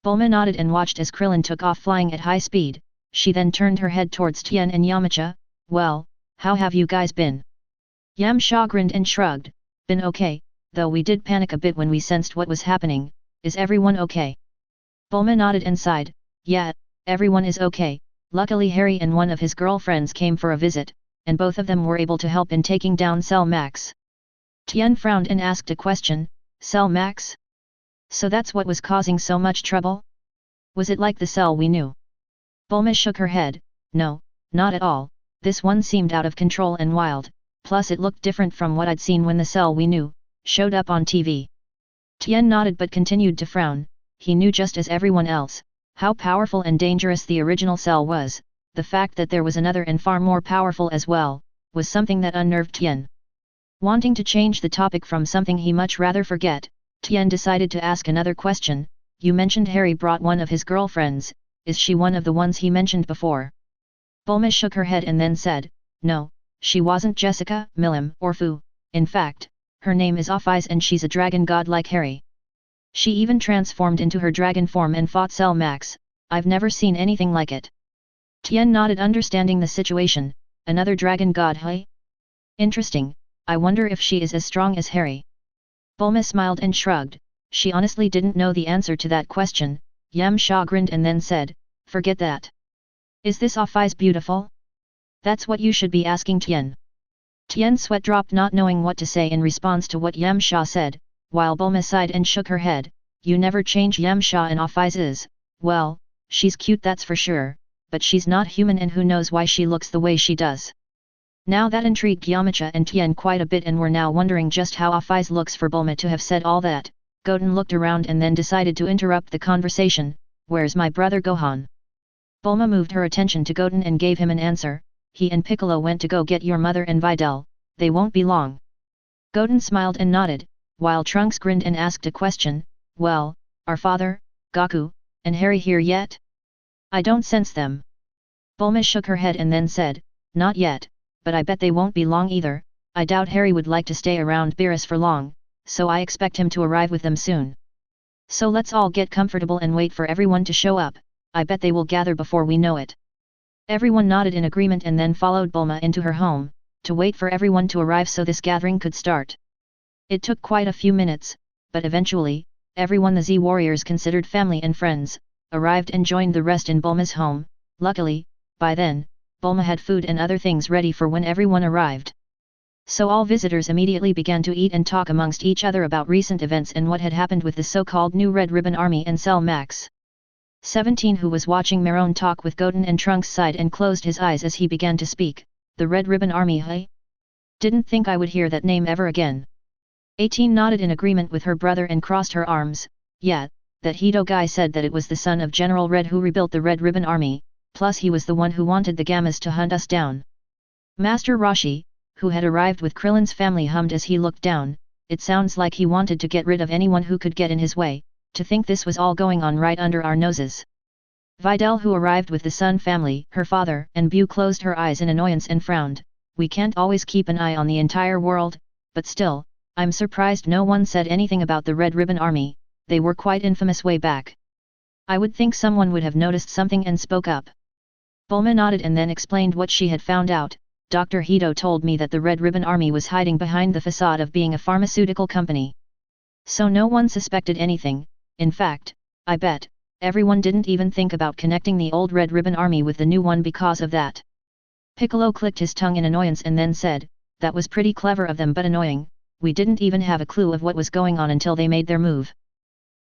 Bulma nodded and watched as Krillin took off flying at high speed. She then turned her head towards Tien and Yamcha. "Well, how have you guys been?" Yamcha grinned and shrugged, "Been okay, though we did panic a bit when we sensed what was happening. Is everyone okay?" Bulma nodded and sighed, "Yeah, everyone is okay. Luckily Harry and one of his girlfriends came for a visit, and both of them were able to help in taking down Cell Max." Tien frowned and asked a question, "Cell Max? So that's what was causing so much trouble? Was it like the Cell we knew?" Bulma shook her head, "No, not at all. This one seemed out of control and wild, plus it looked different from what I'd seen when the Cell we knew showed up on TV." Tien nodded but continued to frown. He knew just as everyone else how powerful and dangerous the original Cell was. The fact that there was another and far more powerful as well was something that unnerved Tien. Wanting to change the topic from something he much rather forget, Tien decided to ask another question. "You mentioned Harry brought one of his girlfriends. Is she one of the ones he mentioned before?" Bulma shook her head and then said, "No, she wasn't Jessica, Milim, or Fu. In fact, her name is Offais and she's a dragon god like Harry. She even transformed into her dragon form and fought Cell Max. I've never seen anything like it." Tien nodded, understanding the situation. "Another dragon god, hey? Interesting. I wonder if she is as strong as Harry." Bulma smiled and shrugged. She honestly didn't know the answer to that question. Yamcha grinned and then said, "Forget that. Is this Offais beautiful? That's what you should be asking Tien." Tien's sweat dropped, not knowing what to say in response to what Yamcha said, while Bulma sighed and shook her head. "You never change. Yamcha, and Offais is, well, she's cute, that's for sure, but she's not human, and who knows why she looks the way she does." Now that intrigued Yamcha and Tien quite a bit and were now wondering just how Offais looks for Bulma to have said all that. Goten looked around and then decided to interrupt the conversation, "Where's my brother Gohan?" Bulma moved her attention to Goten and gave him an answer, "He and Piccolo went to go get your mother and Videl, they won't be long." Goten smiled and nodded, while Trunks grinned and asked a question, "Well, are father, Goku, and Harry here yet?" "I don't sense them." Bulma shook her head and then said, "Not yet, but I bet they won't be long either. I doubt Harry would like to stay around Beerus for long, so I expect him to arrive with them soon. So let's all get comfortable and wait for everyone to show up, I bet they will gather before we know it." Everyone nodded in agreement and then followed Bulma into her home, to wait for everyone to arrive so this gathering could start. It took quite a few minutes, but eventually, everyone the Z warriors considered family and friends, arrived and joined the rest in Bulma's home. Luckily, by then, Bulma had food and other things ready for when everyone arrived. So all visitors immediately began to eat and talk amongst each other about recent events and what had happened with the so-called new Red Ribbon Army and Cell Max. 17 who was watching Marone talk with Goten and Trunks sighed and closed his eyes as he began to speak, "The Red Ribbon Army, hey? Didn't think I would hear that name ever again." 18 nodded in agreement with her brother and crossed her arms, "Yeah, that Hito guy said that it was the son of General Red who rebuilt the Red Ribbon Army, plus he was the one who wanted the Gammas to hunt us down." Master Roshi, who had arrived with Krillin's family, hummed as he looked down, "It sounds like he wanted to get rid of anyone who could get in his way, to think this was all going on right under our noses." Videl, who arrived with the Sun family, her father, and Bu closed her eyes in annoyance and frowned, "We can't always keep an eye on the entire world, but still, I'm surprised no one said anything about the Red Ribbon Army, they were quite infamous way back. I would think someone would have noticed something and spoke up." Bulma nodded and then explained what she had found out. "Dr. Hito told me that the Red Ribbon Army was hiding behind the facade of being a pharmaceutical company. So no one suspected anything. In fact, I bet everyone didn't even think about connecting the old Red Ribbon Army with the new one because of that." Piccolo clicked his tongue in annoyance and then said, "That was pretty clever of them but annoying, we didn't even have a clue of what was going on until they made their move.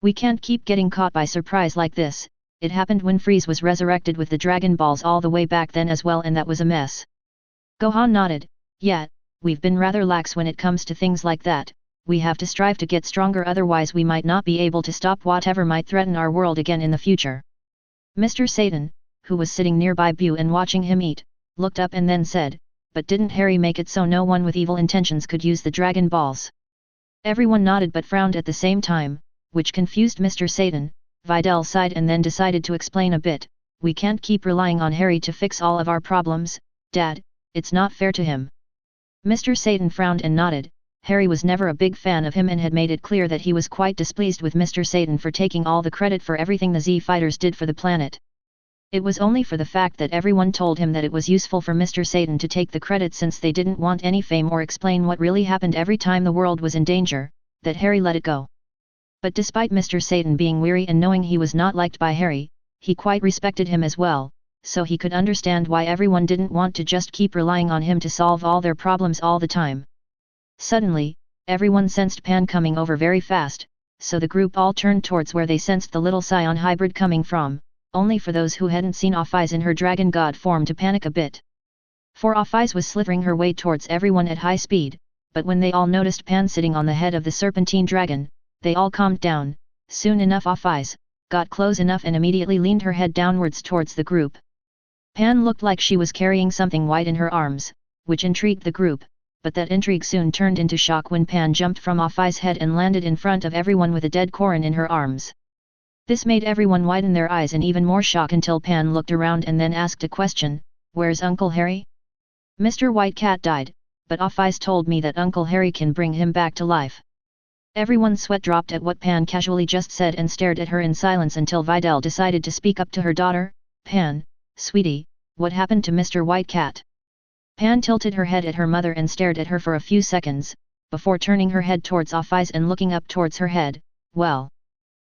We can't keep getting caught by surprise like this. It happened when Freeze was resurrected with the Dragon Balls all the way back then as well, and that was a mess." Gohan nodded, "Yeah, we've been rather lax when it comes to things like that. We have to strive to get stronger, otherwise we might not be able to stop whatever might threaten our world again in the future." Mr. Satan, who was sitting nearby Bu and watching him eat, looked up and then said, "But didn't Harry make it so no one with evil intentions could use the Dragon Balls?" Everyone nodded but frowned at the same time, which confused Mr. Satan. Videl sighed and then decided to explain a bit, "We can't keep relying on Harry to fix all of our problems, Dad, it's not fair to him." Mr. Satan frowned and nodded. Harry was never a big fan of him and had made it clear that he was quite displeased with Mr. Satan for taking all the credit for everything the Z fighters did for the planet. It was only for the fact that everyone told him that it was useful for Mr. Satan to take the credit since they didn't want any fame or explain what really happened every time the world was in danger, that Harry let it go. But despite Mr. Satan being weary and knowing he was not liked by Harry, he quite respected him as well, so he could understand why everyone didn't want to just keep relying on him to solve all their problems all the time. Suddenly, everyone sensed Pan coming over very fast, so the group all turned towards where they sensed the little Scion hybrid coming from, only for those who hadn't seen Ophis in her dragon god form to panic a bit. For Ophis was slithering her way towards everyone at high speed, but when they all noticed Pan sitting on the head of the serpentine dragon, they all calmed down. Soon enough Ophis got close enough and immediately leaned her head downwards towards the group. Pan looked like she was carrying something white in her arms, which intrigued the group, but that intrigue soon turned into shock when Pan jumped from Ophis' head and landed in front of everyone with a dead Korin in her arms. This made everyone widen their eyes in even more shock until Pan looked around and then asked a question, "Where's Uncle Harry? Mr. White Cat died, but Ophis told me that Uncle Harry can bring him back to life." Everyone's sweat dropped at what Pan casually just said and stared at her in silence until Videl decided to speak up to her daughter, "Pan, sweetie, what happened to Mr. White Cat?" Pan tilted her head at her mother and stared at her for a few seconds, before turning her head towards Ophis and looking up towards her head. "Well."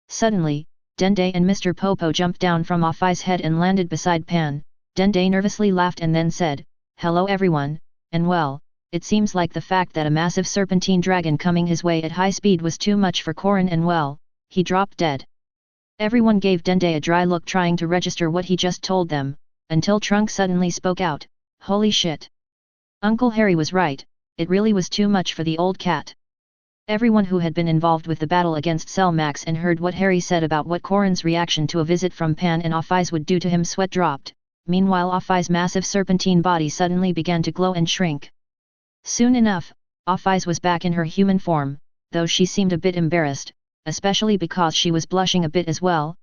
Suddenly, Dende and Mr. Popo jumped down from Ophis' head and landed beside Pan. Dende nervously laughed and then said, "Hello everyone, and well, it seems like the fact that a massive serpentine dragon coming his way at high speed was too much for Korin and well, he dropped dead." Everyone gave Dende a dry look trying to register what he just told them, until Trunks suddenly spoke out, "Holy shit! Uncle Harry was right, it really was too much for the old cat." Everyone who had been involved with the battle against Selmax and heard what Harry said about what Corrin's reaction to a visit from Pan and Ophis would do to him sweat dropped. Meanwhile Ophis' massive serpentine body suddenly began to glow and shrink. Soon enough, Ophis was back in her human form, though she seemed a bit embarrassed, especially because she was blushing a bit as well.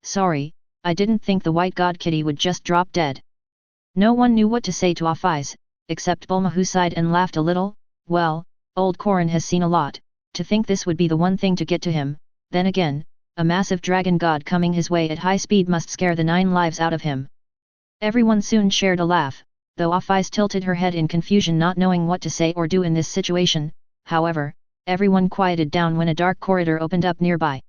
Sorry, I didn't think the white god kitty would just drop dead. No one knew what to say to Ophis, except Bulma, who sighed and laughed a little. Well, old Corrin has seen a lot, to think this would be the one thing to get to him. Then again, a massive dragon god coming his way at high speed must scare the 9 lives out of him. Everyone soon shared a laugh, though Ophis tilted her head in confusion, not knowing what to say or do in this situation. However, everyone quieted down when a dark corridor opened up nearby.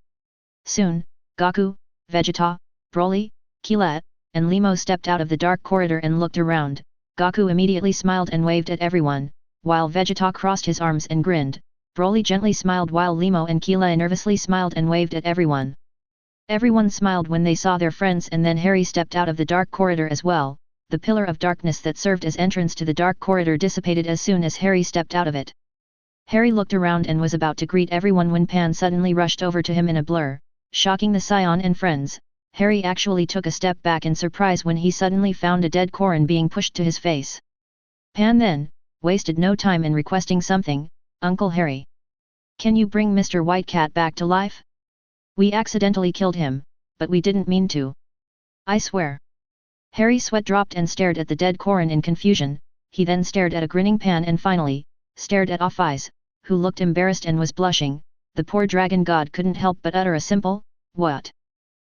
Soon, Goku, Vegeta, Broly, Keela, and Limo stepped out of the dark corridor and looked around. Goku immediately smiled and waved at everyone, while Vegeta crossed his arms and grinned. Broly gently smiled while Limo and Keela nervously smiled and waved at everyone. Everyone smiled when they saw their friends, and then Harry stepped out of the dark corridor as well. The pillar of darkness that served as entrance to the dark corridor dissipated as soon as Harry stepped out of it. Harry looked around and was about to greet everyone when Pan suddenly rushed over to him in a blur, shocking the Scion and friends. Harry actually took a step back in surprise when he suddenly found a dead Corrin being pushed to his face. Pan then wasted no time in requesting something. Uncle Harry, can you bring Mr. White Cat back to life? We accidentally killed him, but we didn't mean to. I swear. Harry's sweat dropped and stared at the dead Corrin in confusion. He then stared at a grinning Pan and finally, stared at Ophis, who looked embarrassed and was blushing. The poor dragon god couldn't help but utter a simple, "What?"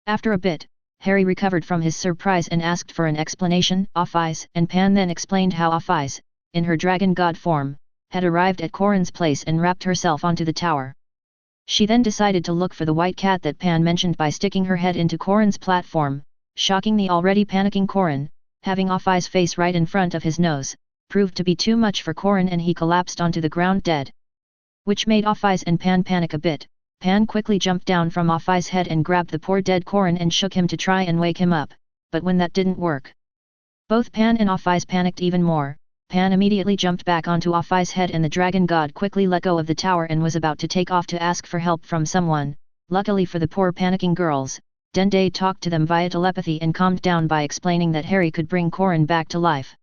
After a bit, Harry recovered from his surprise and asked for an explanation. Ophis and Pan then explained how Ophis, in her dragon god form, had arrived at Corrin's place and wrapped herself onto the tower. She then decided to look for the white cat that Pan mentioned by sticking her head into Corrin's platform, shocking the already panicking Corrin. Having Ophis' face right in front of his nose, proved to be too much for Corrin and he collapsed onto the ground dead. Which made Ophis and Pan panic a bit. Pan quickly jumped down from Ophis' head and grabbed the poor dead Corrin and shook him to try and wake him up, but when that didn't work, both Pan and Ophis panicked even more. Pan immediately jumped back onto Ophis' head and the dragon god quickly let go of the tower and was about to take off to ask for help from someone. Luckily for the poor panicking girls, Dende talked to them via telepathy and calmed down by explaining that Harry could bring Corrin back to life.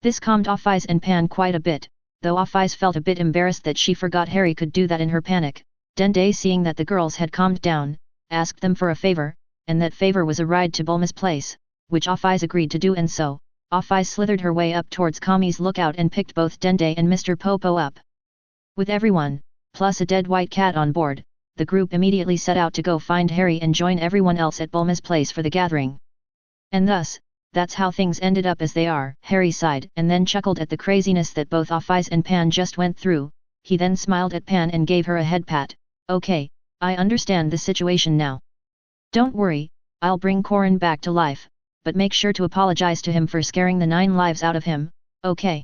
This calmed Ophis and Pan quite a bit, though Ophis felt a bit embarrassed that she forgot Harry could do that in her panic. Dende, seeing that the girls had calmed down, asked them for a favor, and that favor was a ride to Bulma's place, which Ophis agreed to do, and so, Ophis slithered her way up towards Kami's lookout and picked both Dende and Mr. Popo up. With everyone, plus a dead white cat on board, the group immediately set out to go find Harry and join everyone else at Bulma's place for the gathering. And thus, that's how things ended up as they are. Harry sighed and then chuckled at the craziness that both Ophis and Pan just went through. He then smiled at Pan and gave her a head pat. Okay, I understand the situation now. Don't worry, I'll bring Corrin back to life, but make sure to apologize to him for scaring the 9 lives out of him, okay?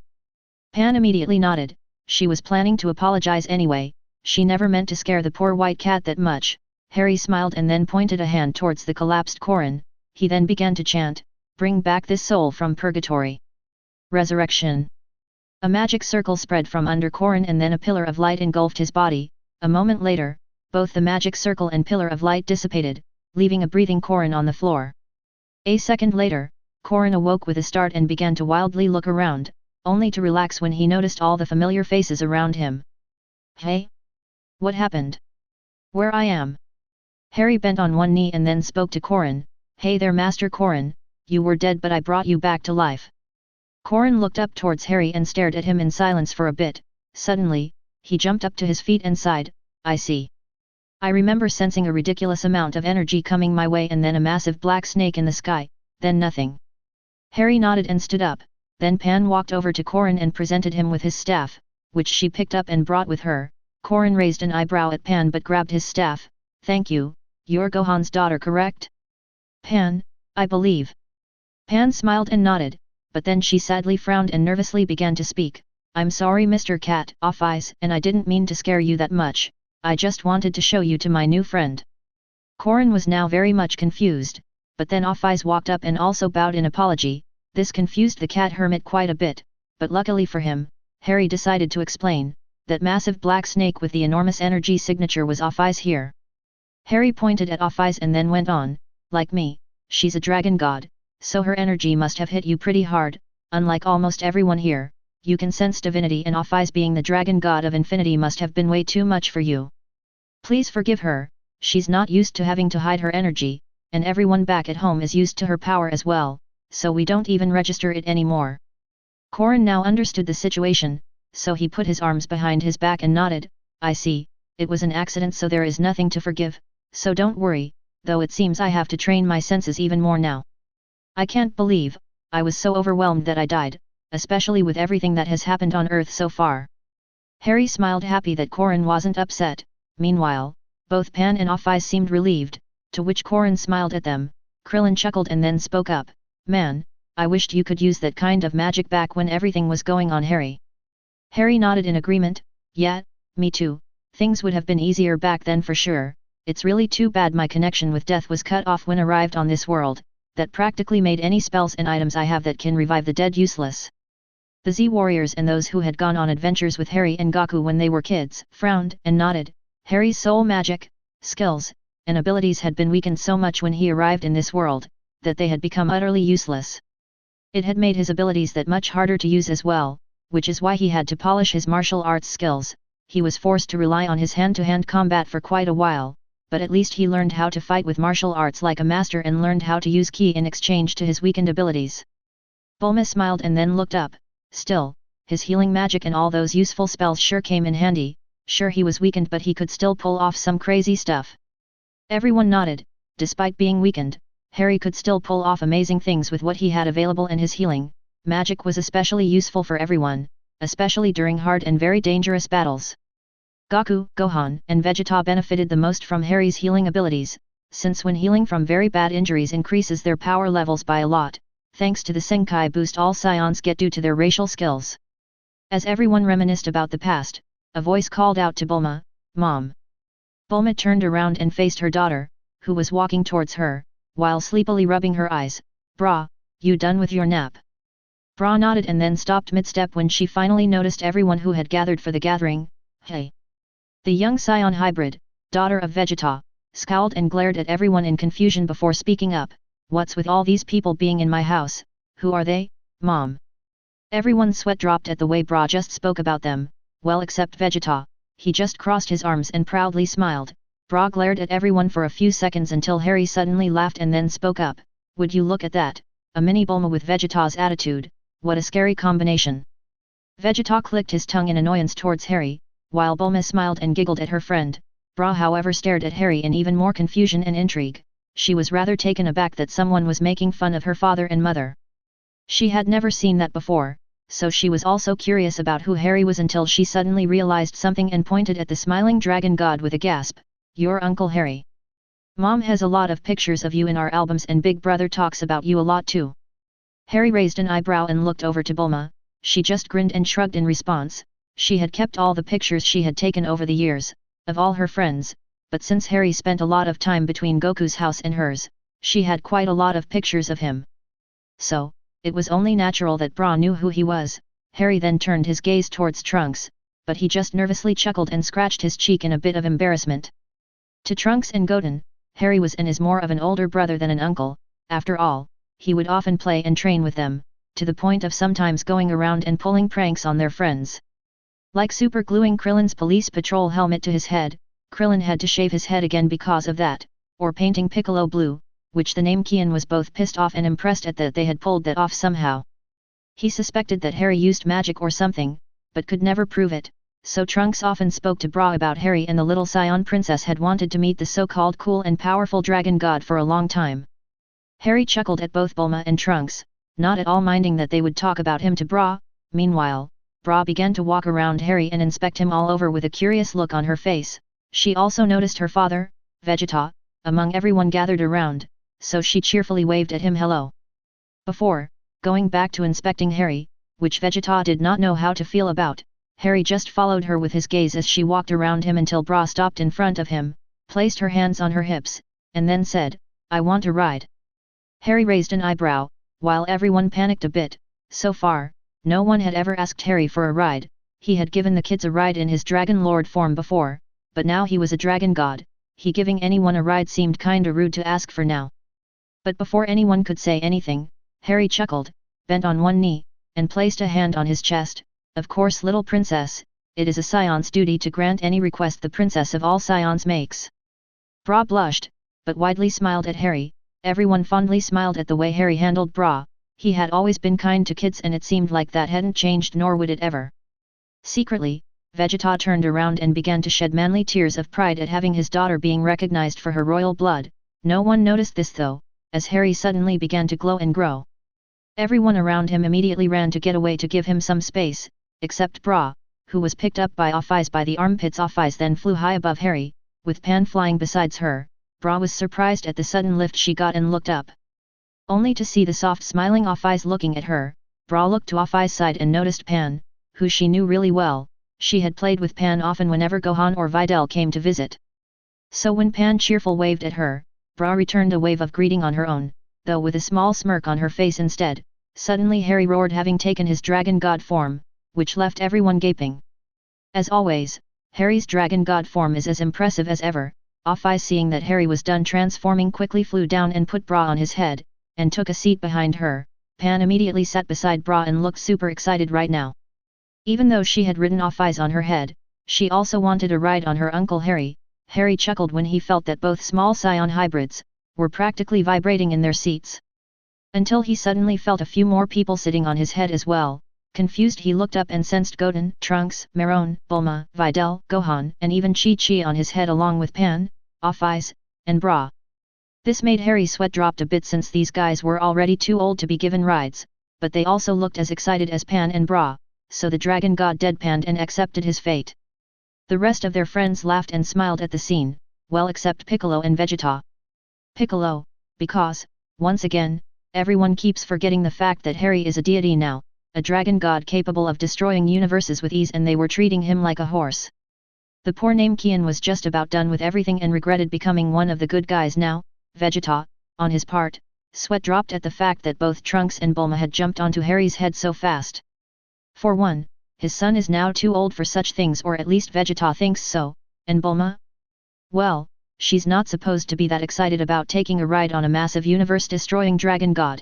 Pan immediately nodded. She was planning to apologize anyway. She never meant to scare the poor white cat that much. Harry smiled and then pointed a hand towards the collapsed Corrin. He then began to chant, "Bring back this soul from purgatory." Resurrection. A magic circle spread from under Corrin and then a pillar of light engulfed his body. A moment later, both the magic circle and pillar of light dissipated, leaving a breathing Corrin on the floor. A second later, Corrin awoke with a start and began to wildly look around, only to relax when he noticed all the familiar faces around him. Hey? What happened? Where I am? Harry bent on one knee and then spoke to Corrin. Hey there, Master Corrin, you were dead but I brought you back to life. Corrin looked up towards Harry and stared at him in silence for a bit. Suddenly, he jumped up to his feet and sighed, I see. I remember sensing a ridiculous amount of energy coming my way and then a massive black snake in the sky, then nothing. Harry nodded and stood up. Then Pan walked over to Corrin and presented him with his staff, which she picked up and brought with her. Corrin raised an eyebrow at Pan but grabbed his staff. Thank you, you're Gohan's daughter, correct? Pan, I believe. Pan smiled and nodded, but then she sadly frowned and nervously began to speak. I'm sorry Mr. Cat, Ophis, and I didn't mean to scare you that much. I just wanted to show you to my new friend. Corrin was now very much confused, but then Ophis walked up and also bowed in apology. This confused the cat hermit quite a bit, but luckily for him, Harry decided to explain. That massive black snake with the enormous energy signature was Off-Eyes here. Harry pointed at Off-Eyes and then went on, like me, she's a dragon god, so her energy must have hit you pretty hard, unlike almost everyone here, you can sense divinity and Off-Eyes being the dragon god of infinity must have been way too much for you. Please forgive her, she's not used to having to hide her energy, and everyone back at home is used to her power as well, so we don't even register it anymore. Corin now understood the situation, so he put his arms behind his back and nodded, I see, it was an accident so there is nothing to forgive, so don't worry, though it seems I have to train my senses even more now. I can't believe, I was so overwhelmed that I died, especially with everything that has happened on Earth so far. Harry smiled happy that Corin wasn't upset, meanwhile, both Pan and Off-Eyes seemed relieved, to which Corin smiled at them. Krillin chuckled and then spoke up, man, I wished you could use that kind of magic back when everything was going on Harry. Harry nodded in agreement, yeah, me too, things would have been easier back then for sure, it's really too bad my connection with death was cut off when arrived on this world, that practically made any spells and items I have that can revive the dead useless. The Z-Warriors and those who had gone on adventures with Harry and Gaku when they were kids, frowned and nodded. Harry's soul magic, skills, and abilities had been weakened so much when he arrived in this world, that they had become utterly useless. It had made his abilities that much harder to use as well, which is why he had to polish his martial arts skills. He was forced to rely on his hand-to-hand combat for quite a while, but at least he learned how to fight with martial arts like a master and learned how to use ki in exchange to his weakened abilities. Bulma smiled and then looked up. Still, his healing magic and all those useful spells sure came in handy. Sure he was weakened but he could still pull off some crazy stuff. Everyone nodded. Despite being weakened, Harry could still pull off amazing things with what he had available and his healing magic was especially useful for everyone, especially during hard and very dangerous battles. Gaku, Gohan, and Vegeta benefited the most from Harry's healing abilities, since when healing from very bad injuries increases their power levels by a lot, thanks to the Senkai boost all Scions get due to their racial skills. As everyone reminisced about the past, a voice called out to Bulma, Mom. Bulma turned around and faced her daughter, who was walking towards her, while sleepily rubbing her eyes. Bra, you done with your nap? Bra nodded and then stopped mid-step when she finally noticed everyone who had gathered for the gathering. Hey! The young Scion hybrid, daughter of Vegeta, scowled and glared at everyone in confusion before speaking up. What's with all these people being in my house? Who are they, Mom? Everyone's sweat dropped at the way Bra just spoke about them, well except Vegeta. He just crossed his arms and proudly smiled. Bra glared at everyone for a few seconds until Harry suddenly laughed and then spoke up. Would you look at that, a mini Bulma with Vegeta's attitude, what a scary combination. Vegeta clicked his tongue in annoyance towards Harry, while Bulma smiled and giggled at her friend. Bra however stared at Harry in even more confusion and intrigue. She was rather taken aback that someone was making fun of her father and mother. She had never seen that before, so she was also curious about who Harry was until she suddenly realized something and pointed at the smiling dragon god with a gasp. Your Uncle Harry. Mom has a lot of pictures of you in our albums and Big Brother talks about you a lot too. Harry raised an eyebrow and looked over to Bulma. She just grinned and shrugged in response. She had kept all the pictures she had taken over the years, of all her friends, but since Harry spent a lot of time between Goku's house and hers, she had quite a lot of pictures of him. So, it was only natural that Bra knew who he was. Harry then turned his gaze towards Trunks, but he just nervously chuckled and scratched his cheek in a bit of embarrassment. To Trunks and Goten, Harry was and is more of an older brother than an uncle. After all, he would often play and train with them, to the point of sometimes going around and pulling pranks on their friends. Like super gluing Krillin's police patrol helmet to his head, Krillin had to shave his head again because of that, or painting Piccolo blue, which the Namekian was both pissed off and impressed at that they had pulled that off somehow. He suspected that Harry used magic or something, but could never prove it, so Trunks often spoke to Bra about Harry and the little Scion princess had wanted to meet the so-called cool and powerful dragon god for a long time. Harry chuckled at both Bulma and Trunks, not at all minding that they would talk about him to Bra. Meanwhile, Bra began to walk around Harry and inspect him all over with a curious look on her face. She also noticed her father, Vegeta, among everyone gathered around, so she cheerfully waved at him hello. Before going back to inspecting Harry, which Vegeta did not know how to feel about, Harry just followed her with his gaze as she walked around him until Bra stopped in front of him, placed her hands on her hips, and then said, I want a ride. Harry raised an eyebrow, while everyone panicked a bit. So far, no one had ever asked Harry for a ride. He had given the kids a ride in his Dragon Lord form before, but now he was a dragon god, he giving anyone a ride seemed kinda rude to ask for now. But before anyone could say anything, Harry chuckled, bent on one knee, and placed a hand on his chest. Of course, little princess, it is a scion's duty to grant any request the princess of all scions makes. Bra blushed, but widely smiled at Harry. Everyone fondly smiled at the way Harry handled Bra. He had always been kind to kids and it seemed like that hadn't changed, nor would it ever. Secretly, Vegeta turned around and began to shed manly tears of pride at having his daughter being recognized for her royal blood. No one noticed this though, as Harry suddenly began to glow and grow. Everyone around him immediately ran to get away to give him some space, except Bra, who was picked up by Off-Eyes by the armpits. Off-Eyes then flew high above Harry, with Pan flying besides her. Bra was surprised at the sudden lift she got and looked up. Only to see the soft smiling Off-Eyes looking at her. Bra looked to Off-Eyes' side and noticed Pan, who she knew really well. She had played with Pan often whenever Gohan or Videl came to visit. So when Pan cheerful waved at her, Bra returned a wave of greeting on her own, though with a small smirk on her face instead. Suddenly Harry roared, having taken his dragon god form, which left everyone gaping. As always, Harry's dragon god form is as impressive as ever. Off-Eyes, seeing that Harry was done transforming, quickly flew down and put Bra on his head, and took a seat behind her. Pan immediately sat beside Bra and looked super excited right now. Even though she had ridden Off-Eyes on her head, she also wanted a ride on her uncle Harry. Harry chuckled when he felt that both small scion hybrids were practically vibrating in their seats. Until he suddenly felt a few more people sitting on his head as well. Confused, he looked up and sensed Goten, Trunks, Marone, Bulma, Videl, Gohan, and even Chi-Chi on his head, along with Pan, Off-Eyes, and Bra. This made Harry sweat dropped a bit, since these guys were already too old to be given rides, but they also looked as excited as Pan and Bra, so the dragon god deadpanned and accepted his fate. The rest of their friends laughed and smiled at the scene, well except Piccolo and Vegeta. Piccolo, because, once again, everyone keeps forgetting the fact that Harry is a deity now, a dragon god capable of destroying universes with ease, and they were treating him like a horse. The poor Namekian was just about done with everything and regretted becoming one of the good guys now. Vegeta, on his part, sweat dropped at the fact that both Trunks and Bulma had jumped onto Harry's head so fast. For one, his son is now too old for such things, or at least Vegeta thinks so, and Bulma? Well, she's not supposed to be that excited about taking a ride on a massive universe-destroying dragon god.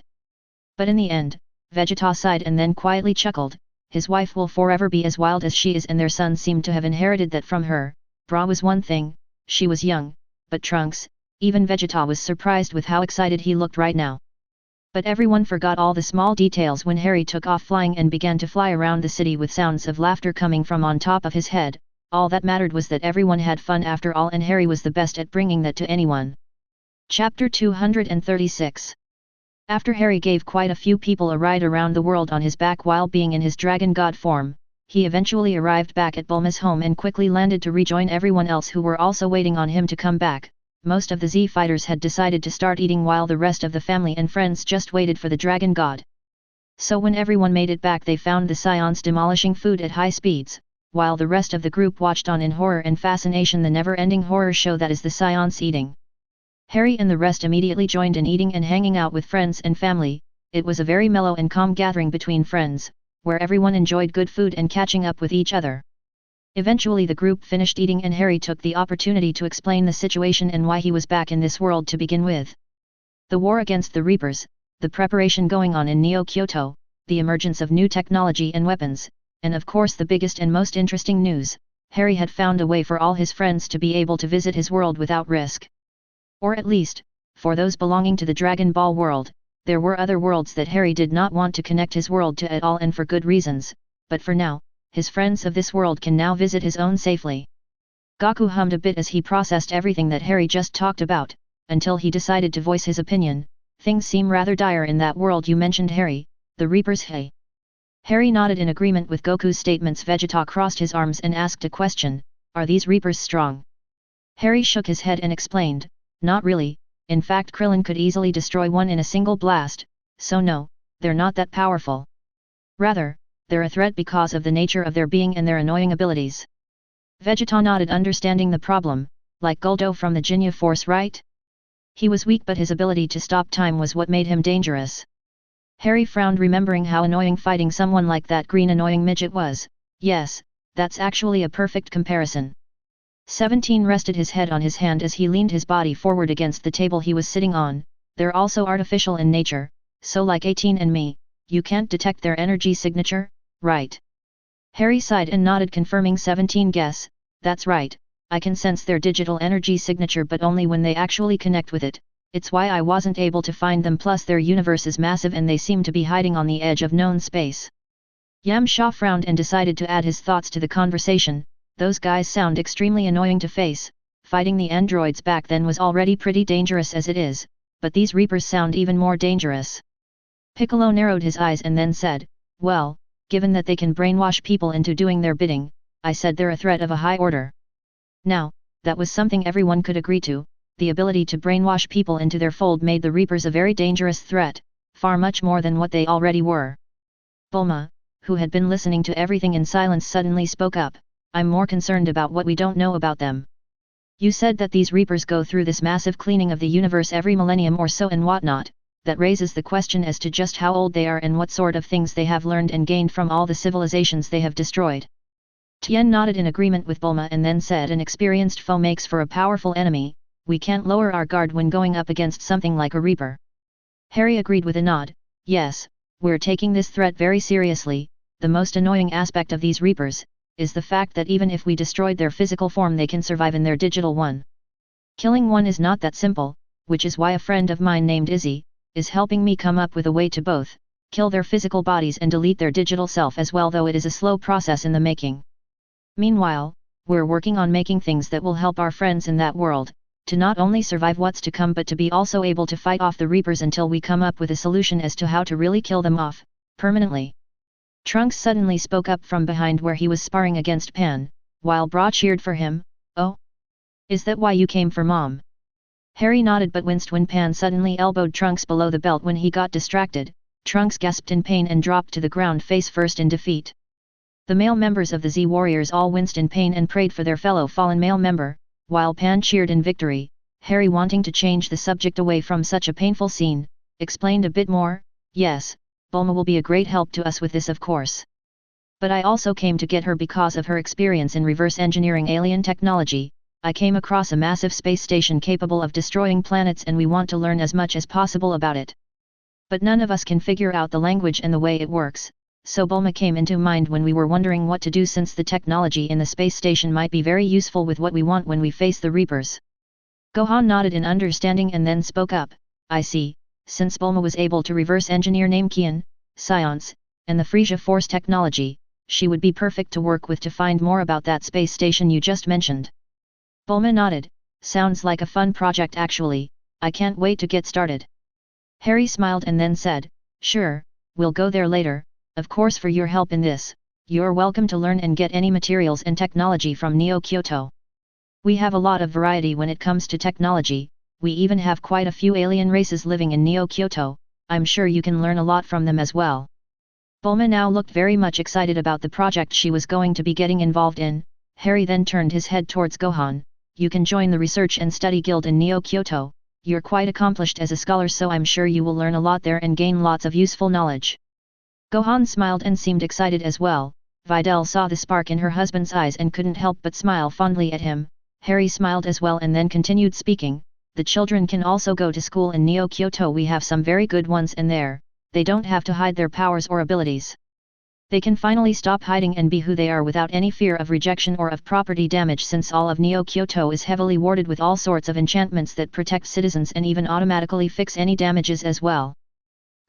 But in the end, Vegeta sighed and then quietly chuckled. His wife will forever be as wild as she is, and their son seemed to have inherited that from her. Bra was one thing, she was young, but Trunks, even Vegeta was surprised with how excited he looked right now. But everyone forgot all the small details when Harry took off flying and began to fly around the city with sounds of laughter coming from on top of his head. All that mattered was that everyone had fun after all, and Harry was the best at bringing that to anyone. Chapter 236. After Harry gave quite a few people a ride around the world on his back while being in his dragon god form, he eventually arrived back at Bulma's home and quickly landed to rejoin everyone else who were also waiting on him to come back. Most of the Z fighters had decided to start eating, while the rest of the family and friends just waited for the dragon god. So when everyone made it back, they found the scions demolishing food at high speeds, while the rest of the group watched on in horror and fascination the never-ending horror show that is the scions eating. Harry and the rest immediately joined in eating and hanging out with friends and family. It was a very mellow and calm gathering between friends, where everyone enjoyed good food and catching up with each other. Eventually the group finished eating and Harry took the opportunity to explain the situation and why he was back in this world to begin with. The war against the Reapers, the preparation going on in Neo-Kyoto, the emergence of new technology and weapons, and of course the biggest and most interesting news, Harry had found a way for all his friends to be able to visit his world without risk. Or at least, for those belonging to the Dragon Ball world, there were other worlds that Harry did not want to connect his world to at all, and for good reasons, but for now, his friends of this world can now visit his own safely. Goku hummed a bit as he processed everything that Harry just talked about, until he decided to voice his opinion. Things seem rather dire in that world you mentioned, Harry, the Reapers. Hey. Harry nodded in agreement with Goku's statements. Vegeta crossed his arms and asked a question, are these Reapers strong? Harry shook his head and explained, not really, in fact Krillin could easily destroy one in a single blast, so no, they're not that powerful. Rather, they're a threat because of the nature of their being and their annoying abilities. Vegeta nodded, understanding the problem, like Guldo from the Jinya Force, right? He was weak, but his ability to stop time was what made him dangerous. Harry frowned, remembering how annoying fighting someone like that green annoying midget was. Yes, That's actually a perfect comparison. 17 rested his head on his hand as he leaned his body forward against the table he was sitting on. They're also artificial in nature, so like 18 and me, you can't detect their energy signature, right? Harry sighed and nodded, confirming 17 guess, that's right, I can sense their digital energy signature but only when they actually connect with it. It's why I wasn't able to find them, plus their universe is massive and they seem to be hiding on the edge of known space. Yamcha frowned and decided to add his thoughts to the conversation. Those guys sound extremely annoying to face. Fighting the androids back then was already pretty dangerous as it is, but these Reapers sound even more dangerous. Piccolo narrowed his eyes and then said, well, given that they can brainwash people into doing their bidding, I said they're a threat of a high order. Now, that was something everyone could agree to. The ability to brainwash people into their fold made the Reapers a very dangerous threat, far much more than what they already were. Bulma, who had been listening to everything in silence, suddenly spoke up, I'm more concerned about what we don't know about them. You said that these Reapers go through this massive cleaning of the universe every millennium or so and whatnot. That raises the question as to just how old they are and what sort of things they have learned and gained from all the civilizations they have destroyed. Tien nodded in agreement with Bulma and then said, an experienced foe makes for a powerful enemy. We can't lower our guard when going up against something like a Reaper. Harry agreed with a nod, yes, we're taking this threat very seriously. The most annoying aspect of these Reapers is the fact that even if we destroyed their physical form they can survive in their digital one. Killing one is not that simple, which is why a friend of mine named Izzy is helping me come up with a way to both kill their physical bodies and delete their digital self as well, though it is a slow process in the making. Meanwhile, we're working on making things that will help our friends in that world to not only survive what's to come but to be also able to fight off the Reapers until we come up with a solution as to how to really kill them off, permanently. Trunks suddenly spoke up from behind where he was sparring against Pan, while Bra cheered for him, oh? Is that why you came for Mom? Harry nodded but winced when Pan suddenly elbowed Trunks below the belt. When he got distracted, Trunks gasped in pain and dropped to the ground face first in defeat. The male members of the Z Warriors all winced in pain and prayed for their fellow fallen male member, while Pan cheered in victory. Harry, wanting to change the subject away from such a painful scene, explained a bit more, yes, Bulma will be a great help to us with this, of course. But I also came to get her because of her experience in reverse engineering alien technology. I came across a massive space station capable of destroying planets and we want to learn as much as possible about it. But none of us can figure out the language and the way it works, so Bulma came into mind when we were wondering what to do, since the technology in the space station might be very useful with what we want when we face the Reapers. Gohan nodded in understanding and then spoke up, I see, since Bulma was able to reverse engineer Namekian, Science, and the Frisia Force technology, she would be perfect to work with to find more about that space station you just mentioned. Bulma nodded, sounds like a fun project actually, I can't wait to get started. Harry smiled and then said, sure, we'll go there later, of course. For your help in this, you're welcome to learn and get any materials and technology from Neo Kyoto. We have a lot of variety when it comes to technology, we even have quite a few alien races living in Neo Kyoto, I'm sure you can learn a lot from them as well. Bulma now looked very much excited about the project she was going to be getting involved in. Harry then turned his head towards Gohan. You can join the Research and Study Guild in Neo Kyoto, you're quite accomplished as a scholar, so I'm sure you will learn a lot there and gain lots of useful knowledge. Gohan smiled and seemed excited as well. Videl saw the spark in her husband's eyes and couldn't help but smile fondly at him. Harry smiled as well and then continued speaking, the children can also go to school in Neo Kyoto, we have some very good ones in there, they don't have to hide their powers or abilities. They can finally stop hiding and be who they are without any fear of rejection or of property damage, since all of Neo Kyoto is heavily warded with all sorts of enchantments that protect citizens and even automatically fix any damages as well.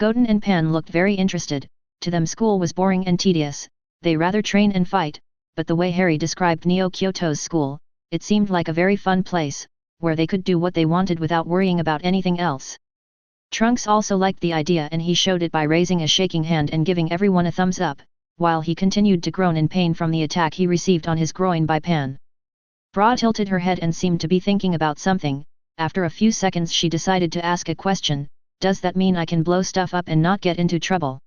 Goten and Pan looked very interested. To them school was boring and tedious, they rather train and fight, but the way Harry described Neo Kyoto's school, it seemed like a very fun place, where they could do what they wanted without worrying about anything else. Trunks also liked the idea and he showed it by raising a shaking hand and giving everyone a thumbs up, while he continued to groan in pain from the attack he received on his groin by Pan. Bra tilted her head and seemed to be thinking about something. After a few seconds she decided to ask a question, does that mean I can blow stuff up and not get into trouble?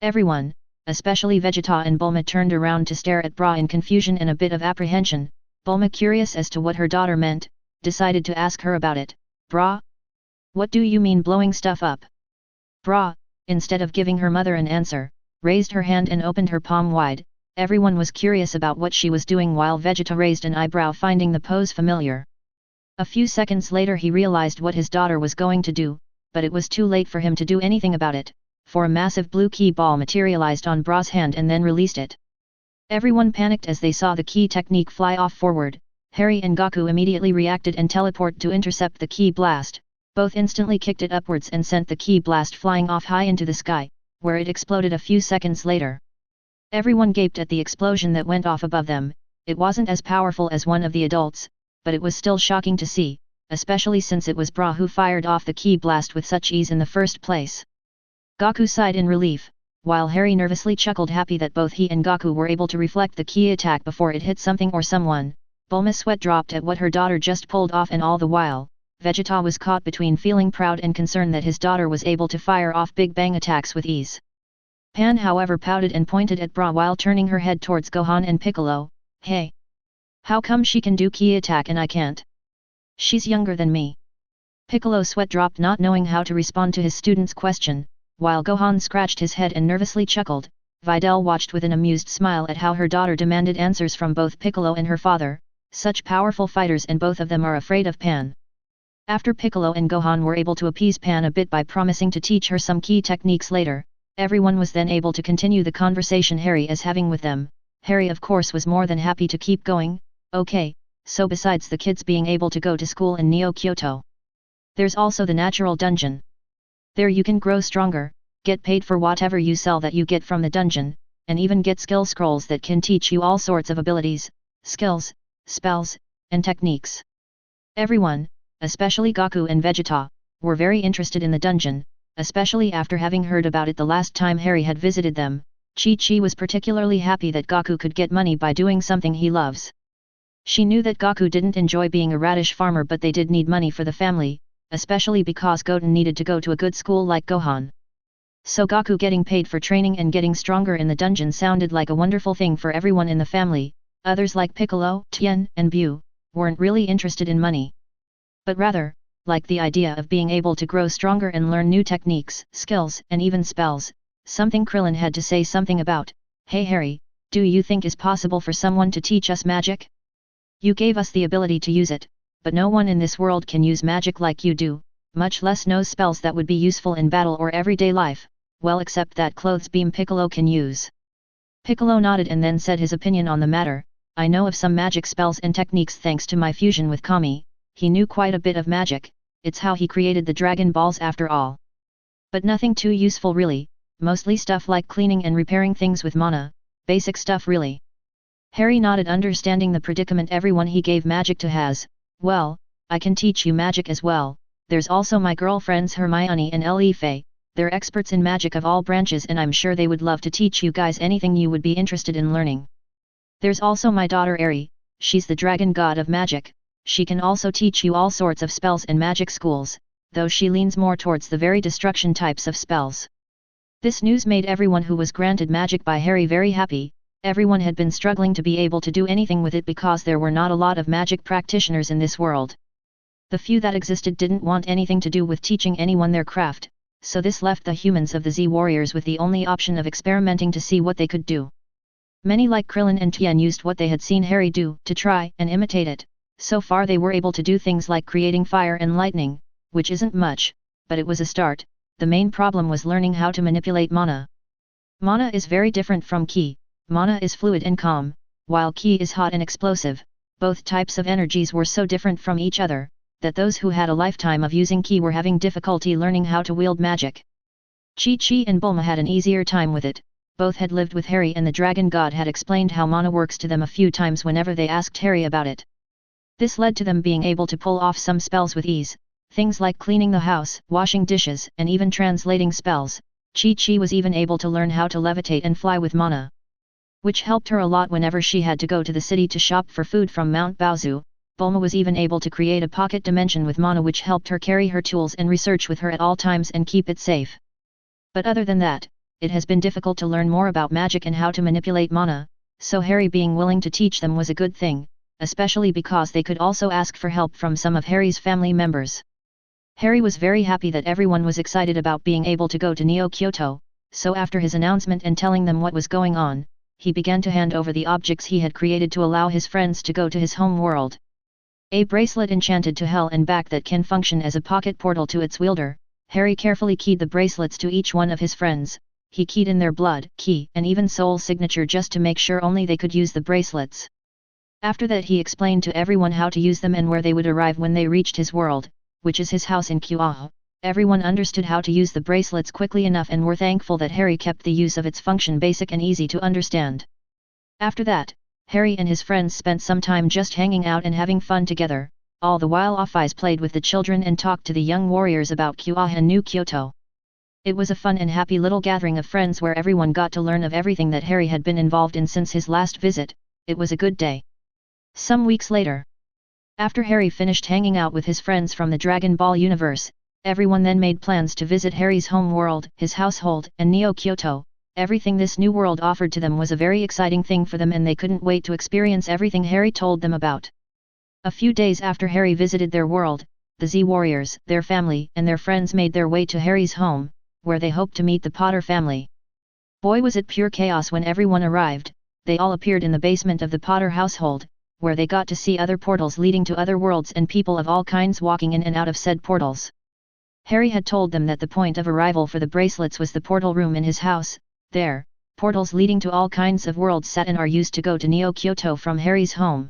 Everyone, especially Vegeta and Bulma, turned around to stare at Bra in confusion and a bit of apprehension. Bulma, curious as to what her daughter meant, decided to ask her about it. Bra? What do you mean blowing stuff up? Bra, instead of giving her mother an answer, raised her hand and opened her palm wide. everyone was curious about what she was doing while Vegeta raised an eyebrow finding the pose familiar. A few seconds later he realized what his daughter was going to do, but it was too late for him to do anything about it, for a massive blue key ball materialized on Bra's hand and then released it. Everyone panicked as they saw the key technique fly off forward. Harry and Goku immediately reacted and teleported to intercept the key blast. Both instantly kicked it upwards and sent the key blast flying off high into the sky, where it exploded a few seconds later. Everyone gaped at the explosion that went off above them. It wasn't as powerful as one of the adults, but it was still shocking to see, especially since it was Bra who fired off the key blast with such ease in the first place. Goku sighed in relief, while Harry nervously chuckled happy that both he and Goku were able to reflect the key attack before it hit something or someone. Bulma's sweat dropped at what her daughter just pulled off, and all the while, Vegeta was caught between feeling proud and concerned that his daughter was able to fire off Big Bang attacks with ease. Pan however pouted and pointed at Bra while turning her head towards Gohan and Piccolo. Hey! How come she can do key attack and I can't? She's younger than me. Piccolo's sweat dropped not knowing how to respond to his student's question, while Gohan scratched his head and nervously chuckled. Videl watched with an amused smile at how her daughter demanded answers from both Piccolo and her father, such powerful fighters and both of them are afraid of Pan. After Piccolo and Gohan were able to appease Pan a bit by promising to teach her some key techniques later, everyone was then able to continue the conversation Harry is having with them. Harry of course was more than happy to keep going. Okay, so besides the kids being able to go to school in Neo Kyoto, there's also the natural dungeon. There you can grow stronger, get paid for whatever you sell that you get from the dungeon, and even get skill scrolls that can teach you all sorts of abilities, skills, spells, and techniques. Everyone, especially Goku and Vegeta, were very interested in the dungeon, especially after having heard about it the last time Harry had visited them. Chi-Chi was particularly happy that Goku could get money by doing something he loves. She knew that Goku didn't enjoy being a radish farmer, but they did need money for the family, especially because Goten needed to go to a good school like Gohan. So Goku getting paid for training and getting stronger in the dungeon sounded like a wonderful thing for everyone in the family. Others like Piccolo, Tien, and Bu, weren't really interested in money, but rather, liked the idea of being able to grow stronger and learn new techniques, skills, and even spells, something Krillin had to say something about. Hey Harry, do you think it's possible for someone to teach us magic? You gave us the ability to use it, but no one in this world can use magic like you do, much less knows spells that would be useful in battle or everyday life, well except that clothes beam Piccolo can use. Piccolo nodded and then said his opinion on the matter. I know of some magic spells and techniques thanks to my fusion with Kami. He knew quite a bit of magic, it's how he created the Dragon Balls after all. But nothing too useful really, mostly stuff like cleaning and repairing things with mana, basic stuff really. Harry nodded, understanding the predicament everyone he gave magic to has. Well, I can teach you magic as well. There's also my girlfriends Hermione and Elifei, they're experts in magic of all branches and I'm sure they would love to teach you guys anything you would be interested in learning. There's also my daughter Eri, she's the dragon god of magic. She can also teach you all sorts of spells and magic schools, though she leans more towards the very destruction types of spells. This news made everyone who was granted magic by Harry very happy. Everyone had been struggling to be able to do anything with it because there were not a lot of magic practitioners in this world. The few that existed didn't want anything to do with teaching anyone their craft, so this left the humans of the Z Warriors with the only option of experimenting to see what they could do. Many like Krillin and Tien used what they had seen Harry do to try and imitate it. So far they were able to do things like creating fire and lightning, which isn't much, but it was a start. The main problem was learning how to manipulate mana. Mana is very different from ki. Mana is fluid and calm, while ki is hot and explosive. Both types of energies were so different from each other, that those who had a lifetime of using ki were having difficulty learning how to wield magic. Chi-Chi and Bulma had an easier time with it. Both had lived with Harry and the Dragon God had explained how mana works to them a few times whenever they asked Harry about it. This led to them being able to pull off some spells with ease, things like cleaning the house, washing dishes, and even translating spells. Chi-Chi was even able to learn how to levitate and fly with mana, which helped her a lot whenever she had to go to the city to shop for food from Mount Baozu. Bulma was even able to create a pocket dimension with mana, which helped her carry her tools and research with her at all times and keep it safe. But other than that, it has been difficult to learn more about magic and how to manipulate mana, so Harry being willing to teach them was a good thing, especially because they could also ask for help from some of Harry's family members. Harry was very happy that everyone was excited about being able to go to Neo Kyoto, so after his announcement and telling them what was going on, he began to hand over the objects he had created to allow his friends to go to his home world. A bracelet enchanted to hell and back that can function as a pocket portal to its wielder. Harry carefully keyed the bracelets to each one of his friends. He keyed in their blood, key, and even soul signature just to make sure only they could use the bracelets. After that he explained to everyone how to use them and where they would arrive when they reached his world, which is his house in Kuahu. Everyone understood how to use the bracelets quickly enough and were thankful that Harry kept the use of its function basic and easy to understand. After that, Harry and his friends spent some time just hanging out and having fun together, all the while Off-Eyes played with the children and talked to the young warriors about Kuahu and New Kyoto. It was a fun and happy little gathering of friends where everyone got to learn of everything that Harry had been involved in since his last visit. It was a good day. Some weeks later, after Harry finished hanging out with his friends from the Dragon Ball universe, everyone then made plans to visit Harry's home world, his household, and Neo Kyoto. Everything this new world offered to them was a very exciting thing for them and they couldn't wait to experience everything Harry told them about. A few days after Harry visited their world, the Z Warriors, their family, and their friends made their way to Harry's home, where they hoped to meet the Potter family. Boy, was it pure chaos when everyone arrived. They all appeared in the basement of the Potter household, where they got to see other portals leading to other worlds and people of all kinds walking in and out of said portals. Harry had told them that the point of arrival for the bracelets was the portal room in his house. There, portals leading to all kinds of worlds sat and are used to go to Neo Kyoto from Harry's home.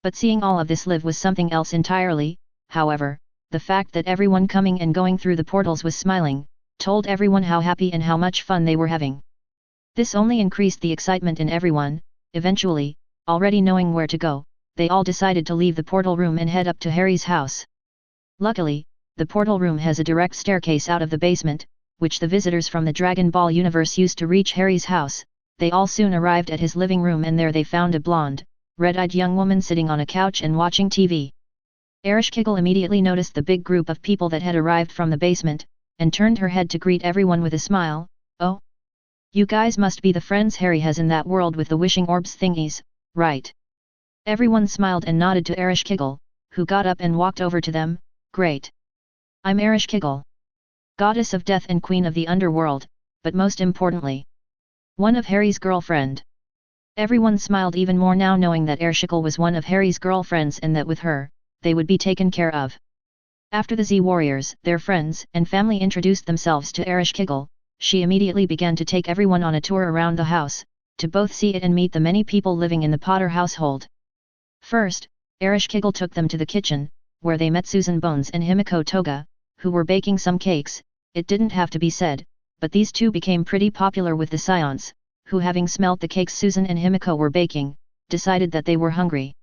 But seeing all of this live was something else entirely. However, the fact that everyone coming and going through the portals was smiling, told everyone how happy and how much fun they were having. This only increased the excitement in everyone. Eventually, already knowing where to go, they all decided to leave the portal room and head up to Harry's house. Luckily, the portal room has a direct staircase out of the basement, which the visitors from the Dragon Ball universe used to reach Harry's house. They all soon arrived at his living room and there they found a blonde, red-eyed young woman sitting on a couch and watching TV. Ereshkigal immediately noticed the big group of people that had arrived from the basement, and turned her head to greet everyone with a smile. "Oh? You guys must be the friends Harry has in that world with the wishing orbs thingies, right?" Everyone smiled and nodded to Ereshkigal, who got up and walked over to them. "Great. I'm Ereshkigal, goddess of death and queen of the underworld, but most importantly, one of Harry's girlfriend." Everyone smiled even more now knowing that Ereshkigal was one of Harry's girlfriends and that with her, they would be taken care of. After the Z Warriors, their friends and family introduced themselves to Ereshkigal, she immediately began to take everyone on a tour around the house, to both see it and meet the many people living in the Potter household. First, Ereshkigal took them to the kitchen, where they met Susan Bones and Himiko Toga, who were baking some cakes. It didn't have to be said, but these two became pretty popular with the Scions, who having smelt the cakes Susan and Himiko were baking, decided that they were hungry.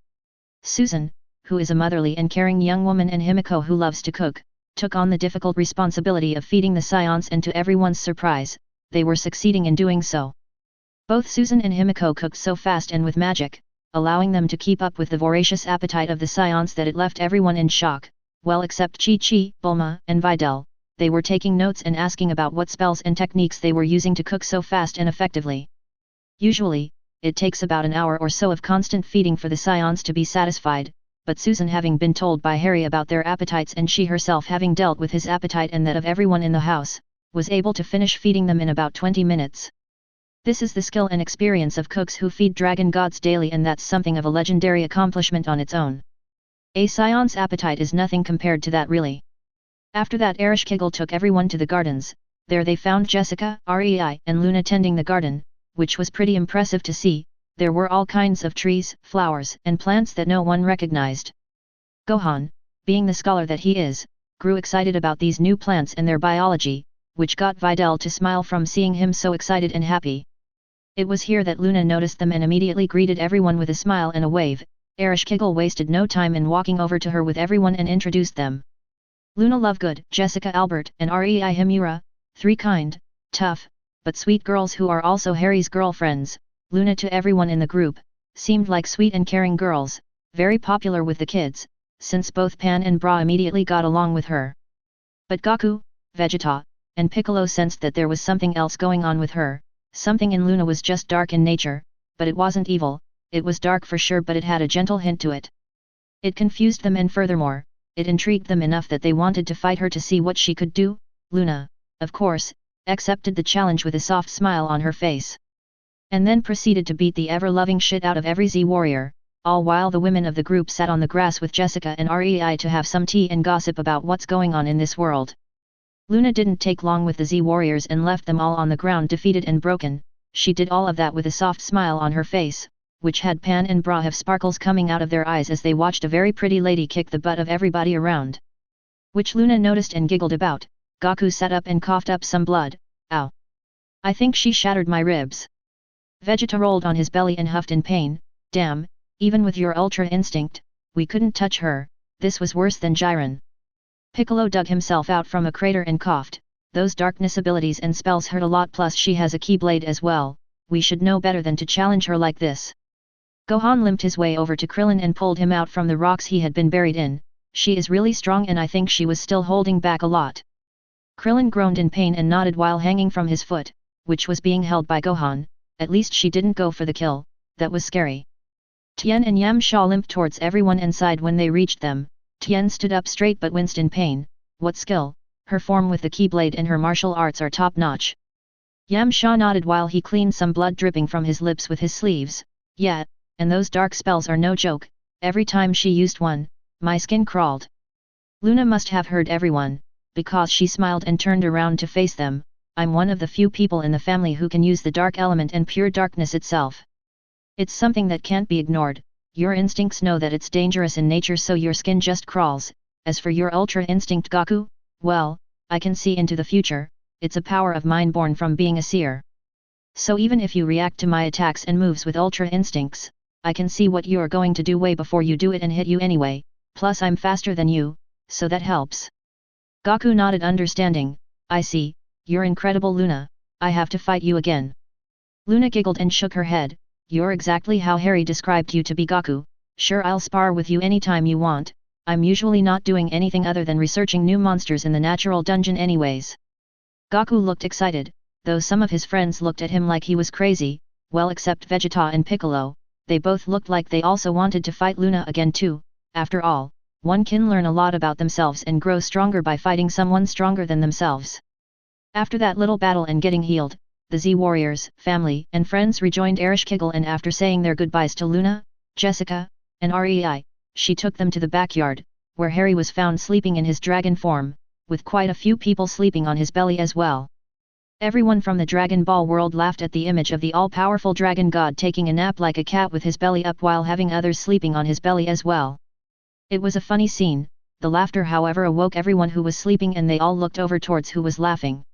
Susan, who is a motherly and caring young woman, and Himiko, who loves to cook, took on the difficult responsibility of feeding the Scions, and to everyone's surprise, they were succeeding in doing so. Both Susan and Himiko cooked so fast and with magic, allowing them to keep up with the voracious appetite of the Scions that it left everyone in shock. Well, except Chi-Chi, Bulma, and Videl, they were taking notes and asking about what spells and techniques they were using to cook so fast and effectively. Usually, it takes about an hour or so of constant feeding for the Scions to be satisfied, but Susan, having been told by Harry about their appetites and she herself having dealt with his appetite and that of everyone in the house, was able to finish feeding them in about 20 minutes. This is the skill and experience of cooks who feed dragon gods daily, and that's something of a legendary accomplishment on its own. A Scion's appetite is nothing compared to that, really. After that, Ereshkigal took everyone to the gardens. There they found Jessica, Rei, and Luna tending the garden, which was pretty impressive to see. There were all kinds of trees, flowers, and plants that no one recognized. Gohan, being the scholar that he is, grew excited about these new plants and their biology, which got Videl to smile from seeing him so excited and happy. It was here that Luna noticed them and immediately greeted everyone with a smile and a wave. Ereshkigal wasted no time in walking over to her with everyone and introduced them. Luna Lovegood, Jessica Albert, and Rei Himura, three kind, tough, but sweet girls who are also Harry's girlfriends. Luna, to everyone in the group, seemed like sweet and caring girls, very popular with the kids, since both Pan and Bra immediately got along with her. But Goku, Vegeta, and Piccolo sensed that there was something else going on with her. Something in Luna was just dark in nature, but it wasn't evil. It was dark for sure, but it had a gentle hint to it. It confused them, and furthermore, it intrigued them enough that they wanted to fight her to see what she could do. Luna, of course, accepted the challenge with a soft smile on her face. and then proceeded to beat the ever-loving shit out of every Z-warrior, all while the women of the group sat on the grass with Jessica and Rei to have some tea and gossip about what's going on in this world. Luna didn't take long with the Z-warriors and left them all on the ground defeated and broken. She did all of that with a soft smile on her face, which had Pan and Bra have sparkles coming out of their eyes as they watched a very pretty lady kick the butt of everybody around. Which Luna noticed and giggled about. Gaku sat up and coughed up some blood. Ow! I think she shattered my ribs. Vegeta rolled on his belly and huffed in pain. Damn, even with your ultra instinct, we couldn't touch her. This was worse than Jiren. Piccolo dug himself out from a crater and coughed. Those darkness abilities and spells hurt a lot, plus she has a keyblade as well. We should know better than to challenge her like this. Gohan limped his way over to Krillin and pulled him out from the rocks he had been buried in. She is really strong and I think she was still holding back a lot. Krillin groaned in pain and nodded while hanging from his foot, which was being held by Gohan. At least she didn't go for the kill. That was scary. Tien and Yamcha limped towards everyone and sighed when they reached them. Tien stood up straight but winced in pain. What skill! Her form with the keyblade and her martial arts are top-notch. Yamcha nodded while he cleaned some blood dripping from his lips with his sleeves. Yeah, and those dark spells are no joke. Every time she used one, my skin crawled. Luna must have heard everyone, because she smiled and turned around to face them. I'm one of the few people in the family who can use the dark element and pure darkness itself. It's something that can't be ignored. Your instincts know that it's dangerous in nature, so your skin just crawls. As for your ultra instinct, Gaku, well, I can see into the future. It's a power of mine born from being a seer. So even if you react to my attacks and moves with ultra instincts, I can see what you're going to do way before you do it and hit you anyway. Plus I'm faster than you, so that helps. Gaku nodded understanding. I see, you're incredible, Luna. I have to fight you again. Luna giggled and shook her head. You're exactly how Harry described you to be, Gaku. Sure, I'll spar with you anytime you want. I'm usually not doing anything other than researching new monsters in the natural dungeon anyways. Gaku looked excited, though some of his friends looked at him like he was crazy, well except Vegeta and Piccolo. They both looked like they also wanted to fight Luna again too. After all, one can learn a lot about themselves and grow stronger by fighting someone stronger than themselves. After that little battle and getting healed, the Z-Warriors, family and friends rejoined Ereshkigal, and after saying their goodbyes to Luna, Jessica, and Rei, she took them to the backyard, where Harry was found sleeping in his dragon form, with quite a few people sleeping on his belly as well. Everyone from the Dragon Ball world laughed at the image of the all-powerful dragon god taking a nap like a cat with his belly up while having others sleeping on his belly as well. It was a funny scene. The laughter however awoke everyone who was sleeping and they all looked over towards who was laughing.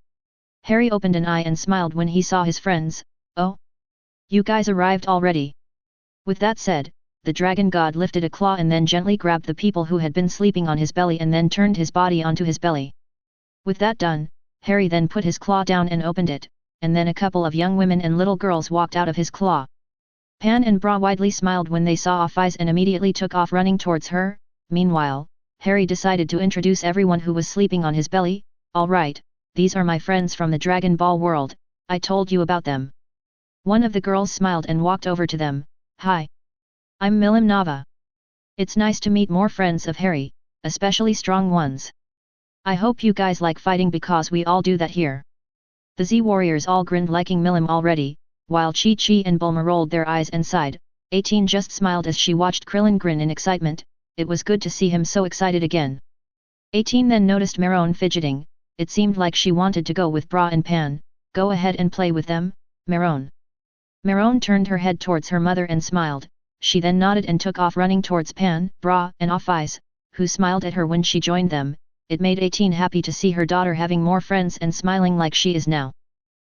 Harry opened an eye and smiled when he saw his friends. Oh? You guys arrived already. With that said, the dragon god lifted a claw and then gently grabbed the people who had been sleeping on his belly and then turned his body onto his belly. With that done, Harry then put his claw down and opened it, and then a couple of young women and little girls walked out of his claw. Pan and Bra widely smiled when they saw Off-Eyes and immediately took off running towards her. Meanwhile, Harry decided to introduce everyone who was sleeping on his belly. Alright. These are my friends from the Dragon Ball world, I told you about them. One of the girls smiled and walked over to them. Hi. I'm Milim Nava. It's nice to meet more friends of Harry, especially strong ones. I hope you guys like fighting because we all do that here. The Z-Warriors all grinned liking Milim already, while Chi-Chi and Bulma rolled their eyes and sighed. 18 just smiled as she watched Krillin grin in excitement. It was good to see him so excited again. 18 then noticed Marone fidgeting. It seemed like she wanted to go with Bra and Pan. Go ahead and play with them, Marone. Marone turned her head towards her mother and smiled. She then nodded and took off running towards Pan, Bra and Off-Eyes, who smiled at her when she joined them. It made 18 happy to see her daughter having more friends and smiling like she is now.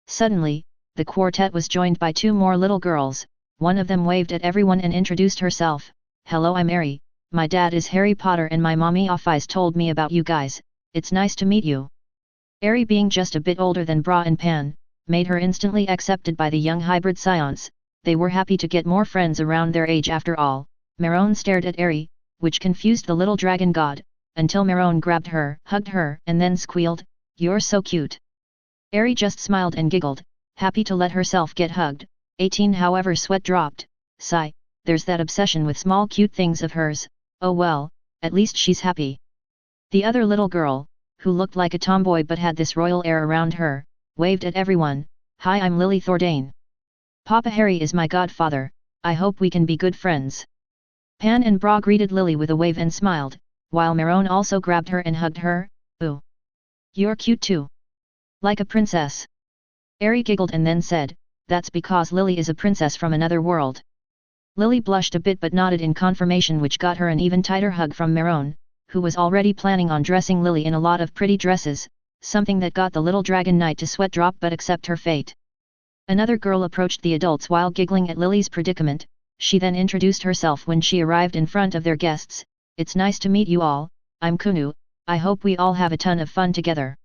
Suddenly, the quartet was joined by two more little girls. One of them waved at everyone and introduced herself. Hello, I'm Mary. My dad is Harry Potter and my mommy Off-Eyes told me about you guys. It's nice to meet you. Eri, being just a bit older than Bra and Pan, made her instantly accepted by the young hybrid scions. They were happy to get more friends around their age after all. Marone stared at Eri, which confused the little dragon god, until Marone grabbed her, hugged her, and then squealed, "You're so cute." Eri just smiled and giggled, happy to let herself get hugged. 18 however sweat dropped. Sigh, there's that obsession with small cute things of hers. Oh well, at least she's happy. The other little girl, who looked like a tomboy but had this royal air around her, waved at everyone. Hi, I'm Lily Thordane. Papa Harry is my godfather, I hope we can be good friends. Pan and Bra greeted Lily with a wave and smiled, while Marone also grabbed her and hugged her. Ooh! You're cute too. Like a princess. Harry giggled and then said, that's because Lily is a princess from another world. Lily blushed a bit but nodded in confirmation, which got her an even tighter hug from Marone, who was already planning on dressing Lily in a lot of pretty dresses, something that got the little dragon knight to sweat drop but accept her fate. Another girl approached the adults while giggling at Lily's predicament. She then introduced herself when she arrived in front of their guests. It's nice to meet you all, I'm Kunu, I hope we all have a ton of fun together.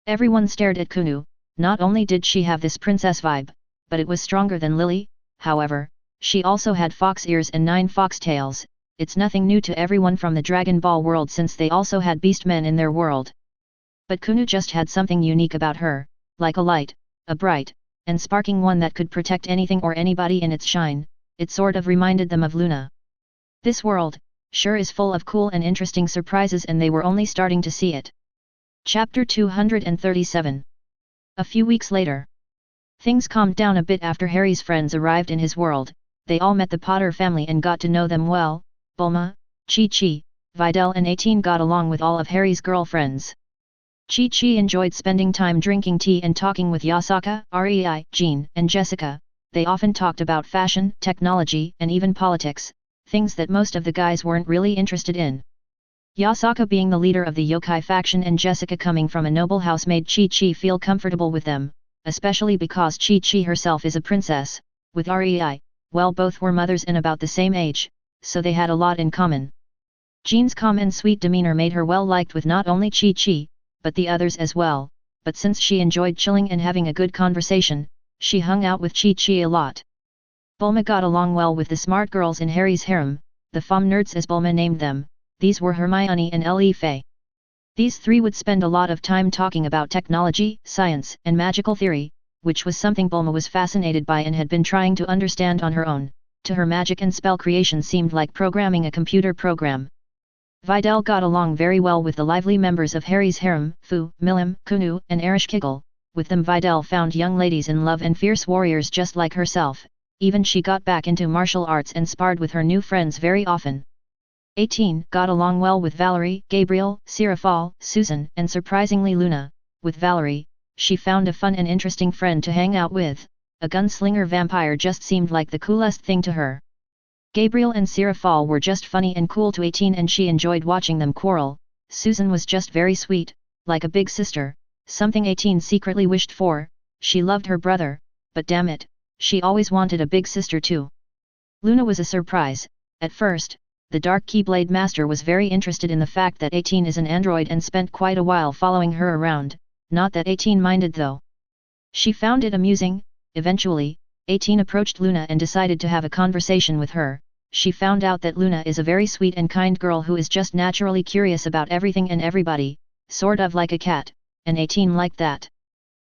Everyone stared at Kunu. Not only did she have this princess vibe, but it was stronger than Lily. However, she also had fox ears and 9 fox tails. It's nothing new to everyone from the Dragon Ball world since they also had beast men in their world. But Kunu just had something unique about her, like a light, a bright, and sparking one that could protect anything or anybody in its shine. It sort of reminded them of Luna. This world, sure is full of cool and interesting surprises, and they were only starting to see it. Chapter 237. A few weeks later. Things calmed down a bit after Harry's friends arrived in his world. They all met the Potter family and got to know them well. Bulma, Chi-Chi, Videl and 18 got along with all of Harry's girlfriends. Chi-Chi enjoyed spending time drinking tea and talking with Yasaka, Rei, Jean, and Jessica. They often talked about fashion, technology, and even politics, things that most of the guys weren't really interested in. Yasaka being the leader of the yokai faction and Jessica coming from a noble house made Chi-Chi feel comfortable with them, especially because Chi-Chi herself is a princess, with Rei, well, both were mothers and about the same age, so they had a lot in common. Jean's calm and sweet demeanor made her well liked with not only Chi-Chi, but the others as well, but since she enjoyed chilling and having a good conversation, she hung out with Chi-Chi a lot. Bulma got along well with the smart girls in Harry's harem, the femme nerds as Bulma named them. These were Hermione and Ellie Faye. These three would spend a lot of time talking about technology, science, and magical theory, which was something Bulma was fascinated by and had been trying to understand on her own. To her, magic and spell creation seemed like programming a computer program. Videl got along very well with the lively members of Harry's harem, Fu, Milim, Kunu, and Ereshkigal. With them Videl found young ladies in love and fierce warriors just like herself. Even she got back into martial arts and sparred with her new friends very often. 18 got along well with Valerie, Gabriel, Sirafal, Susan, and surprisingly Luna. With Valerie, she found a fun and interesting friend to hang out with. A gunslinger vampire just seemed like the coolest thing to her. Gabriel and Sirafal were just funny and cool to 18 and she enjoyed watching them quarrel. Susan was just very sweet, like a big sister, something 18 secretly wished for. She loved her brother, but damn it, she always wanted a big sister too. Luna was a surprise. At first, the Dark Keyblade Master was very interested in the fact that 18 is an android and spent quite a while following her around, not that 18 minded though. She found it amusing. Eventually, 18 approached Luna and decided to have a conversation with her. She found out that Luna is a very sweet and kind girl who is just naturally curious about everything and everybody, sort of like a cat, and 18 liked that.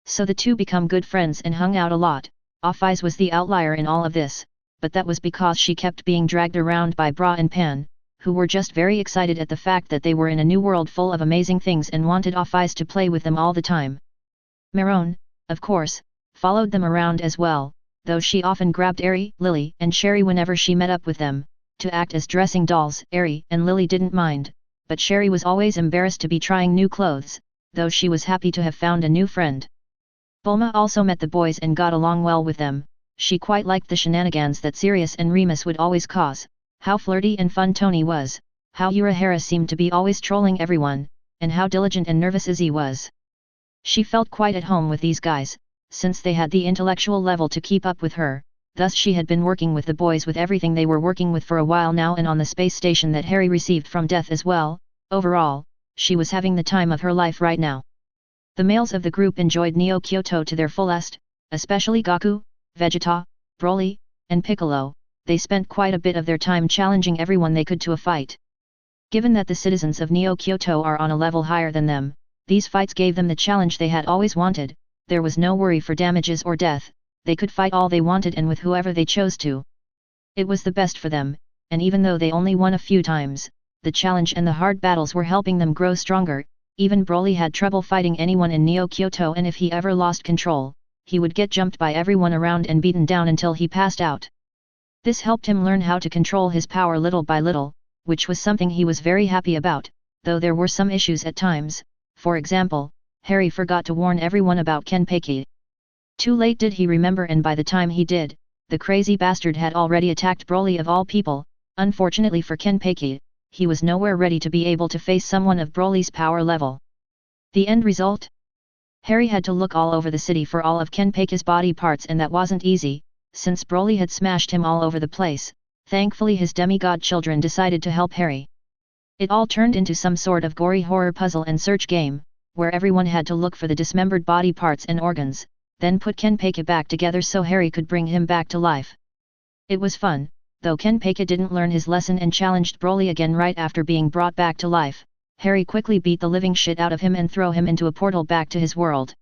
So the two become good friends and hung out a lot. Off-Eyes was the outlier in all of this, but that was because she kept being dragged around by Bra and Pan, who were just very excited at the fact that they were in a new world full of amazing things and wanted Off-Eyes to play with them all the time. Marone, of course, followed them around as well, though she often grabbed Eri, Lily, and Sherry whenever she met up with them, to act as dressing dolls. Eri and Lily didn't mind, but Sherry was always embarrassed to be trying new clothes, though she was happy to have found a new friend. Bulma also met the boys and got along well with them. She quite liked the shenanigans that Sirius and Remus would always cause, how flirty and fun Tony was, how Urahara seemed to be always trolling everyone, and how diligent and nervous Izzy was. She felt quite at home with these guys, since they had the intellectual level to keep up with her, thus she had been working with the boys with everything they were working with for a while now and on the space station that Harry received from Death as well. Overall, she was having the time of her life right now. The males of the group enjoyed Neo Kyoto to their fullest, especially Goku, Vegeta, Broly, and Piccolo. They spent quite a bit of their time challenging everyone they could to a fight. Given that the citizens of Neo Kyoto are on a level higher than them, these fights gave them the challenge they had always wanted. There was no worry for damages or death, they could fight all they wanted and with whoever they chose to. It was the best for them, and even though they only won a few times, the challenge and the hard battles were helping them grow stronger. Even Broly had trouble fighting anyone in Neo Kyoto, and if he ever lost control, he would get jumped by everyone around and beaten down until he passed out. This helped him learn how to control his power little by little, which was something he was very happy about, though there were some issues at times. For example, Harry forgot to warn everyone about Kenpeki. Too late did he remember, and by the time he did, the crazy bastard had already attacked Broly of all people. Unfortunately for Kenpeki, he was nowhere ready to be able to face someone of Broly's power level. The end result? Harry had to look all over the city for all of Kenpeki's body parts, and that wasn't easy, since Broly had smashed him all over the place. Thankfully his demigod children decided to help Harry. It all turned into some sort of gory horror puzzle and search game, where everyone had to look for the dismembered body parts and organs, then put Kenpeki back together so Harry could bring him back to life. It was fun, though Kenpeki didn't learn his lesson and challenged Broly again right after being brought back to life. Harry quickly beat the living shit out of him and throw him into a portal back to his world.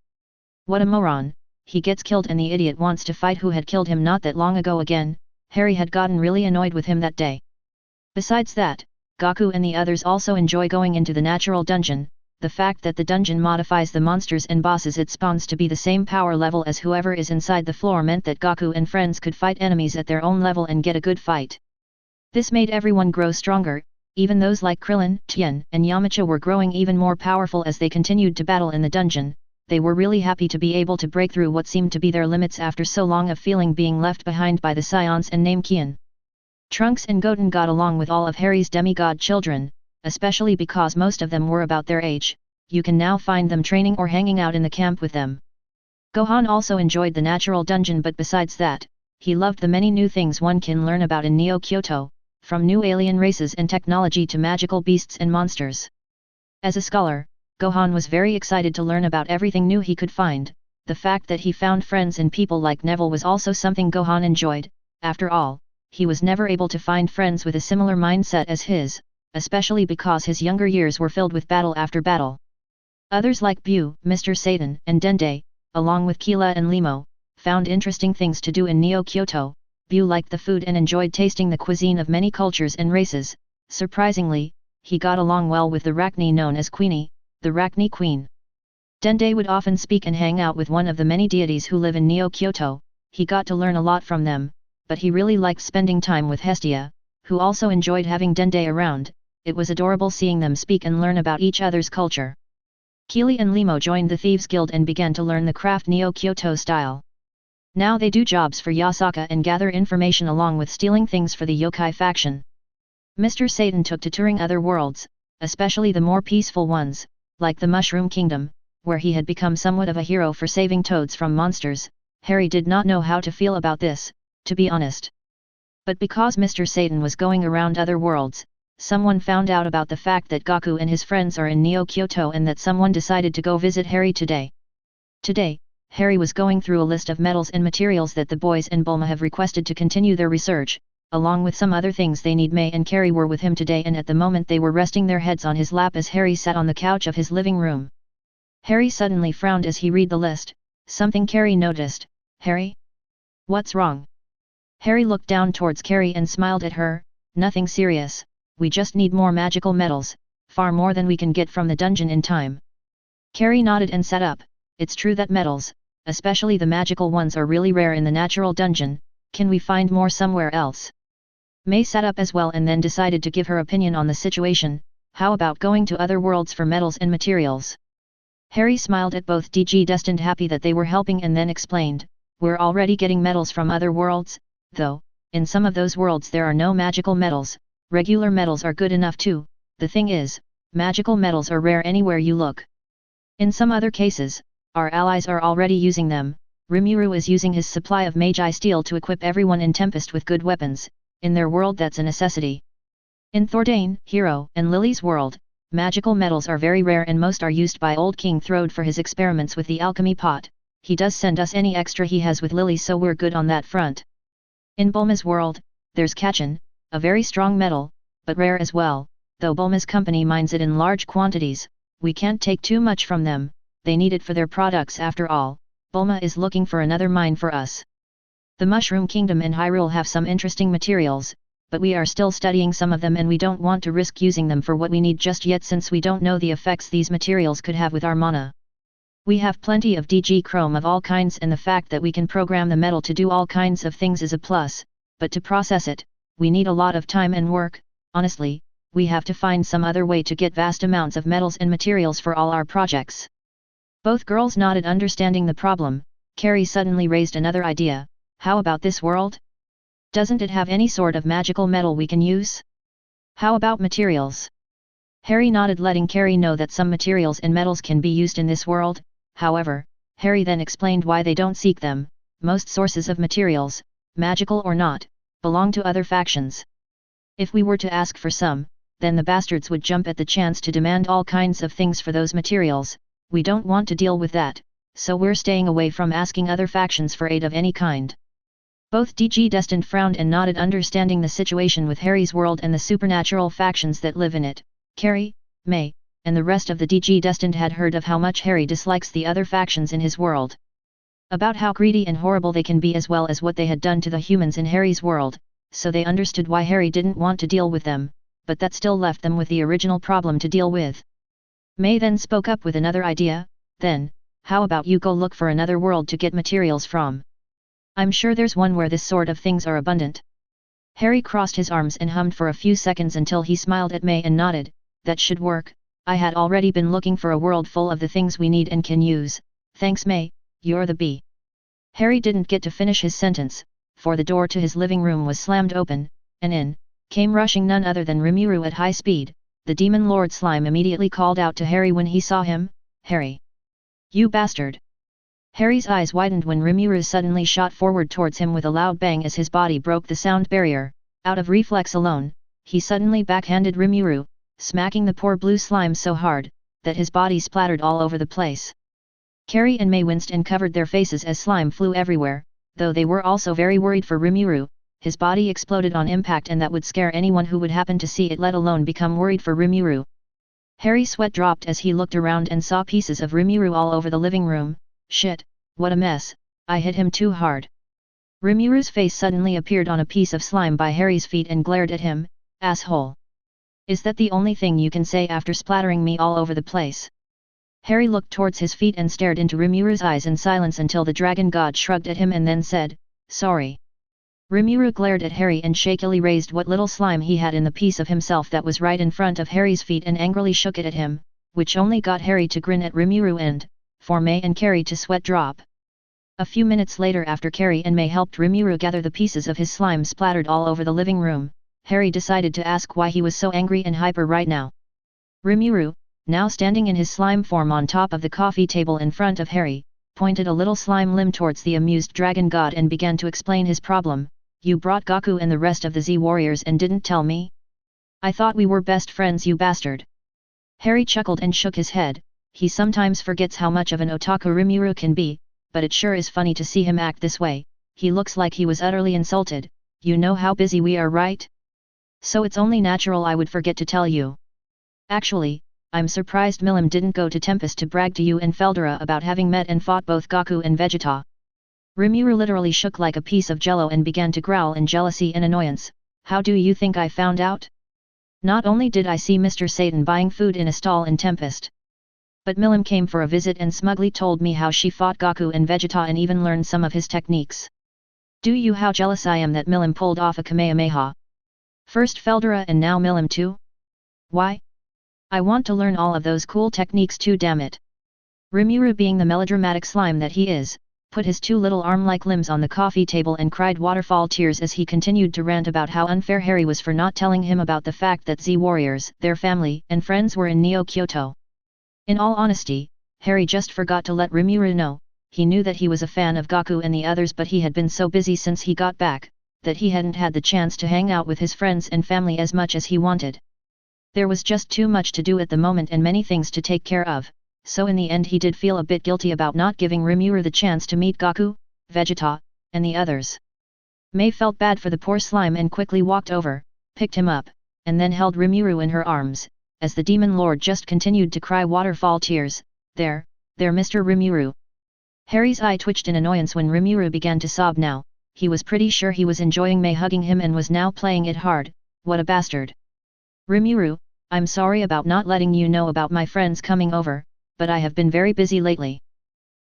What a moron, he gets killed and the idiot wants to fight who had killed him not that long ago again. Harry had gotten really annoyed with him that day. Besides that, Goku and the others also enjoy going into the natural dungeon. The fact that the dungeon modifies the monsters and bosses it spawns to be the same power level as whoever is inside the floor meant that Goku and friends could fight enemies at their own level and get a good fight. This made everyone grow stronger. Even those like Krillin, Tien, and Yamcha were growing even more powerful as they continued to battle in the dungeon. They were really happy to be able to break through what seemed to be their limits after so long of feeling being left behind by the Scions and Namekian. Trunks and Goten got along with all of Harry's demigod children, especially because most of them were about their age. You can now find them training or hanging out in the camp with them. Gohan also enjoyed the natural dungeon, but besides that, he loved the many new things one can learn about in Neo Kyoto, from new alien races and technology to magical beasts and monsters. As a scholar, Gohan was very excited to learn about everything new he could find. The fact that he found friends and people like Neville was also something Gohan enjoyed. After all, he was never able to find friends with a similar mindset as his, especially because his younger years were filled with battle after battle. Others like Bu, Mr. Satan, and Dende, along with Keela and Limo, found interesting things to do in Neo Kyoto. Bu liked the food and enjoyed tasting the cuisine of many cultures and races. Surprisingly, he got along well with the Rachni known as Queenie, the Rachni Queen. Dende would often speak and hang out with one of the many deities who live in Neo Kyoto. He got to learn a lot from them, but he really liked spending time with Hestia, who also enjoyed having Dende around. It was adorable seeing them speak and learn about each other's culture. Keely and Limo joined the Thieves Guild and began to learn the craft Neo Kyoto style. Now they do jobs for Yasaka and gather information along with stealing things for the yokai faction. Mr. Satan took to touring other worlds, especially the more peaceful ones, like the Mushroom Kingdom, where he had become somewhat of a hero for saving toads from monsters. Harry did not know how to feel about this, to be honest. But because Mr. Satan was going around other worlds, someone found out about the fact that Goku and his friends are in Neo Kyoto and that someone decided to go visit Harry today. Today, Harry was going through a list of metals and materials that the boys and Bulma have requested to continue their research, along with some other things they need. May and Carrie were with him today, and at the moment they were resting their heads on his lap as Harry sat on the couch of his living room. Harry suddenly frowned as he read the list. Something Carrie noticed. Harry? What's wrong? Harry looked down towards Carrie and smiled at her. Nothing serious. We just need more magical metals, far more than we can get from the dungeon in time. Carrie nodded and sat up. It's true that metals, especially the magical ones, are really rare in the natural dungeon. Can we find more somewhere else? May sat up as well and then decided to give her opinion on the situation. How about going to other worlds for metals and materials? Harry smiled at both DG Destined, happy that they were helping, and then explained, we're already getting metals from other worlds, though, in some of those worlds there are no magical metals. Regular metals are good enough too. The thing is, magical metals are rare anywhere you look. In some other cases, our allies are already using them. Rimuru is using his supply of Magi Steel to equip everyone in Tempest with good weapons. In their world that's a necessity. In Thordane, Hero, and Lily's world, magical metals are very rare and most are used by old King Throde for his experiments with the alchemy pot. He does send us any extra he has with Lily, so we're good on that front. In Bulma's world, there's Kachin, a very strong metal, but rare as well, though Bulma's company mines it in large quantities. We can't take too much from them, they need it for their products after all. Bulma is looking for another mine for us. The Mushroom Kingdom and Hyrule have some interesting materials, but we are still studying some of them and we don't want to risk using them for what we need just yet, since we don't know the effects these materials could have with our mana. We have plenty of DG chrome of all kinds, and the fact that we can program the metal to do all kinds of things is a plus, but to process it, we need a lot of time and work. Honestly, we have to find some other way to get vast amounts of metals and materials for all our projects. Both girls nodded, understanding the problem. Carrie suddenly raised another idea. How about this world? Doesn't it have any sort of magical metal we can use? How about materials? Harry nodded, letting Carrie know that some materials and metals can be used in this world. However, Harry then explained why they don't seek them. Most sources of materials, magical or not, belong to other factions. If we were to ask for some, then the bastards would jump at the chance to demand all kinds of things for those materials. We don't want to deal with that, so we're staying away from asking other factions for aid of any kind. Both DG Destined frowned and nodded, understanding the situation with Harry's world and the supernatural factions that live in it. Carrie, May, and the rest of the DG Destined had heard of how much Harry dislikes the other factions in his world. About how greedy and horrible they can be, as well as what they had done to the humans in Harry's world, so they understood why Harry didn't want to deal with them, but that still left them with the original problem to deal with. May then spoke up with another idea. Then, how about you go look for another world to get materials from? I'm sure there's one where this sort of things are abundant. Harry crossed his arms and hummed for a few seconds until he smiled at May and nodded. That should work. I had already been looking for a world full of the things we need and can use. Thanks, May, you're the bee. Harry didn't get to finish his sentence, for the door to his living room was slammed open, and in came rushing none other than Rimuru at high speed. The Demon Lord Slime immediately called out to Harry when he saw him. Harry! You bastard! Harry's eyes widened when Rimuru suddenly shot forward towards him with a loud bang as his body broke the sound barrier. Out of reflex alone, he suddenly backhanded Rimuru, smacking the poor blue slime so hard, that his body splattered all over the place. Carrie and May winced and covered their faces as slime flew everywhere, though they were also very worried for Rimuru. His body exploded on impact, and that would scare anyone who would happen to see it, let alone become worried for Rimuru. Harry's sweat dropped as he looked around and saw pieces of Rimuru all over the living room. Shit, what a mess, I hit him too hard. Rimuru's face suddenly appeared on a piece of slime by Harry's feet and glared at him. Asshole! Is that the only thing you can say after splattering me all over the place? Harry looked towards his feet and stared into Rimuru's eyes in silence until the dragon god shrugged at him and then said, Sorry. Rimuru glared at Harry and shakily raised what little slime he had in the piece of himself that was right in front of Harry's feet and angrily shook it at him, which only got Harry to grin at Rimuru and, for May and Carrie to sweat drop. A few minutes later, after Carrie and May helped Rimuru gather the pieces of his slime splattered all over the living room, Harry decided to ask why he was so angry and hyper right now. Rimuru, now standing in his slime form on top of the coffee table in front of Harry, pointed a little slime limb towards the amused dragon god and began to explain his problem. You brought Gaku and the rest of the Z warriors and didn't tell me? I thought we were best friends, you bastard. Harry chuckled and shook his head. He sometimes forgets how much of an otaku Rimuru can be, but it sure is funny to see him act this way. He looks like he was utterly insulted. You know how busy we are, right? So it's only natural I would forget to tell you. Actually, I'm surprised Milim didn't go to Tempest to brag to you and Feldora about having met and fought both Gaku and Vegeta. Rimuru literally shook like a piece of jello and began to growl in jealousy and annoyance. How do you think I found out? Not only did I see Mr. Satan buying food in a stall in Tempest, but Milim came for a visit and smugly told me how she fought Gaku and Vegeta and even learned some of his techniques. Do you how jealous I am that Milim pulled off a Kamehameha? First Feldora and now Milim too? Why? I want to learn all of those cool techniques too, damn it. Rimuru, being the melodramatic slime that he is, put his two little arm-like limbs on the coffee table and cried waterfall tears as he continued to rant about how unfair Harry was for not telling him about the fact that Z warriors, their family and friends were in Neo-Kyoto. In all honesty, Harry just forgot to let Rimuru know. He knew that he was a fan of Gaku and the others, but he had been so busy since he got back, that he hadn't had the chance to hang out with his friends and family as much as he wanted. There was just too much to do at the moment and many things to take care of, so in the end he did feel a bit guilty about not giving Rimuru the chance to meet Gaku, Vegeta, and the others. May felt bad for the poor slime and quickly walked over, picked him up, and then held Rimuru in her arms, as the Demon Lord just continued to cry waterfall tears. There, Mr. Rimuru. Harry's eye twitched in annoyance when Rimuru began to sob now. He was pretty sure he was enjoying May hugging him and was now playing it hard. What a bastard. Rimuru, I'm sorry about not letting you know about my friends coming over, but I have been very busy lately.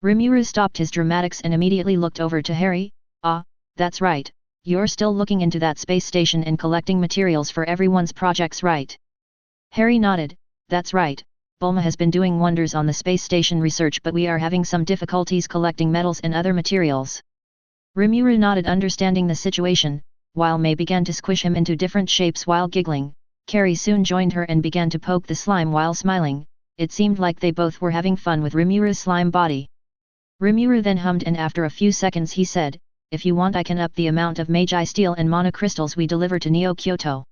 Rimuru stopped his dramatics and immediately looked over to Harry. "Ah, that's right, you're still looking into that space station and collecting materials for everyone's projects, right?" Harry nodded. "That's right, Bulma has been doing wonders on the space station research, but we are having some difficulties collecting metals and other materials." Rimuru nodded, understanding the situation, while May began to squish him into different shapes while giggling. Carrie soon joined her and began to poke the slime while smiling. It seemed like they both were having fun with Rimuru's slime body. Rimuru then hummed, and after a few seconds he said, "If you want, I can up the amount of Magi steel and monocrystals we deliver to Neo Kyoto."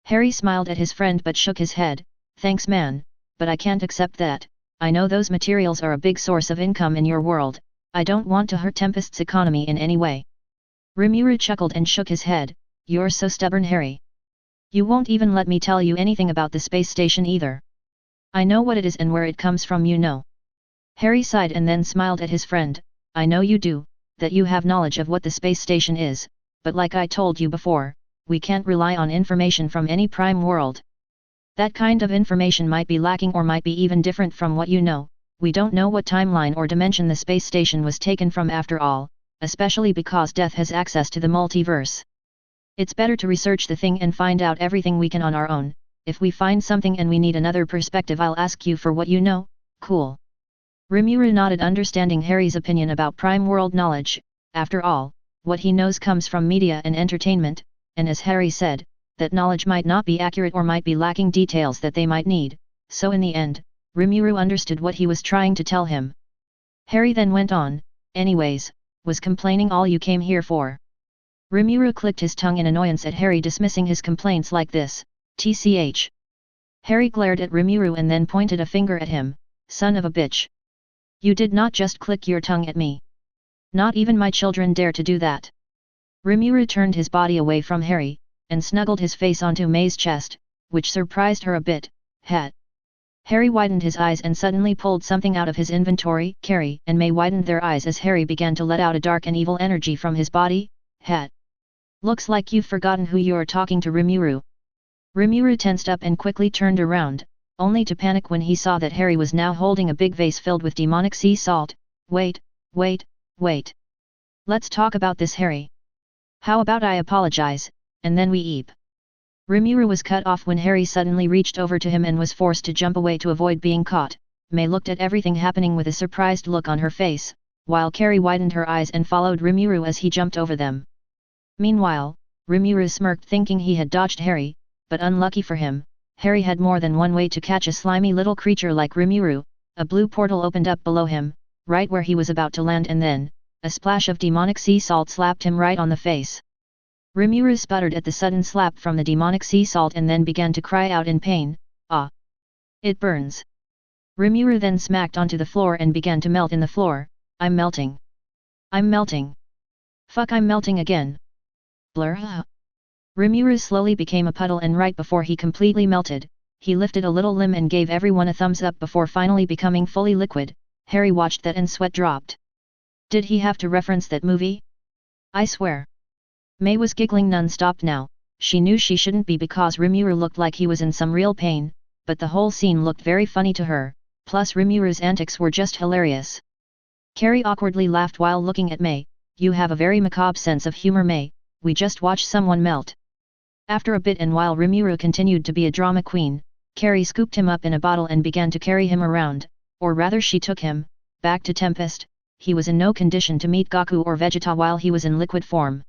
Harry smiled at his friend but shook his head. "Thanks man, but I can't accept that. I know those materials are a big source of income in your world. I don't want to hurt Tempest's economy in any way." Rimuru chuckled and shook his head. "You're so stubborn, Harry. You won't even let me tell you anything about the space station either. I know what it is and where it comes from, you know." Harry sighed and then smiled at his friend. "I know you do, that you have knowledge of what the space station is, but like I told you before, we can't rely on information from any prime world. That kind of information might be lacking or might be even different from what you know. We don't know what timeline or dimension the space station was taken from after all, especially because Death has access to the multiverse. It's better to research the thing and find out everything we can on our own. If we find something and we need another perspective, I'll ask you for what you know." "Cool." Rimuru nodded, understanding Harry's opinion about prime world knowledge. After all, what he knows comes from media and entertainment, and as Harry said, that knowledge might not be accurate or might be lacking details that they might need, so in the end, Rimuru understood what he was trying to tell him. Harry then went on, "Anyways, was complaining all you came here for?" Rimuru clicked his tongue in annoyance at Harry dismissing his complaints like this. "Tch." Harry glared at Rimuru and then pointed a finger at him. "Son of a bitch. You did not just click your tongue at me. Not even my children dare to do that." Rimuru turned his body away from Harry, and snuggled his face onto May's chest, which surprised her a bit. "Hat." Harry widened his eyes and suddenly pulled something out of his inventory. Carrie and May widened their eyes as Harry began to let out a dark and evil energy from his body. "Hat. Looks like you've forgotten who you're talking to, Rimuru." Rimuru tensed up and quickly turned around, only to panic when he saw that Harry was now holding a big vase filled with demonic sea salt. Wait. Let's talk about this, Harry. How about I apologize, and then we eat?" Rimuru was cut off when Harry suddenly reached over to him and was forced to jump away to avoid being caught. May looked at everything happening with a surprised look on her face, while Carrie widened her eyes and followed Rimuru as he jumped over them. Meanwhile, Rimuru smirked, thinking he had dodged Harry, but unlucky for him, Harry had more than one way to catch a slimy little creature like Rimuru. A blue portal opened up below him, right where he was about to land, and then, a splash of demonic sea salt slapped him right on the face. Rimuru sputtered at the sudden slap from the demonic sea salt and then began to cry out in pain. "Ah! It burns!" Rimuru then smacked onto the floor and began to melt in the floor. "I'm melting! I'm melting! Fuck, I'm melting again!" Blur. Rimuru slowly became a puddle, and right before he completely melted, he lifted a little limb and gave everyone a thumbs up before finally becoming fully liquid. Harry watched that and sweat dropped. Did he have to reference that movie? I swear. May was giggling non-stop now. She knew she shouldn't be because Rimuru looked like he was in some real pain, but the whole scene looked very funny to her, plus Rimuru's antics were just hilarious. Carrie awkwardly laughed while looking at May. "You have a very macabre sense of humor, May. We just watched someone melt." After a bit, and while Rimuru continued to be a drama queen, Carrie scooped him up in a bottle and began to carry him around, or rather she took him, back to Tempest. He was in no condition to meet Goku or Vegeta while he was in liquid form.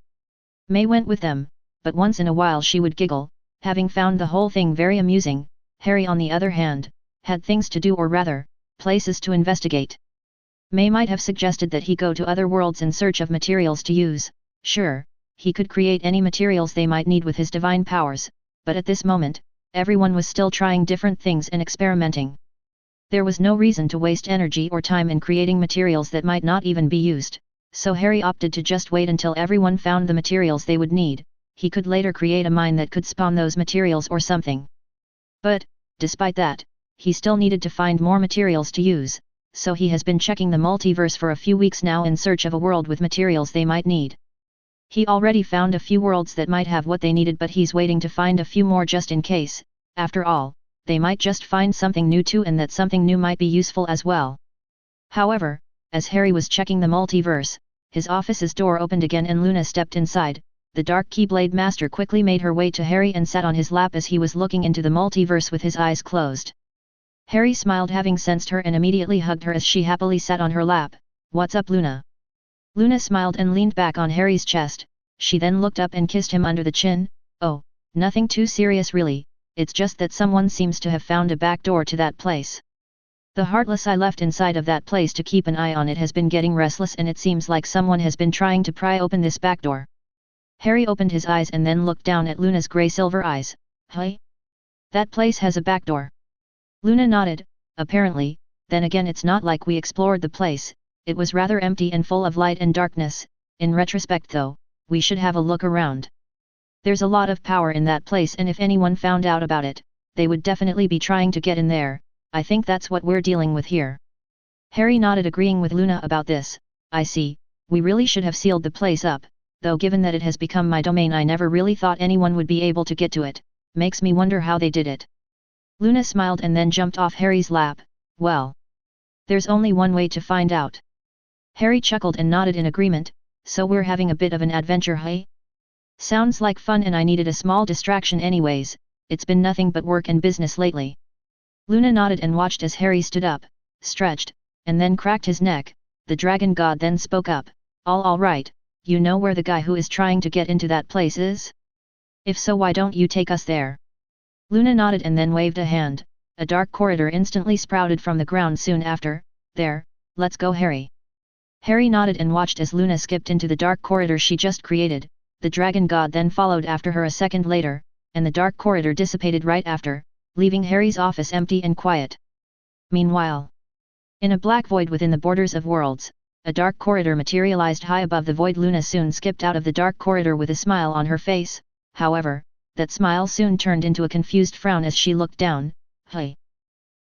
May went with them, but once in a while she would giggle, having found the whole thing very amusing. Harry, on the other hand, had things to do, or rather, places to investigate. May might have suggested that he go to other worlds in search of materials to use. Sure, he could create any materials they might need with his divine powers, but at this moment, everyone was still trying different things and experimenting. There was no reason to waste energy or time in creating materials that might not even be used, so Harry opted to just wait until everyone found the materials they would need. He could later create a mine that could spawn those materials or something. But, despite that, he still needed to find more materials to use, so he has been checking the multiverse for a few weeks now in search of a world with materials they might need. He already found a few worlds that might have what they needed, but he's waiting to find a few more just in case. After all, they might just find something new too, and that something new might be useful as well. However, As Harry was checking the multiverse, his office's door opened again and Luna stepped inside. The Dark Keyblade Master quickly made her way to Harry and sat on his lap as he was looking into the multiverse with his eyes closed. Harry smiled having sensed her and immediately hugged her as she happily sat on her lap. "What's up, Luna?" Luna smiled and leaned back on Harry's chest. She then looked up and kissed him under the chin. "Oh, nothing too serious really, it's just that someone seems to have found a back door to that place. The heartless I left inside of that place to keep an eye on it has been getting restless and it seems like someone has been trying to pry open this back door." Harry opened his eyes and then looked down at Luna's grey-silver eyes. "Hey? That place has a back door?" Luna nodded. "Apparently, then again it's not like we explored the place, it was rather empty and full of light and darkness. In retrospect though, we should have a look around. There's a lot of power in that place and if anyone found out about it, they would definitely be trying to get in there. I think that's what we're dealing with here." Harry nodded agreeing with Luna about this. "I see, we really should have sealed the place up, though given that it has become my domain I never really thought anyone would be able to get to it, makes me wonder how they did it." Luna smiled and then jumped off Harry's lap. "Well, there's only one way to find out." Harry chuckled and nodded in agreement. "So we're having a bit of an adventure, hey? Sounds like fun and I needed a small distraction anyways, it's been nothing but work and business lately." Luna nodded and watched as Harry stood up, stretched, and then cracked his neck. The dragon god then spoke up. All right, you know where the guy who is trying to get into that place is? If so, why don't you take us there?" Luna nodded and then waved a hand. A dark corridor instantly sprouted from the ground soon after. "There, let's go, Harry." Harry nodded and watched as Luna skipped into the dark corridor she just created. The dragon god then followed after her a second later, and the dark corridor dissipated right after, leaving Harry's office empty and quiet. Meanwhile, in a black void within the borders of worlds, a dark corridor materialized high above the void. Luna soon skipped out of the dark corridor with a smile on her face. However, that smile soon turned into a confused frown as she looked down. "Hey!"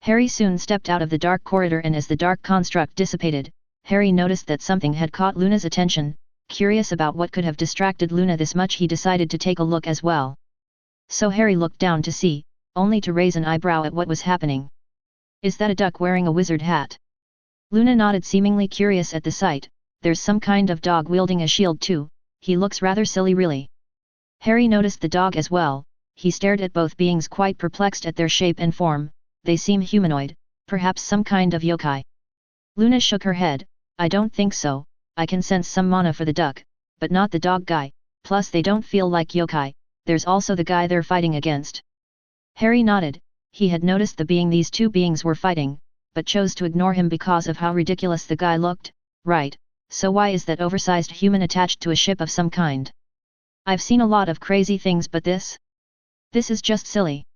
Harry soon stepped out of the dark corridor and as the dark construct dissipated, Harry noticed that something had caught Luna's attention. Curious about what could have distracted Luna this much, he decided to take a look as well. So Harry looked down to see, only to raise an eyebrow at what was happening. "Is that a duck wearing a wizard hat?" Luna nodded, seemingly curious at the sight. "There's some kind of dog wielding a shield too, he looks rather silly really." Harry noticed the dog as well. He stared at both beings, quite perplexed at their shape and form. They seem humanoid, perhaps some kind of yokai. Luna shook her head. "I don't think so, I can sense some mana for the duck, but not the dog guy, plus they don't feel like yokai. There's also the guy they're fighting against." Harry nodded. He had noticed these two beings were fighting, but chose to ignore him because of how ridiculous the guy looked. "Right, so why is that oversized human attached to a ship of some kind? I've seen a lot of crazy things, but this is just silly.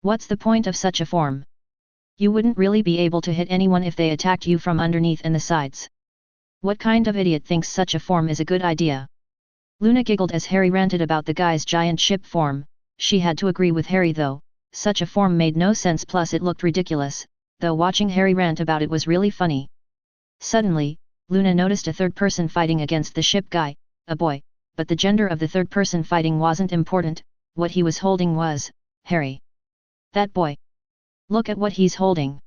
What's the point of such a form? You wouldn't really be able to hit anyone if they attacked you from underneath and the sides. What kind of idiot thinks such a form is a good idea?" Luna giggled as Harry ranted about the guy's giant ship form. She had to agree with Harry though, such a form made no sense, plus it looked ridiculous, though watching Harry rant about it was really funny. Suddenly, Luna noticed a third person fighting against the ship guy, a boy, but the gender of the third person fighting wasn't important, what he was holding was, Harry. "That boy. Look at what he's holding."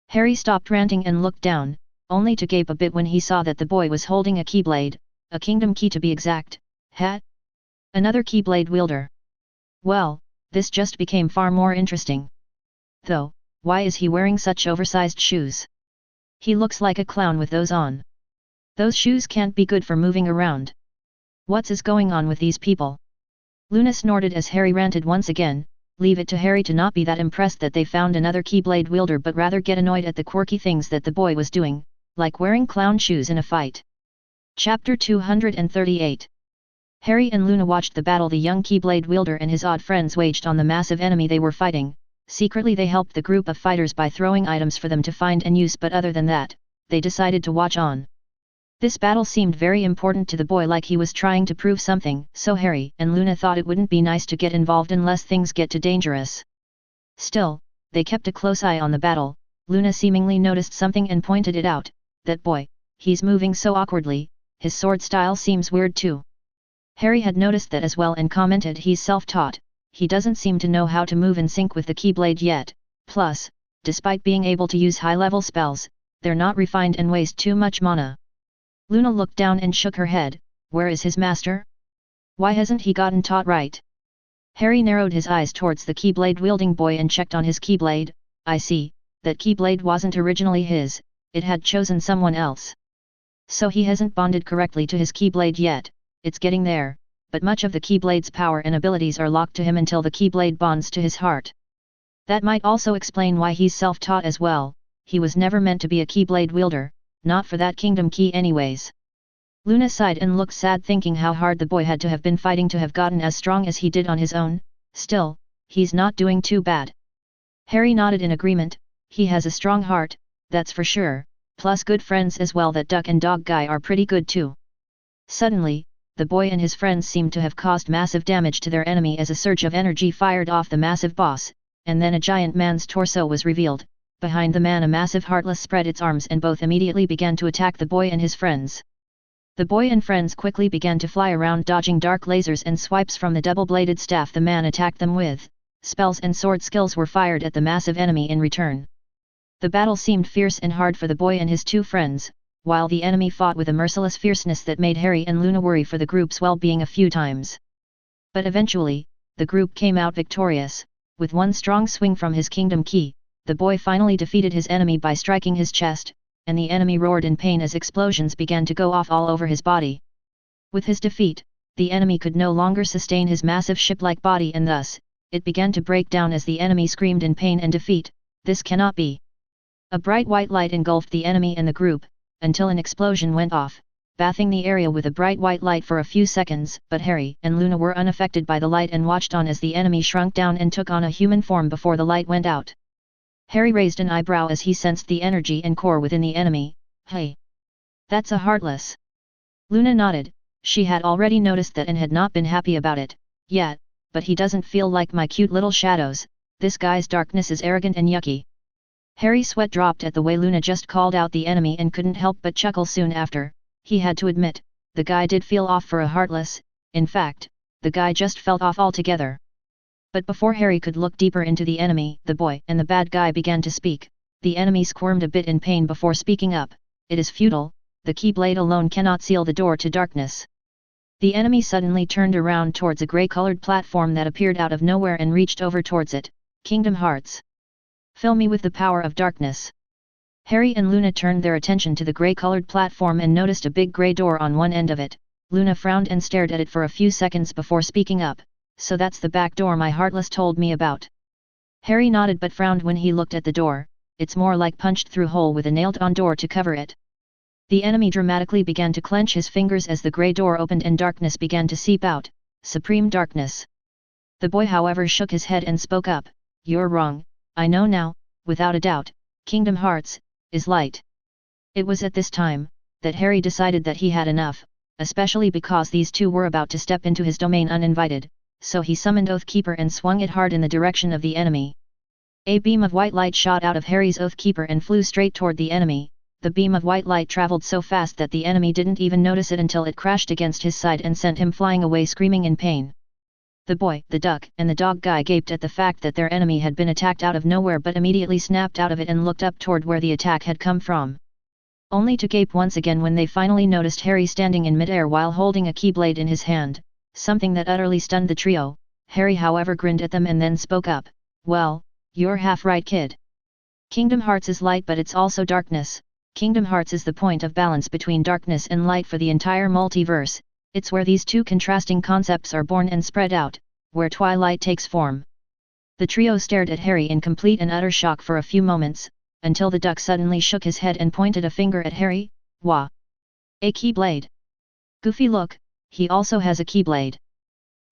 Harry stopped ranting and looked down, only to gape a bit when he saw that the boy was holding a keyblade, a kingdom key to be exact. Another keyblade wielder. Well, this just became far more interesting. Though, why is he wearing such oversized shoes? He looks like a clown with those on. Those shoes can't be good for moving around. What's going on with these people? Luna snorted as Harry ranted once again. Leave it to Harry to not be that impressed that they found another keyblade wielder, but rather get annoyed at the quirky things that the boy was doing, like wearing clown shoes in a fight. Chapter 238. Harry and Luna watched the battle the young keyblade wielder and his odd friends waged on the massive enemy they were fighting. Secretly they helped the group of fighters by throwing items for them to find and use, but other than that, they decided to watch on. This battle seemed very important to the boy, like he was trying to prove something, so Harry and Luna thought it wouldn't be nice to get involved unless things get too dangerous. Still, they kept a close eye on the battle. Luna seemingly noticed something and pointed it out. "That boy, he's moving so awkwardly, his sword style seems weird too." Harry had noticed that as well and commented, "He's self-taught, he doesn't seem to know how to move in sync with the keyblade yet, plus, despite being able to use high-level spells, they're not refined and waste too much mana. Luna looked down and shook her head. Where is his master? Why hasn't he gotten taught right? Harry narrowed his eyes towards the Keyblade-wielding boy and checked on his Keyblade. I see, that Keyblade wasn't originally his, it had chosen someone else. So he hasn't bonded correctly to his Keyblade yet. It's getting there, but much of the Keyblade's power and abilities are locked to him until the Keyblade bonds to his heart. That might also explain why he's self-taught as well. He was never meant to be a Keyblade wielder, not for that Kingdom Key anyways. Luna sighed and looked sad, thinking how hard the boy had to have been fighting to have gotten as strong as he did on his own. Still, he's not doing too bad. Harry nodded in agreement. He has a strong heart, that's for sure, plus good friends as well. That duck and dog guy are pretty good too. Suddenly, the boy and his friends seemed to have caused massive damage to their enemy as a surge of energy fired off the massive boss, and then a giant man's torso was revealed. Behind the man a massive Heartless spread its arms and both immediately began to attack the boy and his friends. The boy and friends quickly began to fly around, dodging dark lasers and swipes from the double-bladed staff the man attacked them with. Spells and sword skills were fired at the massive enemy in return. The battle seemed fierce and hard for the boy and his two friends, while the enemy fought with a merciless fierceness that made Harry and Luna worry for the group's well-being a few times. But eventually, the group came out victorious. With one strong swing from his Kingdom Key, the boy finally defeated his enemy by striking his chest, and the enemy roared in pain as explosions began to go off all over his body. With his defeat, the enemy could no longer sustain his massive ship-like body, and thus, it began to break down as the enemy screamed in pain and defeat. This cannot be. A bright white light engulfed the enemy and the group, until an explosion went off, bathing the area with a bright white light for a few seconds, but Harry and Luna were unaffected by the light and watched on as the enemy shrunk down and took on a human form before the light went out. Harry raised an eyebrow as he sensed the energy and core within the enemy. Hey! That's a Heartless. Luna nodded. She had already noticed that and had not been happy about it yet, but he doesn't feel like my cute little shadows. This guy's darkness is arrogant and yucky. Harry's sweat dropped at the way Luna just called out the enemy and couldn't help but chuckle soon after. He had to admit, the guy did feel off for a Heartless. In fact, the guy just felt off altogether. But before Harry could look deeper into the enemy, the boy and the bad guy began to speak. The enemy squirmed a bit in pain before speaking up. It is futile, the Keyblade alone cannot seal the door to darkness. The enemy suddenly turned around towards a grey-colored platform that appeared out of nowhere and reached over towards it. Kingdom Hearts. Fill me with the power of darkness. Harry and Luna turned their attention to the grey-colored platform and noticed a big grey door on one end of it. Luna frowned and stared at it for a few seconds before speaking up. So that's the back door my Heartless told me about. Harry nodded but frowned when he looked at the door. It's more like punched-through hole with a nailed-on door to cover it. The enemy dramatically began to clench his fingers as the grey door opened and darkness began to seep out. Supreme darkness. The boy however shook his head and spoke up. You're wrong, I know now, without a doubt, Kingdom Hearts is light. It was at this time that Harry decided that he had enough, especially because these two were about to step into his domain uninvited. So he summoned Oathkeeper and swung it hard in the direction of the enemy. A beam of white light shot out of Harry's Oathkeeper and flew straight toward the enemy. The beam of white light traveled so fast that the enemy didn't even notice it until it crashed against his side and sent him flying away screaming in pain. The boy, the duck, and the dog guy gaped at the fact that their enemy had been attacked out of nowhere but immediately snapped out of it and looked up toward where the attack had come from. Only to gape once again when they finally noticed Harry standing in midair while holding a Keyblade in his hand. Something that utterly stunned the trio. Harry however grinned at them and then spoke up. Well, you're half right, kid. Kingdom Hearts is light but it's also darkness. Kingdom Hearts is the point of balance between darkness and light for the entire multiverse. It's where these two contrasting concepts are born and spread out, where twilight takes form. The trio stared at Harry in complete and utter shock for a few moments, until the duck suddenly shook his head and pointed a finger at Harry. Wah! A Keyblade. Goofy look. He also has a Keyblade.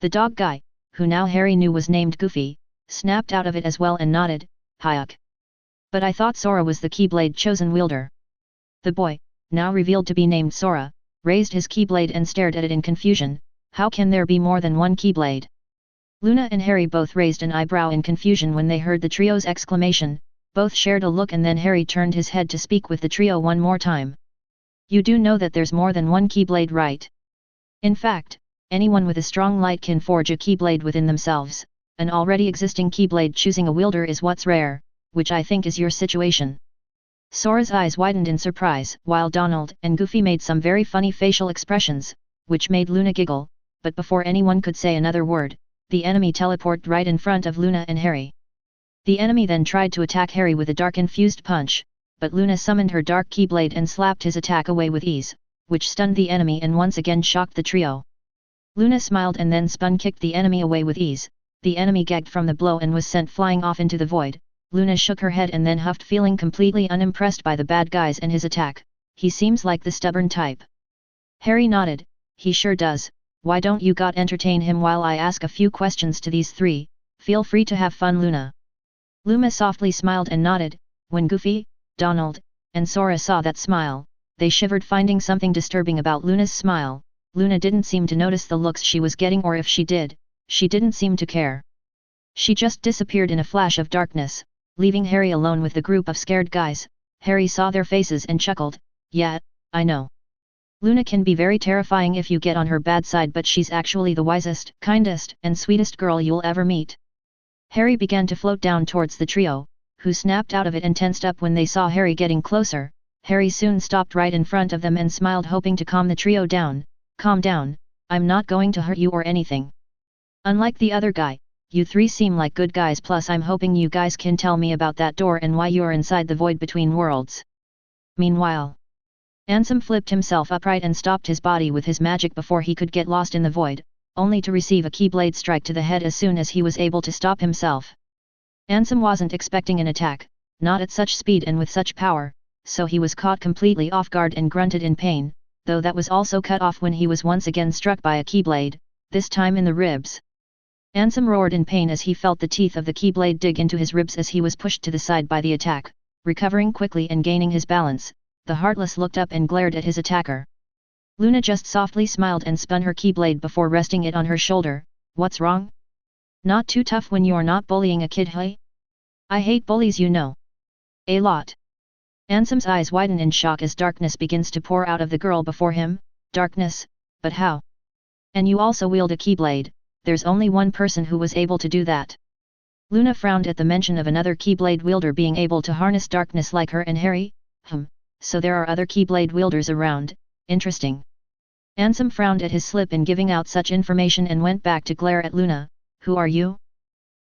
The dog guy, who now Harry knew was named Goofy, snapped out of it as well and nodded. Hyuk. But I thought Sora was the Keyblade chosen wielder. The boy, now revealed to be named Sora, raised his Keyblade and stared at it in confusion. How can there be more than one Keyblade? Luna and Harry both raised an eyebrow in confusion when they heard the trio's exclamation. Both shared a look and then Harry turned his head to speak with the trio one more time. You do know that there's more than one Keyblade, right? In fact, anyone with a strong light can forge a Keyblade within themselves. An already existing Keyblade choosing a wielder is what's rare, which I think is your situation. Sora's eyes widened in surprise, while Donald and Goofy made some very funny facial expressions, which made Luna giggle, but before anyone could say another word, the enemy teleported right in front of Luna and Harry. The enemy then tried to attack Harry with a dark-infused punch, but Luna summoned her dark keyblade and slapped his attack away with ease, which stunned the enemy and once again shocked the trio. Luna smiled and then spun-kicked the enemy away with ease. The enemy gagged from the blow and was sent flying off into the void. Luna shook her head and then huffed, feeling completely unimpressed by the bad guys and his attack. He seems like the stubborn type. Harry nodded. He sure does. Why don't you got entertain him while I ask a few questions to these three? Feel free to have fun, Luna. Luna softly smiled and nodded. When Goofy, Donald, and Sora saw that smile, they shivered, finding something disturbing about Luna's smile. Luna didn't seem to notice the looks she was getting, or if she did, she didn't seem to care. She just disappeared in a flash of darkness, leaving Harry alone with the group of scared guys. Harry saw their faces and chuckled. Yeah, I know. Luna can be very terrifying if you get on her bad side, but she's actually the wisest, kindest, and sweetest girl you'll ever meet. Harry began to float down towards the trio, who snapped out of it and tensed up when they saw Harry getting closer. Harry soon stopped right in front of them and smiled, hoping to calm the trio down. Calm down, I'm not going to hurt you or anything. Unlike the other guy, you three seem like good guys, plus I'm hoping you guys can tell me about that door and why you're inside the void between worlds. Meanwhile, Ansem flipped himself upright and stopped his body with his magic before he could get lost in the void, only to receive a keyblade strike to the head as soon as he was able to stop himself. Ansem wasn't expecting an attack, not at such speed and with such power, so he was caught completely off guard and grunted in pain, though that was also cut off when he was once again struck by a keyblade, this time in the ribs. Ansem roared in pain as he felt the teeth of the keyblade dig into his ribs as he was pushed to the side by the attack. Recovering quickly and gaining his balance, the Heartless looked up and glared at his attacker. Luna just softly smiled and spun her keyblade before resting it on her shoulder. What's wrong? Not too tough when you're not bullying a kid, hey? I hate bullies, you know. A lot. Ansem's eyes widen in shock as darkness begins to pour out of the girl before him. Darkness? But how? And you also wield a keyblade. There's only one person who was able to do that. Luna frowned at the mention of another keyblade wielder being able to harness darkness like her and Harry. So there are other keyblade wielders around. Interesting. Ansem frowned at his slip in giving out such information and went back to glare at Luna. Who are you?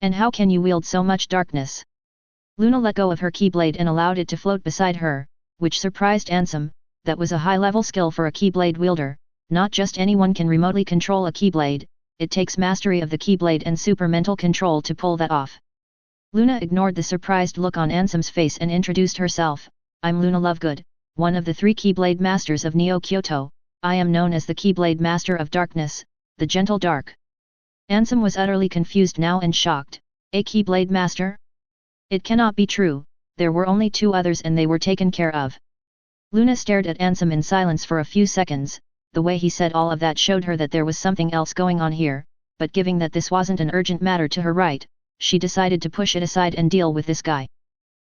And how can you wield so much darkness? Luna let go of her keyblade and allowed it to float beside her, which surprised Ansem. That was a high-level skill for a keyblade wielder. Not just anyone can remotely control a keyblade, it takes mastery of the keyblade and super mental control to pull that off. Luna ignored the surprised look on Ansem's face and introduced herself. I'm Luna Lovegood, one of the 3 Keyblade Masters of Neo Kyoto. I am known as the Keyblade Master of Darkness, the Gentle Dark. Ansem was utterly confused now and shocked. A Keyblade Master? It cannot be true, there were only 2 others and they were taken care of. Luna stared at Ansem in silence for a few seconds. The way he said all of that showed her that there was something else going on here, but given that this wasn't an urgent matter to her right, she decided to push it aside and deal with this guy.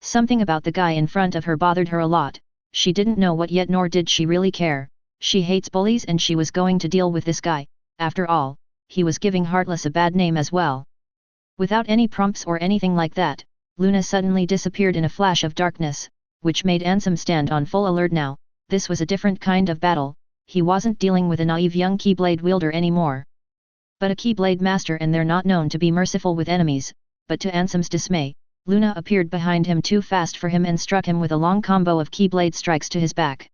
Something about the guy in front of her bothered her a lot. She didn't know what yet, nor did she really care. She hates bullies and she was going to deal with this guy. After all, he was giving Heartless a bad name as well. Without any prompts or anything like that, Luna suddenly disappeared in a flash of darkness, which made Ansem stand on full alert now. This was a different kind of battle. He wasn't dealing with a naive young Keyblade wielder anymore, but a Keyblade Master, and they're not known to be merciful with enemies. But to Ansem's dismay, Luna appeared behind him too fast for him and struck him with a long combo of Keyblade strikes to his back.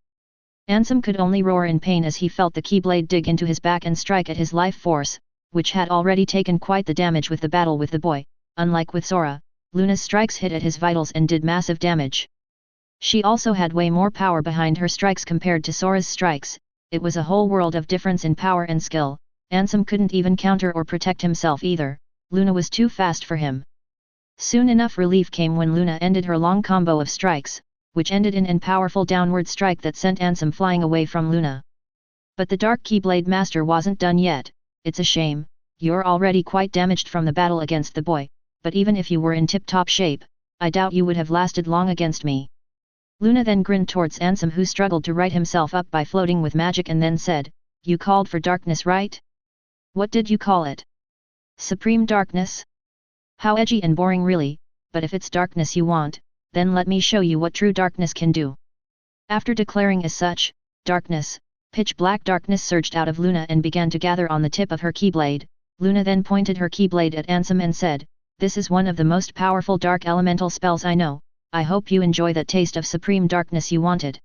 Ansem could only roar in pain as he felt the Keyblade dig into his back and strike at his life force, which had already taken quite the damage with the battle with the boy. Unlike with Sora, Luna's strikes hit at his vitals and did massive damage. She also had way more power behind her strikes compared to Sora's strikes. It was a whole world of difference in power and skill. Ansem couldn't even counter or protect himself either. Luna was too fast for him. Soon enough relief came when Luna ended her long combo of strikes, which ended in an powerful downward strike that sent Ansem flying away from Luna. But the Dark Keyblade Master wasn't done yet. It's a shame, you're already quite damaged from the battle against the boy, but even if you were in tip-top shape, I doubt you would have lasted long against me. Luna then grinned towards Ansem, who struggled to right himself up by floating with magic, and then said, "You called for darkness, right? What did you call it? Supreme darkness? How edgy and boring really, but if it's darkness you want, then let me show you what true darkness can do. After declaring as such, darkness, pitch black darkness surged out of Luna and began to gather on the tip of her keyblade. Luna then pointed her keyblade at Ansem and said, "This is one of the most powerful dark elemental spells I know, I hope you enjoy that taste of supreme darkness you wanted."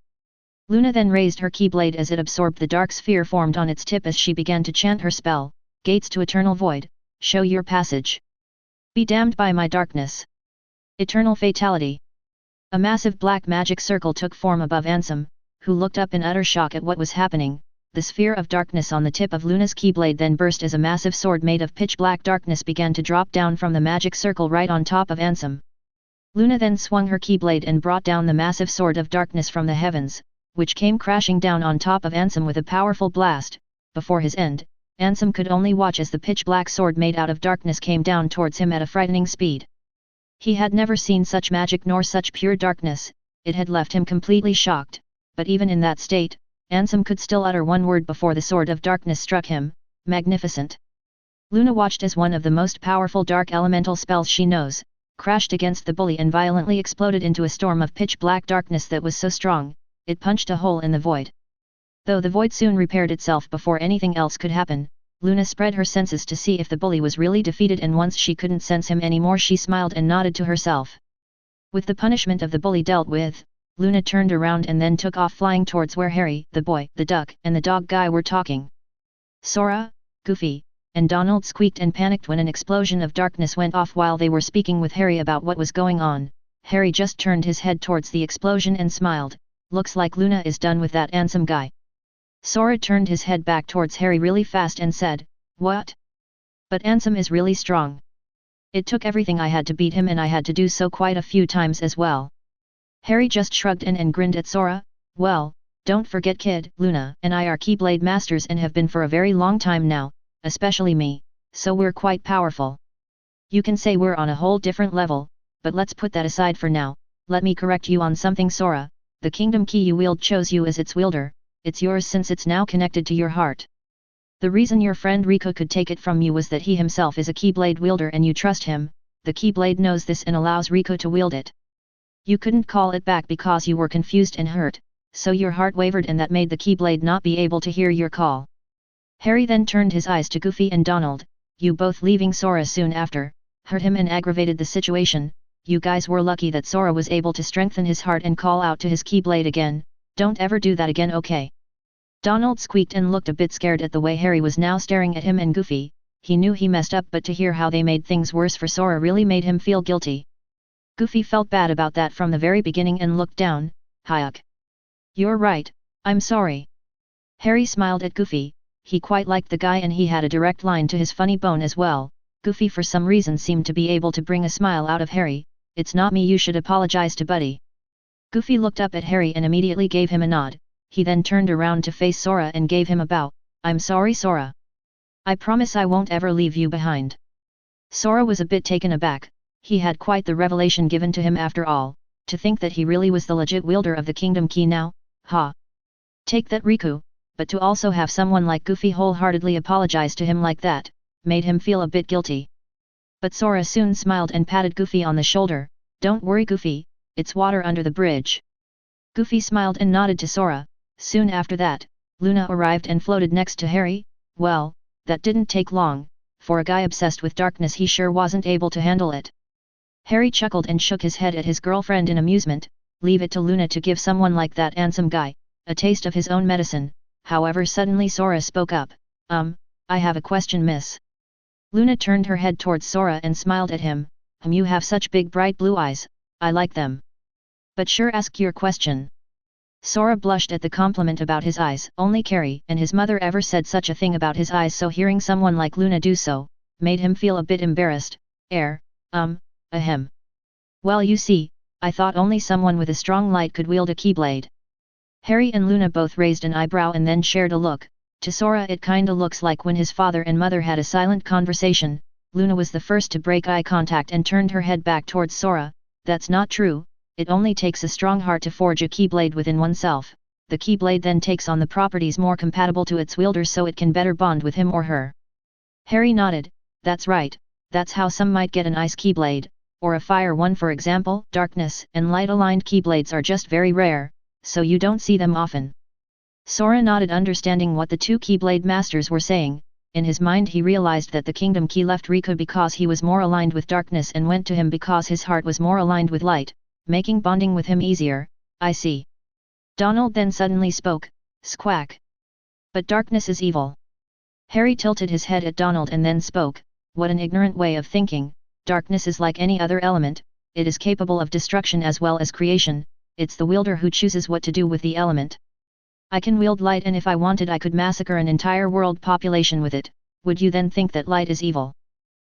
Luna then raised her keyblade as it absorbed the dark sphere formed on its tip as she began to chant her spell, "Gates to eternal void, show your passage. Be damned by my darkness. Eternal fatality." A massive black magic circle took form above Ansem, who looked up in utter shock at what was happening. The sphere of darkness on the tip of Luna's keyblade then burst as a massive sword made of pitch black darkness began to drop down from the magic circle right on top of Ansem. Luna then swung her keyblade and brought down the massive sword of darkness from the heavens, which came crashing down on top of Ansem with a powerful blast. Before his end, Ansem could only watch as the pitch black sword made out of darkness came down towards him at a frightening speed. He had never seen such magic nor such pure darkness, it had left him completely shocked, but even in that state, Ansem could still utter one word before the sword of darkness struck him, "Magnificent." Luna watched as one of the most powerful dark elemental spells she knows, crashed against the bully and violently exploded into a storm of pitch black darkness that was so strong, it punched a hole in the void. Though the void soon repaired itself before anything else could happen, Luna spread her senses to see if the bully was really defeated, and once she couldn't sense him anymore she smiled and nodded to herself. With the punishment of the bully dealt with, Luna turned around and then took off flying towards where Harry, the boy, the duck, and the dog guy were talking. Sora, Goofy, and Donald squeaked and panicked when an explosion of darkness went off while they were speaking with Harry about what was going on. Harry just turned his head towards the explosion and smiled, "Looks like Luna is done with that Ansem guy." Sora turned his head back towards Harry really fast and said, "What? But Ansem is really strong. It took everything I had to beat him, and I had to do so quite a few times as well." Harry just shrugged and grinned at Sora. "Well, don't forget kid, Luna and I are Keyblade Masters and have been for a very long time now, especially me, so we're quite powerful. You can say we're on a whole different level, but let's put that aside for now. Let me correct you on something, Sora. The kingdom key you wield chose you as its wielder, it's yours since it's now connected to your heart. The reason your friend Riku could take it from you was that he himself is a Keyblade wielder and you trust him, the Keyblade knows this and allows Riku to wield it. You couldn't call it back because you were confused and hurt, so your heart wavered and that made the Keyblade not be able to hear your call." Harry then turned his eyes to Goofy and Donald, "You both leaving Sora soon after, hurt him and aggravated the situation. You guys were lucky that Sora was able to strengthen his heart and call out to his Keyblade again, don't ever do that again, okay?" Donald squeaked and looked a bit scared at the way Harry was now staring at him and Goofy. He knew he messed up, but to hear how they made things worse for Sora really made him feel guilty. Goofy felt bad about that from the very beginning and looked down. "Hyuk. You're right, I'm sorry." Harry smiled at Goofy, he quite liked the guy and he had a direct line to his funny bone as well. Goofy for some reason seemed to be able to bring a smile out of Harry. "It's not me you should apologize to, buddy." Goofy looked up at Harry and immediately gave him a nod. He then turned around to face Sora and gave him a bow. "I'm sorry, Sora. I promise I won't ever leave you behind." Sora was a bit taken aback. He had quite the revelation given to him after all, to think that he really was the legit wielder of the Kingdom Key now, ha! Take that, Riku, but to also have someone like Goofy wholeheartedly apologize to him like that, made him feel a bit guilty. But Sora soon smiled and patted Goofy on the shoulder. "Don't worry, Goofy, it's water under the bridge." Goofy smiled and nodded to Sora. Soon after that, Luna arrived and floated next to Harry. Well, that didn't take long, for a guy obsessed with darkness he sure wasn't able to handle it. Harry chuckled and shook his head at his girlfriend in amusement. Leave it to Luna to give someone like that handsome guy a taste of his own medicine. However, suddenly Sora spoke up. I have a question, miss." Luna turned her head towards Sora and smiled at him. You have such big bright blue eyes, I like them. But sure, ask your question." Sora blushed at the compliment about his eyes. Only Carrie and his mother ever said such a thing about his eyes, so hearing someone like Luna do so, made him feel a bit embarrassed. Ahem. Well, you see, I thought only someone with a strong light could wield a Keyblade." Harry and Luna both raised an eyebrow and then shared a look. To Sora it kinda looks like when his father and mother had a silent conversation. Luna was the first to break eye contact and turned her head back towards Sora. "That's not true, it only takes a strong heart to forge a Keyblade within oneself. The Keyblade then takes on the properties more compatible to its wielder so it can better bond with him or her." Harry nodded. "That's right, that's how some might get an ice Keyblade, or a fire one for example. Darkness and light-aligned keyblades are just very rare, so you don't see them often. Sora nodded, understanding what the two Keyblade Masters were saying. In his mind he realized that the Kingdom Key left Riku because he was more aligned with darkness and went to him because his heart was more aligned with light, making bonding with him easier. I see. Donald then suddenly spoke, squawk. But darkness is evil. Harry tilted his head at Donald and then spoke, what an ignorant way of thinking. Darkness is like any other element, it is capable of destruction as well as creation, it's the wielder who chooses what to do with the element. I can wield light, and if I wanted I could massacre an entire world population with it. Would you then think that light is evil?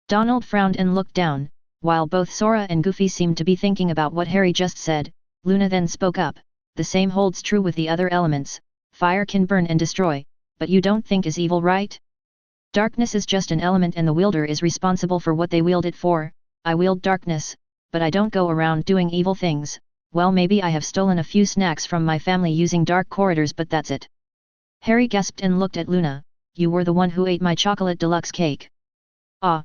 Donald frowned and looked down. While both Sora and Goofy seemed to be thinking about what Harry just said, Luna then spoke up, the same holds true with the other elements. Fire can burn and destroy, but you don't think is evil, right? Darkness is just an element and the wielder is responsible for what they wield it for. I wield darkness, but I don't go around doing evil things. Well, maybe I have stolen a few snacks from my family using dark corridors, but that's it. Harry gasped and looked at Luna. You were the one who ate my chocolate deluxe cake. Ah!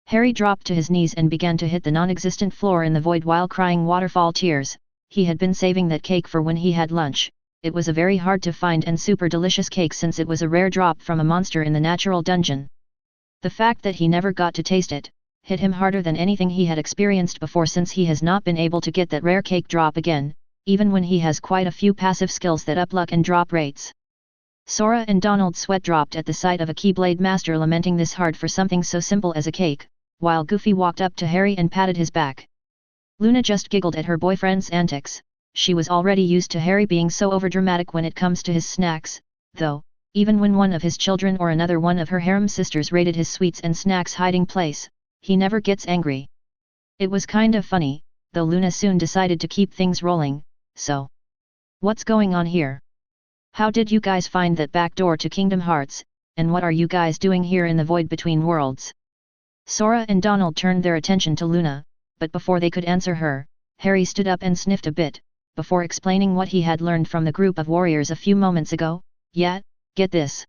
Harry dropped to his knees and began to hit the non-existent floor in the void while crying waterfall tears. He had been saving that cake for when he had lunch. It was a very hard to find and super delicious cake since it was a rare drop from a monster in the natural dungeon. The fact that he never got to taste it hit him harder than anything he had experienced before, since he has not been able to get that rare cake drop again, even when he has quite a few passive skills that up luck and drop rates. Sora and Donald's sweat dropped at the sight of a Keyblade Master lamenting this hard for something so simple as a cake, while Goofy walked up to Harry and patted his back. Luna just giggled at her boyfriend's antics. She was already used to Harry being so overdramatic when it comes to his snacks, though, even when one of his children or another one of her harem sisters raided his sweets and snacks hiding place, he never gets angry. It was kind of funny, though Luna soon decided to keep things rolling. So, what's going on here? How did you guys find that back door to Kingdom Hearts, and what are you guys doing here in the void between worlds? Sora and Donald turned their attention to Luna, but before they could answer her, Harry stood up and sniffed a bit, before explaining what he had learned from the group of warriors a few moments ago. Yeah, get this.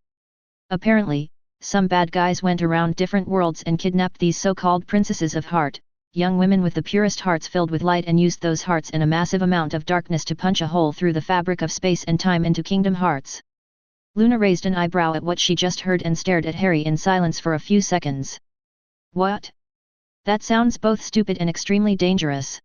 Apparently, some bad guys went around different worlds and kidnapped these so-called princesses of heart, young women with the purest hearts filled with light, and used those hearts in a massive amount of darkness to punch a hole through the fabric of space and time into Kingdom Hearts. Luna raised an eyebrow at what she just heard and stared at Harry in silence for a few seconds. What? That sounds both stupid and extremely dangerous.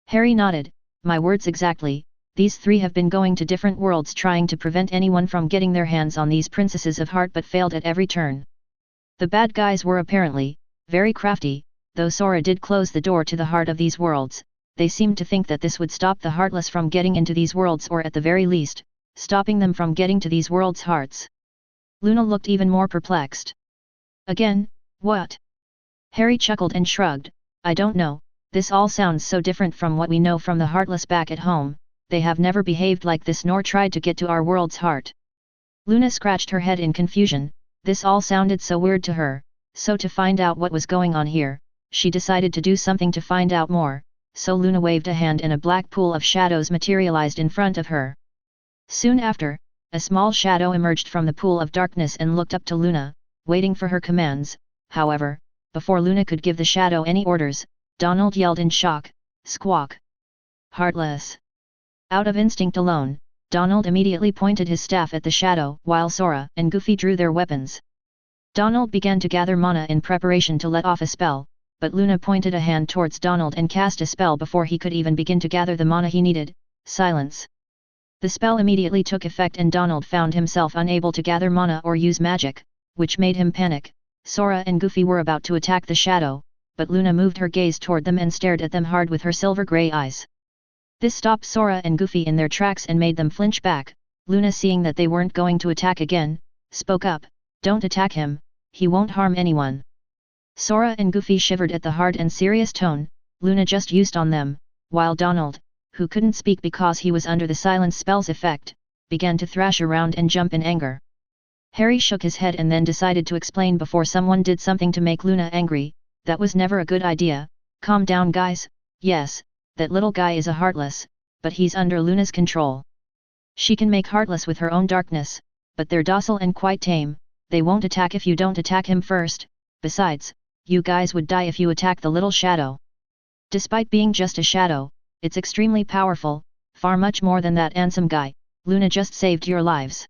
Harry nodded. My words exactly. These three have been going to different worlds trying to prevent anyone from getting their hands on these princesses of heart, but failed at every turn. The bad guys were apparently very crafty, though Sora did close the door to the heart of these worlds. They seemed to think that this would stop the heartless from getting into these worlds, or at the very least, stopping them from getting to these worlds' hearts. Luna looked even more perplexed. Again, what? Harry chuckled and shrugged. I don't know, this all sounds so different from what we know from the heartless back at home. They have never behaved like this nor tried to get to our world's heart. Luna scratched her head in confusion. This all sounded so weird to her, so to find out what was going on here, she decided to do something to find out more. So Luna waved a hand and a black pool of shadows materialized in front of her. Soon after, a small shadow emerged from the pool of darkness and looked up to Luna, waiting for her commands. However, before Luna could give the shadow any orders, Donald yelled in shock, "Squawk! Heartless!" Out of instinct alone, Donald immediately pointed his staff at the shadow, while Sora and Goofy drew their weapons. Donald began to gather mana in preparation to let off a spell, but Luna pointed a hand towards Donald and cast a spell before he could even begin to gather the mana he needed. Silence. The spell immediately took effect and Donald found himself unable to gather mana or use magic, which made him panic. Sora and Goofy were about to attack the shadow, but Luna moved her gaze toward them and stared at them hard with her silver-grey eyes. This stopped Sora and Goofy in their tracks and made them flinch back. Luna, seeing that they weren't going to attack again, spoke up, "Don't attack him, he won't harm anyone." Sora and Goofy shivered at the hard and serious tone Luna just used on them, while Donald, who couldn't speak because he was under the silence spell's effect, began to thrash around and jump in anger. Harry shook his head and then decided to explain before someone did something to make Luna angry. That was never a good idea. Calm down, guys. Yes, that little guy is a heartless, but he's under Luna's control. She can make heartless with her own darkness, but they're docile and quite tame. They won't attack if you don't attack him first. Besides, you guys would die if you attack the little shadow. Despite being just a shadow, it's extremely powerful, far much more than that handsome guy. Luna just saved your lives.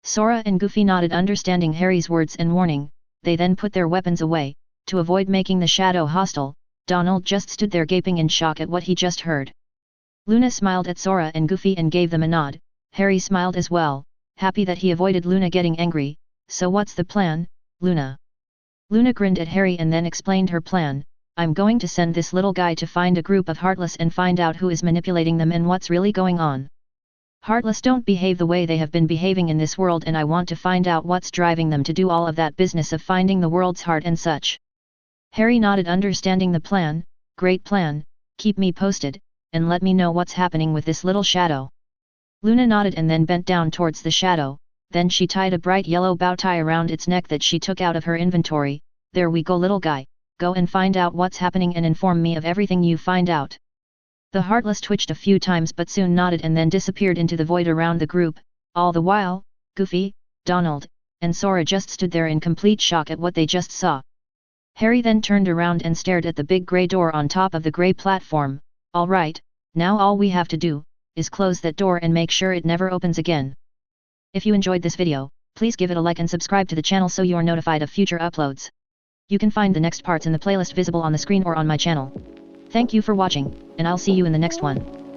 Sora and Goofy nodded, understanding Harry's words and warning. They then put their weapons away. To avoid making the shadow hostile, Donald just stood there gaping in shock at what he just heard. Luna smiled at Sora and Goofy and gave them a nod. Harry smiled as well, happy that he avoided Luna getting angry. So what's the plan, Luna? Luna grinned at Harry and then explained her plan. I'm going to send this little guy to find a group of Heartless and find out who is manipulating them and what's really going on. Heartless don't behave the way they have been behaving in this world, and I want to find out what's driving them to do all of that business of finding the world's heart and such. Harry nodded, understanding the plan. Great plan, keep me posted, and let me know what's happening with this little shadow. Luna nodded and then bent down towards the shadow, then she tied a bright yellow bow tie around its neck that she took out of her inventory. There we go, little guy, go and find out what's happening and inform me of everything you find out. The Heartless twitched a few times but soon nodded and then disappeared into the void around the group. All the while, Goofy, Donald, and Sora just stood there in complete shock at what they just saw. Harry then turned around and stared at the big grey door on top of the grey platform. Alright, now all we have to do is close that door and make sure it never opens again. If you enjoyed this video, please give it a like and subscribe to the channel so you're notified of future uploads. You can find the next parts in the playlist visible on the screen or on my channel. Thank you for watching, and I'll see you in the next one.